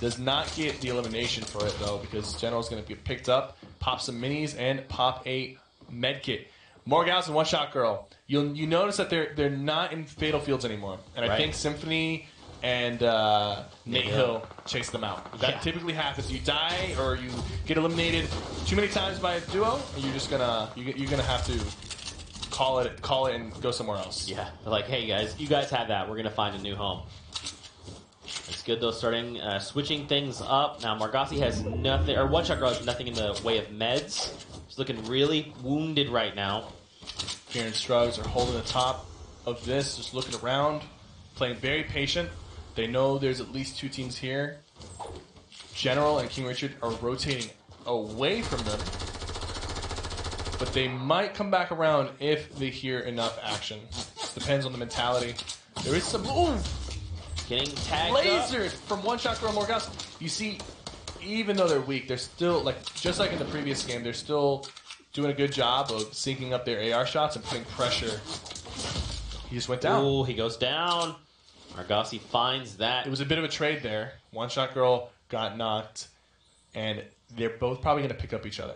S1: Does not get the elimination for it, though, because General's going to get picked up, pop some minis, and pop a medkit. Morghouse and One Shot Girl. You notice that they're not in Fatal Fields anymore, and I think Symphony and Nate Hill chase them out. That typically happens. You die or you get eliminated too many times by a duo, and you're just gonna have to call it and go somewhere else.
S2: Yeah, they're like, hey guys, you guys have that. We're gonna find a new home. It's good though, starting switching things up. Now Morgassi has nothing, or One Shot Girl has nothing in the way of meds. She's looking really wounded right now.
S1: Fear and Strugs are holding the top of this, just looking around, playing very patient. They know there's at least 2 teams here. General and King Richard are rotating away from them, but they might come back around if they hear enough action. Depends on the mentality. There is some
S2: getting tagged
S1: lasered from One Shot Girl Morgas. You see, even though they're weak, they're still just like in the previous game. They're still doing a good job of syncing up their AR shots and putting pressure. He just went down.
S2: Oh, he goes down. Morgassi finds that.
S1: It was a bit of a trade there. One Shot Girl got knocked, and they're both probably going to pick up each other.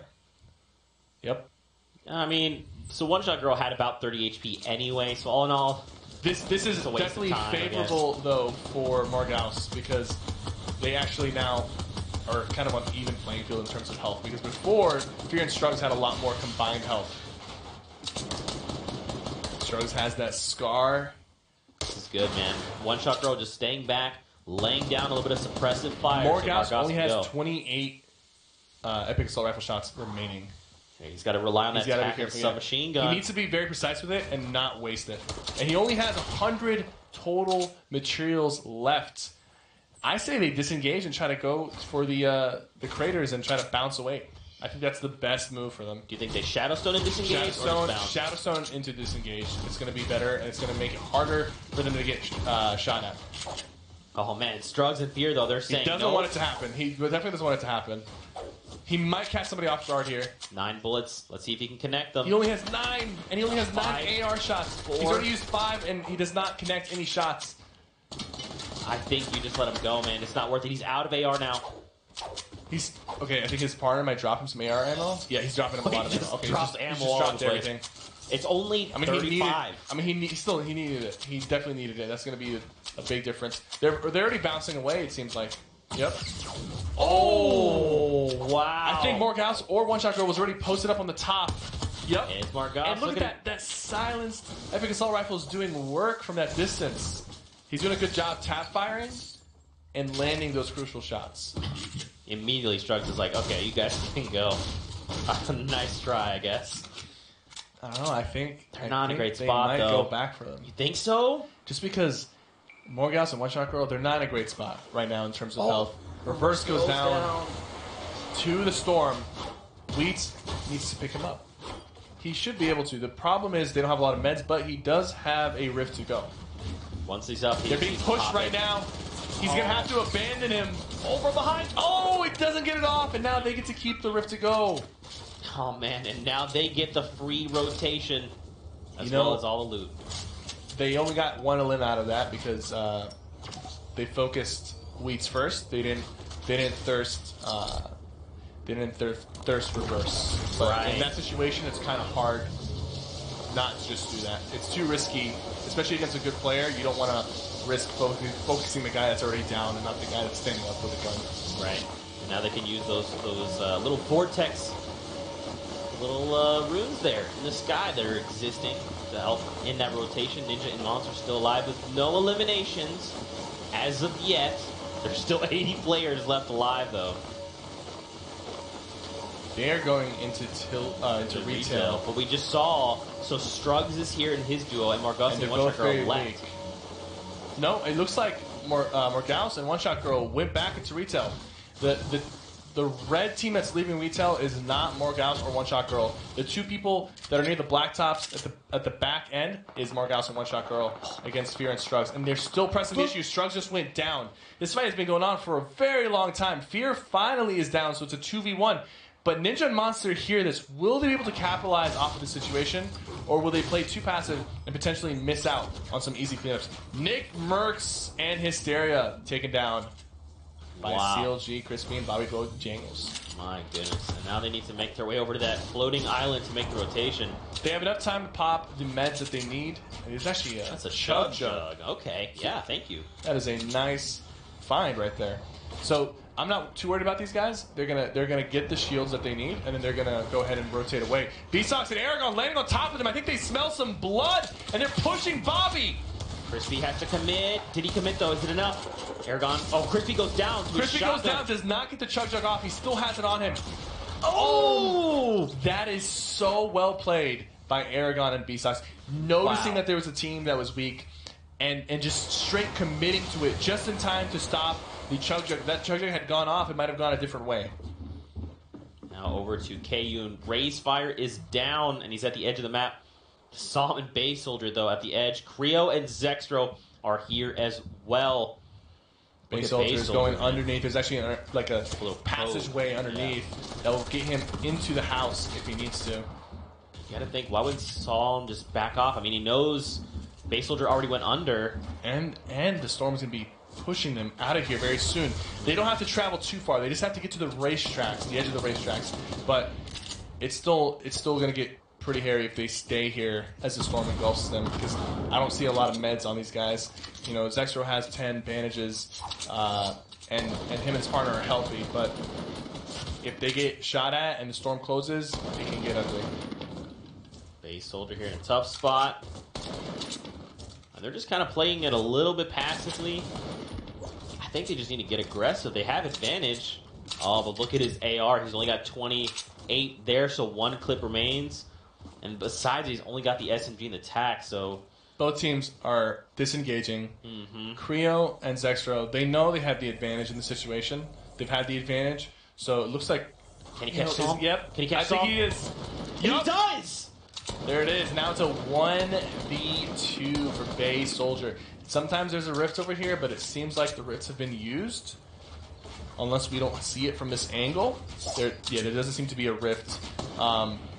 S1: Yep.
S2: I mean, so One Shot Girl had about 30 HP anyway, so all in all,
S1: this is definitely favorable, though, for Morgaus, because they actually now are kind of on even playing field in terms of health, because before, Fear and Strugs had a lot more combined health. Strugs has that scar.
S2: This is good, man. One Shot Girl just staying back, laying down a little bit of suppressive fire.
S1: Morgaus
S2: so
S1: only has 28 epic assault rifle shots remaining.
S2: Okay, he's got to rely on that tac and submachine gun.
S1: He needs to be very precise with it and not waste it. And he only has 100 total materials left. I say they disengage and try to go for the craters and try to bounce away. I think that's the best move for them.
S2: Do you think they Shadowstone and disengage?
S1: Shadowstone into disengage. It's going to be better, and it's going to make it harder for them to get shot at.
S2: Oh man, Strugs and Fear though, they're saying
S1: he doesn't want it to happen. He definitely doesn't want it to happen. He might catch somebody off guard here.
S2: 9 bullets. Let's see if he can connect them.
S1: He only has 9, and he only has 9 AR shots. 4. He's already used 5, and he does not connect any shots.
S2: I think you just let him go, man. It's not worth it. He's out of AR now.
S1: He's okay. I think his partner might drop him some AR ammo. Yeah, he's dropping him a lot of ammo. Okay,
S2: dropped ammo all over everything. It's only 35.
S1: He needed it. He definitely needed it. That's going to be a big difference. They're already bouncing away. It seems like. Yep.
S2: Oh wow!
S1: I think Morghouse or One Shot Girl was already posted up on the top. Yep.
S2: It's Morghouse.
S1: And look at that silenced epic assault rifle is doing work from that distance. He's doing a good job tap firing and landing those crucial shots.
S2: Immediately, Strugs is like, okay, you guys can go. Nice try, I guess.
S1: I don't know. I think
S2: they're not in a great spot,
S1: though.
S2: They might
S1: go back for them.
S2: You think so?
S1: Just because Morghouse and One Shot Girl, they're not in a great spot right now in terms of health. Reverse goes down to the Storm. Wheats needs to pick him up. He should be able to. The problem is they don't have a lot of meds, but he does have a rift to go.
S2: Once he's up,
S1: they're being pushed right now. He's going to have to abandon him. Over behind. Oh, it doesn't get it off, and now they get to keep the rift to go.
S2: Oh, man, and now they get the free rotation as well as all the loot.
S1: They only got 1 elim out of that because they focused Wheats first. They didn't thirst thirst reverse. But in that situation, it's kind of hard not to just do that. It's too risky, especially against a good player. You don't want to risk focusing the guy that's already down and not the guy that's standing up with a gun.
S2: Right. And now they can use those little vortex, little runes there in the sky that are existing to help in that rotation. Ninja and Monster still alive with no eliminations as of yet. There's still 80 players left alive though.
S1: They're going into retail.
S2: But we just saw, so Strugs is here in his duo, and Morghouse and One Shot Girl left.
S1: No, it looks like Morghouse and One Shot Girl went back into retail. The red team that's leaving retail is not Morghouse or One Shot Girl. The 2 people that are near the black tops at the back end is Morghouse and One Shot Girl against Fear and Strugs. And they're still pressing the issue. Strugs just went down. This fight has been going on for a very long time. Fear finally is down, so it's a 2v1. But Ninja and Monster hear this. Will they be able to capitalize off of the situation? Or will they play too passive and potentially miss out on some easy cleanups? Nick Merckx and Hysteria taken down by CLG, Crispy, and Bobby Bojangles.
S2: My goodness. And now they need to make their way over to that floating island to make the rotation.
S1: They have enough time to pop the meds that they need. And it's actually
S2: that's a chug jug. Okay, yeah, thank you.
S1: That is a nice find right there. So I'm not too worried about these guys. They're gonna get the shields that they need, and then they're gonna go ahead and rotate away. B-Sox and Aragon landing on top of them. I think they smell some blood, and they're pushing Bobby.
S2: Crispy has to commit. Did he commit though? Is it enough? Aragon. Oh, Crispy goes down.
S1: Crispy goes down. Does not get the chug jug off. He still has it on him. Oh, that is so well played by Aragon and B-Sox. Noticing that there was a team that was weak, and just straight committing to it just in time to stop the chug jug. That chug jug had gone off. It might have gone a different way.
S2: Now over to KU. Ray's fire is down, and he's at the edge of the map. Psalm and Bay Soldier, though, at the edge. Creo and Zextro are here as well.
S1: Bay Soldier is going underneath. There's actually a little passageway underneath that will get him into the house if he needs to.
S2: You gotta think, why would Psalm just back off? I mean, he knows Bay Soldier already went under.
S1: And the Storm's going to be pushing them out of here very soon. They don't have to travel too far. They just have to get to the racetracks, the edge of the racetracks. But it's still going to get pretty hairy if they stay here as the Storm engulfs them, because I don't see a lot of meds on these guys. You know, Zextro has 10 bandages, and him and his partner are healthy, but if they get shot at and the Storm closes, it can get ugly.
S2: Bay Soldier here in a tough spot. They're just kind of playing it a little bit passively. I think they just need to get aggressive. They have advantage. Oh, but look at his AR. He's only got 28 there, so 1 clip remains. And besides, he's only got the SMG and the TAC, so...
S1: Both teams are disengaging. Creo and Zextro, they know they have the advantage in the situation. They've had the advantage, so it looks like...
S2: Can he catch Psalm?
S1: Yep.
S2: Can he catch
S1: Psalm? I think he is.
S2: Yep. He does!
S1: There it is. Now it's a 1v2 for Bay Soldier. Sometimes there's a rift over here, but it seems like the rifts have been used. Unless we don't see it from this angle. There doesn't seem to be a rift.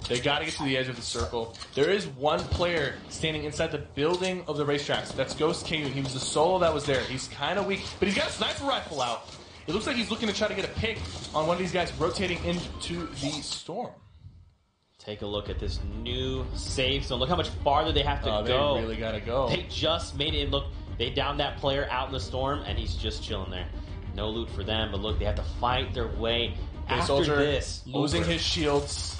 S1: They got to get to the edge of the circle. There is one player standing inside the building of the racetracks. That's Ghost KU. He was the solo that was there. He's kind of weak, but he's got a sniper rifle out. It looks like he's looking to try to get a pick on one of these guys rotating into the storm.
S2: Take a look at this new safe zone. Look how much farther they have to go.
S1: They really got to go.
S2: They just made it. Look, they downed that player out in the storm, and he's just chilling there. No loot for them, but look, they have to fight their way after
S1: Soldier
S2: this.
S1: Losing his shields.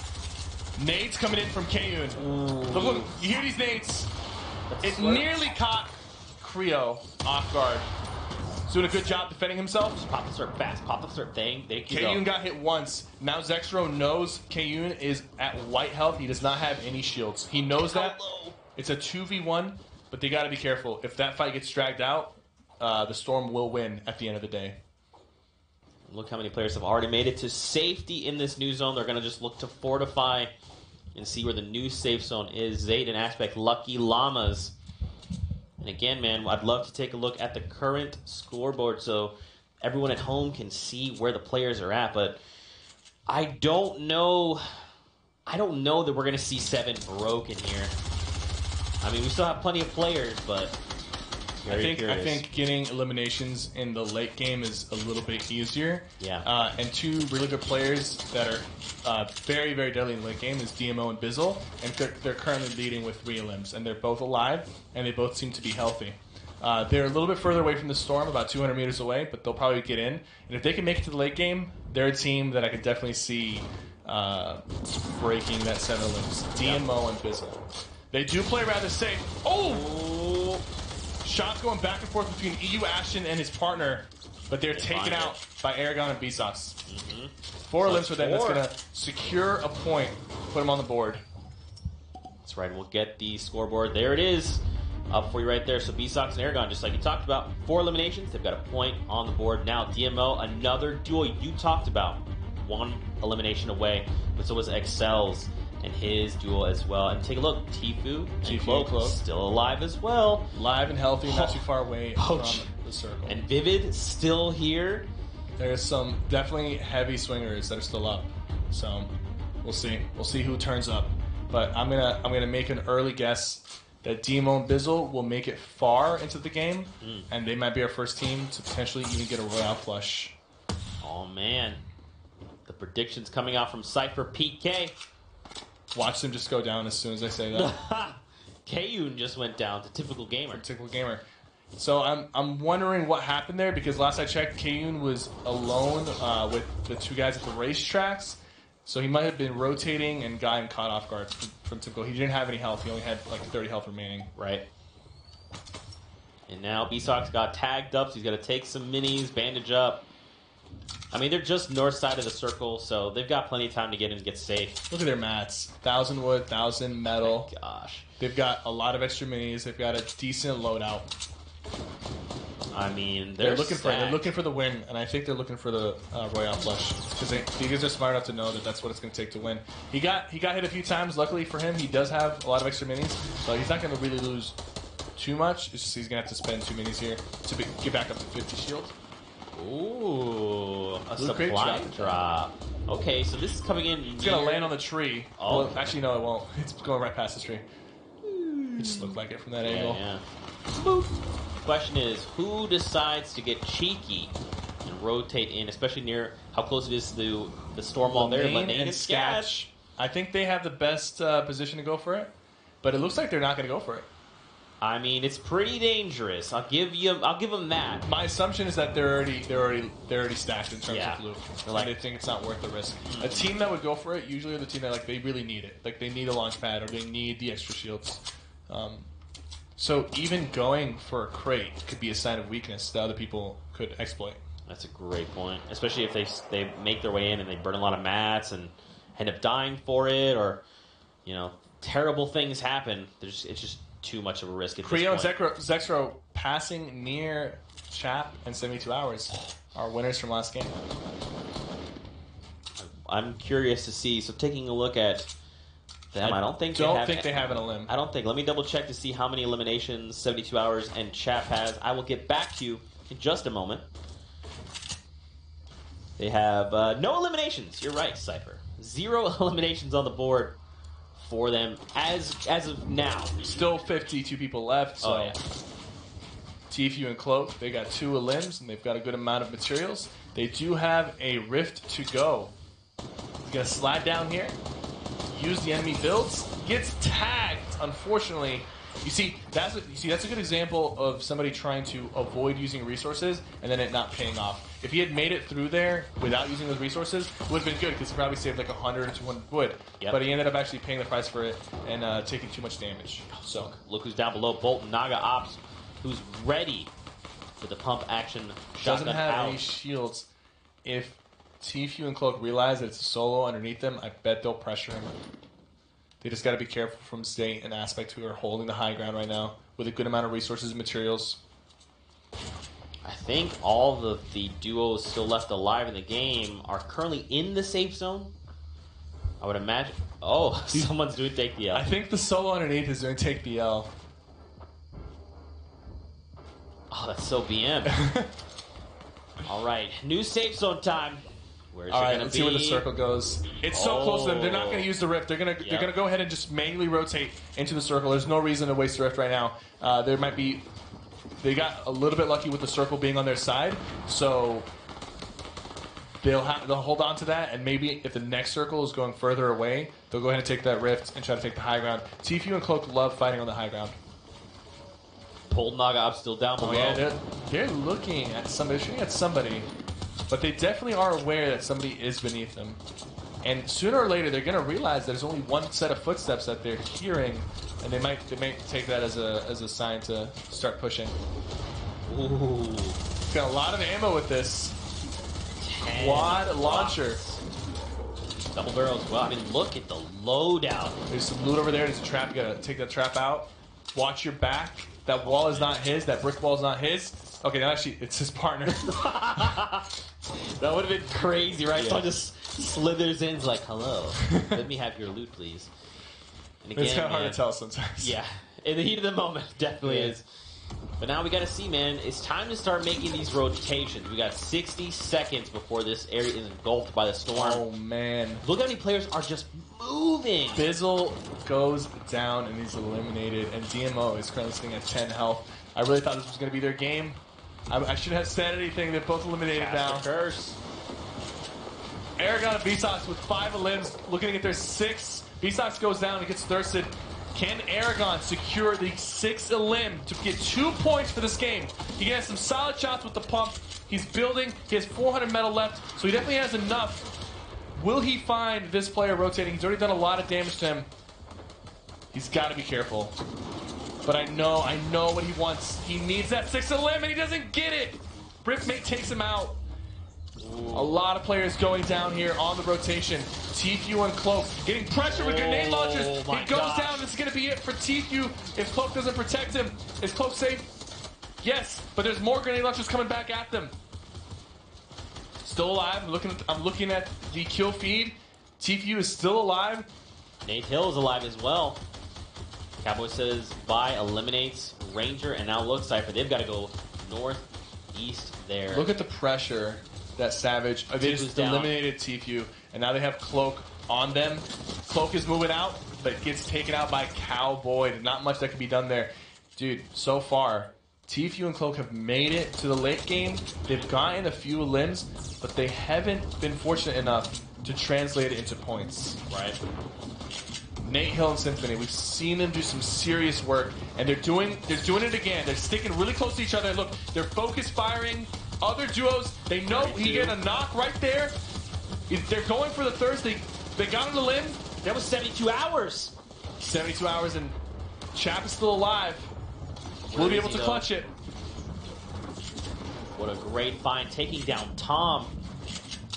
S1: Nades coming in from Kayun. Look, you hear these nades? It nearly caught Creo off guard. He's doing a good job defending himself.
S2: Just pop the slurp fast. Pop the slurp thing.
S1: Kayun got hit once. Now Zextro knows Kayun is at white health. He does not have any shields. He knows that. It's a 2v1, but they got to be careful. If that fight gets dragged out, the Storm will win at the end of the day.
S2: Look how many players have already made it to safety in this new zone. They're going to just look to fortify and see where the new safe zone is. Zayd and Aspect, Lucky Llamas. And again, man, I'd love to take a look at the current scoreboard so everyone at home can see where the players are at. But I don't know that we're going to see 7 broken here. I mean, we still have plenty of players, but... I
S1: think getting eliminations in the late game is a little bit easier.
S2: Yeah.
S1: And 2 really good players that are very, very deadly in the late game is DMO and Bizzle, and they're currently leading with 3 elims, and they're both alive, and they both seem to be healthy. They're a little bit further away from the storm, about 200 meters away, but they'll probably get in. And if they can make it to the late game, they're a team that I could definitely see breaking that 7 elims. DMO and Bizzle. They do play rather safe. Oh! Shots going back and forth between EU Ashton and his partner, but they're taken out by Aragon and B-Sox. 4 elims for them. That's going to secure a point, put them on the board.
S2: That's right. We'll get the scoreboard. There it is, up for you right there. So B-Sox and Aragon, just like you talked about, 4 eliminations. They've got a point on the board now. DMO, another duo you talked about, 1 elimination away, but so was Excel's and his duo as well. And take a look, Tifu and Cloak still alive as well.
S1: Live and healthy, not too far away from the circle.
S2: And Vivid still here.
S1: There's some definitely heavy swingers that are still up. So we'll see. We'll see who turns up. But I'm gonna make an early guess that Demo and Bizzle will make it far into the game, and they might be our first team to potentially even get a Royale flush.
S2: Oh man. The predictions coming out from Cypher PK.
S1: Watch them just go down as soon as I say that.
S2: Kayun just went down to Typical Gamer.
S1: Typical Gamer. So I'm wondering what happened there, because last I checked, Kayun was alone with the 2 guys at the racetracks. So he might have been rotating and gotten caught off guard from Typical. He didn't have any health. He only had like 30 health remaining.
S2: Right. And now B-Sox got tagged up, so he's got to take some minis, bandage up. I mean, they're just north side of the circle, so they've got plenty of time to get in and get safe.
S1: Look at their mats. 1,000 wood, 1,000 metal.
S2: Oh my gosh.
S1: They've got a lot of extra minis. They've got a decent loadout.
S2: I mean,
S1: they're looking for the win, and I think they're looking for the Royale flush, because they're smart enough to know that that's what it's going to take to win. He got hit a few times. Luckily for him, he does have a lot of extra minis, so he's not going to really lose too much. It's just he's going to have to spend 2 minis here to get back up to 50 shield.
S2: Ooh, a supply drop. Okay, so this is coming in.
S1: It's going to land on the tree.
S2: Oh.
S1: Well, actually, no, it won't. It's going right past the tree. It just looked like it from that angle.
S2: Yeah. Boop. Question is, who decides to get cheeky and rotate in, especially near how close it is to the storm wall there?
S1: Lane and Sketch. I think they have the best position to go for it, but it looks like they're not going to go for it.
S2: I mean, it's pretty dangerous. I'll give them that.
S1: My assumption is that they're already stacked in terms of loot.
S2: Like,
S1: they think it's not worth the risk. A team that would go for it usually are the team that they really need it. Like they need a launch pad or they need the extra shields. So even going for a crate could be a sign of weakness that other people could exploit.
S2: That's a great point, especially if they make their way in and they burn a lot of mats and end up dying for it, or terrible things happen. It's just too much of a risk at
S1: Creo
S2: this point.
S1: and Zexro passing near Chap and 72 Hours are winners from last game.
S2: I'm curious to see. So taking a look at them, I don't think
S1: they have an elim.
S2: I don't think. Let me double check to see how many eliminations 72 Hours and Chap has. I will get back to you in just a moment. They have no eliminations. You're right, Cypher. 0 eliminations on the board for them as of now.
S1: Still 52 people left. So.
S2: Oh, yeah.
S1: TFU and Cloak, they got 2 elims, and they've got a good amount of materials. They do have a rift to go. He's going to slide down here, use the enemy builds, gets tagged, unfortunately. You see, that's a good example of somebody trying to avoid using resources and then it not paying off. If he had made it through there without using those resources, it would have been good because he probably saved like 100 or 200 wood.
S2: Yep.
S1: But he ended up actually paying the price for it and taking too much damage. So
S2: look who's down below. Bolton Naga Ops, who's ready for the pump action shotgun
S1: doesn't have
S2: out.
S1: any shields. If TFU and Cloak realize that it's a solo underneath them, I bet they'll pressure him. They just got to be careful from State and Aspect, who are holding the high ground right now with a good amount of resources and materials.
S2: I think all of the duos still left alive in the game are currently in the safe zone. I would imagine. Oh, someone's doing take the L.
S1: I think the solo underneath is doing take the L.
S2: Oh, that's so BM. All right, new safe zone time. Where's it going to be?
S1: Let's see where the circle goes. It's so close to them. They're not going to use the rift. They're going to go ahead and just manually rotate into the circle. There's no reason to waste the rift right now. There might be. They got a little bit lucky with the circle being on their side, so they'll hold on to that. And maybe if the next circle is going further away, they'll go ahead and take that rift and try to take the high ground. TFU and Cloak love fighting on the high ground.
S2: Bolton Naga Ops still down below.
S1: Oh yeah, they're looking at somebody. They're shooting at somebody. But they definitely are aware that somebody is beneath them. And sooner or later, they're going to realize there's only one set of footsteps that they're hearing, and they might take that as a sign to start pushing.
S2: Ooh.
S1: Got a lot of ammo with this. Quad launcher.
S2: Double barrel as well. I mean, look at the loadout.
S1: There's some loot over there. There's a trap. You got to take that trap out. Watch your back. That wall is not his. That brick wall is not his. Okay, now actually, it's his partner.
S2: That would have been crazy, right?
S1: Yeah.
S2: Someone just slithers in, like, hello, let me have your loot, please. And again,
S1: It's kind of hard to tell sometimes.
S2: Yeah, in the heat of the moment, definitely
S1: Yeah.
S2: is. But now we got to see, man. It's time to start making these rotations. We got 60 seconds before this area is engulfed by the storm.
S1: Oh, man.
S2: Look how many players are just moving.
S1: Bizzle goes down and he's eliminated, and DMO is currently sitting at 10 health. I really thought this was going to be their game. I shouldn't have said anything. They're both eliminated now.
S2: Cast a curse.
S1: Aragon and Vsauce with 5 elims, looking to get their 6. Vsauce goes down and gets thirsted. Can Aragon secure the 6th elim to get 2 points for this game? He can have some solid shots with the pump. He's building. He has 400 metal left, so he definitely has enough. Will he find this player rotating? He's already done a lot of damage to him. He's got to be careful. But I know what he wants. He needs that 6th elim, and he doesn't get it. Brickmate takes him out. A lot of players going down here on the rotation. TFU and Cloak getting pressure with grenade launchers. He goes down. This is going to be it for TFU if Cloak doesn't protect him. Is Cloak safe? Yes, but there's more grenade launchers coming back at them. Still alive. I'm looking at the kill feed. TFU is still alive.
S2: Nate Hill is alive as well. Cowboy says Vi eliminates Ranger, and now looks like they've got to go northeast there.
S1: Look at the pressure that Savage. They just eliminated TFU, and now they have Cloak on them. Cloak is moving out, but gets taken out by Cowboy. There's not much that can be done there. Dude, so far, TFU and Cloak have made it to the late game. They've gotten a few limbs, but they haven't been fortunate enough to translate it into points.
S2: Right.
S1: Nate Hill and Symphony, we've seen them do some serious work, and they're doing it again. They're sticking really close to each other. Look, they're focus firing. Other duos, they know he get a knock right there. They're going for the thirst. They got on the limb.
S2: That was 72 hours.
S1: 72 hours, and Chap is still alive. We'll be able to clutch it.
S2: What a great find, taking down Tom.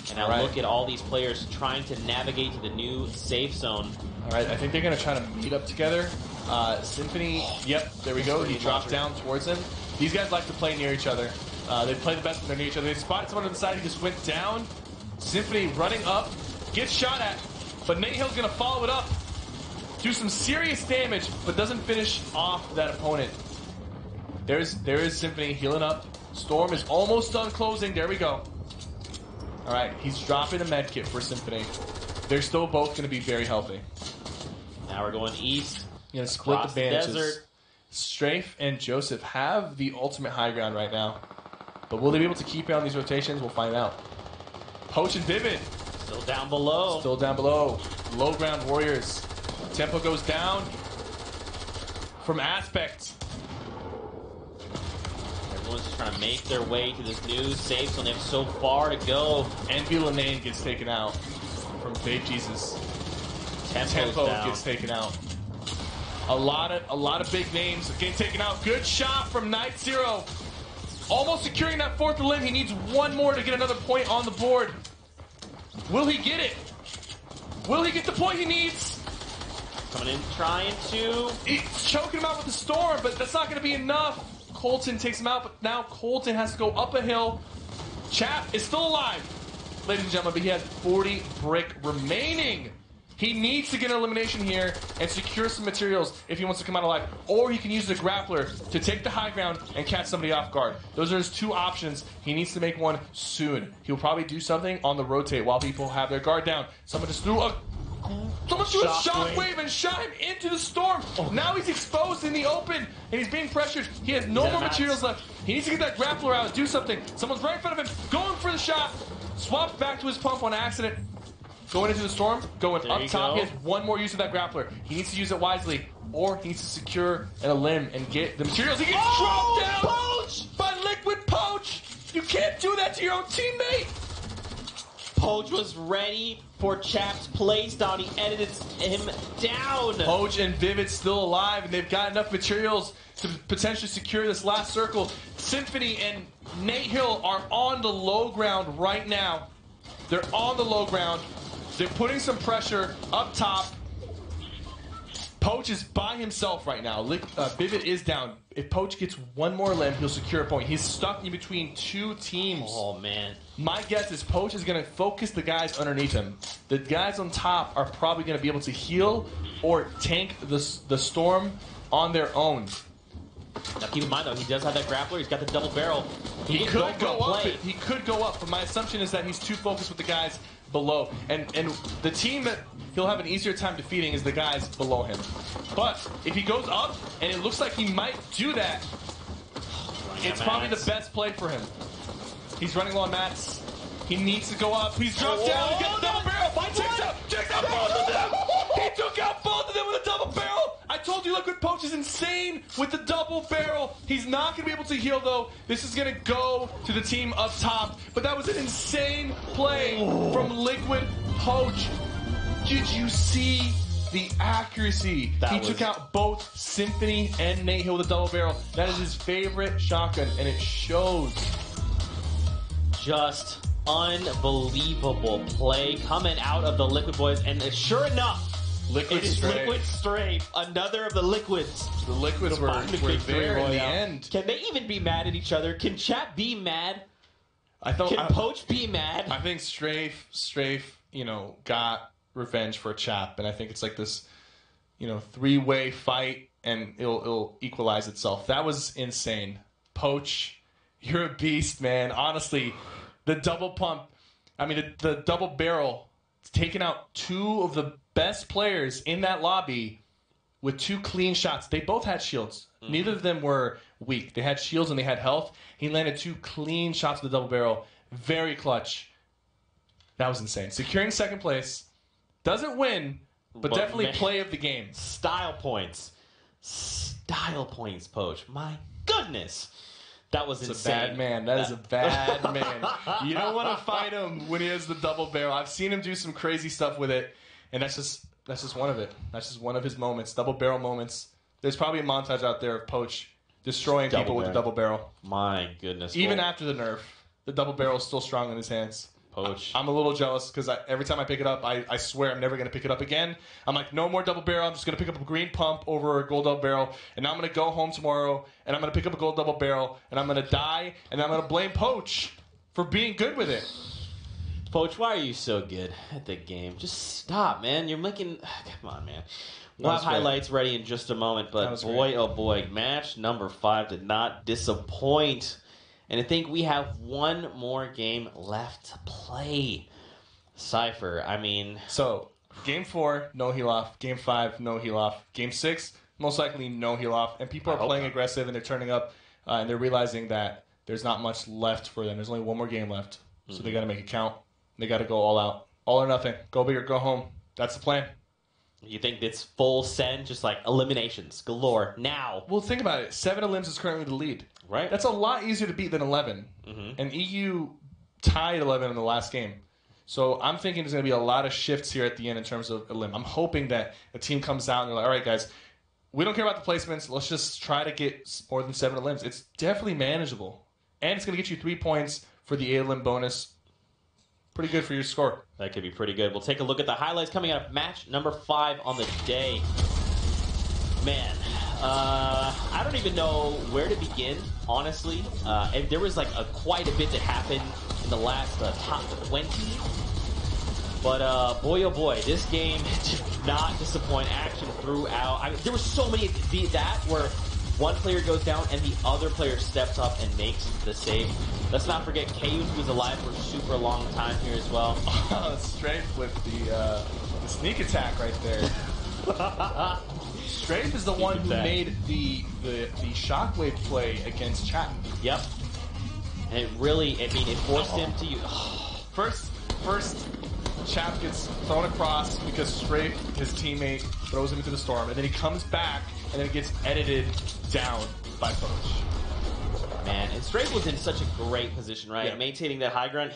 S2: And now
S1: All right.
S2: look at all these players trying to navigate to the new safe zone.
S1: All right, I think they're going to try to meet up together. Symphony, yep, there we go. He dropped down towards him. These guys like to play near each other. They play the best when they're near each other. They spotted someone on the side. He just went down. Symphony running up, gets shot at, but Nate Hill's going to follow it up. Do some serious damage, but doesn't finish off that opponent. There is Symphony healing up. Storm is almost done closing. There we go. All right, he's dropping a med kit for Symphony. They're still both going to be very healthy.
S2: Now we're going east.
S1: Going to split the
S2: Across the
S1: bandages.
S2: desert.
S1: Strafe and Joseph have the ultimate high ground right now. But will they be able to keep it on these rotations? We'll find out. Poach and Vivid
S2: Still down below.
S1: still down below. Low ground warriors. Tempo goes down from Aspect.
S2: Everyone's just trying to make their way to this new safe zone. They have so far to go.
S1: Envy Lenane gets taken out from Babe Jesus.
S2: Tempo's
S1: Tempo
S2: down.
S1: gets taken out. A lot of big names getting taken out. Good shot from Night Zero. Almost securing that fourth limb. He needs one more to get another point on the board. Will he get it? Will he get the point he needs?
S2: Coming in, trying to.
S1: He's choking him out with the storm, but that's not going to be enough. Colton takes him out, but now Colton has to go up a hill. Chap is still alive, ladies and gentlemen, but he has 40 brick remaining. He needs to get an elimination here and secure some materials if he wants to come out alive. Or he can use the grappler to take the high ground and catch somebody off guard. Those are his two options. He needs to make one soon. He'll probably do something on the rotate while people have their guard down. Someone threw a shockwave and shot him into the storm. Now he's exposed in the open and he's being pressured. He has no more materials left. He needs to get that grappler out and do something. Someone's right in front of him, going for the shot. Swaps back to his pump on accident. Going into the storm, going
S2: There
S1: up
S2: you
S1: top.
S2: go.
S1: He has one more use of that grappler. He needs to use it wisely, or he needs to secure a limb and get the materials. He gets dropped down
S2: Poach!
S1: by Liquid Poach. You can't do that to your own teammate.
S2: Poach was ready for Chap's place down. He edited him down.
S1: Poach and Vivid still alive, and they've got enough materials to potentially secure this last circle. Symphony and Nate Hill are on the low ground right now. They're on the low ground. They're putting some pressure up top. Poach is by himself right now. Vivid is down. If Poach gets one more limb, he'll secure a point. He's stuck in between two teams.
S2: Oh, man.
S1: My guess is Poach is going to focus the guys underneath him. The guys on top are probably going to be able to heal or tank the storm on their own.
S2: Now, keep in mind, though, he does have that grappler. He's got the double barrel.
S1: He
S2: can
S1: could go
S2: for a
S1: up.
S2: play.
S1: He could go up, but my assumption is that he's too focused with the guys below. And the team that he'll have an easier time defeating is the guys below him. But if he goes up, and it looks like he might do that, it's probably the best play for him. He's running low on mats. He needs to go up. He's dropped down. He gets double barrel. Takes out both of them. He took out both of them with a double barrel. I told you, Liquid Poach is insane with the double barrel. He's not going to be able to heal, though. This is going to go to the team up top. But that was an insane play from Liquid Poach. Did you see the accuracy? He took out both Symphony and Nate Hill with a double barrel. That is his favorite shotgun, and it shows.
S2: Just unbelievable play coming out of the Liquid Boys. And sure enough,
S1: Liquid
S2: it is
S1: Strafe.
S2: Liquid Strafe, another of the Liquids.
S1: The Liquids were there in the end.
S2: Can they even be mad at each other? Can Chat be mad? Can Poach be mad?
S1: I think Strafe, got revenge for Chap, and I think it's like this, three-way fight, and it'll equalize itself. That was insane. Poach, you're a beast, man. Honestly, the double pump, the double barrel, it's taken out two of the best players in that lobby with two clean shots. They both had shields. Neither of them were weak. They had shields and they had health. He landed two clean shots with the double barrel. Very clutch. That was insane. Securing second place. Doesn't win, but definitely play of the game.
S2: Style points. Style points, Poach. My goodness. That was insane.
S1: A bad man. That is a bad man. You don't want to fight him when he has the double barrel. I've seen him do some crazy stuff with it, and that's just one of it. That's just one of his moments. Double barrel moments. There's probably a montage out there of Poach destroying people with the double barrel.
S2: My goodness.
S1: Even after the nerf, the double barrel is still strong in his hands.
S2: Poach.
S1: I'm a little jealous because every time I pick it up, I swear I'm never going to pick it up again. I'm like, no more double barrel. I'm just going to pick up a green pump over a gold double barrel. And now I'm going to go home tomorrow, and I'm going to pick up a gold double barrel, and I'm going to die, and I'm going to blame Poach for being good with it.
S2: Poach, why are you so good at the game? Just stop, man. You're making... Come on, man. We'll have highlights ready in just a moment, but boy, oh boy, match number 5 did not disappoint. And I think we have one more game left to play. Cypher, I mean...
S1: So, Game 4, no heal off. Game 5, no heal off. Game 6, most likely no heal off. And people are playing aggressive, and they're turning up, and they're realizing that there's not much left for them. There's only one more game left. So they got to make it count. They got to go all out. All or nothing. Go big or go home. That's the plan.
S2: You think it's full send, just like eliminations galore now?
S1: Well, think about it. 7 elims is currently the lead.
S2: Right.
S1: That's a lot easier to beat than 11. And EU tied 11 in the last game. So I'm thinking there's going to be a lot of shifts here at the end in terms of elim. I'm hoping that a team comes out and they're like, all right, guys, we don't care about the placements. Let's just try to get more than 7 elims. It's definitely manageable. And it's going to get you 3 points for the elim bonus. Pretty good for your score.
S2: That could be pretty good. We'll take a look at the highlights coming out of match number 5 on the day. Man, I don't even know where to begin, honestly. And there was like quite a bit that happened in the last top 20. But boy, oh boy, this game did not disappoint. Action throughout. I mean, there were so many that where one player goes down and the other player steps up and makes the save. Let's not forget Kayun, who was alive for a super long time here as well.
S1: Strafe with the sneak attack right there. Strafe is the one who made the shockwave play against Chatton.
S2: Yep. And it really, I mean, it forced him to use...
S1: First, Chap gets thrown across because Strafe, his teammate, throws him into the storm, and then he comes back, and then it gets edited down by Poach.
S2: Man, and Strafe was in such a great position, right? Yeah. Maintaining that high ground.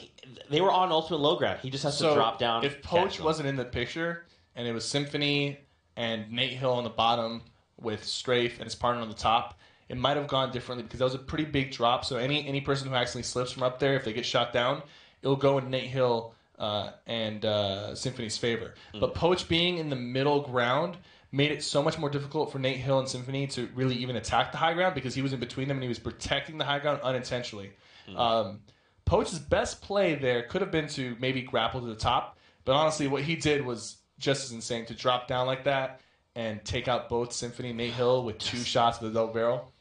S2: They were on ultimate low ground. He just has to drop down.
S1: If Poach wasn't in the picture, and it was Symphony and Nate Hill on the bottom with Strafe and his partner on the top, it might have gone differently because that was a pretty big drop. So any person who actually slips from up there, if they get shot down, it'll go in Nate Hill and Symphony's favor. But Poach being in the middle ground made it so much more difficult for Nate Hill and Symphony to really even attack the high ground because he was in between them and he was protecting the high ground unintentionally. Poach's best play there could have been to maybe grapple to the top, but honestly what he did was just as insane to drop down like that and take out both Symphony and Nate Hill with 2 shots of the double barrel.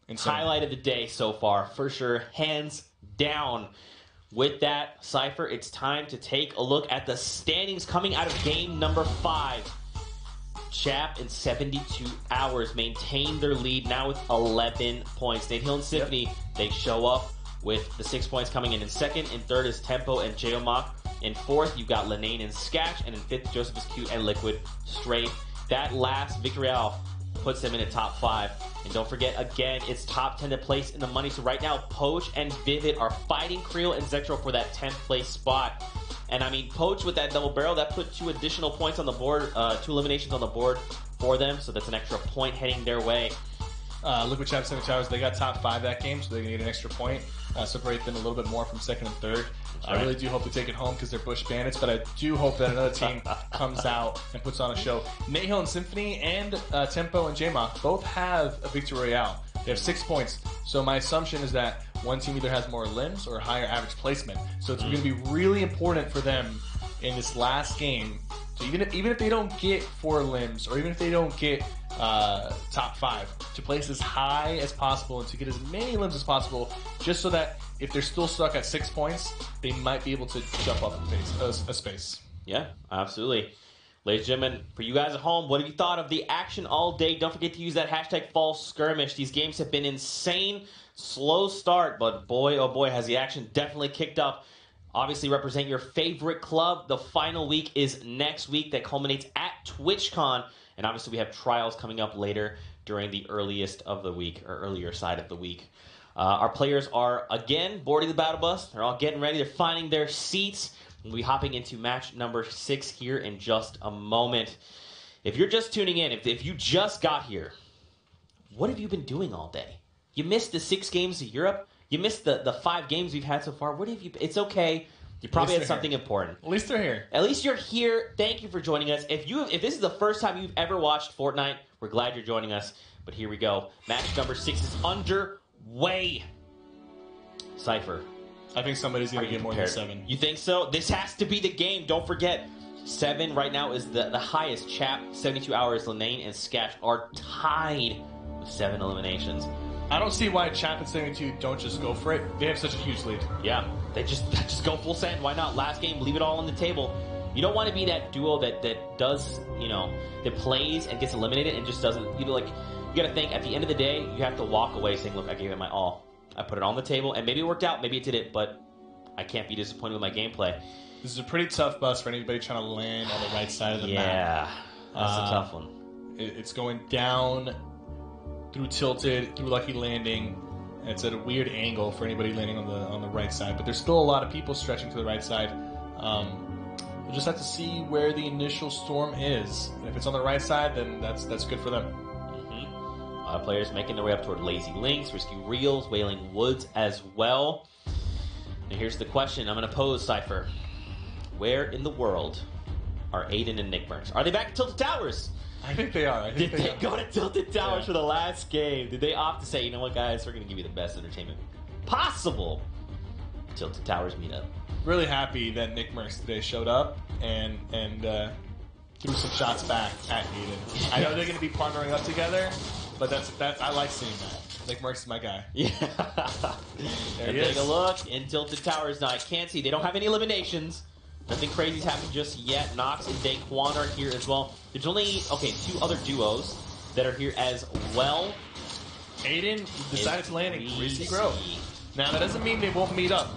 S1: Insane.
S2: Highlight of the day so far, for sure, hands down. With that, Cypher, it's time to take a look at the standings coming out of game number 5. Chap in 72 hours maintain their lead now with 11 points. Nate Hill and Symphony, they show up with the 6 points coming in second. In third is Tempo and Geomach. In fourth, you've got Lenane and Sketch. And in fifth, Joseph is Cute and Liquid Straight. That last victory out puts them in the top 5. And don't forget, again, it's top 10 to place in the money. So right now, Poach and Vivid are fighting Creel and Zectro for that 10th place spot. And I mean, Poach with that double barrel, that put 2 additional points on the board, 2 eliminations on the board for them. So that's an extra point heading their way.
S1: Liquid Champ 7 Towers, they got top 5 that game, so they're going to get an extra point. Separate them a little bit more from second and third. I really do hope to take it home because they're Bush Bandits, but I do hope that another team comes out and puts on a show. Nate Hill and Symphony and Tempo and J-Mock both have a victory royale. They have 6 points. So my assumption is that one team either has more limbs or higher average placement. So it's going to be really important for them in this last game. So even if they don't get 4 limbs or even if they don't get top 5, to place as high as possible and to get as many limbs as possible, just so that if they're still stuck at 6 points, they might be able to jump up a space.
S2: Yeah, absolutely. Ladies and gentlemen, for you guys at home, what have you thought of the action all day? Don't forget to use that hashtag Fall Skirmish. These games have been insane. Slow start, but boy, oh boy, has the action definitely kicked up. Obviously, represent your favorite club. The final week is next week that culminates at TwitchCon. And obviously, we have trials coming up later during the earliest of the week, or earlier side of the week. Our players are, again, boarding the battle bus. They're all getting ready. They're finding their seats. We'll be hopping into match number 6 here in just a moment. If you're just tuning in, if you just got here, what have you been doing all day? You missed the 6 games of Europe. You missed the 5 games we've had so far. What have you? It's okay. You probably had something important.
S1: At least they're here.
S2: At least you're here. Thank you for joining us. If this is the first time you've ever watched Fortnite, we're glad you're joining us. But here we go. Match number 6 is underway. Cypher.
S1: I think somebody's going to get more than 7.
S2: You think so? This has to be the game. Don't forget, 7 right now is the highest. Chap, 72 Hours, Lane, and Sketch are tied with 7 eliminations.
S1: I don't see why Chap and 72 don't just go for it. They have such a huge lead.
S2: Yeah, they just go full send. Why not? Last game, leave it all on the table. You don't want to be that duo that does, that plays and gets eliminated and just doesn't. You got to think, at the end of the day, you have to walk away saying, look, I gave it my all. I put it on the table, and maybe it worked out, maybe it didn't, but I can't be disappointed with my gameplay.
S1: This is a pretty tough bus for anybody trying to land on the right side of the map.
S2: Yeah, that's a tough one.
S1: It's going down through Tilted, through Lucky Landing, and it's at a weird angle for anybody landing on the right side. But there's still a lot of people stretching to the right side. We'll just have to see where the initial storm is. And if it's on the right side, then that's good for them.
S2: A lot of players making their way up toward Lazy Links, Risky Reels, Wailing Woods as well. Now here's the question I'm going to pose, Cypher. Where in the world are Aiden and Nick Merckx? Are they back at Tilted Towers?
S1: I think they are.
S2: Did they go to Tilted Towers for the last game? Did they opt to say, you know what, guys, we're going to give you the best entertainment possible? Tilted Towers meetup.
S1: Really happy that Nick Merckx today showed up and threw some shots back at Aiden. I know they're going to be partnering up together, but that's I like seeing that. Nick Merckx is my guy.
S2: Yeah.
S1: There
S2: and
S1: he
S2: take
S1: is.
S2: a look in Tilted Towers. Now, I can't see. They don't have any eliminations. Nothing crazy's happened just yet. Nox and Daquan are here as well. There's only, 2 other duos that are here as well.
S1: Aiden decided to land in Greasy Grove. Now, that doesn't mean they won't meet up.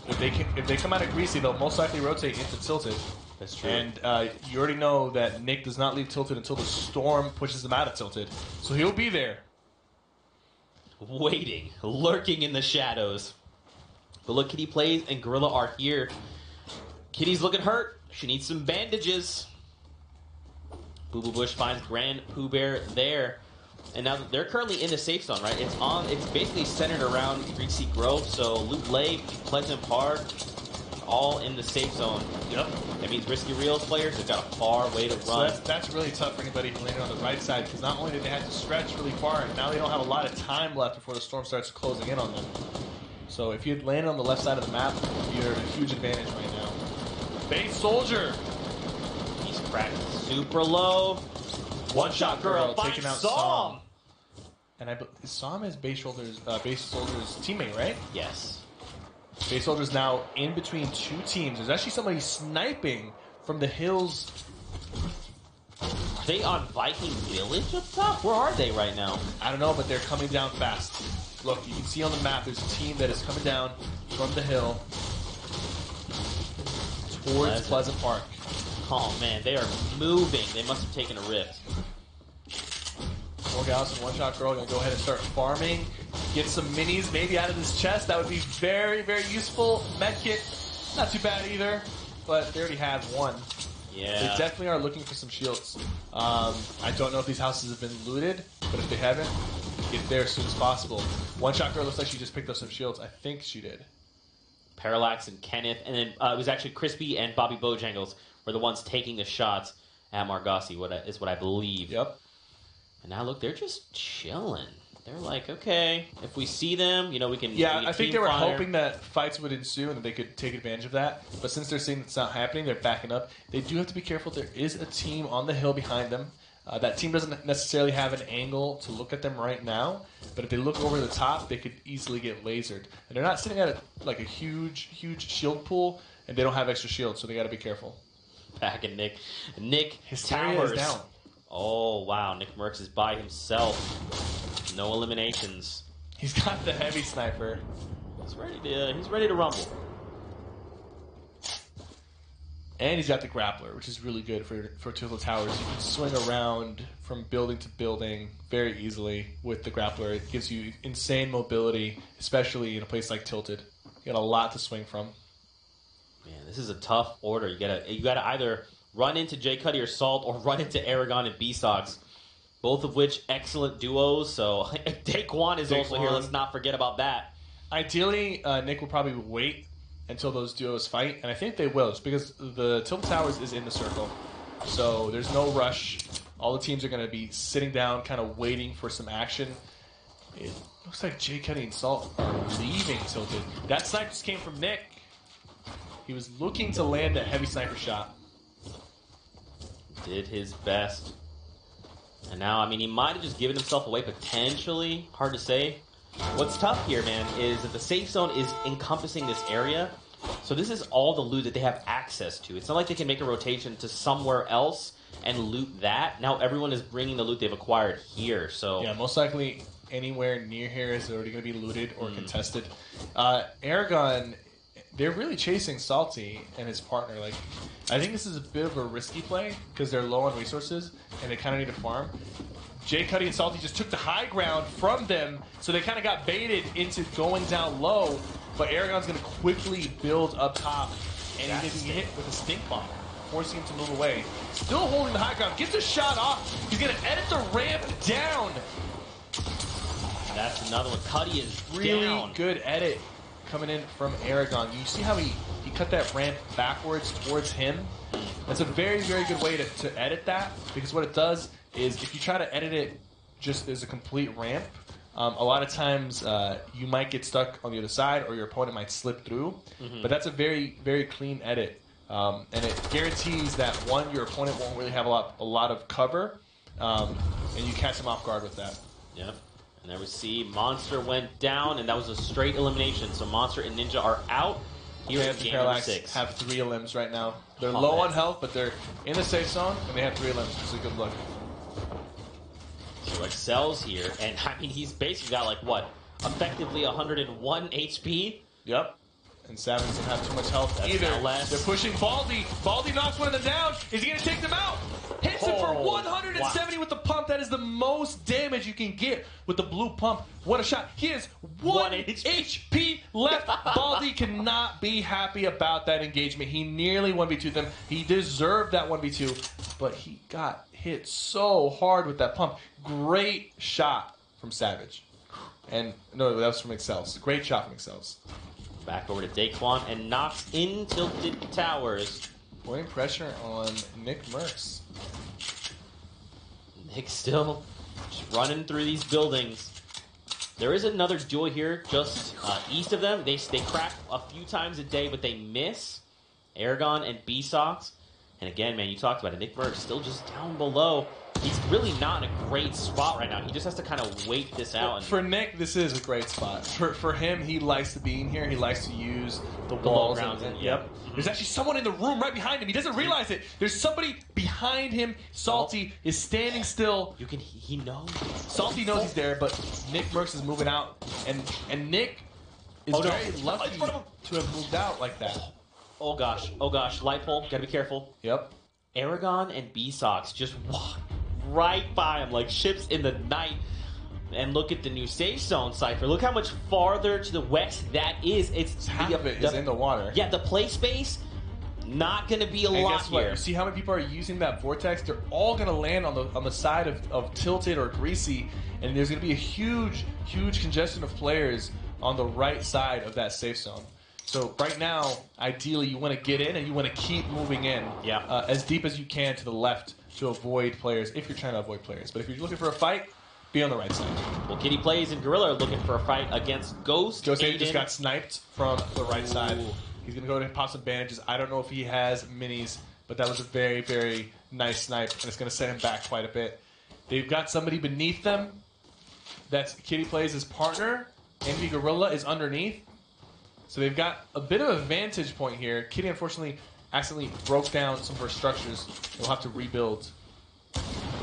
S1: If they come out of Greasy, they'll most likely rotate into Tilted.
S2: That's true.
S1: And you already know that Nick does not leave Tilted until the storm pushes them out of Tilted. So he'll be there.
S2: Waiting, lurking in the shadows. But look, Kitty Plays and Gorilla are here. Kitty's looking hurt. She needs some bandages. Boo Boo Bush finds Grand Pooh Bear there. And now they're currently in the safe zone, right? It's basically centered around Greasy Grove, so Loot Lake, Pleasant Park, all in the safe zone.
S1: Yep.
S2: That means Risky Reels players have got a far way to run.
S1: So that's really tough for anybody who landed on the right side, because not only did they have to stretch really far, and now they don't have a lot of time left before the storm starts closing in on them. So if you had landed on the left side of the map, you're at a huge advantage right now. Base Soldier.
S2: He's cracked super low. One shot girl
S1: taking out
S2: Psom.
S1: And Psom is Base Soldier's teammate, right?
S2: Yes.
S1: Base Soldier's now in between 2 teams. There's actually somebody sniping from the hills.
S2: Are they on Viking Village up top? Where are they right now?
S1: I don't know, but they're coming down fast. Look, you can see on the map, there's a team that is coming down from the hill towards Pleasant Park.
S2: Oh man, they are moving. They must have taken a rift.
S1: Morghouse and One Shot Girl are going to go ahead and start farming. Get some minis maybe out of this chest. That would be very, very useful. Medkit, not too bad either, but they already have one.
S2: Yeah.
S1: They definitely are looking for some shields. I don't know if these houses have been looted, but if they haven't, get there as soon as possible. One Shot Girl looks like she just picked up some shields. I think she did.
S2: Parallax and Kenneth, and then it was actually Crispy and Bobby Bojangles were the ones taking the shots at Margossi, is what I believe.
S1: Yep.
S2: And now look, they're just chilling. They're like, okay, if we see them, we can.
S1: Yeah,
S2: we can
S1: I think
S2: team
S1: they were
S2: fire.
S1: hoping that fights would ensue and that they could take advantage of that. But since they're seeing it's not happening, they're backing up. They do have to be careful. There is a team on the hill behind them. That team doesn't necessarily have an angle to look at them right now, but if they look over the top, they could easily get lasered. And they're not sitting at a huge shield pool, and they don't have extra shields, so they got to be careful.
S2: Back at Nick. Nick
S1: Hysteria
S2: Towers.
S1: is down.
S2: Oh wow, Nick Merckx is by himself. No eliminations.
S1: He's got the heavy sniper.
S2: He's ready to rumble.
S1: And he's got the grappler, which is really good for Tilted Towers. You can swing around from building to building very easily with the grappler. It gives you insane mobility, especially in a place like Tilted. You got a lot to swing from.
S2: Man, this is a tough order. You gotta either run into J Cuddy or Salt or run into Aragon and B-Stocks. Both of which excellent duos. So Daquan is also here.
S1: Daquan.
S2: Let's not forget about that.
S1: Ideally, Nick will probably wait until those duos fight, and I think they will, just because the Tilt Towers is in the circle. So there's no rush. All the teams are going to be sitting down, kind of waiting for some action. It looks like Jay Cuddy and Salt are leaving Tilted. That snipe just came from Nick. He was looking to land a heavy sniper shot.
S2: Did his best. And now, I mean, he might have just given himself away potentially. Hard to say. What's tough here, man, is that the safe zone is encompassing this area. So this is all the loot that they have access to. It's not like they can make a rotation to somewhere else and loot that. Now everyone is bringing the loot they've acquired here. So
S1: yeah, most likely anywhere near here is already going to be looted or contested. Aragon, they're really chasing Salty and his partner. Like, I think this is a bit of a risky play because they're low on resources and they kind of need to farm. Jay Cuddy and Salty just took the high ground from them, so they kind of got baited into going down low. But Aragon's going to quickly build up top, and he's going to get hit with a stink bomb, forcing him to move away. Still holding the high ground, gets a shot off. He's going to edit the ramp down.
S2: That's another one. Cuddy is
S1: Really
S2: down.
S1: good edit coming in from Aragon. You see how he cut that ramp backwards towards him? That's a very, very good way to edit that, because what it does is if you try to edit it just as a complete ramp, a lot of times you might get stuck on the other side or your opponent might slip through. But that's a very, very clean edit. And it guarantees that, one, your opponent won't really have a lot of cover, and you catch them off guard with that.
S2: Yep. And there we see Monster went down, and that was a straight elimination. So Monster and Ninja are out. Here in game number 6.
S1: Have 3 elims right now. They're low on health, but they're in the safe zone, and they have 3 elims. So good luck.
S2: So Excel's here, and I mean, he's basically got like, what, effectively 101 HP?
S1: Yep. And Savage doesn't have too much health either.
S2: Less.
S1: They're pushing Baldy. Baldy knocks one of them down. Is he going to take them out? Hits him for 170 with the pump. That is the most damage you can get with the blue pump. What a shot. He has 1 HP left. Baldy cannot be happy about that engagement. He nearly 1v2'd them. He deserved that 1v2, but he got hit so hard with that pump. Great shot from Savage. And no, that was from Excels. Great shot from Excels.
S2: Back over to Daquan and knocks in Tilted Towers.
S1: Putting pressure on Nick Merckx.
S2: Nick still just running through these buildings. There is another duo here just east of them. They crack a few times a day, but they miss. Aragon and B-Sox. And again, man, you talked about it. Nick Merckx still just down below. He's really not in a great spot right now. He just has to kind of wait this out. And
S1: for Nick, this is a great spot. For him, he likes to be in here. He likes to use the walls. Yep. There's actually someone in the room right behind him. He doesn't realize it. There's somebody behind him. Salty is standing still.
S2: He knows.
S1: Salty knows he's there, but Nick Merckx is moving out. And Nick is very lucky to have moved out like that.
S2: Oh gosh. Light pole. Gotta be careful.
S1: Yep.
S2: Aragon and B-Sox just walk right by him like ships in the night. And look at the new safe zone, Cypher. Look how much farther to the west that is. It's
S1: half of it is in the water.
S2: Yeah, the play space, not going to be a lot here.
S1: You see how many people are using that vortex? They're all going to land on the side of Tilted or Greasy, and there's going to be a huge congestion of players on the right side of that safe zone. So right now, ideally, you want to get in and you want to keep moving in as deep as you can to the left to avoid players, if you're trying to avoid players. But if you're looking for a fight, be on the right side.
S2: Well, Kitty Plays and Gorilla are looking for a fight against Ghost.
S1: Ghost Aiden just got sniped from the right side. He's going to go and pop some bandages. I don't know if he has minis, but that was a very, very nice snipe, and it's going to set him back quite a bit. They've got somebody beneath them. That's Kitty Plays' partner. Envy Gorilla is underneath. So they've got a bit of a vantage point here. Kitty, unfortunately, accidentally broke down some of her structures. They'll have to rebuild.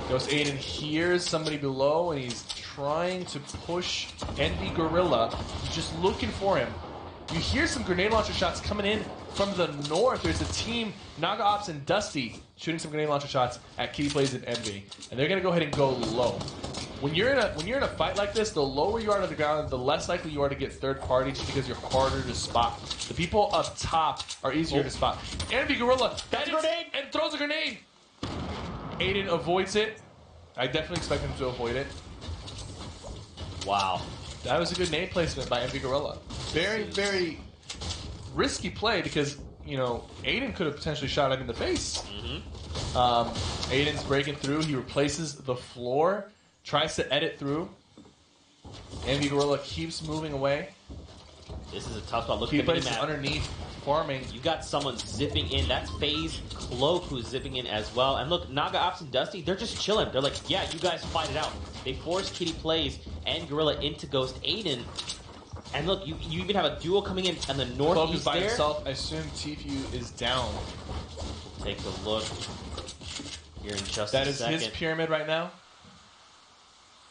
S1: Ghost Aiden hears somebody below, and he's trying to push Envy Gorilla. He's just looking for him. You hear some grenade launcher shots coming in from the north. There's a team, Naga Ops and Dusty, shooting some grenade launcher shots at Kitty Plays and Envy. And they're going to go ahead and go low. When you're in a fight like this, the lower you are to the ground, the less likely you are to get third party, just because you're harder to spot. The people up top are easier to spot. Envy Gorilla, that's a grenade, and throws a grenade. Aiden avoids it. I definitely expect him to avoid it.
S2: Wow.
S1: That was a good nade placement by MV Gorilla. Very, very risky play because, you know, Aiden could have potentially shot him in the face. Aiden's breaking through. He replaces the floor, tries to edit through. MV Gorilla keeps moving away.
S2: This is a tough spot. Look
S1: He
S2: at the
S1: plays
S2: mini-map.
S1: underneath, farming.
S2: You got someone zipping in. That's FaZe Cloak who's zipping in as well. And look, Naga Ops and Dusty, they're just chilling. They're like, yeah, you guys fight it out. They force Kitty Plays and Gorilla into Ghost Aiden. And look, you even have a duo coming in on the
S1: Cloak is
S2: northeast
S1: by
S2: there.
S1: himself. I assume Tfue is down.
S2: Take a look here in just
S1: That
S2: a
S1: is
S2: second.
S1: his pyramid right now.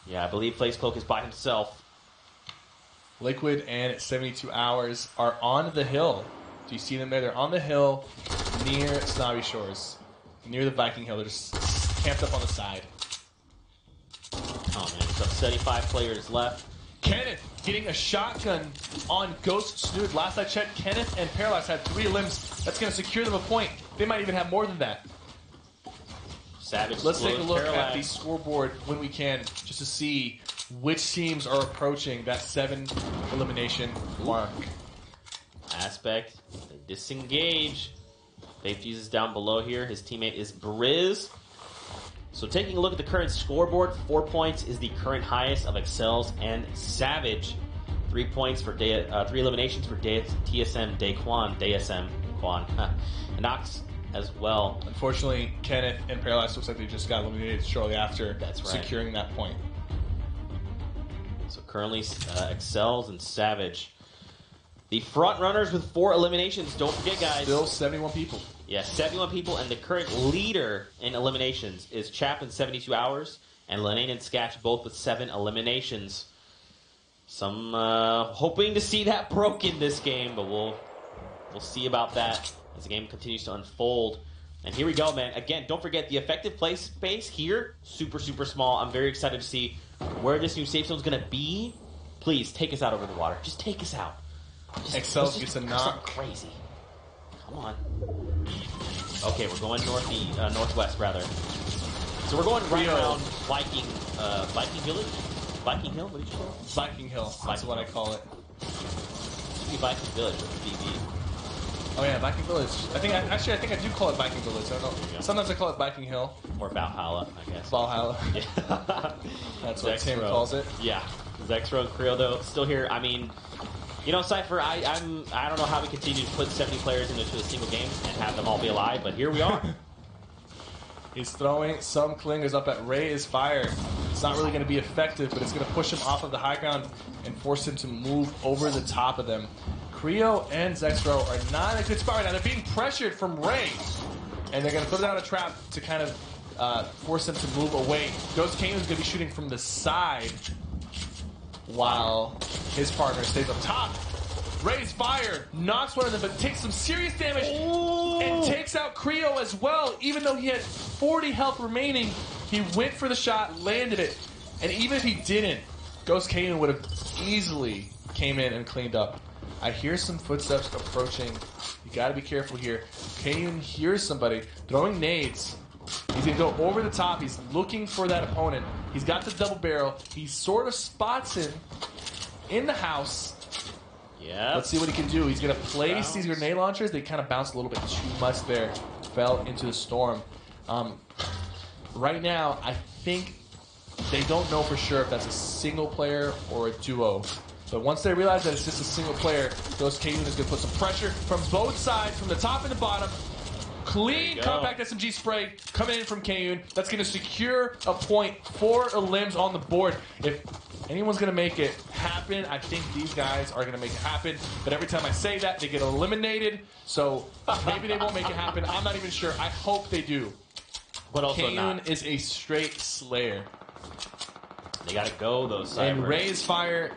S2: Yeah, I believe FaZe Cloak is by himself.
S1: Liquid and 72 Hours are on the hill. Do you see them there? They're on the hill near Snobby Shores, near the Viking Hill. They're just camped up on the side.
S2: Oh man, so 75 players left.
S1: Kenneth getting a shotgun on Ghost Snood. Last I checked, Kenneth and Parallax had 3 limbs. That's going to secure them a point. They might even have more than that.
S2: Savage.
S1: Let's take a look at the
S2: Parallax.
S1: scoreboard when we can, just to see which teams are approaching that 7 elimination mark.
S2: Aspect. They disengage. Faith Jesus down below here. His teammate is Briz. So taking a look at the current scoreboard, 4 points is the current highest of Excels and Savage. 3 points for 3 eliminations for TSM Daquan, DSM Quan, and Nox as well.
S1: Unfortunately, Kenneth and Parallax looks like they just got eliminated shortly after
S2: That's right.
S1: securing that point.
S2: So currently Excels and Savage. The front runners with 4 eliminations. Don't forget, guys.
S1: Still 71 people.
S2: Yeah, 71 people, and the current leader in eliminations is Chap in 72 Hours, and Lenane and Sketch both with 7 eliminations. Some hoping to see that broken this game, but we'll see about that as the game continues to unfold. And here we go, man. Again, don't forget the effective play space here, super, super small. I'm very excited to see where this new safe zone is going to be. Please, take us out over the water. Just take us out.
S1: Excel gets a knock.
S2: Something crazy. Come on. Okay, we're going northwest, rather. So we're going right
S1: Rio.
S2: around Viking Village? Viking Hill? What did you call it?
S1: Viking Hill. That's
S2: Viking
S1: what I
S2: Hill.
S1: call it.
S2: It should be Viking Village with the BB.
S1: Oh yeah, Viking Village. I think I do call it Viking Village. I don't
S2: There you
S1: know.
S2: go.
S1: Sometimes I call it Viking Hill.
S2: Or Valhalla, I guess.
S1: Valhalla.
S2: Yeah.
S1: That's what Tim
S2: Zexro.
S1: calls it.
S2: Yeah. Zexro and Creo, though, still here. I mean, you know, Cypher, I don't know how we continue to put 70 players into a single game and have them all be alive, but here we are.
S1: He's throwing some clingers up at Ray is fire. It's not really going to be effective, but it's going to push him off of the high ground and force him to move over the top of them. Creo and Zexro are not in a good spot right now. They're being pressured from Ray, and they're going to throw down a trap to kind of force him to move away. Ghost Kane is going to be shooting from the side while his partner stays up top. Ray's fire knocks one of them, but takes some serious damage and takes out Creo as well. Even though he had 40 health remaining, he went for the shot, landed it, and even if he didn't, Ghost Kanan would have easily came in and cleaned up. I hear some footsteps approaching. You gotta be careful here. Kanan hears somebody throwing nades. He's gonna go over the top. He's looking for that opponent. He's got the double barrel. He sort of spots him in the house.
S2: Yeah.
S1: Let's see what he can do. He's going to place these grenade launchers. They kind of bounced a little bit too much there. Fell into the storm. Right now, I think they don't know for sure if that's a single player or a duo. But once they realize that it's just a single player, Ghost Kanan is going to put some pressure from both sides, from the top and the bottom. Clean compact SMG spray coming in from Kanan. That's going to secure a point for a limbs on the board. If anyone's going to make it happen, I think these guys are going to make it happen. But every time I say that, they get eliminated. So maybe they won't make it happen. I'm not even sure. I hope they do.
S2: But also
S1: Kanan
S2: not.
S1: is a straight slayer.
S2: They gotta go, though, Cypher.
S1: And Ray's Fire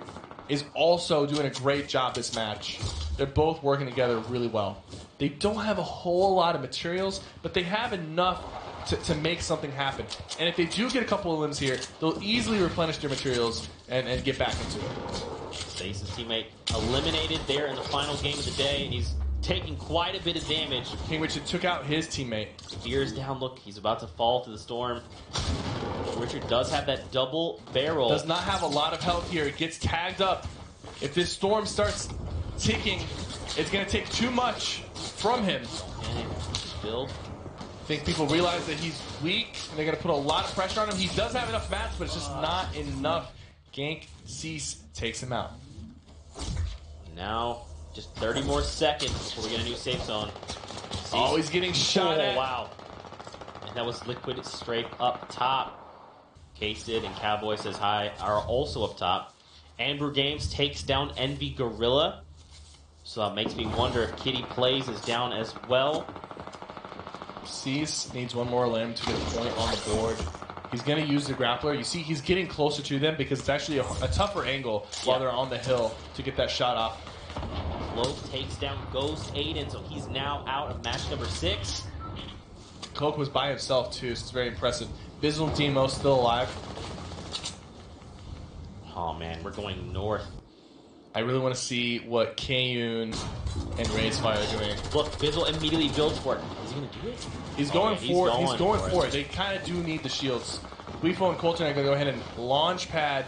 S1: is also doing a great job this match. They're both working together really well. They don't have a whole lot of materials, but they have enough to make something happen. And if they do get a couple of limbs here, they'll easily replenish their materials and get back into it.
S2: Stace's teammate eliminated there in the final game of the day, and he's taking quite a bit of damage.
S1: King Richard took out his teammate.
S2: Fear's down. Look, he's about to fall to the storm. Richard does have that double barrel.
S3: Does not have a lot of health here. It gets tagged up. If this storm starts ticking, it's going to take too much from him.
S2: And build.
S3: I think people realize that he's weak, and they're going to put a lot of pressure on him. He does have enough mats, but it's just not enough. Gank Cease takes him out.
S2: Now, just 30 more seconds before we get a new safe zone.
S3: Oh, he's getting shot at.
S2: Wow. And that was Liquid straight up top. K-Sid and Cowboy Says Hi are also up top. Amber Games takes down Envy Gorilla. So that makes me wonder if Kitty Plays is down as well.
S3: Cease needs one more limb to get a point on the board. He's going to use the grappler. You see, he's getting closer to them because it's actually a tougher angle while they're on the hill to get that shot off.
S2: Cloak takes down Ghost Aiden, so he's now out of match number 6.
S3: Cloak was by himself, too, so it's very impressive. Bizzle and Demo still alive.
S2: Oh, man, we're going north.
S3: I really want to see what Kayun and Raysfire are doing.
S2: Look, Bizzle immediately builds for it. Is he going to do it?
S3: He's going for it. He's going for it. They kind of do need the shields. Weefo and Colton are going to go ahead and launch pad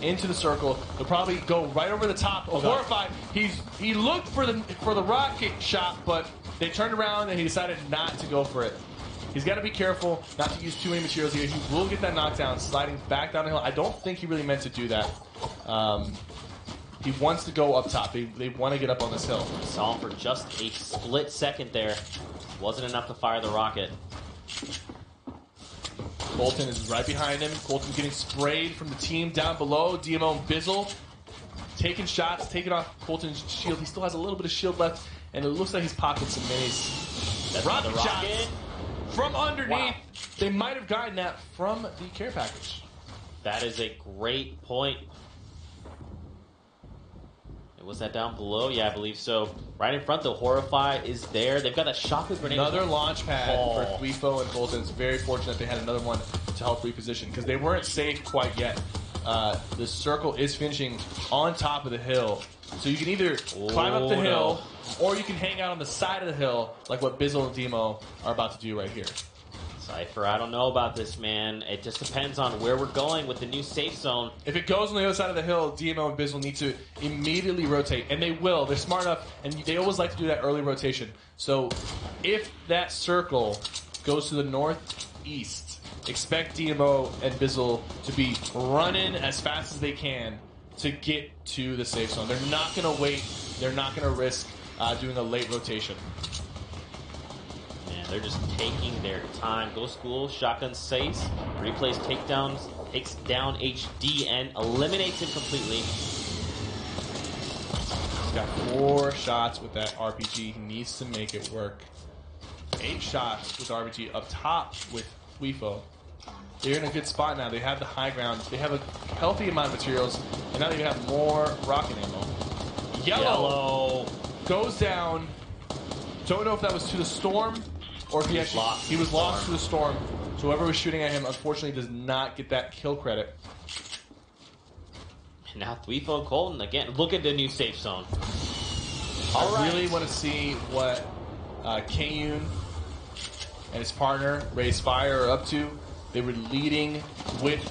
S3: into the circle. They'll probably go right over the top. Horrified. He looked for the rocket shot, but they turned around and he decided not to go for it. He's got to be careful not to use too many materials here. He will get that knockdown sliding back down the hill. I don't think he really meant to do that. He wants to go up top. They want to get up on this hill.
S2: Saw him for just a split second there. Wasn't enough to fire the rocket.
S3: Colton is right behind him. Colton getting sprayed from the team down below. DMO and Bizzle taking shots, taking off Colton's shield. He still has a little bit of shield left, and it looks like he's pocketed some minis.
S2: That's
S3: rocket
S2: the rocket
S3: shots from underneath.
S2: Wow.
S3: They might have gotten that from the care package.
S2: That is a great point. Was that down below? Yeah, I believe so. Right in front, the Horrify is there. They've got that shotgun grenade.
S3: Another launch pad for Weefo and Colton. It's very fortunate they had another one to help reposition because they weren't safe quite yet. The circle is finishing on top of the hill. So you can either climb up the hill or you can hang out on the side of the hill like what Bizzle and Demo are about to do right here.
S2: Cypher, I don't know about this, man. It just depends on where we're going with the new safe zone.
S3: If it goes on the other side of the hill, DMO and Bizzle need to immediately rotate, and they will. They're smart enough, and they always like to do that early rotation. So if that circle goes to the northeast, expect DMO and Bizzle to be running as fast as they can to get to the safe zone. They're not going to wait. They're not going to risk doing a late rotation.
S2: They're just taking their time. Go School, shotgun saves, replays takedowns, takes down HD and eliminates him completely.
S3: He's got 4 shots with that RPG. He needs to make it work. 8 shots with RPG up top with Weefo. They're in a good spot now. They have the high ground. They have a healthy amount of materials, and now they have more rocket ammo. Yellow goes down. Don't know if that was to the storm or if he was lost to the storm. So whoever was shooting at him, unfortunately, does not get that kill credit.
S2: And now Weefo and Colton again. Look at the new safe zone.
S3: I really want to see what Kayun and his partner, Raysfire, are up to. They were leading with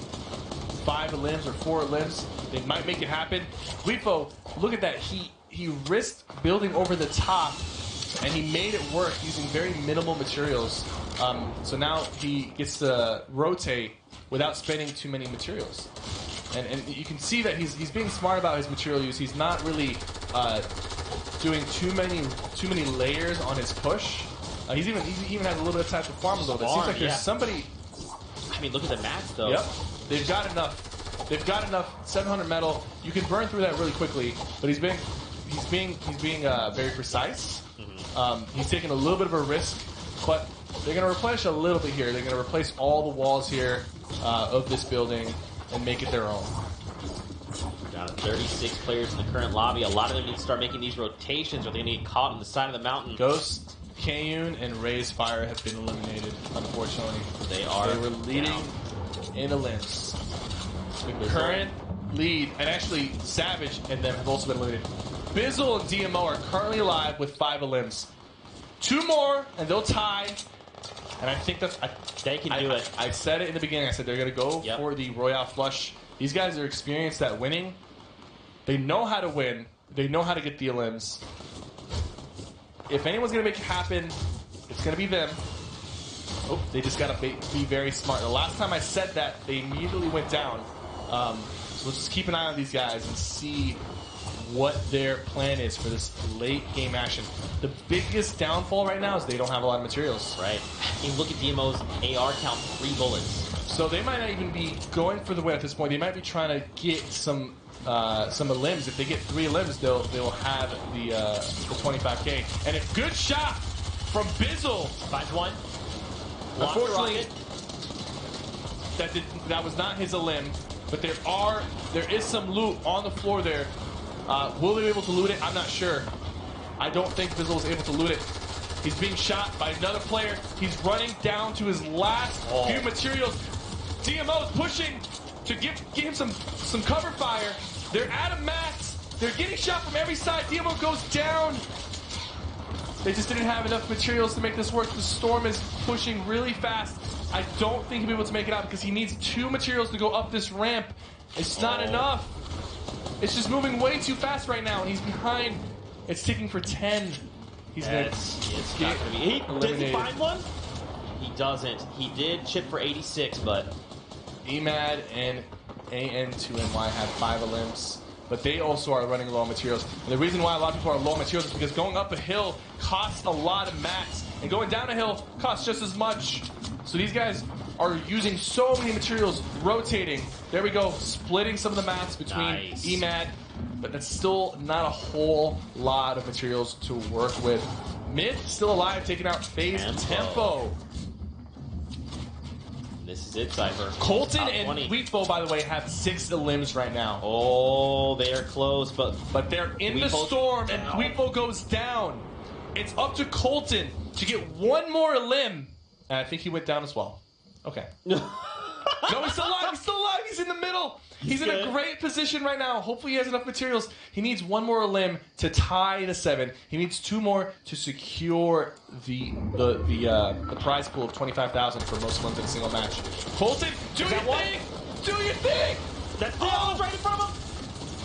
S3: 5 limbs or 4 limbs. They might make it happen. Weefo, look at that. He risked building over the top, and he made it work using very minimal materials. So now he gets to rotate without spending too many materials. And you can see that he's being smart about his material use. He's not really doing too many layers on his push. He even has a little bit of time to farm a little bit. It seems like there's somebody.
S2: I mean, look at the mats though.
S3: Yep, they've got enough. They've got enough. 700 metal. You can burn through that really quickly, but he's being very precise. He's taking a little bit of a risk, but they're going to replenish a little bit here. They're going to replace all the walls here of this building and make it their own.
S2: Down to 36 players in the current lobby. A lot of them need to start making these rotations or they're going to get caught on the side of the mountain.
S3: Ghost, Kayun, and Raysfire have been eliminated, unfortunately.
S2: They were
S3: leading in the limbs. The current lead, and actually Savage and them have also been eliminated. Bizzle and DMO are currently alive with 5 limbs. 2 more, and they'll tie And I think that's...
S2: They can do it.
S3: I said it in the beginning. I said they're going to go for the Royale Flush. These guys are experienced at winning. They know how to win. They know how to get the elims. If anyone's going to make it happen, it's going to be them. Oh, they just got to be very smart. The last time I said that, they immediately went down. So let's just keep an eye on these guys and see what their plan is for this late game action. The biggest downfall right now is they don't have a lot of materials.
S2: Right. I mean, look at DMO's AR count, 3 bullets. So
S3: they might not even be going for the win at this point. They might be trying to get some elims. If they get 3 elims, they'll have the 25K. And a good shot from Bizzle.
S2: Finds one.
S3: Unfortunately, that was not his elim, but there is some loot on the floor there. Will they be able to loot it? I'm not sure. I don't think Bizzle was able to loot it. He's being shot by another player. He's running down to his last few materials. DMO is pushing to give him some cover fire. They're out of mats. They're getting shot from every side. DMO goes down. They just didn't have enough materials to make this work. The storm is pushing really fast. I don't think he'll be able to make it out because he needs 2 materials to go up this ramp. It's not enough. It's just moving way too fast right now, and he's behind. It's ticking for 10. He's
S2: it's not gonna be. Does he find one? He doesn't. He did chip for 86, but
S3: EMAD and AN2NY have 5 elims, but they also are running low on materials. And the reason why a lot of people are low on materials is because going up a hill costs a lot of mats, and going down a hill costs just as much. So these guys are using so many materials, rotating. There we go, splitting some of the mats between EMAD, but that's still not a whole lot of materials to work with. Myth still alive, taking out FaZe Tempo.
S2: This is it, Cypher.
S3: Colton and Weepo, by the way, have 6 elims right now.
S2: Oh, they are close, but
S3: they're in the storm, and Weepo goes down. It's up to Colton to get 1 more elim, and I think he went down as well. Okay. No, he's still alive. He's still alive. He's in the middle. He's in a great position right now. Hopefully he has enough materials. He needs 1 more elim to tie the 7. He needs 2 more to secure the prize pool of 25,000 for most elims in a single match. Colton, do your thing. Do your thing.
S2: That's right in front of him.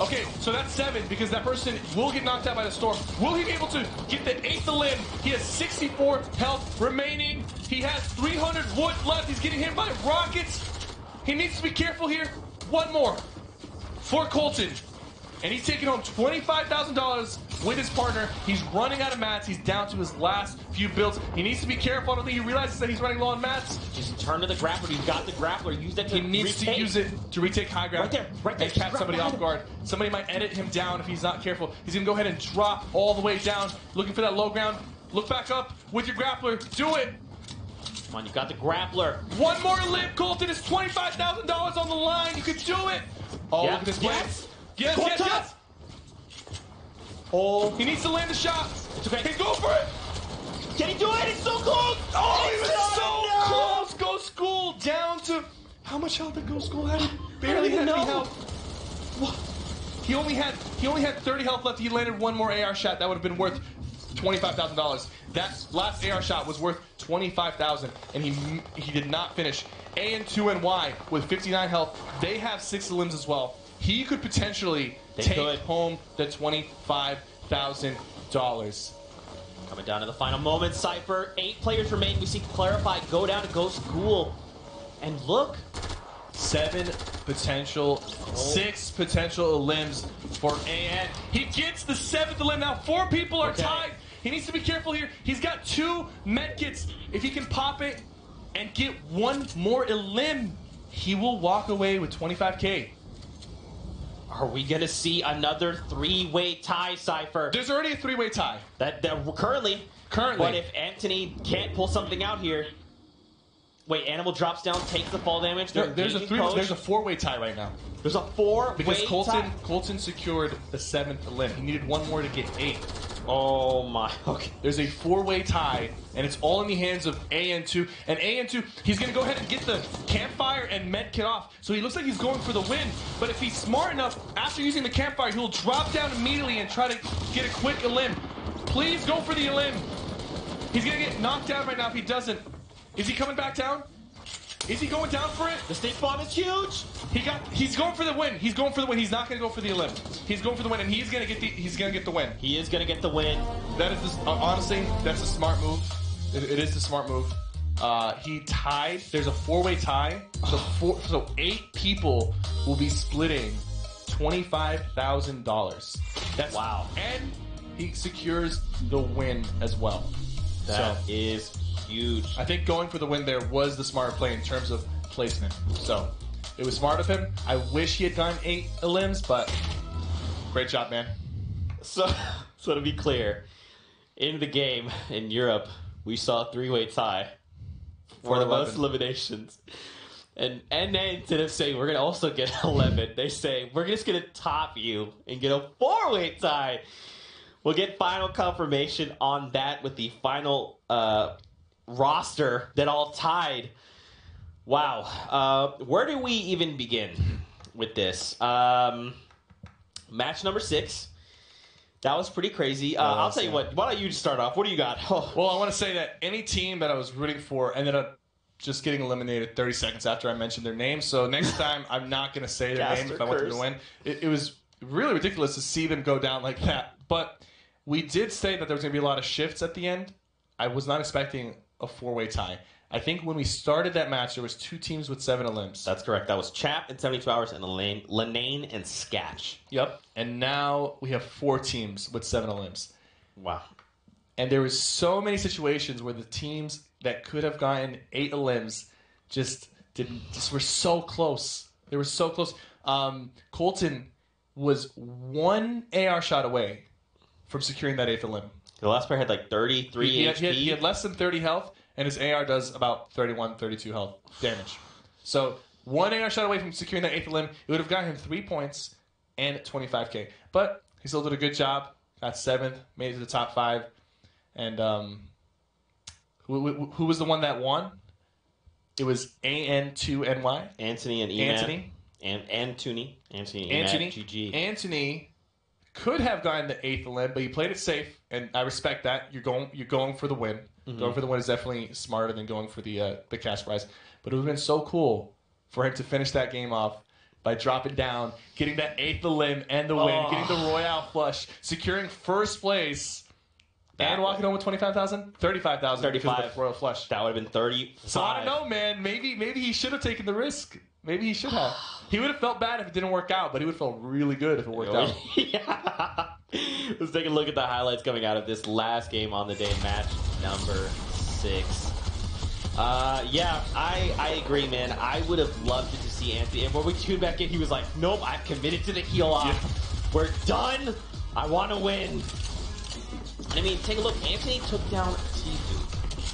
S3: Okay, so that's 7 because that person will get knocked out by the storm. Will he be able to get the 8th elim? He has 64 health remaining. He has 300 wood left. He's getting hit by rockets. He needs to be careful here. 1 more for Colton. And he's taking home $25,000 with his partner. He's running out of mats. He's down to his last few builds. He needs to be careful. I don't think he realizes that he's running low on mats.
S2: Just turn to the grappler. He's got the grappler. Use that to
S3: He needs to use it to retake high ground.
S2: Right there.
S3: And catch somebody off guard. Somebody might edit him down if he's not careful. He's going to go ahead and drop all the way down, looking for that low ground. Look back up with your grappler. Do it.
S2: Come on, you got the grappler.
S3: 1 more elim, Colton. It's $25,000 on the line. You could do it. Oh, look at this play. Yes. Oh, he needs to land a shot.
S2: It's okay.
S3: He's going for it.
S2: Can he do it? It's so close.
S3: Oh, he was so close. Go School down to how much health did Go School have? Barely had any health. What? He only had 30 health left. He landed 1 more AR shot. That would have been worth $25,000. That last AR shot was worth $25,000, and he did not finish. AN2NY with 59 health. They have 6 elims as well. He could potentially take home the $25,000.
S2: Coming down to the final moment, Cypher. 8 players remain. We see Clarify go down to Go School. And look.
S3: 6 potential elims for AN. He gets the 7th elim now. 4 people are tied. He needs to be careful here. He's got 2 medkits. If he can pop it and get 1 more elim, he will walk away with 25K.
S2: Are we going to see another 3-way tie, Cypher?
S3: There's already a 3-way tie.
S2: That currently. But if Anthony can't pull something out here. Wait, Animal drops down, takes the fall damage.
S3: There's a 4-way tie right now.
S2: There's a 4-way tie?
S3: Because Colton secured the 7th elim. He needed 1 more to get 8.
S2: Oh my, okay.
S3: There's a 4-way tie, and it's all in the hands of AN2. And AN2, he's going to go ahead and get the campfire and med kit off. So he looks like he's going for the win. But if he's smart enough, after using the campfire, he'll drop down immediately and try to get a quick elim. Please go for the elim. He's going to get knocked out right now if he doesn't. Is he coming back down? Is he going down for it?
S2: The stage bomb is huge.
S3: He's going for the win. He's going for the win. He's not going to go for the elim. He's going for the win, and he's going to get the win.
S2: He is going to get the win.
S3: That is honestly, that's a smart move. It is the smart move. He tied. There's a 4-way tie. So 8 people will be splitting $25,000. That's
S2: wow.
S3: And he secures the win as well.
S2: That is huge.
S3: I think going for the win there was the smart play in terms of placement. So it was smart of him. I wish he had gotten 8 elims, but great job, man.
S2: So to be clear, in the game in Europe, we saw a 3-way tie for the most eliminations. And then instead of saying we're going to also get 11, they say we're just going to top you and get a 4-way tie. We'll get final confirmation on that with the final roster that all tied. Wow. Where do we even begin with this? Match number 6. That was pretty crazy. I'll tell you what. Why don't you just start off? What do you got? Oh.
S3: Well, I want to say that any team that I was rooting for ended up just getting eliminated 30 seconds after I mentioned their name. So next time, I'm not going to say their name if I want them to win. It was really ridiculous to see them go down like that. But we did say that there was going to be a lot of shifts at the end. I was not expecting a 4-way tie. I think when we started that match, there was 2 teams with 7 elims.
S2: That's correct. That was Chap in 72 Hours and Lenane and Skatch.
S3: Yep. And now we have 4 teams with 7 elims.
S2: Wow.
S3: And there was so many situations where the teams that could have gotten 8 elims just were so close. They were so close. Colton was 1 AR shot away from securing that 8th elim.
S2: The last player had like 33 HP.
S3: He had less than 30 health, and his AR does about 31, 32 health damage. So 1 AR shot away from securing that 8th elim. It would have gotten him 3 points and 25K. But he still did a good job. Got 7th, made it to the top 5. And who was the one that won? It was AN2NY.
S2: Anthony and Emad. Anthony. GG.
S3: Anthony could have gotten the 8th elim, but he played it safe, and I respect that. You're going for the win. Mm-hmm. Going for the win is definitely smarter than going for the cash prize. But it would have been so cool for him to finish that game off by dropping down, getting that 8th elim and the win, getting the Royale flush, securing first place, and walking home with 25,000, 35,000 because of the Royal flush.
S2: That would have been 30.
S3: So I don't know, man. Maybe he should have taken the risk. Maybe he should have. He would have felt bad if it didn't work out, but he would have felt really good if it worked out.
S2: Yeah. Let's take a look at the highlights coming out of this last game on the day, match number 6. Yeah, I agree, man. I would have loved to see Anthony. And when we tuned back in, he was like, nope, I've committed to the heel off. Yeah. We're done. I want to win. I mean, take a look. Anthony took down Tifu.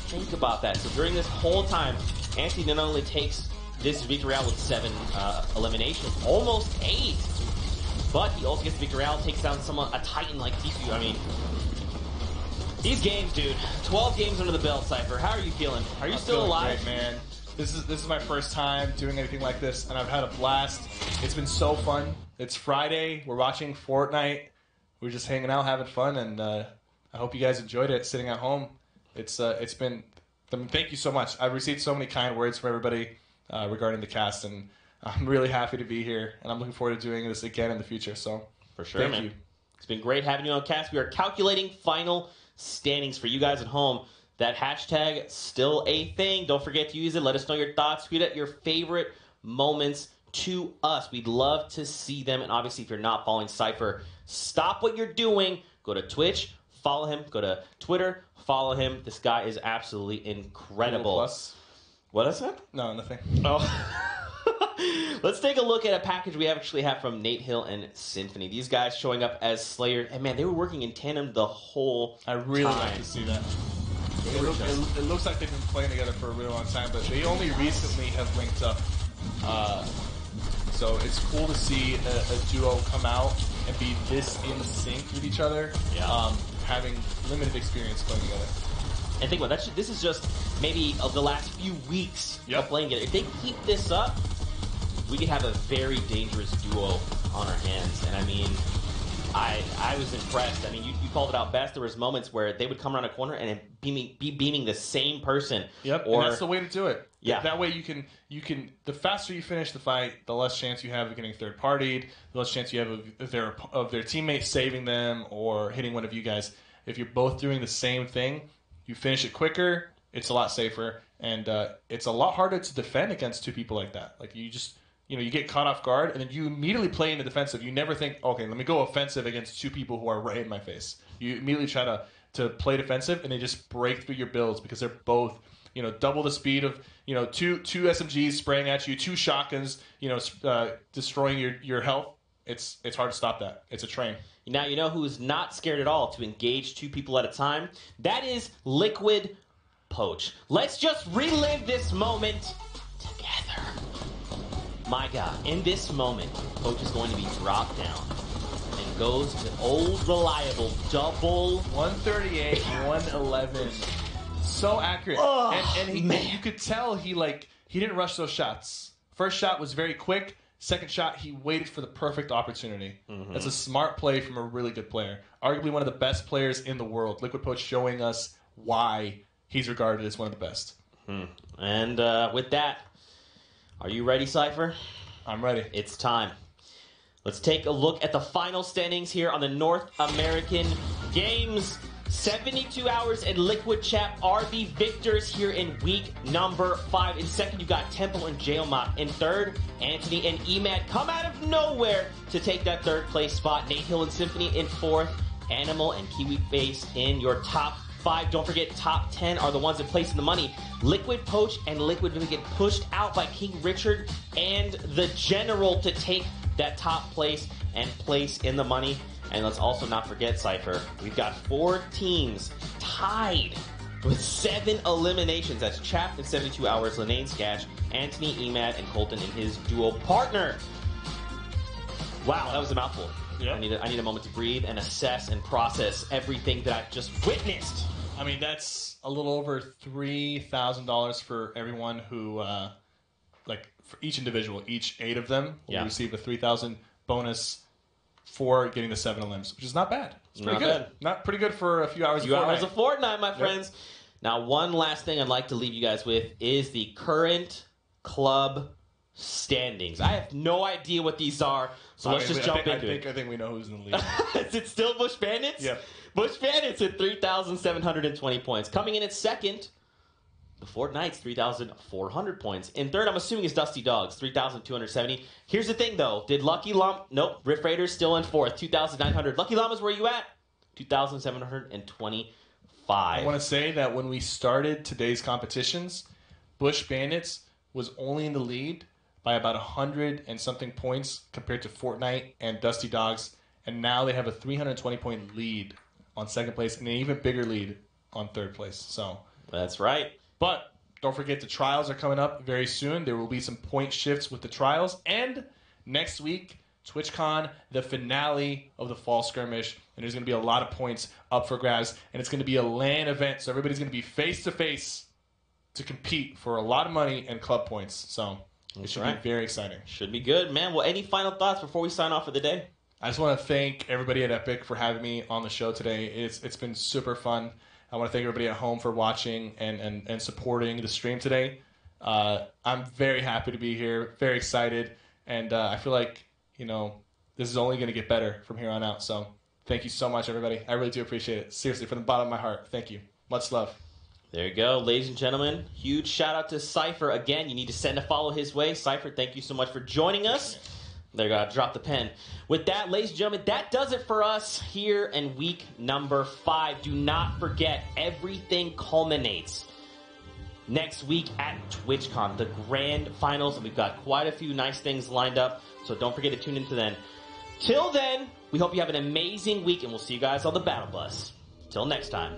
S2: Think about that. So during this whole time, Anthony not only takes this victory out with 7 eliminations, almost 8, but he also gets victory out, takes down a Titan like Tifu. I mean, these games, dude. 12 games under the belt, Cypher. How are you feeling? Are you still alive?
S3: Great, man. This is my first time doing anything like this, and I've had a blast. It's been so fun. It's Friday. We're watching Fortnite. We're just hanging out, having fun, and I hope you guys enjoyed it. Sitting at home, it's been. I mean, thank you so much. I've received so many kind words from everybody regarding the cast, and I'm really happy to be here, and I'm looking forward to doing this again in the future. So
S2: for sure,
S3: thank you.
S2: It's been great having you on cast. We are calculating final standings for you guys at home. That hashtag still a thing. Don't forget to use it. Let us know your thoughts. Tweet out your favorite moments to us. We'd love to see them. And obviously, if you're not following Cypher, stop what you're doing. Go to Twitch, follow him. Go to Twitter, follow him. This guy is absolutely incredible.
S3: Plus.
S2: What is that?
S3: No, nothing.
S2: Oh. Let's take a look at a package we actually have from Nate Hill and Symphony. These guys showing up as Slayer. And man, they were working in tandem the whole
S3: I really like to see that. It looks like they've been playing together for a really long time, but they only recently have linked up. So it's cool to see a duo come out and be this in sync with each other, having limited experience playing together.
S2: And think about that. This is just maybe of the last few weeks of playing together. If they keep this up, we could have a very dangerous duo on our hands. And I mean, I was impressed. I mean, you called it out best. There was moments where they would come around a corner and be beaming the same person.
S3: Yep,
S2: or,
S3: and that's the way to do it.
S2: Yeah.
S3: That way you can the faster you finish the fight, the less chance you have of getting third partied, the less chance you have of their teammates saving them or hitting one of you guys. If you're both doing the same thing, you finish it quicker, it's a lot safer, and it's a lot harder to defend against two people like that. Like you just you get caught off guard, and then you immediately play in the defensive. You never think, okay, let me go offensive against two people who are right in my face. You immediately try to play defensive, and they just break through your builds because they're both double the speed of two SMGs spraying at you, two shotguns destroying your health. It's hard to stop that. It's a train.
S2: Now you know who's not scared at all to engage two people at a time? That is Liquid Poach. Let's just relive this moment together. My God, in this moment, Poach is going to be dropped down and goes to old reliable double
S3: 138, 111. So accurate.
S2: Oh,
S3: and you could tell he didn't rush those shots. First shot was very quick. Second shot, he waited for the perfect opportunity. Mm-hmm. That's a smart play from a really good player. Arguably one of the best players in the world. Liquid Poach showing us why he's regarded as one of the best.
S2: Mm-hmm. And with that, are you ready, Cypher?
S3: I'm ready.
S2: It's time. Let's take a look at the final standings here on the North American Games. 72 Hours and Liquid Chap are the victors here in week number 5. In second, you got Temple and Jailmot. In third, Anthony and Emad come out of nowhere to take that third place spot. Nate Hill and Symphony in fourth. Animal and Kiwi Face in your top 5. Don't forget, top 10 are the ones that place in the money. Liquid Poach and Liquid Vivid get pushed out by King Richard and the General to take that top place and place in the money. And let's also not forget, Cypher, we've got 4 teams tied with 7 eliminations. That's Chap in 72 Hours, Linnane Sketch, Anthony, Emad, and Colton and his duo partner. Wow, that was a mouthful. Yep. I need a moment to breathe and assess and process everything that I've just witnessed.
S3: I mean, that's a little over $3,000 for everyone who, for each individual, each 8 of them will receive a $3,000 bonus for getting the 7 limbs, which is not bad. It's pretty good.
S2: Bad.
S3: Not pretty good for a few hours of Fortnite.
S2: Hours of Fortnite, my friends. Now, one last thing I'd like to leave you guys with is the current club standings. I have no idea what these are, so let's just jump into it.
S3: I think we know who's in the lead.
S2: Is it still Bush Bandits?
S3: Yep.
S2: Bush Bandits at 3,720 points. Coming in at second, the Fortnites, 3,400 points. In third, I'm assuming, is Dusty Dogs, 3,270. Here's the thing, though. Did Lucky Llama... Nope. Rift Raiders still in fourth, 2,900. Lucky Llamas, where you at? 2,725.
S3: I want to say that when we started today's competitions, Bush Bandits was only in the lead by about 100 and something points compared to Fortnite and Dusty Dogs. And now they have a 320-point lead on second place and an even bigger lead on third place. So
S2: that's right.
S3: But don't forget the trials are coming up very soon. There will be some point shifts with the trials. And next week, TwitchCon, the finale of the fall skirmish. And there's going to be a lot of points up for grabs. And it's going to be a LAN event. So everybody's going to be face-to-face to compete for a lot of money and club points. So it should be very exciting.
S2: Should be good, man. Well, any final thoughts before we sign off for the day?
S3: I just want to thank everybody at Epic for having me on the show today. It's been super fun. I want to thank everybody at home for watching and supporting the stream today. I'm very happy to be here, very excited, and I feel like, this is only going to get better from here on out. So thank you so much, everybody. I really do appreciate it. Seriously, from the bottom of my heart, thank you. Much love.
S2: There you go, ladies and gentlemen. Huge shout out to Cypher. Again, you need to send a follow his way. Cypher, thank you so much for joining us. There you go, drop the pen. With that, ladies and gentlemen, that does it for us here in week number 5. Do not forget, everything culminates next week at TwitchCon, the grand finals, and we've got quite a few nice things lined up, so don't forget to tune into then. Till then, we hope you have an amazing week, and we'll see you guys on the Battle Bus. Till next time.